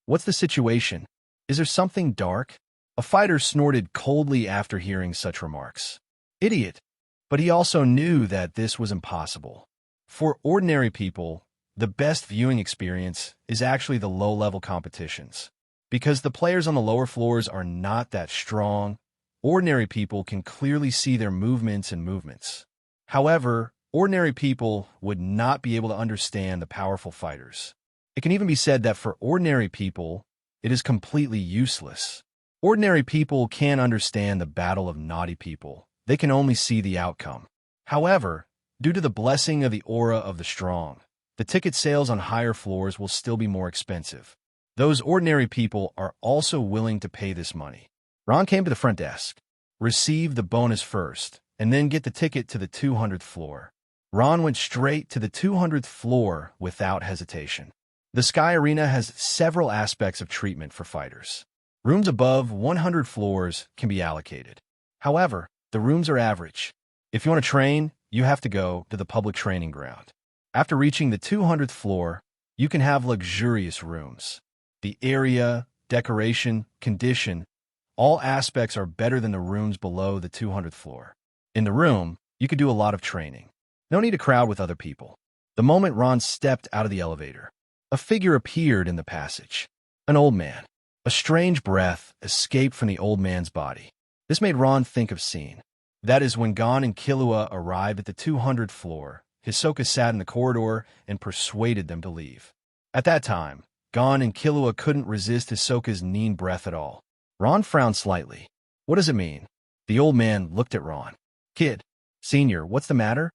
What's the situation? Is there something dark? A fighter snorted coldly after hearing such remarks. Idiot! But he also knew that this was impossible. For ordinary people, the best viewing experience is actually the low-level competitions. Because the players on the lower floors are not that strong, ordinary people can clearly see their movements and movements. However, ordinary people would not be able to understand the powerful fighters. It can even be said that for ordinary people, it is completely useless. Ordinary people can't understand the battle of naughty people. They can only see the outcome. However, due to the blessing of the aura of the strong, the ticket sales on higher floors will still be more expensive. Those ordinary people are also willing to pay this money. Ron came to the front desk, received the bonus first, and then get the ticket to the 200th floor. Ron went straight to the 200th floor without hesitation. The Sky Arena has several aspects of treatment for fighters. Rooms above 100 floors can be allocated. However, the rooms are average. If you want to train, you have to go to the public training ground. After reaching the 200th floor, you can have luxurious rooms. The area, decoration, condition, all aspects are better than the rooms below the 200th floor. In the room, you could do a lot of training. No need to crowd with other people. The moment Ron stepped out of the elevator, a figure appeared in the passage. An old man. A strange breath escaped from the old man's body. This made Ron think of scene. That is when Gon and Killua arrived at the 200th floor. Hisoka sat in the corridor and persuaded them to leave. At that time, Gon and Killua couldn't resist Hisoka's mean breath at all. Ron frowned slightly. What does it mean? The old man looked at Ron. Kid, senior, what's the matter?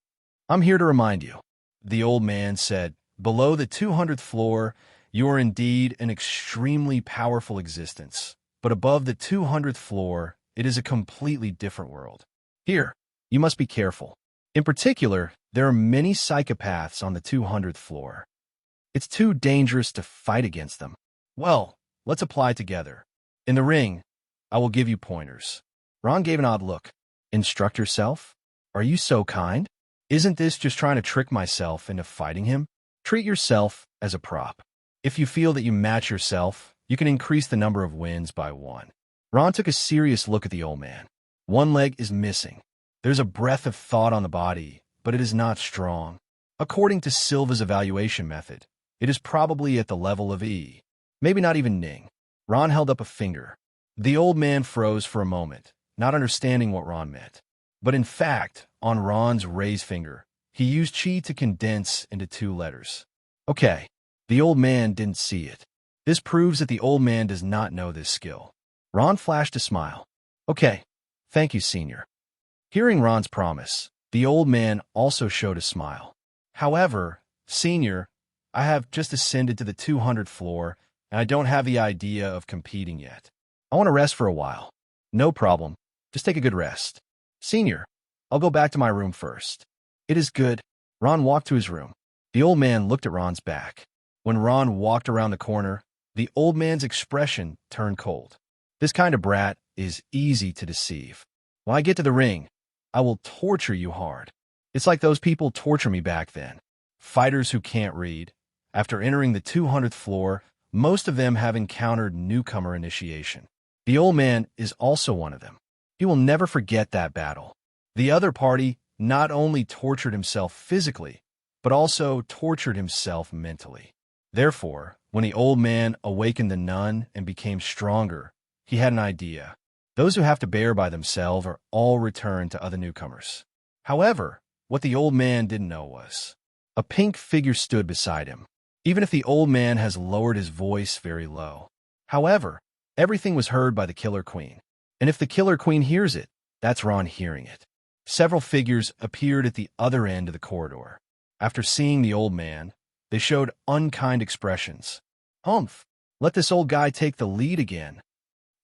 I'm here to remind you. The old man said, below the 200th floor, you are indeed an extremely powerful existence. But above the 200th floor, it is a completely different world. Here, you must be careful. In particular, there are many psychopaths on the 200th floor. It's too dangerous to fight against them. Well, let's apply together. In the ring, I will give you pointers. Ron gave an odd look. Instruct yourself? Are you so kind? Isn't this just trying to trick myself into fighting him? Treat yourself as a prop. If you feel that you match yourself, you can increase the number of wins by 1. Ron took a serious look at the old man. One leg is missing. There's a breath of thought on the body, but it is not strong. According to Silva's evaluation method, it is probably at the level of E. Maybe not even Ning. Ron held up a finger. The old man froze for a moment, not understanding what Ron meant. But in fact, on Ron's raised finger, he used chi to condense into 2 letters. Okay, the old man didn't see it. This proves that the old man does not know this skill. Ron flashed a smile. Okay, thank you, senior. Hearing Ron's promise, the old man also showed a smile. However, senior, I have just ascended to the 200th floor, and I don't have the idea of competing yet. I want to rest for a while. No problem. Just take a good rest. Senior, I'll go back to my room first. It is good. Ron walked to his room. The old man looked at Ron's back. When Ron walked around the corner, The old man's expression turned cold. This kind of brat is easy to deceive. When I get to the ring, I will torture you hard. It's like those people torture me back then. Fighters who can't read. After entering the 200th floor, most of them have encountered newcomer initiation. The old man is also one of them. He will never forget that battle. The other party not only tortured himself physically, but also tortured himself mentally. Therefore, when the old man awakened the nun and became stronger, he had an idea. Those who have to bear by themselves are all returned to other newcomers. However, what the old man didn't know was, a pink figure stood beside him, even if the old man has lowered his voice very low. However, everything was heard by the Killer Queen, and if the Killer Queen hears it, that's Ron hearing it. Several figures appeared at the other end of the corridor. After seeing the old man, they showed unkind expressions. Humph, let this old guy take the lead again.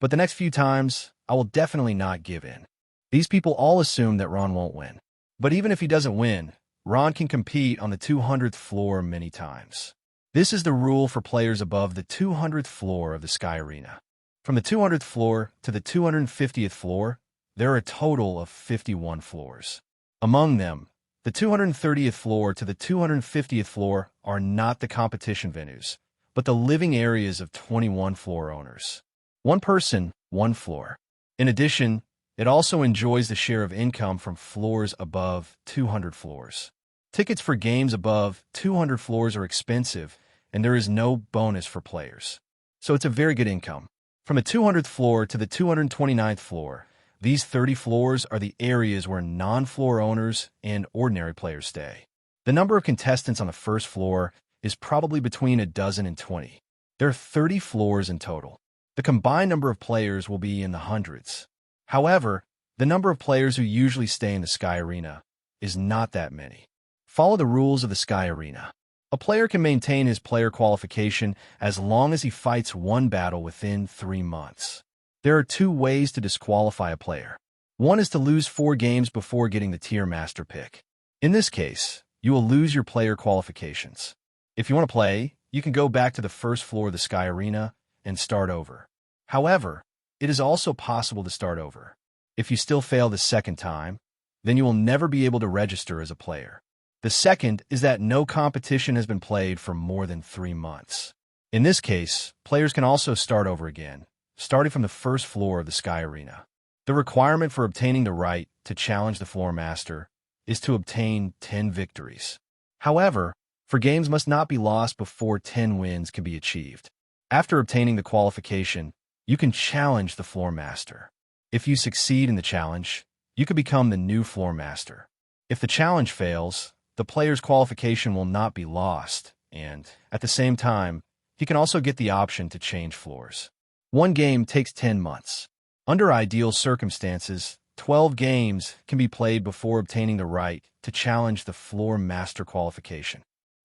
But the next few times, I will definitely not give in. These people all assume that Ron won't win. But even if he doesn't win, Ron can compete on the 200th floor many times. This is the rule for players above the 200th floor of the Sky Arena. From the 200th floor to the 250th floor, there are a total of 51 floors. Among them, the 230th floor to the 250th floor are not the competition venues, but the living areas of 21 floor owners. One person, one floor. In addition, it also enjoys the share of income from floors above 200 floors. Tickets for games above 200 floors are expensive, and there is no bonus for players. So it's a very good income. From the 200th floor to the 229th floor, these 30 floors are the areas where non-floor owners and ordinary players stay. The number of contestants on the first floor is probably between a dozen and 20. There are 30 floors in total. The combined number of players will be in the hundreds. However, the number of players who usually stay in the Sky Arena is not that many. Follow the rules of the Sky Arena. A player can maintain his player qualification as long as he fights one battle within 3 months. There are 2 ways to disqualify a player. One is to lose 4 games before getting the Tier Master pick. In this case, you will lose your player qualifications. If you want to play, you can go back to the first floor of the Sky Arena and start over. However, it is also possible to start over. If you still fail the second time, then you will never be able to register as a player. The second is that no competition has been played for more than 3 months. In this case, players can also start over again, starting from the first floor of the Sky Arena. The requirement for obtaining the right to challenge the floor master is to obtain 10 victories. However, for games must not be lost before 10 wins can be achieved. After obtaining the qualification, you can challenge the floor master. If you succeed in the challenge, you can become the new floor master. If the challenge fails, the player's qualification will not be lost, and, at the same time, he can also get the option to change floors. One game takes 10 months. Under ideal circumstances, 12 games can be played before obtaining the right to challenge the floor master qualification.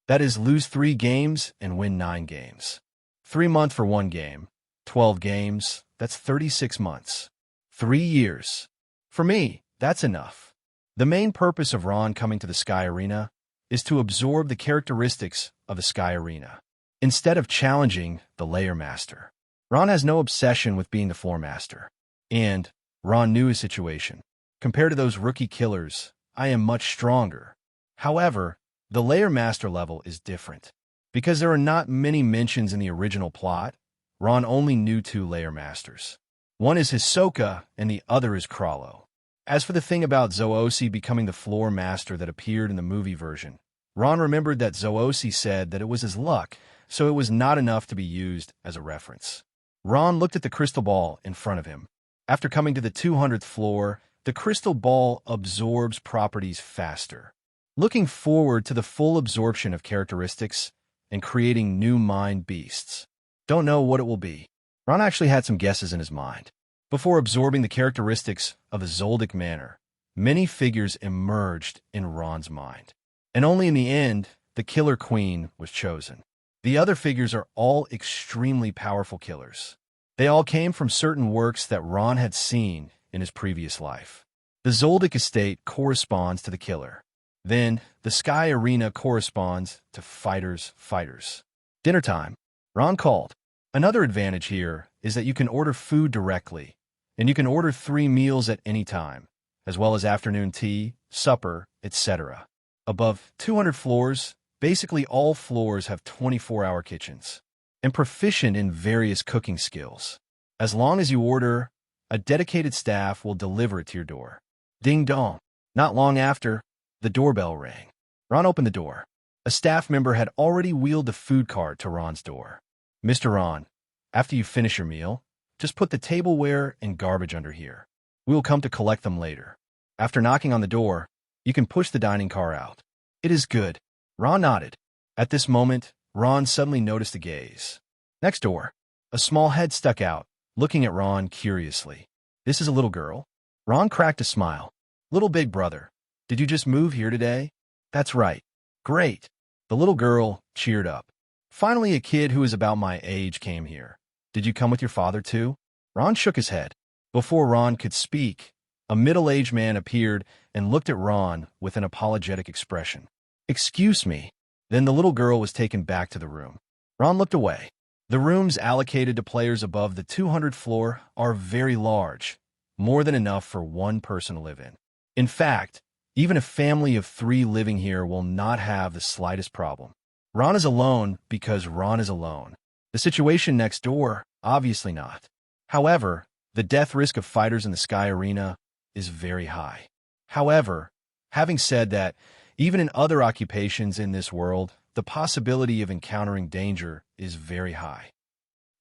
That is, lose 3 games and win 9 games. 3 months for 1 game. 12 games, that's 36 months. 3 years. For me, that's enough. The main purpose of Ron coming to the Sky Arena is to absorb the characteristics of the Sky Arena, instead of challenging the Layer Master. Ron has no obsession with being the Floor Master. And Ron knew his situation. Compared to those rookie killers, I am much stronger. However, the Layer Master level is different. Because there are not many mentions in the original plot, Ron only knew 2 Layer Masters. One is Hisoka, and the other is Krallo. As for the thing about Zoosi becoming the Floor Master that appeared in the movie version, Ron remembered that Zoosi said that it was his luck, so it was not enough to be used as a reference. Ron looked at the crystal ball in front of him. After coming to the 200th floor, the crystal ball absorbs properties faster. Looking forward to the full absorption of characteristics and creating new mind beasts. Don't know what it will be. Ron actually had some guesses in his mind. Before absorbing the characteristics of the Zoldyck Manor, many figures emerged in Ron's mind. And only in the end, the Killer Queen was chosen. The other figures are all extremely powerful killers. They all came from certain works that Ron had seen in his previous life. The Zoldic estate corresponds to the killer. Then, the Sky Arena corresponds to fighters. Dinner time. Ron called. Another advantage here is that you can order food directly, and you can order 3 meals at any time, as well as afternoon tea, supper, etc. Above 200 floors, basically all floors have 24-hour kitchens, and proficient in various cooking skills. As long as you order, a dedicated staff will deliver it to your door. Ding dong. Not long after, the doorbell rang. Ron opened the door. A staff member had already wheeled the food cart to Ron's door. Mr. Ron, after you finish your meal, just put the tableware and garbage under here. We will come to collect them later. After knocking on the door, you can push the dining car out. It is good. Ron nodded. At this moment, Ron suddenly noticed a gaze. Next door, a small head stuck out, looking at Ron curiously. This is a little girl. Ron cracked a smile. Little big brother, did you just move here today? That's right. Great. The little girl cheered up. Finally, a kid who is about my age came here. Did you come with your father too? Ron shook his head. Before Ron could speak, a middle-aged man appeared and looked at Ron with an apologetic expression. Excuse me. Then the little girl was taken back to the room. Ron looked away. The rooms allocated to players above the 200th floor are very large, more than enough for one person to live in. In fact, even a family of 3 living here will not have the slightest problem. Ron is alone because Ron is alone. The situation next door, obviously not. However, the death risk of fighters in the Sky Arena is very high. However, having said that, even in other occupations in this world, the possibility of encountering danger is very high.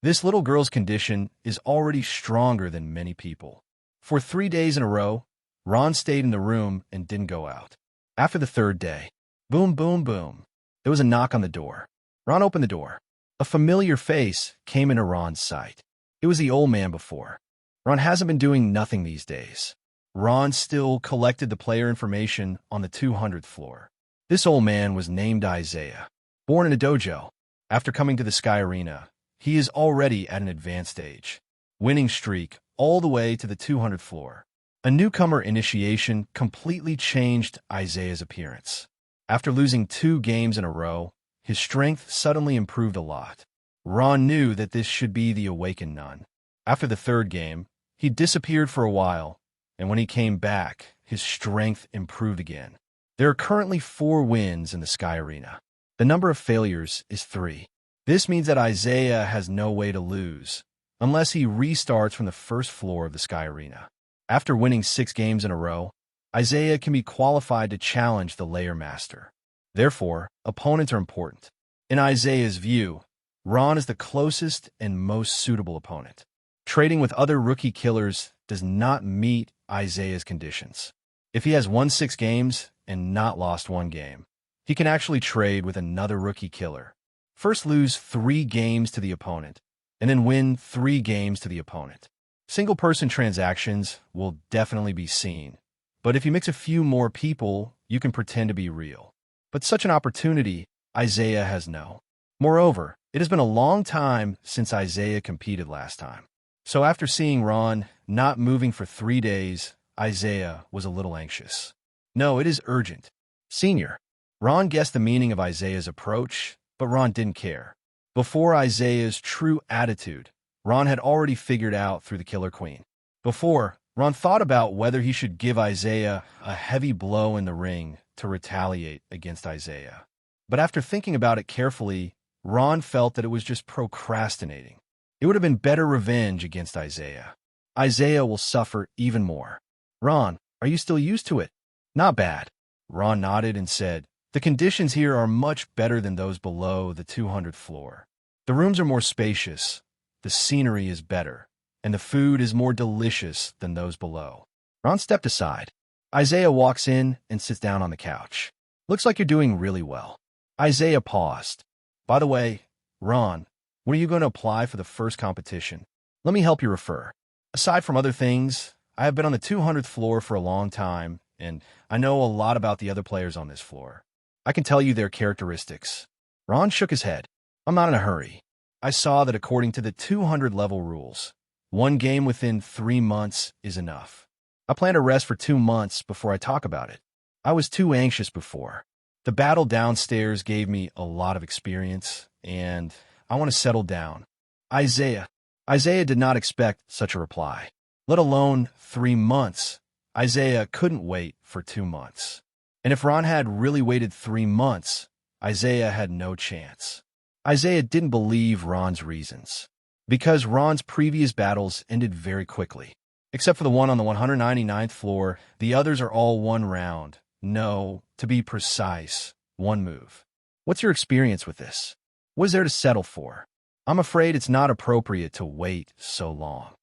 This little girl's condition is already stronger than many people. For 3 days in a row, Ron stayed in the room and didn't go out. After the 3rd day, boom, boom, boom, there was a knock on the door. Ron opened the door. A familiar face came into Ron's sight. It was the old man before. Ron hasn't been doing nothing these days. Ron still collected the player information on the 200th floor. This old man was named Isaiah. Born in a dojo, after coming to the Sky Arena, he is already at an advanced age. Winning streak all the way to the 200th floor. A newcomer initiation completely changed Isaiah's appearance. After losing 2 games in a row, his strength suddenly improved a lot. Ron knew that this should be the awakened nun. After the 3rd game, he disappeared for a while, and when he came back, his strength improved again. There are currently 4 wins in the Sky Arena. The number of failures is 3. This means that Isaiah has no way to lose, unless he restarts from the 1st floor of the Sky Arena. After winning 6 games in a row, Isaiah can be qualified to challenge the Layer Master. Therefore, opponents are important. In Isaiah's view, Ron is the closest and most suitable opponent. Trading with other rookie killers does not meet Isaiah's conditions. If he has won 6 games and not lost 1 game, he can actually trade with another rookie killer. First lose 3 games to the opponent, and then win 3 games to the opponent. Single-person transactions will definitely be seen, but if you mix a few more people, you can pretend to be real. But such an opportunity, Isaiah has no. Moreover, it has been a long time since Isaiah competed last time. So after seeing Ron not moving for 3 days, Isaiah was a little anxious. No, it is urgent. Senior. Ron guessed the meaning of Isaiah's approach, but Ron didn't care. Before Isaiah's true attitude, Ron had already figured out through the Killer Queen. Before, Ron thought about whether he should give Isaiah a heavy blow in the ring to retaliate against Isaiah. But after thinking about it carefully, Ron felt that it was just procrastinating. It would have been better revenge against Isaiah. Isaiah will suffer even more. Ron, are you still used to it? Not bad. Ron nodded and said, the conditions here are much better than those below the 200th floor. The rooms are more spacious, the scenery is better, and the food is more delicious than those below. Ron stepped aside. Isaiah walks in and sits down on the couch. Looks like you're doing really well. Isaiah paused. By the way, Ron, when are you going to apply for the first competition? Let me help you refer. Aside from other things, I have been on the 200th floor for a long time, and I know a lot about the other players on this floor. I can tell you their characteristics. Ron shook his head. I'm not in a hurry. I saw that according to the 200 level rules, 1 game within 3 months is enough. I plan to rest for 2 months before I talk about it. I was too anxious before. The battle downstairs gave me a lot of experience, and I want to settle down. Isaiah. Isaiah did not expect such a reply, let alone 3 months. Isaiah couldn't wait for 2 months. And if Ron had really waited 3 months, Isaiah had no chance. Isaiah didn't believe Ron's reasons, because Ron's previous battles ended very quickly. Except for the one on the 199th floor, the others are all 1 round. No, to be precise, 1 move. What's your experience with this? What is there to settle for? I'm afraid it's not appropriate to wait so long.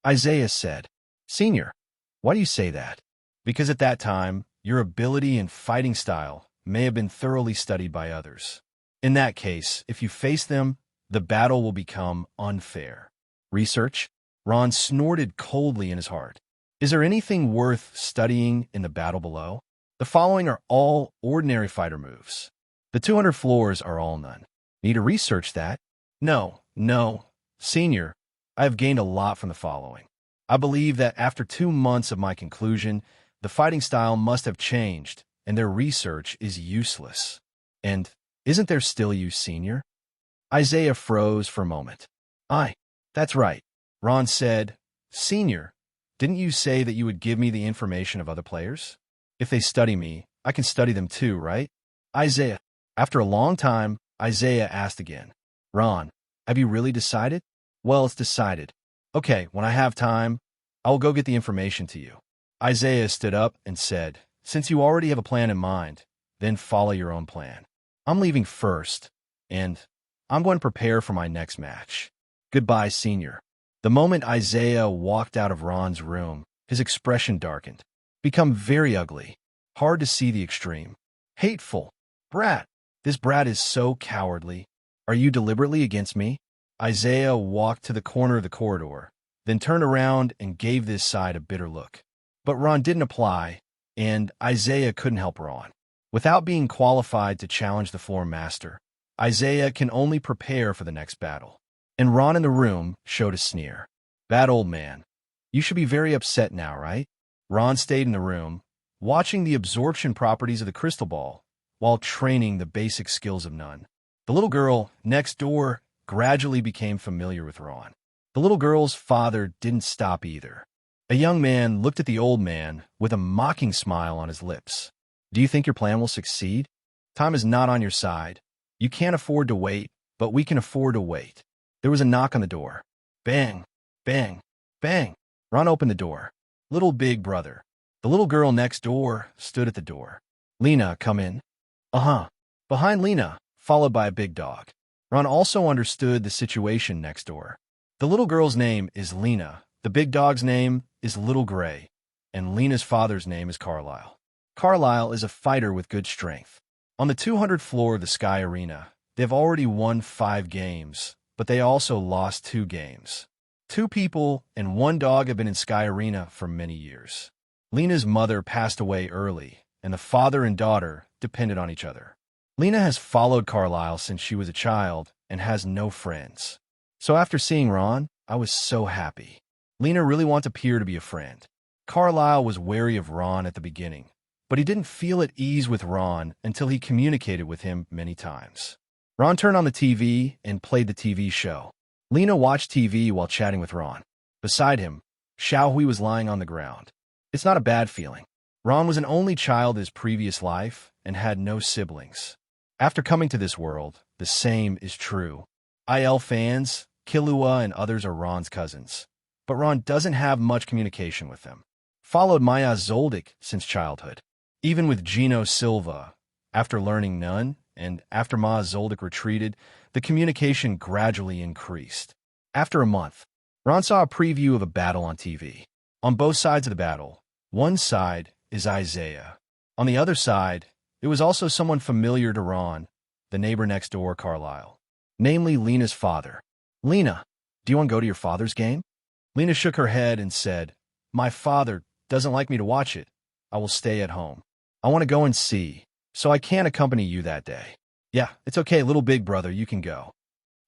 Isaiah said, Senior, why do you say that? Because at that time, your ability and fighting style may have been thoroughly studied by others. In that case, if you face them, the battle will become unfair. Research? Ron snorted coldly in his heart. Is there anything worth studying in the battle below? The following are all ordinary fighter moves. The 200 floors are all none. Need to research that? No, Senior, I have gained a lot from the following. I believe that after 2 months of my conclusion, the fighting style must have changed, and their research is useless. And isn't there still use, Senior? Isaiah froze for a moment. That's right. Ron said, Senior, didn't you say that you would give me the information of other players? If they study me, I can study them too, right? Isaiah. After a long time, Isaiah asked again, Ron, have you really decided? Well, it's decided. Okay, when I have time, I will go get the information to you. Isaiah stood up and said, Since you already have a plan in mind, then follow your own plan. I'm leaving first, and I'm going to prepare for my next match. Goodbye, Senior. The moment Isaiah walked out of Ron's room, his expression darkened, become very ugly, hard to see the extreme. Hateful. Brat. This brat is so cowardly. Are you deliberately against me? Isaiah walked to the corner of the corridor, then turned around and gave this side a bitter look. But Ron didn't apply, and Isaiah couldn't help Ron. Without being qualified to challenge the floor master, Isaiah can only prepare for the next battle. And Ron in the room showed a sneer. Bad old man. You should be very upset now, right? Ron stayed in the room, watching the absorption properties of the crystal ball, while training the basic skills of none. The little girl next door gradually became familiar with Ron. The little girl's father didn't stop either. A young man looked at the old man with a mocking smile on his lips. Do you think your plan will succeed? Time is not on your side. You can't afford to wait, but we can afford to wait. There was a knock on the door. Bang, bang, bang. Ron opened the door. Little big brother. The little girl next door stood at the door. Lena, come in. Behind Lena, followed by a big dog. Ron also understood the situation next door. The little girl's name is Lena. The big dog's name is Little Gray. And Lena's father's name is Carlisle. Carlisle is a fighter with good strength. On the 200th floor of the Sky Arena, they've already won 5 games, but they also lost 2 games. 2 people and 1 dog have been in Sky Arena for many years. Lena's mother passed away early, and the father and daughter depended on each other. Lena has followed Carlisle since she was a child and has no friends. So after seeing Ron, I was so happy. Lena really wants to appear to be a friend. Carlisle was wary of Ron at the beginning, but he didn't feel at ease with Ron until he communicated with him many times. Ron turned on the TV and played the TV show. Lena watched TV while chatting with Ron. Beside him, Xiaoji was lying on the ground. It's not a bad feeling. Ron was an only child in his previous life and had no siblings. After coming to this world, the same is true. IL fans, Killua, and others are Ron's cousins, but Ron doesn't have much communication with them. Followed Maya Zoldic since childhood. Even with Gino Silva, after learning none, and after Ma Zoldic retreated, the communication gradually increased. After a month, Ron saw a preview of a battle on TV. On both sides of the battle, one side is Isaiah. On the other side, it was also someone familiar to Ron, the neighbor next door, Carlisle. Namely, Lena's father. Lena, do you want to go to your father's game? Lena shook her head and said, My father doesn't like me to watch it. I will stay at home. I want to go and see, so I can't accompany you that day. Yeah, it's okay, little big brother, you can go.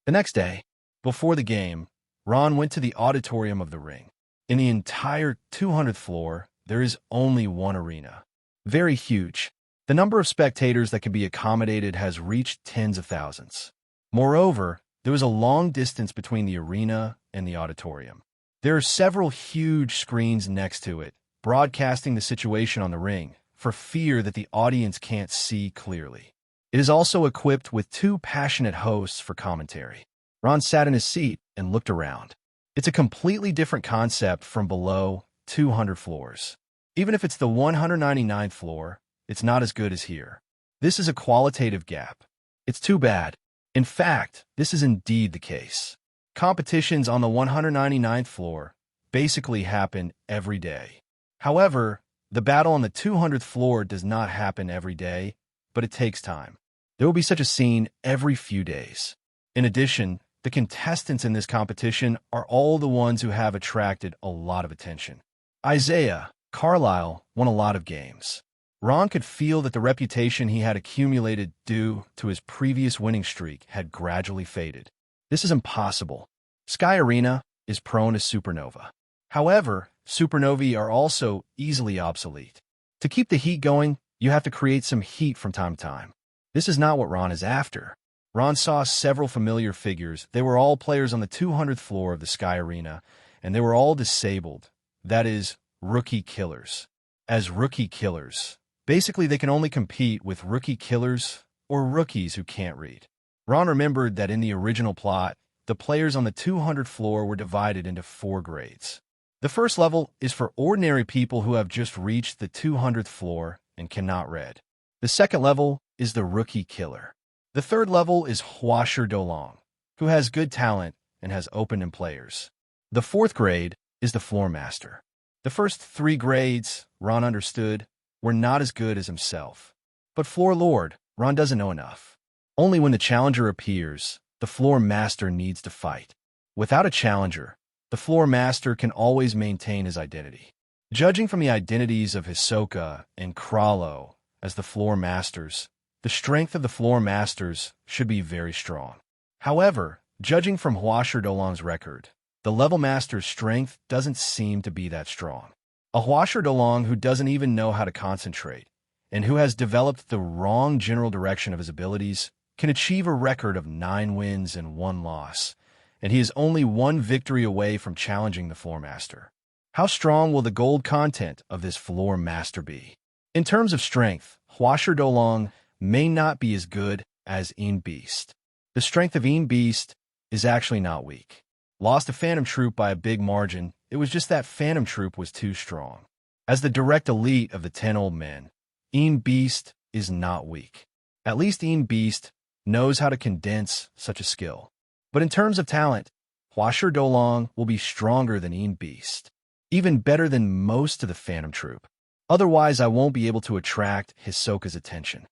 The next day, before the game, Ron went to the auditorium of the ring. In the entire 200th floor, there is only one arena. Very huge. The number of spectators that can be accommodated has reached tens of thousands. Moreover, There was a long distance between the arena and the auditorium. There are several huge screens next to it, broadcasting the situation on the ring, for fear that the audience can't see clearly. It is also equipped with 2 passionate hosts for commentary. Ron sat in his seat and looked around. It's a completely different concept from below 200 floors. Even if it's the 199th floor, it's not as good as here. This is a qualitative gap. It's too bad. In fact, this is indeed the case. Competitions on the 199th floor basically happen every day. However, the battle on the 200th floor does not happen every day, but it takes time. There will be such a scene every few days. In addition, the contestants in this competition are all the ones who have attracted a lot of attention. Isaiah Carlisle won a lot of games. Ron could feel that the reputation he had accumulated due to his previous winning streak had gradually faded. This is impossible. Sky Arena is prone to supernova. However, supernovae are also easily obsolete. To keep the heat going, you have to create some heat from time to time. This is not what Ron is after. Ron saw several familiar figures. They were all players on the 200th floor of the Sky Arena, and they were all disabled. That is, rookie killers. As rookie killers, basically they can only compete with rookie killers or rookies who can't read. Ron remembered that in the original plot, the players on the 200th floor were divided into 4 grades. The first level is for ordinary people who have just reached the 200th floor and cannot read. The second level is the rookie killer. The third level is Huasher Dolong, who has good talent and has opened in players. The fourth grade is the floor master. The first 3 grades, Ron understood, were not as good as himself. But floor lord, Ron doesn't know enough. Only when the challenger appears, the floor master needs to fight. Without a challenger, the floor master can always maintain his identity. Judging from the identities of Hisoka and Krallo as the floor masters, the strength of the floor masters should be very strong. However, judging from Huasher Dolong's record, the level master's strength doesn't seem to be that strong. A Huasher Dolong who doesn't even know how to concentrate and who has developed the wrong general direction of his abilities can achieve a record of 9 wins and 1 loss, and he is only 1 victory away from challenging the floor master. How strong will the gold content of this floor master be? In terms of strength, Huasher Dolong may not be as good as Nen Beasts. The strength of Nen Beasts is actually not weak. Lost to Phantom Troop by a big margin, it was just that Phantom Troop was too strong. As the direct elite of the 10 old men, Nen Beasts is not weak. At least Nen Beasts knows how to condense such a skill. But in terms of talent, Huasher Dolong will be stronger than Nen Beasts, even better than most of the Phantom Troop. Otherwise, I won't be able to attract Hisoka's attention.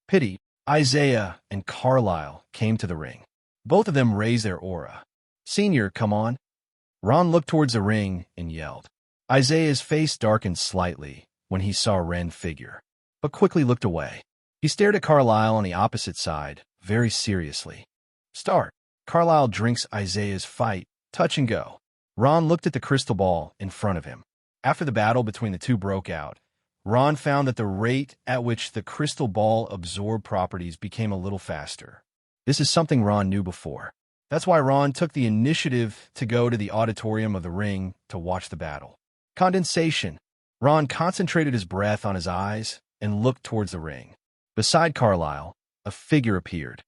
Pity, Isaiah and Carlisle came to the ring. Both of them raised their aura. Senior, come on. Ron looked towards the ring and yelled. Isaiah's face darkened slightly when he saw Ren's figure, but quickly looked away. He stared at Carlisle on the opposite side, very seriously. Start. Carlisle drinks Isaiah's fight, touch and go. Ron looked at the crystal ball in front of him. After the battle between the two broke out, Ron found that the rate at which the crystal ball absorbed properties became a little faster. This is something Ron knew before. That's why Ron took the initiative to go to the auditorium of the ring to watch the battle. Condensation. Ron concentrated his breath on his eyes and looked towards the ring. Beside Carlisle, a figure appeared.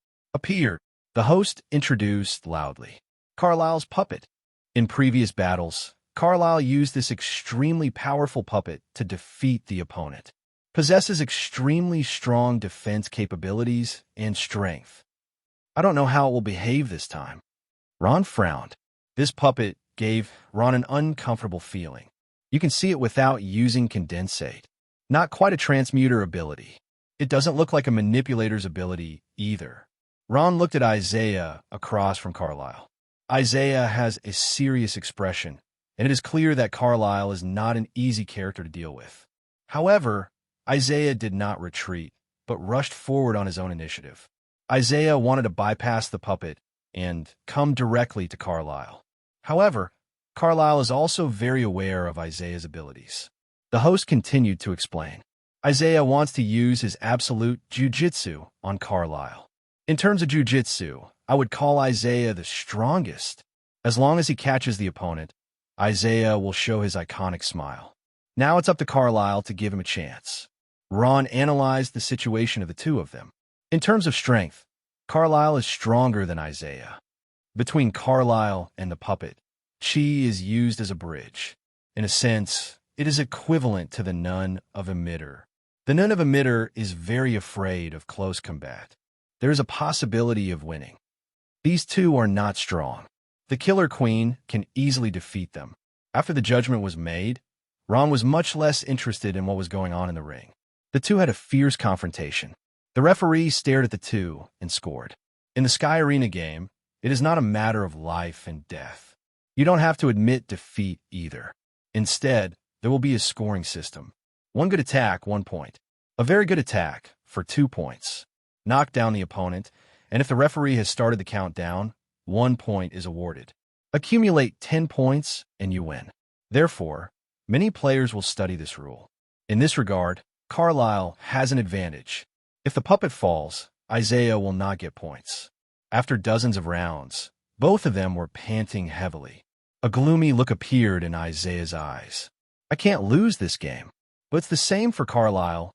The host introduced loudly. Carlisle's puppet. In previous battles, Carlisle used this extremely powerful puppet to defeat the opponent. Possesses extremely strong defense capabilities and strength. I don't know how it will behave this time. Ron frowned. This puppet gave Ron an uncomfortable feeling. You can see it without using condensate. Not quite a transmuter ability. It doesn't look like a manipulator's ability either. Ron looked at Isaiah across from Carlisle. Isaiah has a serious expression, and it is clear that Carlisle is not an easy character to deal with. However, Isaiah did not retreat, but rushed forward on his own initiative. Isaiah wanted to bypass the puppet and come directly to Carlisle. However, Carlisle is also very aware of Isaiah's abilities. The host continued to explain. Isaiah wants to use his absolute jujitsu on Carlisle. In terms of jujitsu, I would call Isaiah the strongest. As long as he catches the opponent, Isaiah will show his iconic smile. Now it's up to Carlisle to give him a chance. Ron analyzed the situation of the two of them. In terms of strength, Carlisle is stronger than Isaiah. Between Carlisle and the puppet, chi is used as a bridge. In a sense, it is equivalent to the Nun of Emitter. The Nun of Emitter is very afraid of close combat. There is a possibility of winning. These two are not strong. The Killer Queen can easily defeat them. After the judgment was made, Ron was much less interested in what was going on in the ring. The two had a fierce confrontation. The referee stared at the two and scored. In the Sky Arena game, it is not a matter of life and death. You don't have to admit defeat either. Instead, there will be a scoring system. One good attack, 1 point. A very good attack, for 2 points. Knock down the opponent, and if the referee has started the countdown, 1 point is awarded. Accumulate 10 points, and you win. Therefore, many players will study this rule. In this regard, Carlisle has an advantage. If the puppet falls, Isaiah will not get points. After dozens of rounds, both of them were panting heavily. A gloomy look appeared in Isaiah's eyes. I can't lose this game. But it's the same for Carlisle,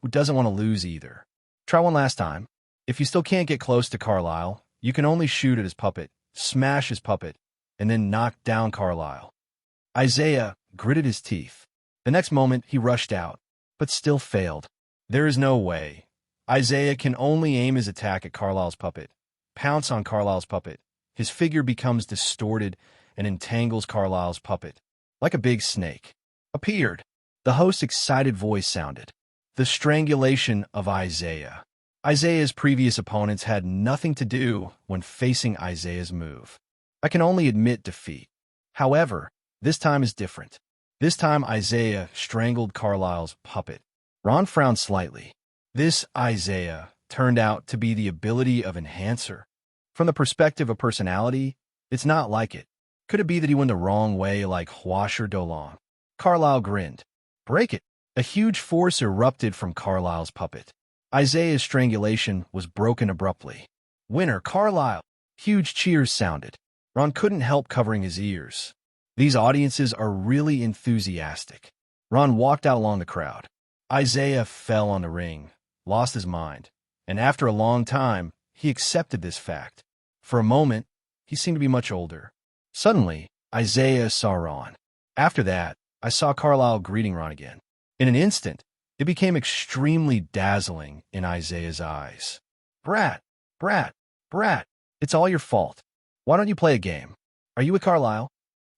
who doesn't want to lose either. Try one last time. If you still can't get close to Carlisle, you can only shoot at his puppet, smash his puppet, and then knock down Carlisle. Isaiah gritted his teeth. The next moment, he rushed out, but still failed. There is no way. Isaiah can only aim his attack at Carlisle's puppet, pounce on Carlisle's puppet. His figure becomes distorted and entangles Carlisle's puppet. Like a big snake. Appeared. The host's excited voice sounded. The strangulation of Isaiah. Isaiah's previous opponents had nothing to do when facing Isaiah's move. I can only admit defeat. However, this time is different. This time Isaiah strangled Carlisle's puppet. Ron frowned slightly. This Isaiah turned out to be the ability of Enhancer. From the perspective of personality, it's not like it. Could it be that he went the wrong way like Huash or Dolong? Carlisle grinned. Break it. A huge force erupted from Carlisle's puppet. Isaiah's strangulation was broken abruptly. Winner, Carlisle! Huge cheers sounded. Ron couldn't help covering his ears. These audiences are really enthusiastic. Ron walked out along the crowd. Isaiah fell on the ring, lost his mind, and after a long time, he accepted this fact. For a moment, he seemed to be much older. Suddenly, Isaiah saw Ron. After that, I saw Carlisle greeting Ron again. In an instant, it became extremely dazzling in Isaiah's eyes. Brat, brat, brat, it's all your fault. Why don't you play a game? Are you with Carlisle?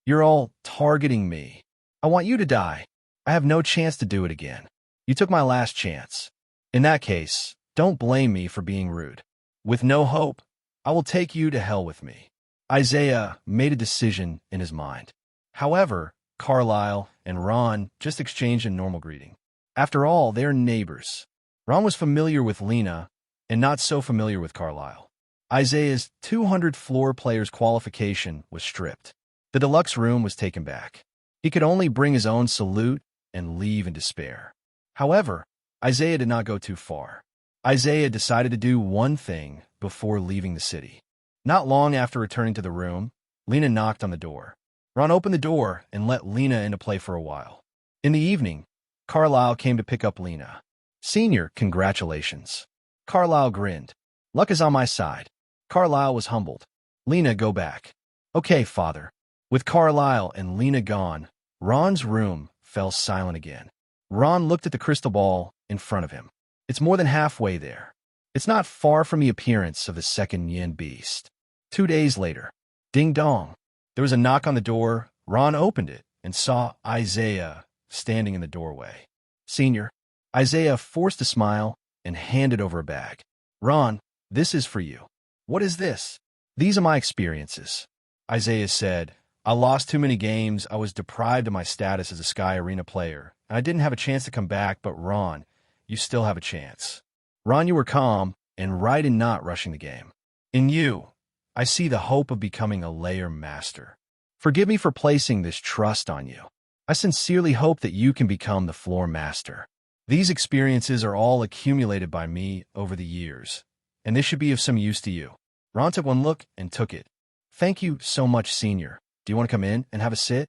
You're all targeting me. I want you to die. I have no chance to do it again. You took my last chance. In that case, don't blame me for being rude. With no hope, I will take you to hell with me. Isaiah made a decision in his mind. However, Carlisle and Ron just exchanged a normal greeting. After all, they're neighbors. Ron was familiar with Lena and not so familiar with Carlisle. Isaiah's 200 floor players qualification was stripped. The deluxe room was taken back. He could only bring his own salute and leave in despair. However, Isaiah did not go too far. Isaiah decided to do one thing before leaving the city. Not long after returning to the room, Lena knocked on the door. Ron opened the door and let Lena into play for a while. In the evening, Carlisle came to pick up Lena. Senior, congratulations. Carlisle grinned. Luck is on my side. Carlisle was humbled. Lena, go back. Okay, father. With Carlisle and Lena gone, Ron's room fell silent again. Ron looked at the crystal ball in front of him. It's more than halfway there. It's not far from the appearance of the second Nen Beast. 2 days later. Ding dong. There was a knock on the door. Ron opened it and saw Isaiah standing in the doorway. Senior. Isaiah forced a smile and handed over a bag. Ron, this is for you. What is this? These are my experiences. Isaiah said, I lost too many games. I was deprived of my status as a Sky Arena player, and I didn't have a chance to come back, but Ron, you still have a chance. Ron, you were calm and right in not rushing the game. In you, I see the hope of becoming a layer master. Forgive me for placing this trust on you. I sincerely hope that you can become the floor master. These experiences are all accumulated by me over the years, and this should be of some use to you. Ron took one look and took it. Thank you so much, Senior. Do you want to come in and have a sit?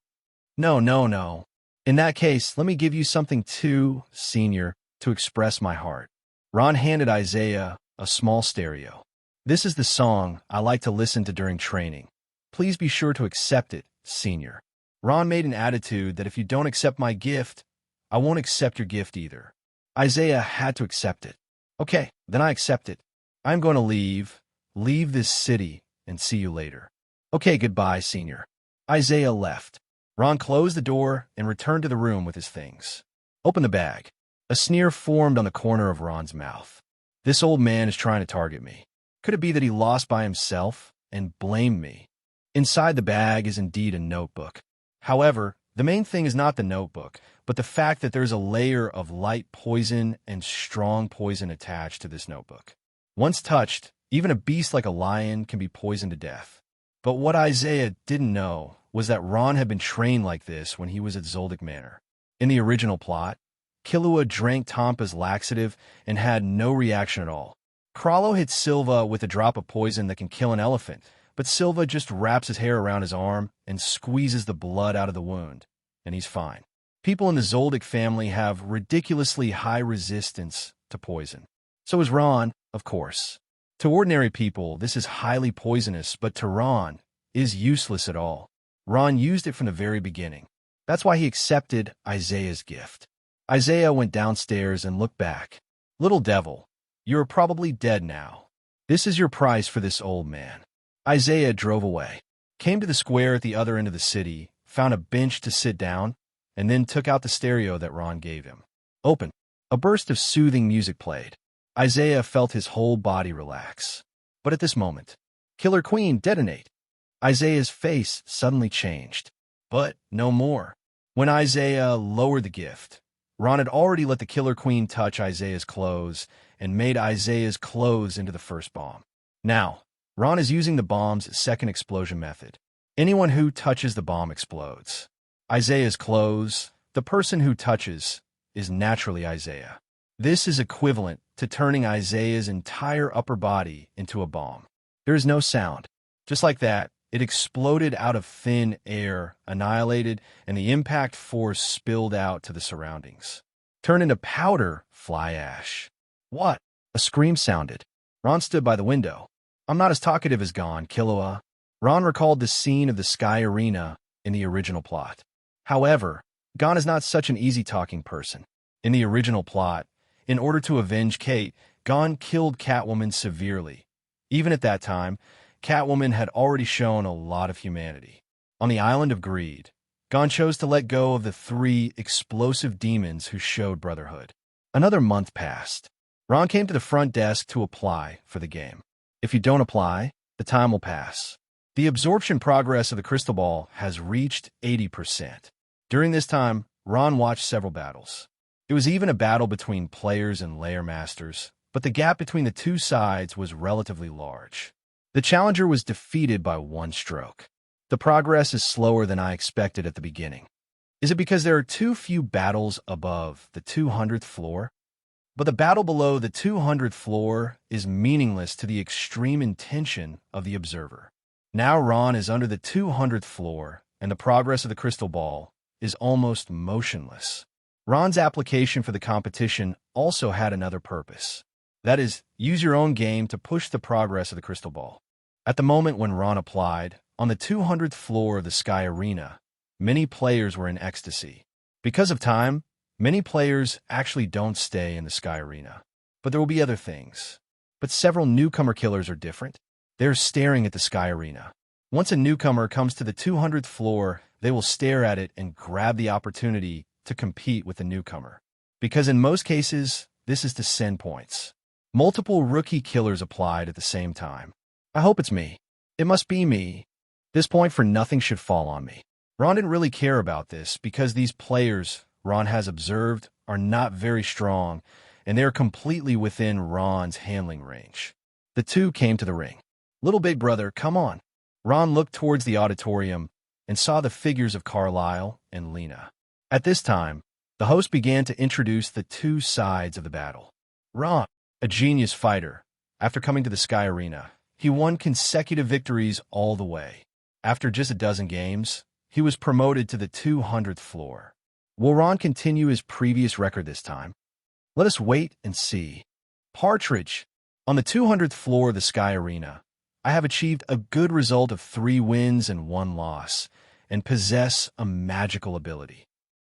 No, no, no. In that case, let me give you something too, Senior, to express my heart. Ron handed Isaiah a small stereo. This is the song I like to listen to during training. Please be sure to accept it, Senior. Ron made an attitude that if you don't accept my gift, I won't accept your gift either. Isaiah had to accept it. Okay, then I accept it. I'm going to leave this city, and see you later. Okay, goodbye, Senior. Isaiah left. Ron closed the door and returned to the room with his things. Open the bag. A sneer formed on the corner of Ron's mouth. This old man is trying to target me. Could it be that he lost by himself and blamed me? Inside the bag is indeed a notebook. However, the main thing is not the notebook, but the fact that there's a layer of light poison and strong poison attached to this notebook. Once touched, even a beast like a lion can be poisoned to death. But what Isaiah didn't know was that Ron had been trained like this when he was at Zoldyck Manor. In the original plot, Killua drank Tampa's laxative and had no reaction at all. Krallo hit Silva with a drop of poison that can kill an elephant, but Silva just wraps his hair around his arm and squeezes the blood out of the wound, and he's fine. People in the Zoldic family have ridiculously high resistance to poison. So is Ron, of course. To ordinary people, this is highly poisonous, but to Ron, is useless at all. Ron used it from the very beginning. That's why he accepted Isaiah's gift. Isaiah went downstairs and looked back. Little devil, you're probably dead now. This is your price for this old man. Isaiah drove away, came to the square at the other end of the city, found a bench to sit down, and then took out the stereo that Ron gave him. Open. A burst of soothing music played. Isaiah felt his whole body relax. But at this moment, Killer Queen detonate. Isaiah's face suddenly changed. But no more. When Isaiah lowered the gift, Ron had already let the Killer Queen touch Isaiah's clothes and made Isaiah's clothes into the first bomb. Now, Ron is using the bomb's second explosion method. Anyone who touches the bomb explodes. Isaiah's clothes, the person who touches, is naturally Isaiah. This is equivalent to turning Isaiah's entire upper body into a bomb. There is no sound. Just like that, it exploded out of thin air, annihilated, and the impact force spilled out to the surroundings. Turned into powder, fly ash. What? A scream sounded. Ron stood by the window. I'm not as talkative as Gon, Killua. Ron recalled the scene of the Sky Arena in the original plot. However, Gon is not such an easy-talking person. In the original plot, in order to avenge Kate, Gon killed Catwoman severely. Even at that time, Catwoman had already shown a lot of humanity. On the Island of Greed, Gon chose to let go of the 3 explosive demons who showed brotherhood. Another month passed. Ron came to the front desk to apply for the game. If you don't apply, the time will pass. The absorption progress of the crystal ball has reached 80%. During this time, Ron watched several battles. It was even a battle between players and layer masters, but the gap between the two sides was relatively large. The challenger was defeated by 1 stroke. The progress is slower than I expected at the beginning. Is it because there are too few battles above the 200th floor? But the battle below the 200th floor is meaningless to the extreme intention of the observer. Now Ron is under the 200th floor, and the progress of the crystal ball is almost motionless. Ron's application for the competition also had another purpose. That is, use your own game to push the progress of the crystal ball. At the moment when Ron applied, on the 200th floor of the Sky Arena, many players were in ecstasy. Because of time, many players actually don't stay in the Sky Arena. But there will be other things. But several newcomer killers are different. They're staring at the Sky Arena. Once a newcomer comes to the 200th floor, they will stare at it and grab the opportunity to compete with the newcomer. Because in most cases, this is to send points. Multiple rookie killers applied at the same time. I hope it's me. It must be me. This point for nothing should fall on me. Ron didn't really care about this because these players Ron has observed are not very strong, and they are completely within Ron's handling range. The two came to the ring. Little big brother, come on. Ron looked towards the auditorium and saw the figures of Carlisle and Lena. At this time, the host began to introduce the two sides of the battle. Ron, a genius fighter, after coming to the Sky Arena, he won consecutive victories all the way. After just a dozen games, he was promoted to the 200th floor. Will Ron continue his previous record this time? Let us wait and see. Partridge. On the 200th floor of the Sky Arena, I have achieved a good result of 3 wins and 1 loss, and possess a magical ability.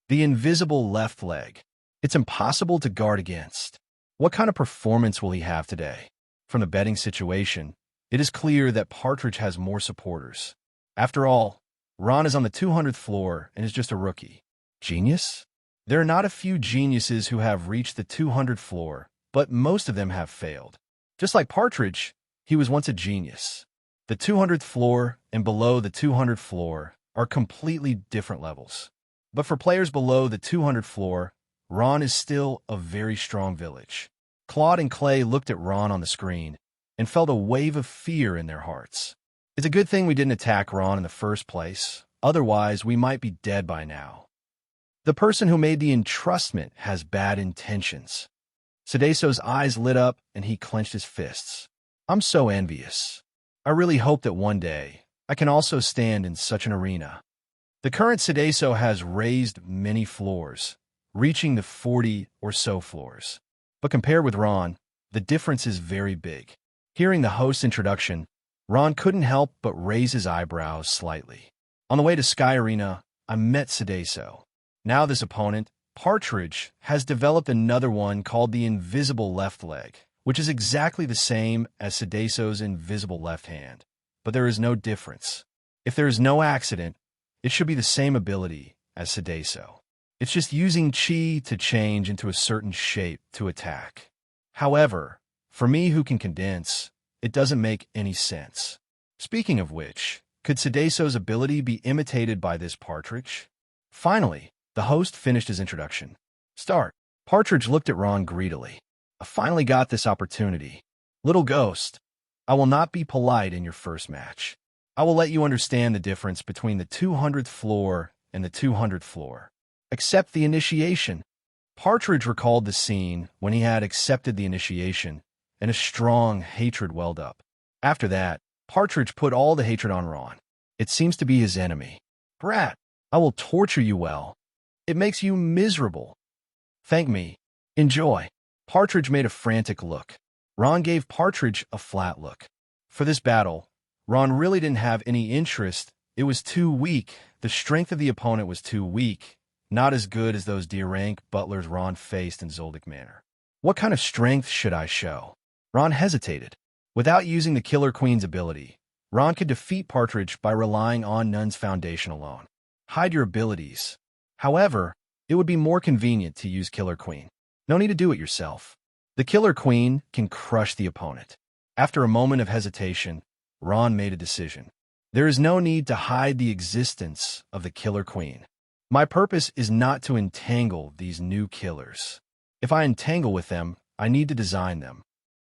The invisible left leg. It's impossible to guard against. What kind of performance will he have today? From the betting situation, it is clear that Partridge has more supporters. After all, Ron is on the 200th floor and is just a rookie. Genius? There are not a few geniuses who have reached the 200th floor, but most of them have failed. Just like Partridge, he was once a genius. The 200th floor and below the 200th floor are completely different levels. But for players below the 200th floor, Ron is still a very strong village. Claude and Clay looked at Ron on the screen and felt a wave of fear in their hearts. It's a good thing we didn't attack Ron in the first place, otherwise we might be dead by now. The person who made the entrustment has bad intentions. Sedaso's eyes lit up and he clenched his fists. I'm so envious. I really hope that one day I can also stand in such an arena. The current Sedaso has raised many floors, reaching the 40 or so floors. But compared with Ron, the difference is very big. Hearing the host's introduction, Ron couldn't help but raise his eyebrows slightly. On the way to Sky Arena, I met Sedaso. Now this opponent, Partridge, has developed another one called the invisible left leg, which is exactly the same as Sedaso's invisible left hand. But there is no difference. If there is no accident, it should be the same ability as Sedaso. It's just using chi to change into a certain shape to attack. However, for me who can condense, it doesn't make any sense. Speaking of which, could Sedaso's ability be imitated by this Partridge? Finally, the host finished his introduction. Start. Partridge looked at Ron greedily. I finally got this opportunity. Little ghost, I will not be polite in your first match. I will let you understand the difference between the 200th floor and the 200th floor. Accept the initiation. Partridge recalled the scene when he had accepted the initiation, and a strong hatred welled up. After that, Partridge put all the hatred on Ron. It seems to be his enemy. Brat, I will torture you well. It makes you miserable. Thank me. Enjoy. Partridge made a frantic look. Ron gave Partridge a flat look. For this battle, Ron really didn't have any interest. It was too weak. The strength of the opponent was too weak. Not as good as those D-rank butlers Ron faced in Zoldyck Manor. What kind of strength should I show? Ron hesitated. Without using the Killer Queen's ability, Ron could defeat Partridge by relying on Nun's foundation alone. Hide your abilities. However, it would be more convenient to use Killer Queen. No need to do it yourself. The Killer Queen can crush the opponent. After a moment of hesitation, Ron made a decision. There is no need to hide the existence of the Killer Queen. My purpose is not to entangle these new killers. If I entangle with them, I need to design them.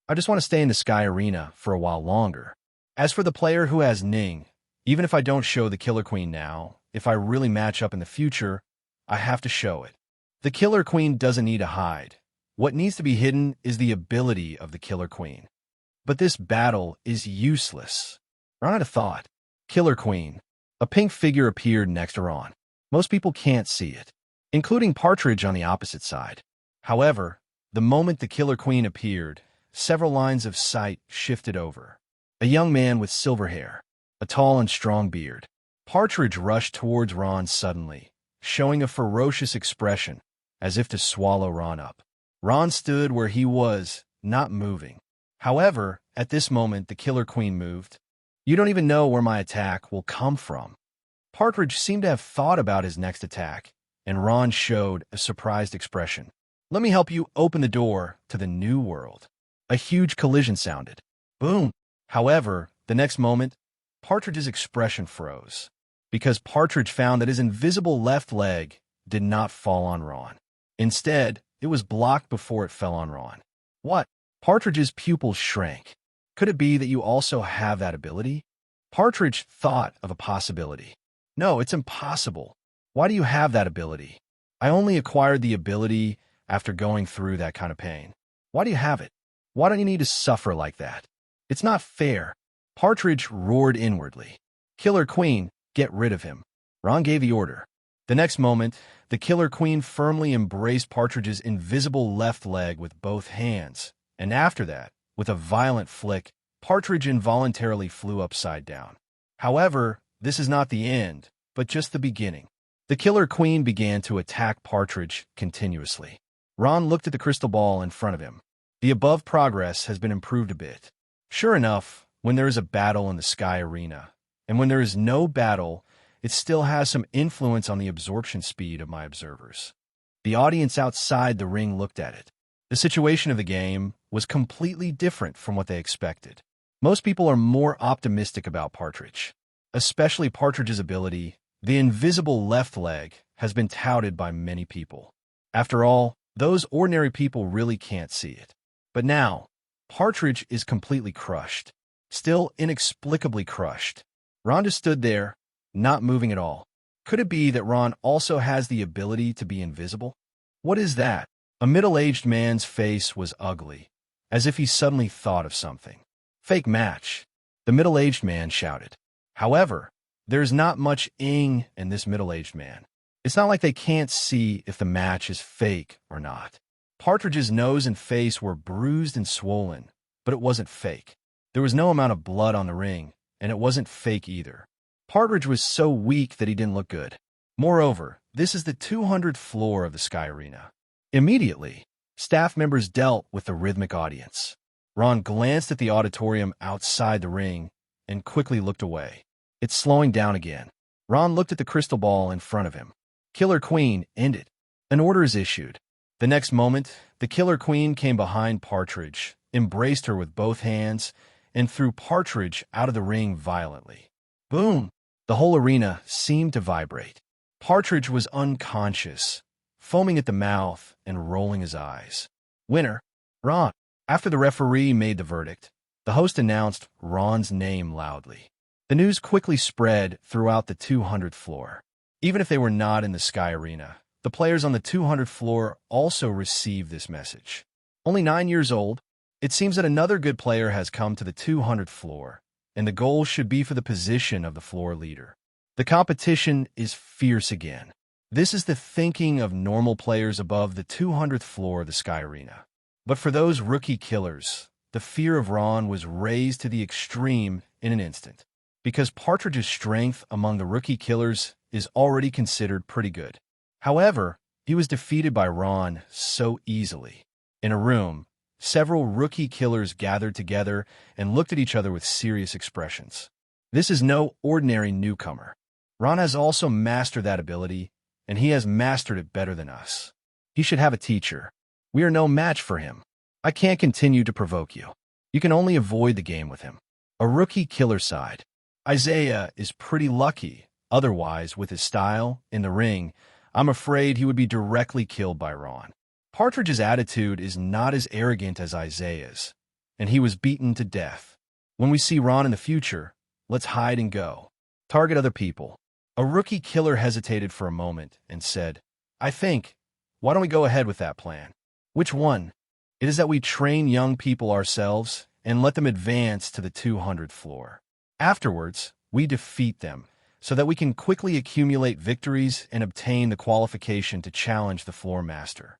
I just want to stay in the Sky Arena for a while longer. As for the player who has Ning, even if I don't show the Killer Queen now, if I really match up in the future, I have to show it. The Killer Queen doesn't need to hide. What needs to be hidden is the ability of the Killer Queen. But this battle is useless. Ron had a thought. Killer Queen. A pink figure appeared next to Ron. Most people can't see it, including Partridge on the opposite side. However, the moment the Killer Queen appeared, several lines of sight shifted over. A young man with silver hair, a tall and strong beard. Partridge rushed towards Ron suddenly, showing a ferocious expression, as if to swallow Ron up. Ron stood where he was, not moving. However, at this moment the Killer Queen moved. You don't even know where my attack will come from. Partridge seemed to have thought about his next attack, and Ron showed a surprised expression. Let me help you open the door to the new world. A huge collision sounded. Boom! However, the next moment, Partridge's expression froze, because Partridge found that his invisible left leg did not fall on Ron. Instead, it was blocked before it fell on Ron. What? Partridge's pupils shrank. Could it be that you also have that ability? Partridge thought of a possibility. No, it's impossible. Why do you have that ability? I only acquired the ability after going through that kind of pain. Why do you have it? Why don't you need to suffer like that? It's not fair. Partridge roared inwardly. "Killer Queen, get rid of him." Ron gave the order. The next moment, the Killer Queen firmly embraced Partridge's invisible left leg with both hands, and after that, with a violent flick, Partridge involuntarily flew upside down. However, this is not the end, but just the beginning. The Killer Queen began to attack Partridge continuously. Ron looked at the crystal ball in front of him. The above progress has been improved a bit. Sure enough, when there is a battle in the Sky Arena, and when there is no battle, it still has some influence on the absorption speed of my observers. The audience outside the ring looked at it. The situation of the game was completely different from what they expected. Most people are more optimistic about Partridge. Especially Partridge's ability, the invisible left leg, has been touted by many people. After all, those ordinary people really can't see it. But now, Partridge is completely crushed. Still inexplicably crushed. Ron just stood there, not moving at all. Could it be that Ron also has the ability to be invisible? What is that? A middle-aged man's face was ugly, as if he suddenly thought of something. "Fake match," the middle-aged man shouted. However, there's not much ing in this middle-aged man. It's not like they can't see if the match is fake or not. Partridge's nose and face were bruised and swollen, but it wasn't fake. There was no amount of blood on the ring, and it wasn't fake either. Partridge was so weak that he didn't look good. Moreover, this is the 200th floor of the Sky Arena. Immediately, staff members dealt with the rhythmic audience. Ron glanced at the auditorium outside the ring and quickly looked away. It's slowing down again. Ron looked at the crystal ball in front of him. Killer Queen ended. An order is issued. The next moment, the Killer Queen came behind Partridge, embraced her with both hands, and threw Partridge out of the ring violently. Boom! The whole arena seemed to vibrate. Partridge was unconscious, foaming at the mouth and rolling his eyes. Winner, Ron. After the referee made the verdict, the host announced Ron's name loudly. The news quickly spread throughout the 200th floor. Even if they were not in the Sky Arena, the players on the 200th floor also received this message. Only 9 years old, it seems that another good player has come to the 200th floor, and the goal should be for the position of the floor leader. The competition is fierce again. This is the thinking of normal players above the 200th floor of the Sky Arena. But for those rookie killers, the fear of Ron was raised to the extreme in an instant, because Partridge's strength among the rookie killers is already considered pretty good. However, he was defeated by Ron so easily. In a room, several rookie killers gathered together and looked at each other with serious expressions. This is no ordinary newcomer. Ron has also mastered that ability, and he has mastered it better than us. He should have a teacher. We are no match for him. I can't continue to provoke you. You can only avoid the game with him. A rookie killer side. Isaiah is pretty lucky. Otherwise, with his style in the ring, I'm afraid he would be directly killed by Ron. Partridge's attitude is not as arrogant as Isaiah's, and he was beaten to death. When we see Ron in the future, let's hide and go. Target other people. A rookie killer hesitated for a moment and said, why don't we go ahead with that plan? Which one? It is that we train young people ourselves and let them advance to the 200th floor. Afterwards, we defeat them so that we can quickly accumulate victories and obtain the qualification to challenge the floor master.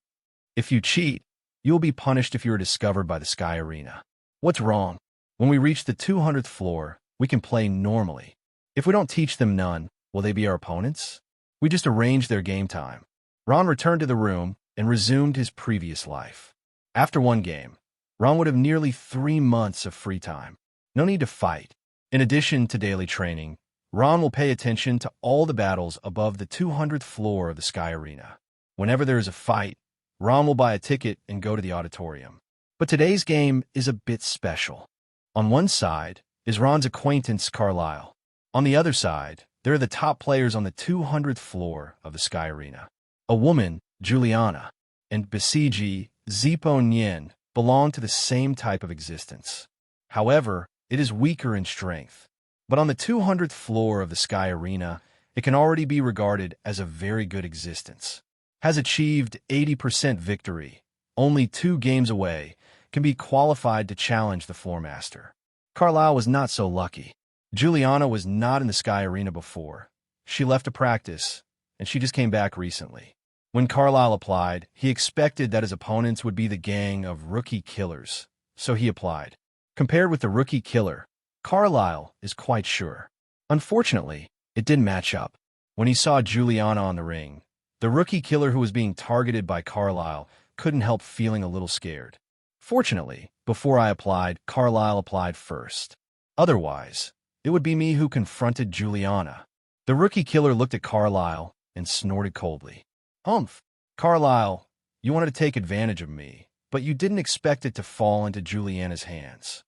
If you cheat, you will be punished if you are discovered by the Sky Arena. What's wrong? When we reach the 200th floor, we can play normally. If we don't teach them none, will they be our opponents? We just arrange their game time. Ron returned to the room and resumed his previous life. After one game, Ron would have nearly 3 months of free time. No need to fight. In addition to daily training, Ron will pay attention to all the battles above the 200th floor of the Sky Arena. Whenever there is a fight, Ron will buy a ticket and go to the auditorium. But today's game is a bit special. On one side is Ron's acquaintance Carlisle. On the other side, there are the top players on the 200th floor of the Sky Arena. A woman, Juliana, and Basiji, Zipo Nyen, belong to the same type of existence. However, it is weaker in strength. But on the 200th floor of the Sky Arena, it can already be regarded as a very good existence. Has achieved 80% victory, only 2 games away, can be qualified to challenge the floor master. Carlisle was not so lucky. Juliana was not in the Sky Arena before. She left to practice, and she just came back recently. When Carlisle applied, he expected that his opponents would be the gang of rookie killers, so he applied. Compared with the rookie killer, Carlisle is quite sure. Unfortunately, it didn't match up. When he saw Juliana on the ring, the rookie killer who was being targeted by Carlisle couldn't help feeling a little scared. Fortunately, before I applied, Carlisle applied first. Otherwise, it would be me who confronted Juliana. The rookie killer looked at Carlisle and snorted coldly. Humph! Carlisle, you wanted to take advantage of me, but you didn't expect it to fall into Juliana's hands.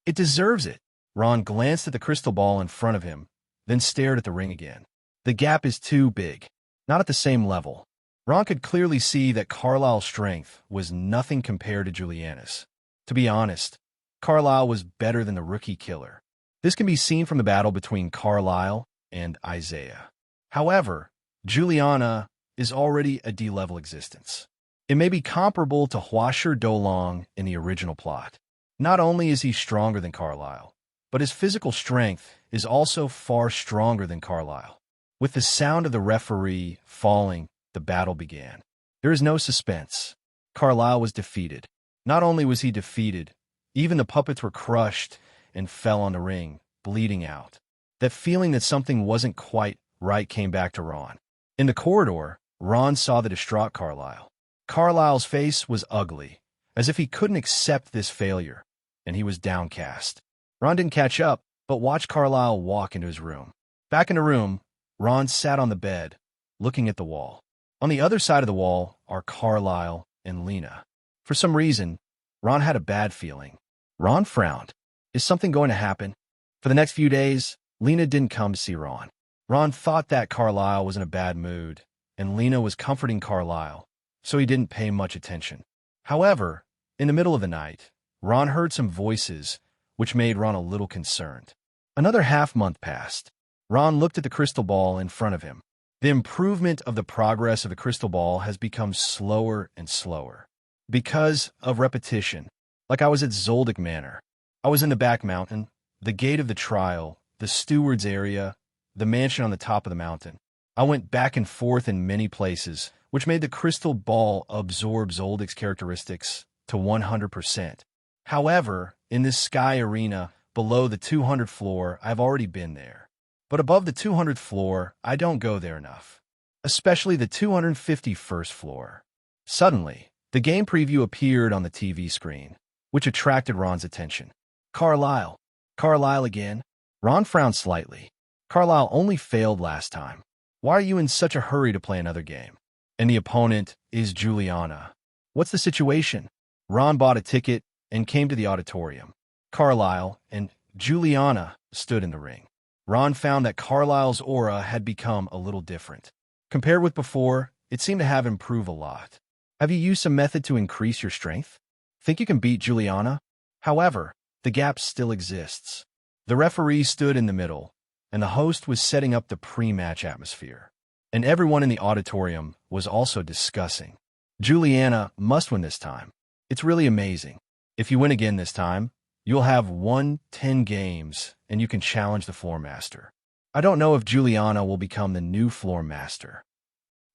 It deserves it. Ron glanced at the crystal ball in front of him, then stared at the ring again. The gap is too big. Not at the same level. Ron could clearly see that Carlisle's strength was nothing compared to Juliana's. To be honest, Carlisle was better than the rookie killer. This can be seen from the battle between Carlisle and Isaiah. However, Juliana is already a D-level existence. It may be comparable to Huasher Dolong in the original plot. Not only is he stronger than Carlisle, but his physical strength is also far stronger than Carlisle. With the sound of the referee falling, the battle began. There is no suspense. Carlisle was defeated. Not only was he defeated, even the puppets were crushed and fell on the ring, bleeding out. That feeling that something wasn't quite right came back to Ron. In the corridor, Ron saw the distraught Carlisle. Carlisle's face was ugly, as if he couldn't accept this failure, and he was downcast. Ron didn't catch up, but watched Carlisle walk into his room. Back in the room, Ron sat on the bed, looking at the wall. On the other side of the wall are Carlisle and Lena. For some reason, Ron had a bad feeling. Ron frowned. Is something going to happen? For the next few days, Lena didn't come to see Ron. Ron thought that Carlisle was in a bad mood, and Lena was comforting Carlisle, so he didn't pay much attention. However, in the middle of the night, Ron heard some voices, which made Ron a little concerned. Another half-month passed. Ron looked at the crystal ball in front of him. The improvement of the progress of the crystal ball has become slower and slower. Because of repetition. Like I was at Zoldyck Manor. I was in the back mountain, the gate of the trial, the steward's area, the mansion on the top of the mountain. I went back and forth in many places, which made the crystal ball absorb Zoldic's characteristics to 100%. However, in this sky arena, below the 200th floor, I've already been there. But above the 200th floor, I don't go there enough. Especially the 251st floor. Suddenly, the game preview appeared on the TV screen, which attracted Ron's attention. Carlisle. Carlisle again? Ron frowned slightly. Carlisle only failed last time. Why are you in such a hurry to play another game? And the opponent is Juliana. What's the situation? Ron bought a ticket and came to the auditorium. Carlisle and Juliana stood in the ring. Ron found that Carlisle's aura had become a little different. Compared with before, it seemed to have improved a lot. Have you used some method to increase your strength? Think you can beat Juliana? However, the gap still exists. The referee stood in the middle, and the host was setting up the pre-match atmosphere. And everyone in the auditorium was also discussing. Juliana must win this time. It's really amazing. If you win again this time, you'll have won 10 games, and you can challenge the floor master. I don't know if Juliana will become the new floor master.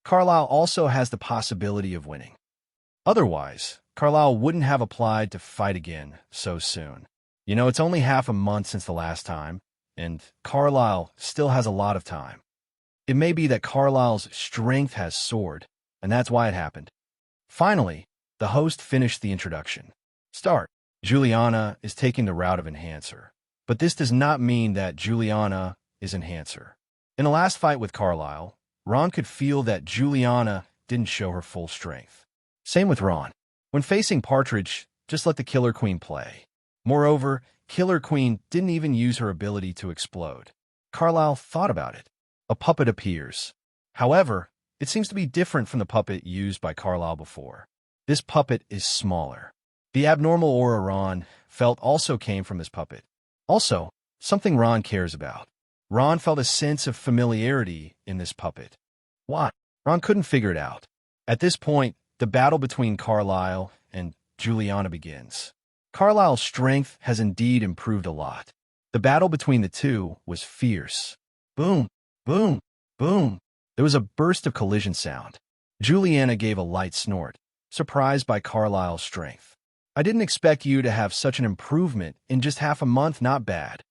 Carlisle also has the possibility of winning. Otherwise, Carlisle wouldn't have applied to fight again so soon. You know, it's only half a month since the last time, and Carlisle still has a lot of time. It may be that Carlisle's strength has soared, and that's why it happened. Finally, the host finished the introduction. Start. Juliana is taking the route of Enhancer, but this does not mean that Juliana is Enhancer. In the last fight with Carlisle, Ron could feel that Juliana didn't show her full strength. Same with Ron. When facing Partridge, just let the Killer Queen play. Moreover, Killer Queen didn't even use her ability to explode. Carlisle thought about it. A puppet appears. However, it seems to be different from the puppet used by Carlisle before. This puppet is smaller. The abnormal aura Ron felt also came from this puppet. Also, something Ron cares about. Ron felt a sense of familiarity in this puppet. Why? Ron couldn't figure it out. At this point, the battle between Carlisle and Juliana begins. Carlisle's strength has indeed improved a lot. The battle between the two was fierce. Boom, boom, boom. There was a burst of collision sound. Juliana gave a light snort, surprised by Carlisle's strength. I didn't expect you to have such an improvement in just half a month, not bad.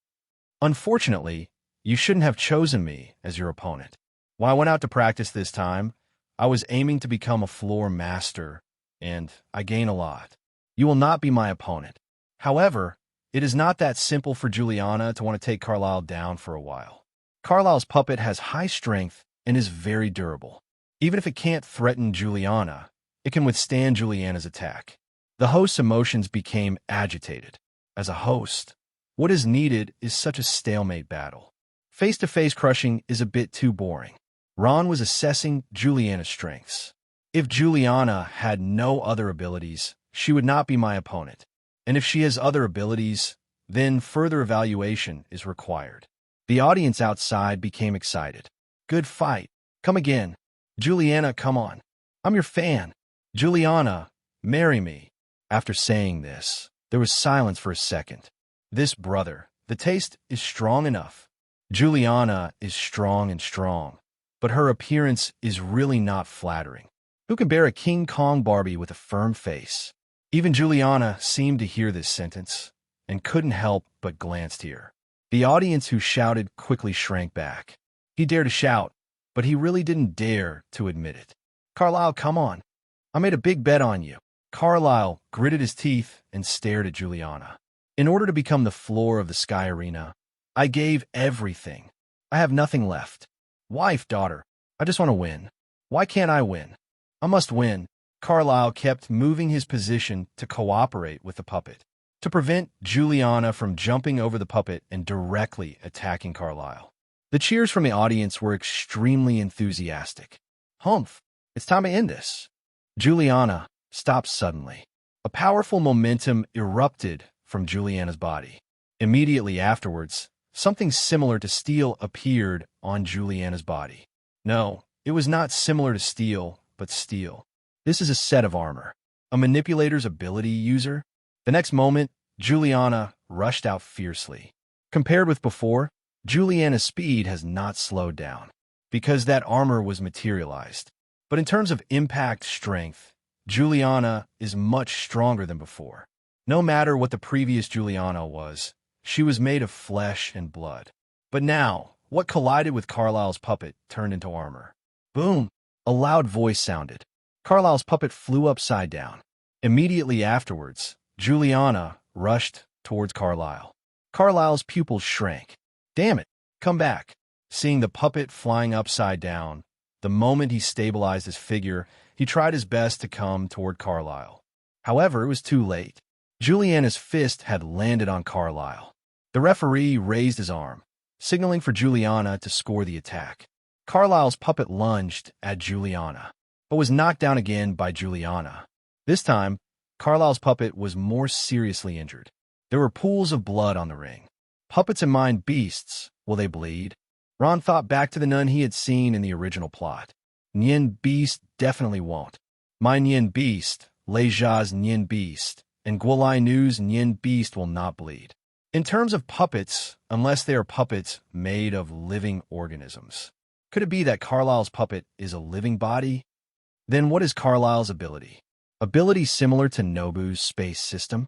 Unfortunately, you shouldn't have chosen me as your opponent. When I went out to practice this time, I was aiming to become a floor master, and I gain a lot. You will not be my opponent. However, it is not that simple for Juliana to want to take Carlisle down for a while. Carlisle's puppet has high strength and is very durable. Even if it can't threaten Juliana, it can withstand Juliana's attack. The host's emotions became agitated. As a host, what is needed is such a stalemate battle. Face-to-face crushing is a bit too boring. Ron was assessing Juliana's strengths. If Juliana had no other abilities, she would not be my opponent. And if she has other abilities, then further evaluation is required. The audience outside became excited. Good fight. Come again. Juliana, come on. I'm your fan. Juliana, marry me. After saying this, there was silence for a second. This brother, the taste is strong enough. Juliana is strong and strong, but her appearance is really not flattering. Who can bear a King Kong Barbie with a firm face? Even Juliana seemed to hear this sentence and couldn't help but glanced here. The audience who shouted quickly shrank back. He dared to shout, but he really didn't dare to admit it. Carlisle, come on. I made a big bet on you. Carlisle gritted his teeth and stared at Juliana. In order to become the floor of the Sky Arena, I gave everything. I have nothing left. Wife, daughter, I just want to win. Why can't I win? I must win. Carlisle kept moving his position to cooperate with the puppet, to prevent Juliana from jumping over the puppet and directly attacking Carlisle. The cheers from the audience were extremely enthusiastic. Humph, it's time to end this. Juliana stopped suddenly. A powerful momentum erupted from Juliana's body. Immediately afterwards, something similar to steel appeared on Juliana's body. No, it was not similar to steel, but steel. This is a set of armor. A manipulator's ability user? The next moment, Juliana rushed out fiercely. Compared with before, Juliana's speed has not slowed down, because that armor was materialized. But in terms of impact strength, Juliana is much stronger than before. No matter what the previous Juliana was, she was made of flesh and blood. But now, what collided with Carlisle's puppet turned into armor. Boom! A loud voice sounded. Carlisle's puppet flew upside down. Immediately afterwards, Juliana rushed towards Carlisle. Carlisle's pupils shrank. Damn it! Come back! Seeing the puppet flying upside down, the moment he stabilized his figure, he tried his best to come toward Carlisle. However, it was too late. Juliana's fist had landed on Carlisle. The referee raised his arm, signaling for Juliana to score the attack. Carlisle's puppet lunged at Juliana, but was knocked down again by Juliana. This time, Carlisle's puppet was more seriously injured. There were pools of blood on the ring. Puppets and mind beasts, will they bleed? Ron thought back to the nun he had seen in the original plot. Nen Beast definitely won't. My Nen Beast, Leija's Nen Beast, and Guolai Nu's Nen Beast will not bleed. In terms of puppets, unless they are puppets made of living organisms. Could it be that Carlisle's puppet is a living body? Then what is Carlisle's ability? Ability similar to Nobu's space system?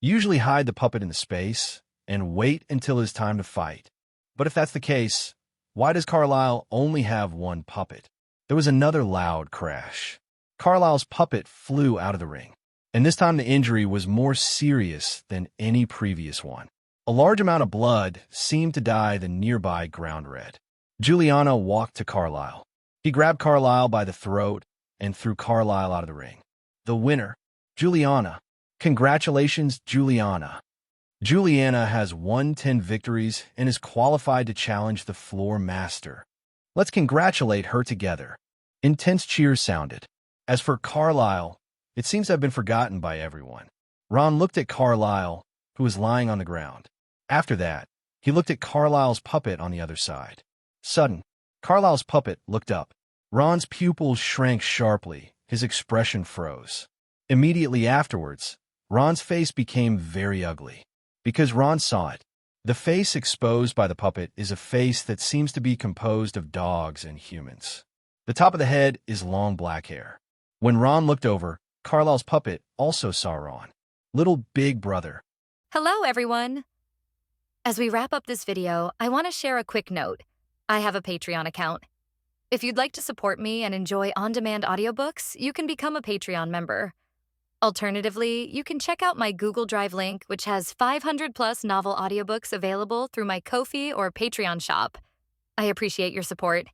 Usually hide the puppet in the space and wait until it's time to fight. But if that's the case, why does Carlisle only have one puppet? There was another loud crash. Carlisle's puppet flew out of the ring, and this time the injury was more serious than any previous one. A large amount of blood seemed to dye the nearby ground red. Juliana walked to Carlisle. He grabbed Carlisle by the throat and threw Carlisle out of the ring. The winner, Juliana. Congratulations, Juliana. Juliana has won 10 victories and is qualified to challenge the floor master. Let's congratulate her together. Intense cheers sounded. As for Carlisle, it seems to have been forgotten by everyone. Ron looked at Carlisle, who was lying on the ground. After that, he looked at Carlisle's puppet on the other side. Sudden, Carlisle's puppet looked up. Ron's pupils shrank sharply. His expression froze. Immediately afterwards, Ron's face became very ugly. Because Ron saw it. The face exposed by the puppet is a face that seems to be composed of dogs and humans. The top of the head is long black hair. When Ron looked over, Carlisle's puppet also saw Ron. Little big brother. Hello, everyone. As we wrap up this video, I want to share a quick note. I have a Patreon account. If you'd like to support me and enjoy on-demand audiobooks, you can become a Patreon member. Alternatively, you can check out my Google Drive link, which has 500-plus novel audiobooks available through my Ko-fi or Patreon shop. I appreciate your support.